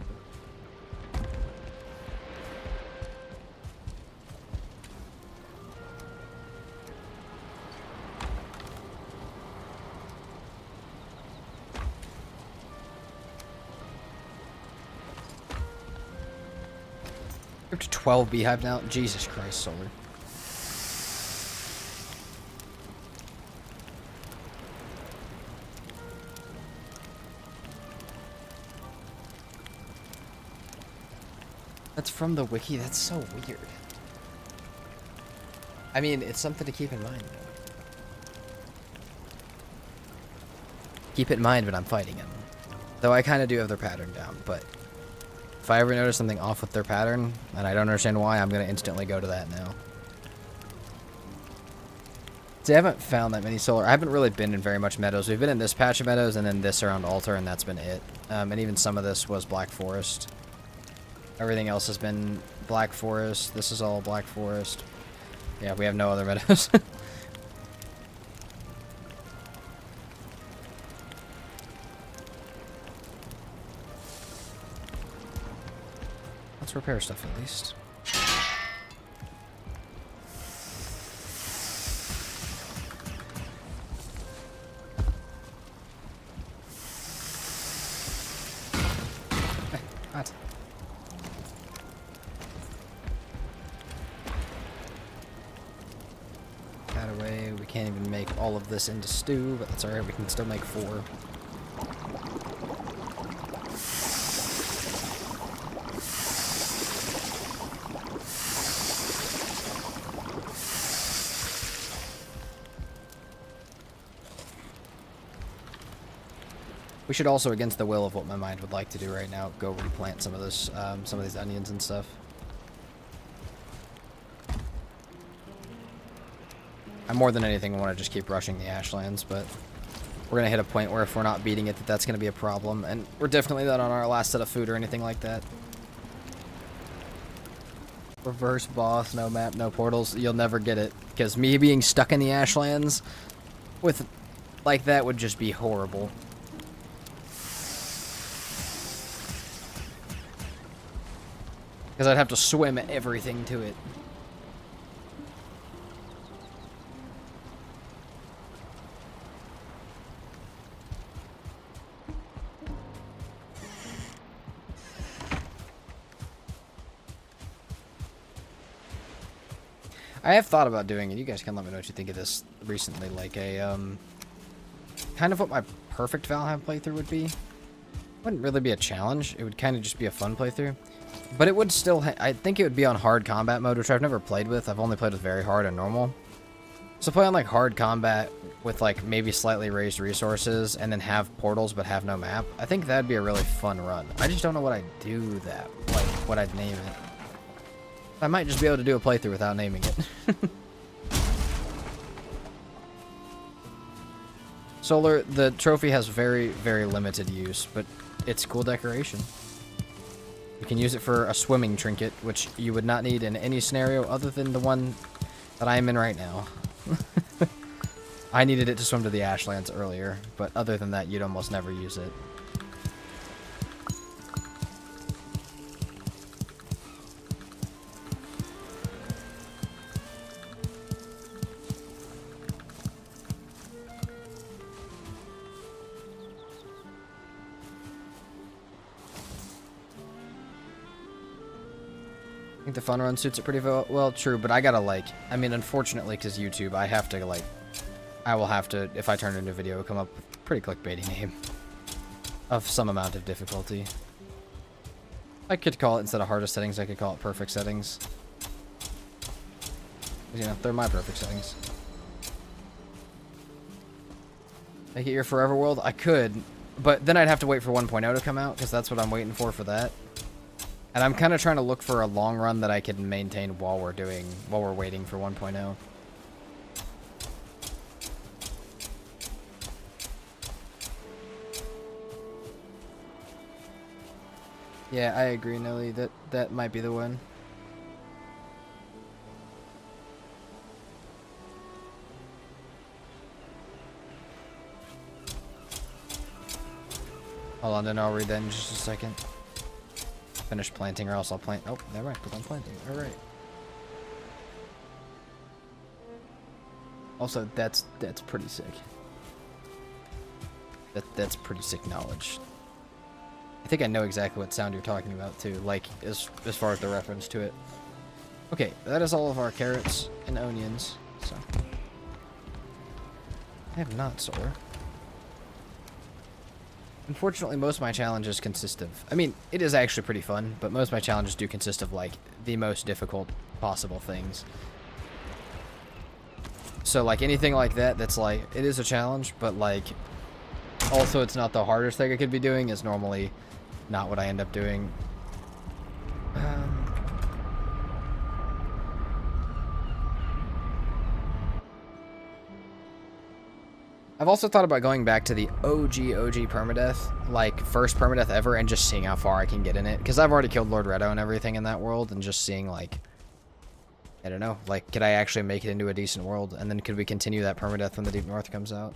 We're up to 12 beehive now. Jesus Christ, Solar. That's from the wiki? That's so weird. I mean, it's something to keep in mind, though. Keep it in mind when I'm fighting them. Though I kind of do have their pattern down, but if I ever notice something off with their pattern, and I don't understand why, I'm going to instantly go to that now. See, I haven't found that many solar. I haven't really been in very much meadows. We've been in this patch of meadows, and then this around altar, and that's been it. And even some of this was black forest. Everything else has been black forest. This is all black forest. Yeah, we have no other meadows. Let's repair stuff at least. What? That away. We can't even make all of this into stew, but that's alright. We can still make 4. We should also, against the will of what my mind would like to do right now, go replant some of this, some of these onions and stuff. I more than anything want to just keep rushing the ashlands, but we're gonna hit a point where if we're not beating it, that's gonna be a problem, and we're definitely not on our last set of food or anything like that. Reverse boss, no map, no portals. You'll never get it, because me being stuck in the ashlands with like that would just be horrible. Because I'd have to swim everything to it. I have thought about doing it. You guys can let me know what you think of this recently. Like a, kind of what my perfect Valheim playthrough would be. It wouldn't really be a challenge. It would kind of just be a fun playthrough. But it would still, I think it would be on hard combat mode, which I've never played with. I've only played with very hard and normal. So play on like hard combat with like maybe slightly raised resources and then have portals but have no map. I think that'd be a really fun run. I just don't know what I'd do that, like what I'd name it. I might just be able to do a playthrough without naming it. Solar, the trophy has very, very limited use, but it's cool decoration. You can use it for a swimming trinket, which you would not need in any scenario other than the one that I am in right now. I needed it to swim to the Ashlands earlier, but other than that, you'd almost never use it. I think the fun run suits it pretty well, true, but I gotta, like, I mean, unfortunately, because YouTube, I have to, like, I will have to, if I turn it into a video, come up with a pretty clickbaity name of some amount of difficulty. I could call it, instead of hardest settings, I could call it perfect settings. You know, they're my perfect settings. Make it your forever world? I could, but then I'd have to wait for 1.0 to come out, because that's what I'm waiting for that. And I'm kind of trying to look for a long run that I can maintain while we're waiting for 1.0. Yeah, I agree, Nelly. That might be the one. Hold on, then I'll read that in just a second. Finish planting, or else I'll plant. Oh, never mind. Because I'm planting. All right. Also, that's pretty sick. That's pretty sick knowledge. I think I know exactly what sound you're talking about too. Like as far as the reference to it. Okay, that is all of our carrots and onions. So I have not solar. Unfortunately, most of my challenges consist of... I mean, it is actually pretty fun, but most of my challenges do consist of, like, the most difficult possible things. So, like, anything like that that's, like, it is a challenge, but, like, also it's not the hardest thing I could be doing is normally not what I end up doing. I've also thought about going back to the OG permadeath, like first permadeath ever, and just seeing how far I can get in it. Because I've already killed Lord Redo and everything in that world, and just seeing, like, I don't know, like, could I actually make it into a decent world? And then could we continue that permadeath when the Deep North comes out?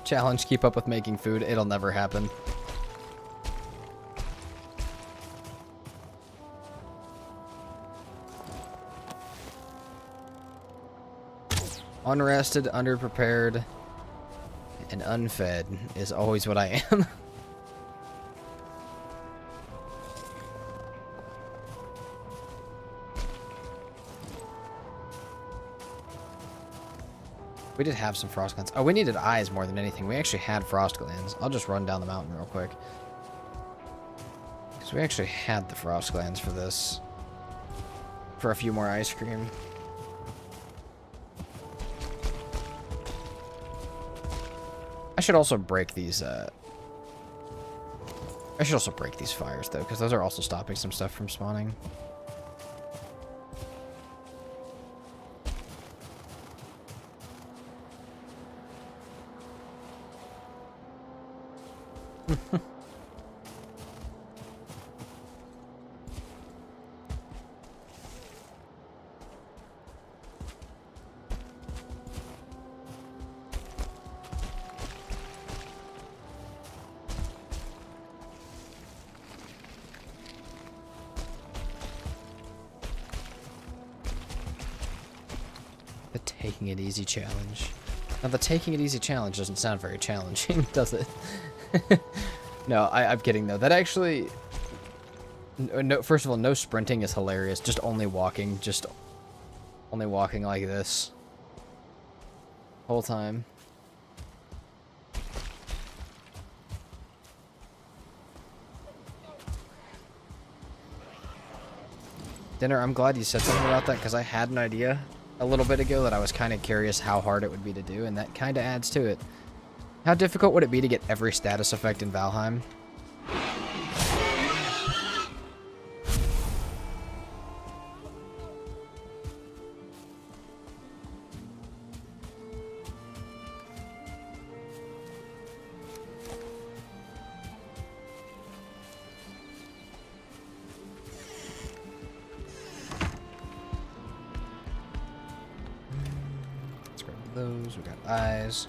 Challenge, keep up with making food. It'll never happen. Unrested, underprepared, and unfed is always what I am. We did have some frost glands. Oh, we needed eyes more than anything. We actually had frost glands. I'll just run down the mountain real quick. Because we actually had the frost glands for this. For a few more ice cream. I should also break these, I should also break these fires, though, because those are also stopping some stuff from spawning. The taking it easy challenge. Now, the taking it easy challenge doesn't sound very challenging, does it? No, I'm kidding though. That actually, no. First of all, no sprinting is hilarious. Just only walking. Just only walking like this. Whole time. Dinner, I'm glad you said something about that because I had an idea a little bit ago that I was kind of curious how hard it would be to do, and that kind of adds to it. How difficult would it be to get every status effect in Valheim? Let's grab those. We got eyes.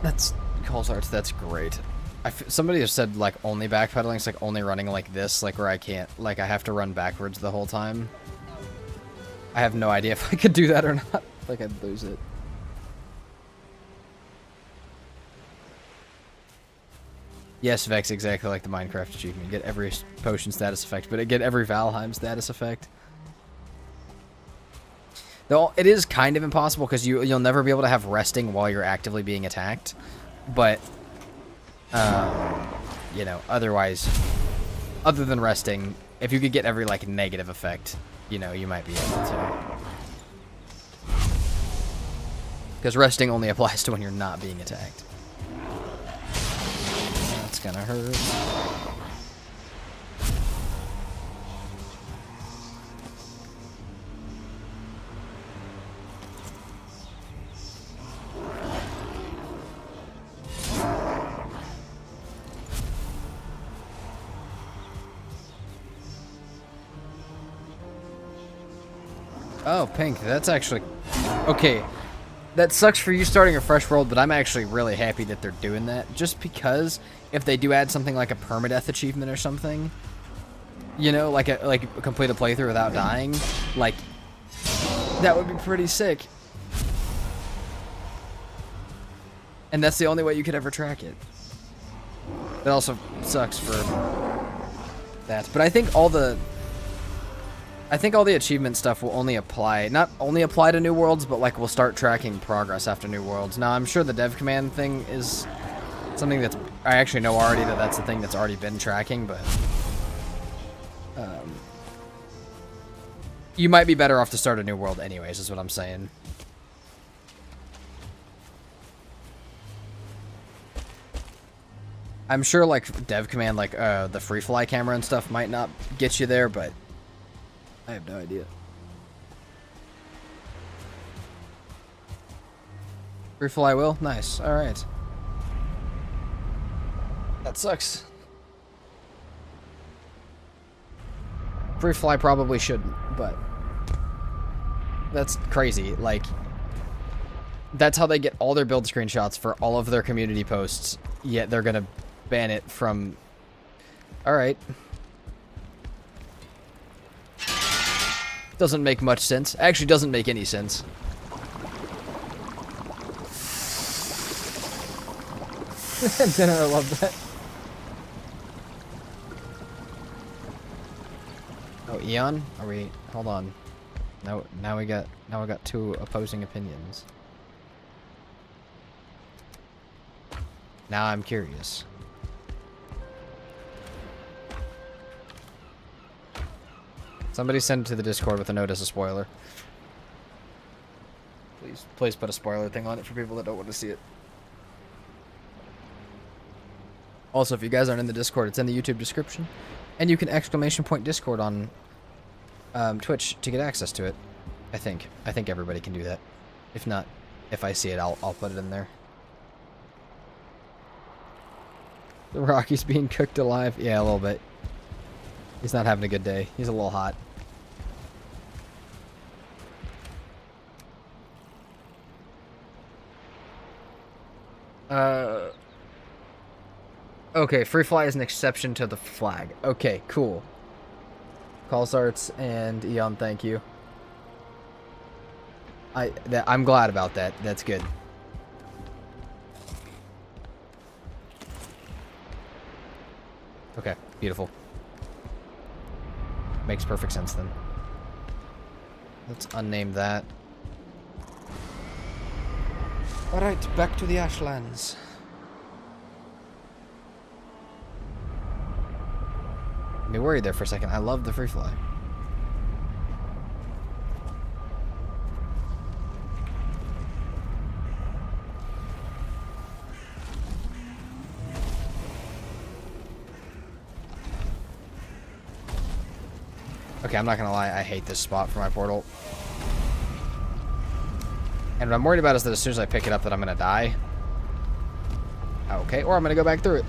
That's Calls Arts. That's great. Somebody has said like only backpedaling. It's like only running like this, like where I can't, like I have to run backwards the whole time. I have no idea if I could do that or not. Like I'd lose it. Yes, Vex, exactly like the Minecraft achievement. Get every potion status effect, but get every Valheim status effect. Though it is kind of impossible because you'll never be able to have resting while you're actively being attacked. But, you know, otherwise, other than resting, if you could get every, like, negative effect, you know, you might be able to. Because resting only applies to when you're not being attacked. That's gonna hurt. Oh, Pink, that's actually... Okay, that sucks for you starting a fresh world, but I'm actually really happy that they're doing that. Just because if they do add something like a permadeath achievement or something, you know, like complete a playthrough without dying, like, that would be pretty sick. And that's the only way you could ever track it. It also sucks for that. But I think all the achievement stuff will only apply, not only apply to New Worlds, but like we'll start tracking progress after New Worlds. Now, I'm sure the dev command thing is something that's, I actually know already that that's the thing that's already been tracking, but you might be better off to start a New World anyways, is what I'm saying. I'm sure like dev command, like the free fly camera and stuff might not get you there, but I have no idea. Free fly will? Nice. Alright. That sucks. Free fly probably shouldn't, but that's crazy. Like, that's how they get all their build screenshots for all of their community posts, yet they're gonna ban it from... Alright. Doesn't make much sense. Actually, doesn't make any sense. Dinner, I love that. Oh, Eon? Are we... Hold on. Now we got two opposing opinions. Now I'm curious. Somebody send it to the Discord with a note as a spoiler. Please put a spoiler thing on it for people that don't want to see it. Also, if you guys aren't in the Discord, it's in the YouTube description. And you can !Discord on Twitch to get access to it. I think everybody can do that. If not, if I see it, I'll put it in there. The Rocky's being cooked alive. Yeah, a little bit. He's not having a good day. He's a little hot. Okay, free fly is an exception to the flag. Okay, cool. Calls Arts and Eon, thank you. I'm glad about that. That's good. Okay, beautiful. Makes perfect sense then. Let's unname that. Alright, back to the Ashlands. Be worried there for a second. I love the free fly. Okay, I'm not gonna lie, I hate this spot for my portal. And what I'm worried about is that as soon as I pick it up that I'm gonna die. Okay, or I'm gonna go back through it.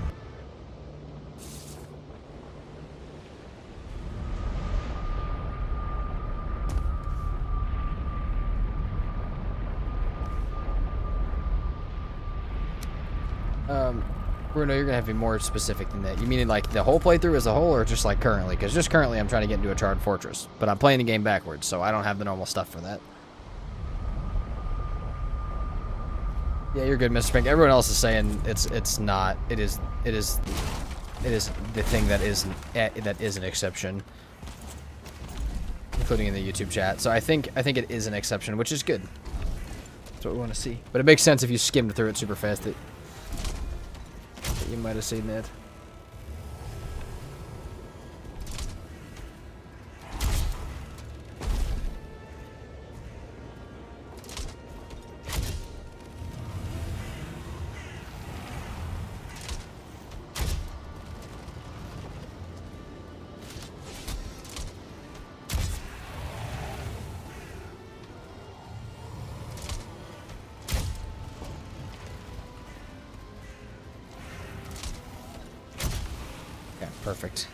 Bruno, you're gonna have to be more specific than that. You mean like the whole playthrough as a whole, or just like currently? Because just currently I'm trying to get into a charred fortress, but I'm playing the game backwards, so I don't have the normal stuff for that. Yeah, you're good, Mr. Pink. Everyone else is saying it's not. It is the thing that is an exception, including in the YouTube chat. So I think it is an exception, which is good. That's what we want to see. But it makes sense if you skimmed through it super fast that you might have seen that. Perfect.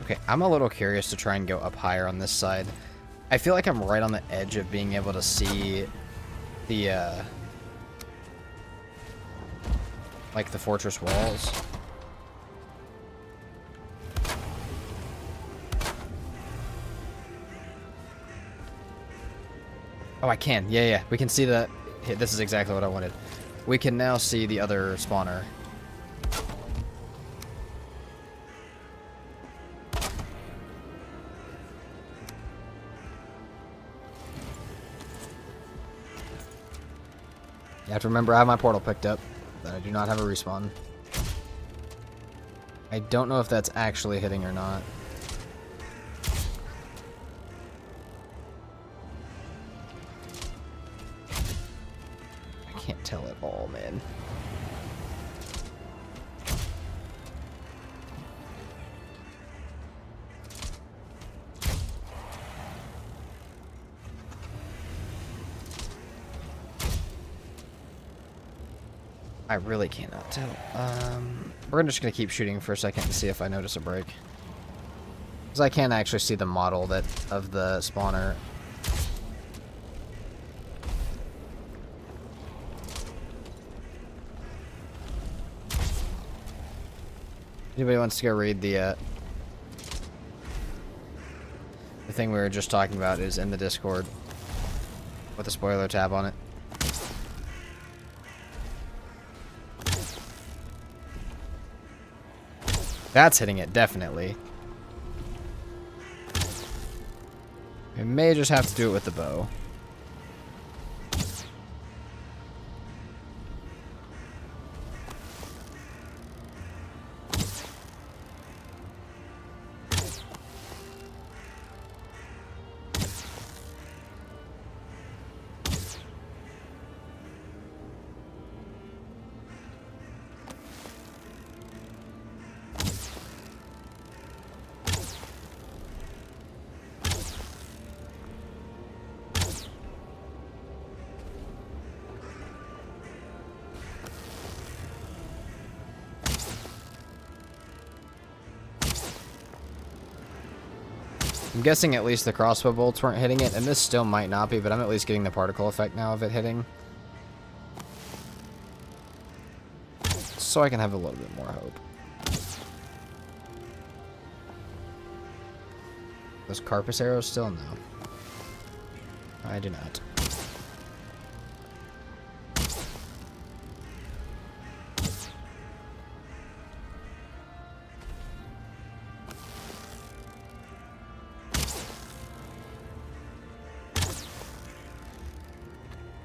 Okay, I'm a little curious to try and go up higher on this side. I feel like I'm right on the edge of being able to see the, like the fortress walls. Oh, I can. Yeah. We can see that. Hey, this is exactly what I wanted. We can now see the other spawner. You have to remember I have my portal picked up, that I do not have a respawn. I don't know if that's actually hitting or not. Can't tell at all, man. I really cannot tell. We're just gonna keep shooting for a second to see if I notice a break. Because I can't actually see the model of the spawner. Anybody wants to go read the thing we were just talking about is in the Discord with a spoiler tab on it. That's hitting it, definitely. We may just have to do it with the bow. I'm guessing at least the crossbow bolts weren't hitting it, and this still might not be, but I'm at least getting the particle effect now of it hitting. So I can have a little bit more hope. Those Carpus arrows still? No. I do not.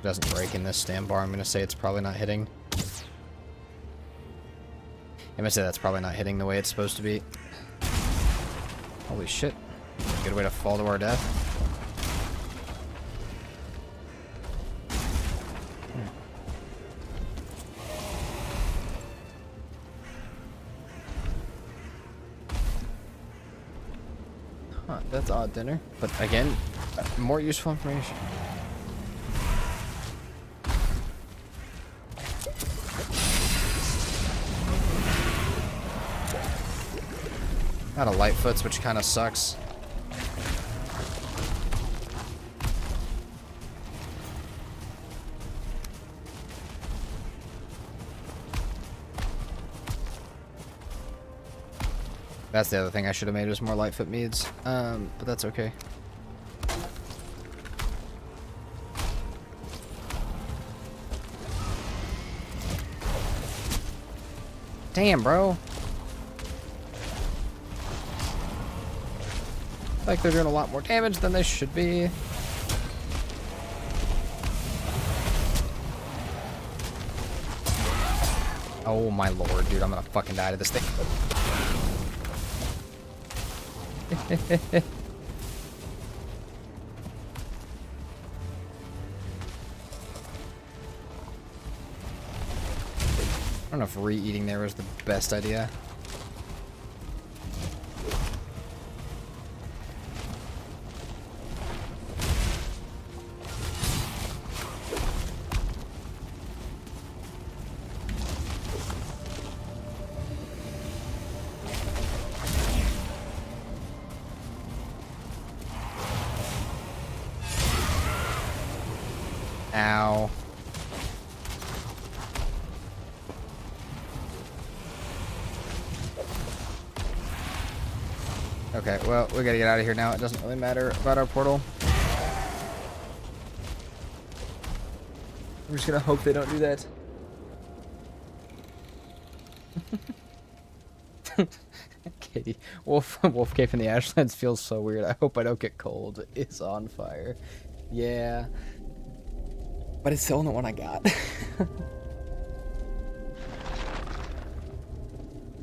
Doesn't break in this stand bar, I'm going to say it's probably not hitting. I'm going to say that's probably not hitting the way it's supposed to be. Holy shit. Good way to fall to our death. Huh, that's odd, dinner. But again, more useful information. Out of Lightfoots, which kind of sucks. That's the other thing I should have made was more Lightfoot meads, but that's okay. Damn, bro. Like they're doing a lot more damage than they should be. Oh my lord, dude, I'm gonna fucking die to this thing. I don't know if re-eating there was the best idea. Ow. Okay, well, we gotta get out of here now. It doesn't really matter about our portal. We're just gonna hope they don't do that. Katie, Wolf Cave in the Ashlands feels so weird. I hope I don't get cold. It's on fire. Yeah. But it's the only one I got.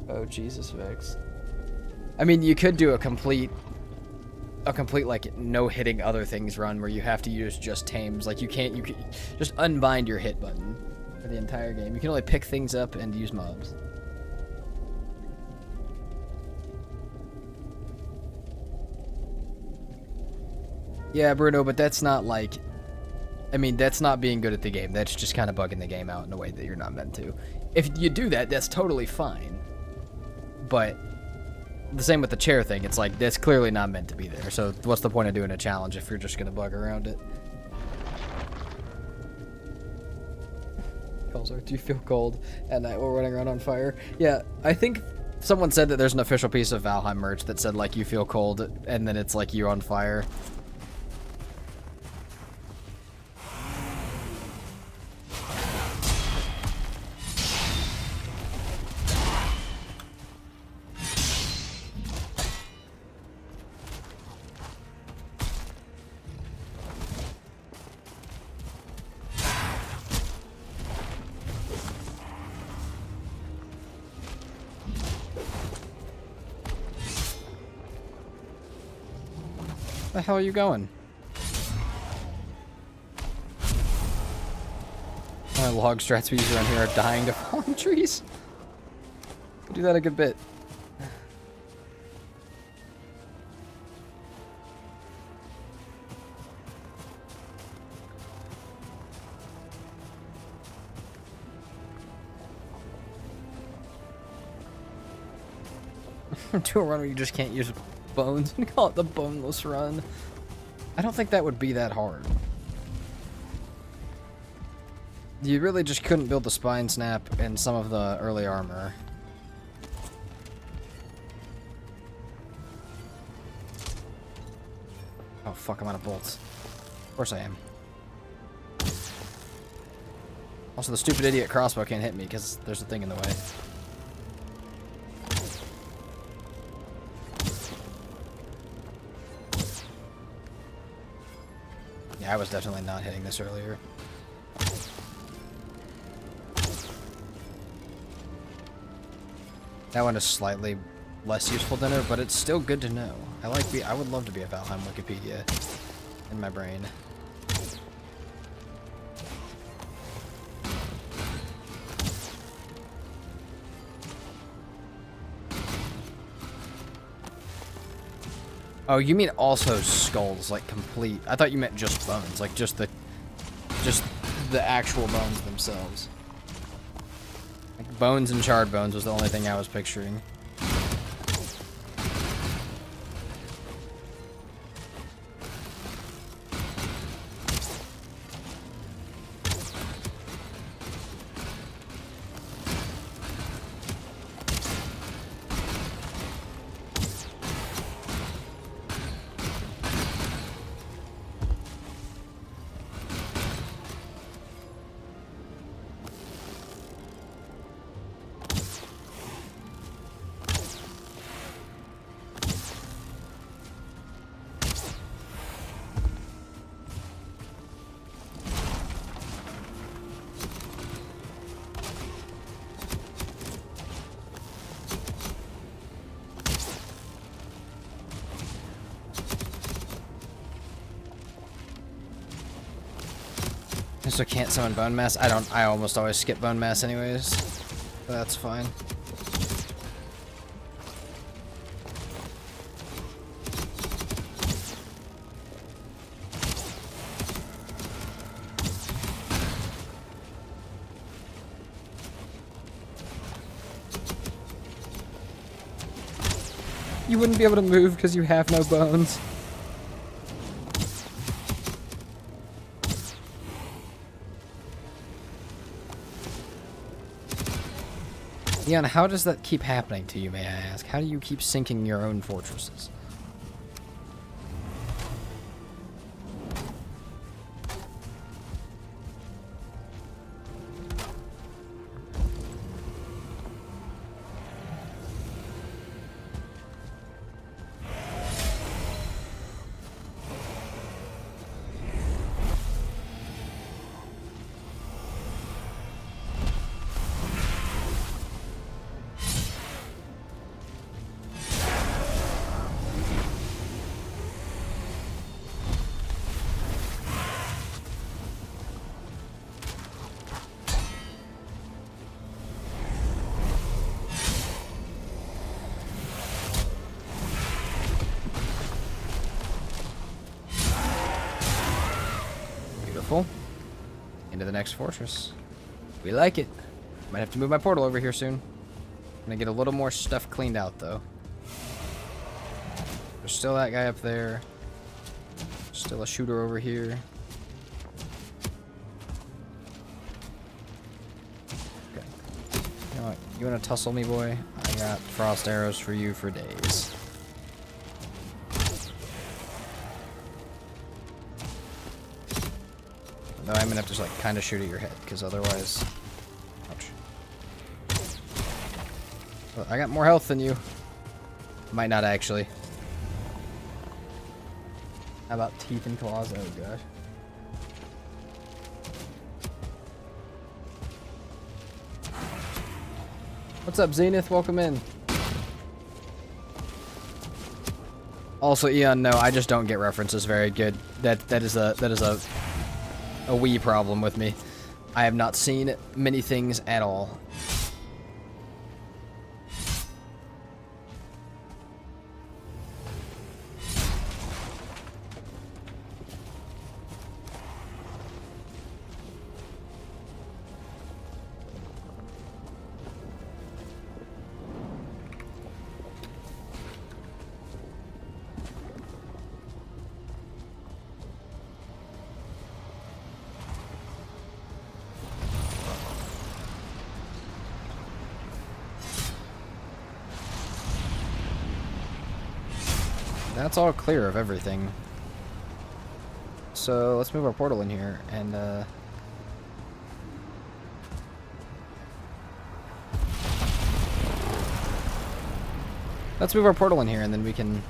Oh, Jesus, Vex. I mean, you could do a complete like no hitting other things run where you have to use just tames. Like you can just unbind your hit button for the entire game. You can only pick things up and use mobs. Yeah, Bruno, but that's not like, I mean, that's not being good at the game. That's just kind of bugging the game out in a way that you're not meant to. If you do that, that's totally fine. But the same with the chair thing. It's like, that's clearly not meant to be there. So what's the point of doing a challenge if you're just going to bug around it? Calls, do you feel cold at night while running around on fire? Yeah, I think someone said that there's an official piece of Valheim merch that said, like, you feel cold, and then it's like you're on fire. Where the hell are you going? Log strats we use around here are dying to fallen trees. We do that a good bit. Do a run where you just can't use bones and call it the boneless run. I don't think that would be that hard. You really just couldn't build the spine snap in some of the early armor. Oh fuck, I'm out of bolts. Of course I am. Also, the stupid idiot crossbow can't hit me because there's a thing in the way. Yeah, I was definitely not hitting this earlier. That one is slightly less useful than her, but it's still good to know. I would love to be a Valheim Wikipedia in my brain. Oh, you mean also skulls, like complete? I thought you meant just bones, like just the actual bones themselves. Like bones and charred bones was the only thing I was picturing. So can't summon bone mass? I almost always skip bone mass anyways. But that's fine. You wouldn't be able to move because you have no bones. Leon, how does that keep happening to you, may I ask? How do you keep sinking your own fortresses? Into the next fortress. We like it. Might have to move my portal over here soon. I'm gonna get a little more stuff cleaned out though. There's still that guy up there. Still a shooter over here. Okay. You know what? You wanna tussle me, boy? I got frost arrows for you for days. Though I'm gonna have to just, like, kind of shoot at your head, because otherwise... Ouch. Well, I got more health than you. Might not actually. How about teeth and claws? Oh, gosh. What's up, Zenith? Welcome in. Also, Eon, no, I just don't get references very good. That is a wee problem with me. I have not seen many things at all. That's all clear of everything. So let's move our portal in here and let's move our portal in here and then we can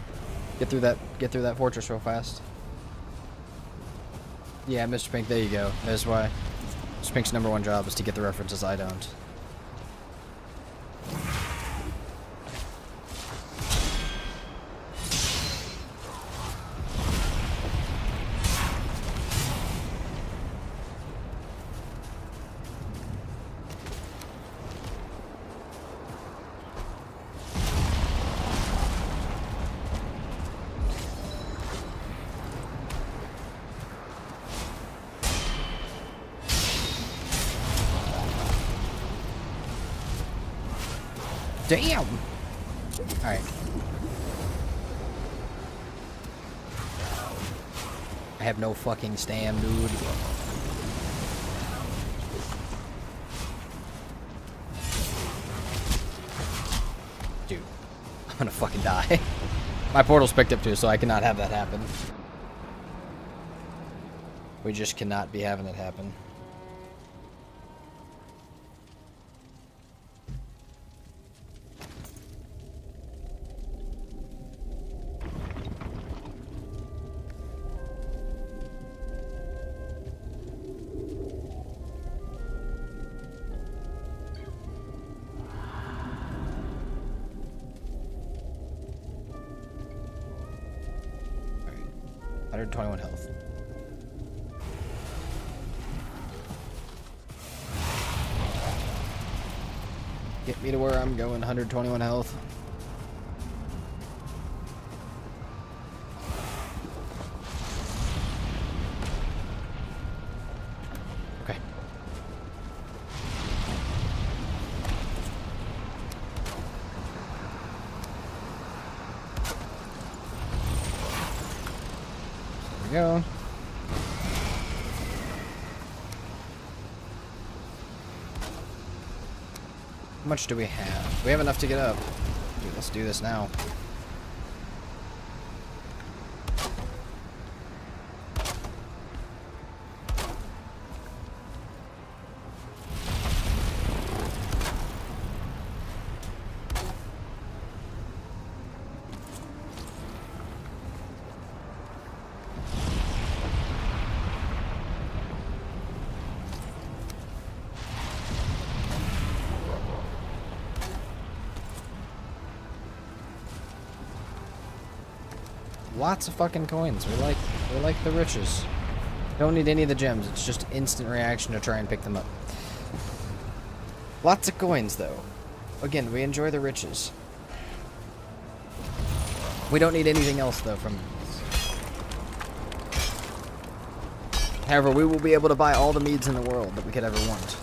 get through that fortress real fast. Yeah, Mr. Pink, there you go. That's why Mr. Pink's #1 job is to get the references I don't. Damn! Alright. I have no fucking stam, dude. Dude. I'm gonna fucking die. My portal's picked up too, so I cannot have that happen. We just cannot be having it happen. Alright. 121 health. Get me to where I'm going, 121 health. Okay. There we go. How much do we have? We have enough to get up. Dude, let's do this now. Lots of fucking coins. We like the riches. Don't need any of the gems. It's just instant reaction to try and pick them up. Lots of coins, though. Again, we enjoy the riches. We don't need anything else, though, from this. However, we will be able to buy all the meads in the world that we could ever want.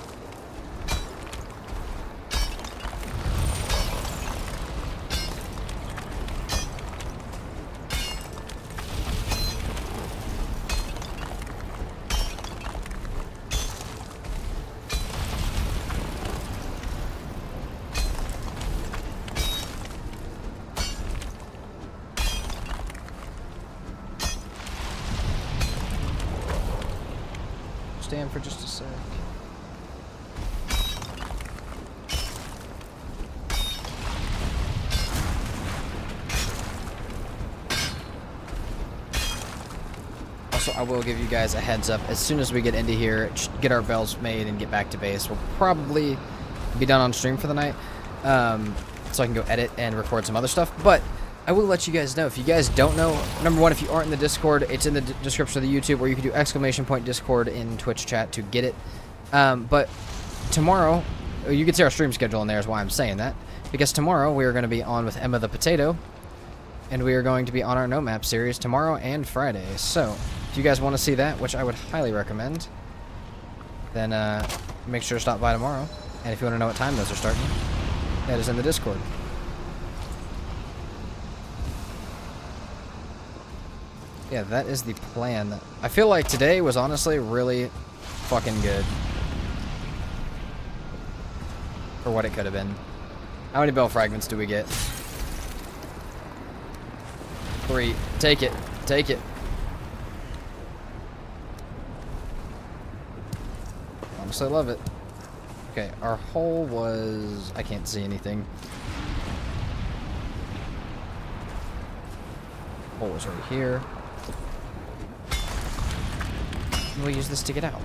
Stand for just a sec. Also, I will give you guys a heads up. As soon as we get into here, get our bells made and get back to base, we'll probably be done on stream for the night. So I can go edit and record some other stuff. But I will let you guys know. If you guys don't know, #1, if you aren't in the Discord, it's in the description of the YouTube, or you can do !Discord in Twitch chat to get it. But tomorrow, you can see our stream schedule in there is why I'm saying that. Because tomorrow we are going to be on with Emma the Potato, and we are going to be on our No Map series tomorrow and Friday. So, if you guys want to see that, which I would highly recommend, then make sure to stop by tomorrow. And if you want to know what time those are starting, that is in the Discord. Yeah, that is the plan. I feel like today was honestly really fucking good. For what it could have been. How many bell fragments do we get? 3. Take it. Take it. Honestly, I love it. Okay, our hole was... I can't see anything. Hole was right here. And we'll use this to get out.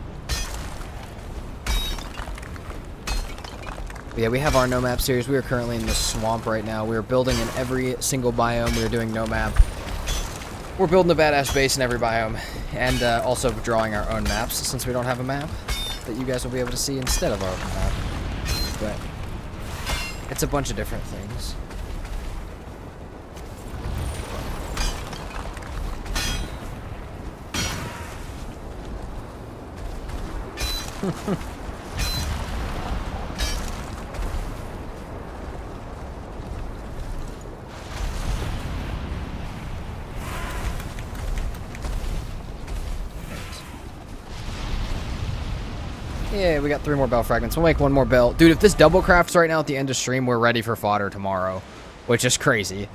But yeah, we have our no map series. We are currently in the swamp right now. We are building in every single biome. We are doing no map. We're building a badass base in every biome. And also drawing our own maps, since we don't have a map that you guys will be able to see instead of our map. But it's a bunch of different things. Yeah, we got 3 more bell fragments. We'll make 1 more bell. Dude, if this double crafts right now at the end of stream, we're ready for fodder tomorrow. Which is crazy.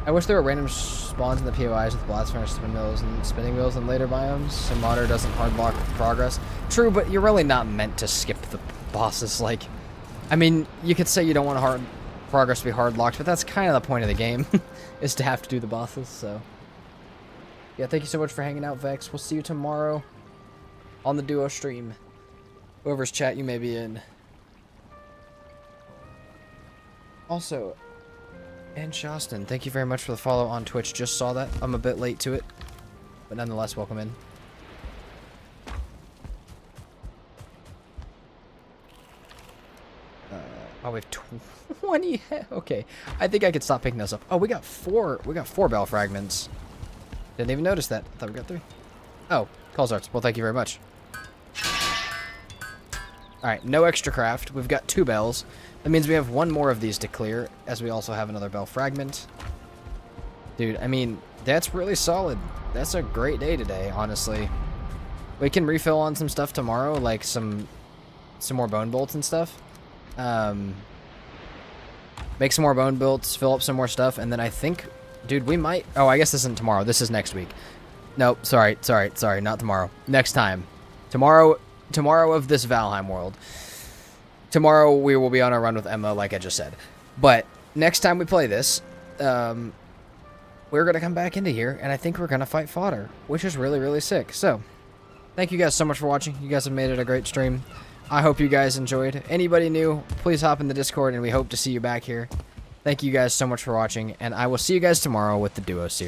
I wish there were random spawns in the POIs with blast furnace spin mills and spinning wheels in later biomes, so modder doesn't hard block progress. True, but you're really not meant to skip the bosses. Like, I mean, you could say you don't want hard progress to be hard locked, but that's kind of the point of the game, is to have to do the bosses, so. Yeah, thank you so much for hanging out, Vex. We'll see you tomorrow on the duo stream. Whoever's chat you may be in. Also, and Shostin, thank you very much for the follow on Twitch. Just saw that. I'm a bit late to it, but nonetheless, welcome in. Oh, we have 20. Okay, I think I could stop picking those up. Oh, we got 4. We got 4 bell fragments. Didn't even notice that. I thought we got 3. Oh, calls arts. Well, thank you very much. Alright, no extra craft. We've got 2 bells. That means we have 1 more of these to clear, as we also have another bell fragment. Dude, I mean, that's really solid. That's a great day today, honestly. We can refill on some stuff tomorrow, like some more bone bolts and stuff. Make some more bone bolts, fill up some more stuff, and then I think, dude, we might... Oh, I guess this isn't tomorrow. This is next week. Nope, sorry, not tomorrow. Next time. Tomorrow of this Valheim world. Tomorrow we will be on a run with Emma, like I just said. But next time we play this, we're going to come back into here, and I think we're going to fight fodder, which is really, really sick. So, thank you guys so much for watching. You guys have made it a great stream. I hope you guys enjoyed. Anybody new, please hop in the Discord, and we hope to see you back here. Thank you guys so much for watching, and I will see you guys tomorrow with the Duo series.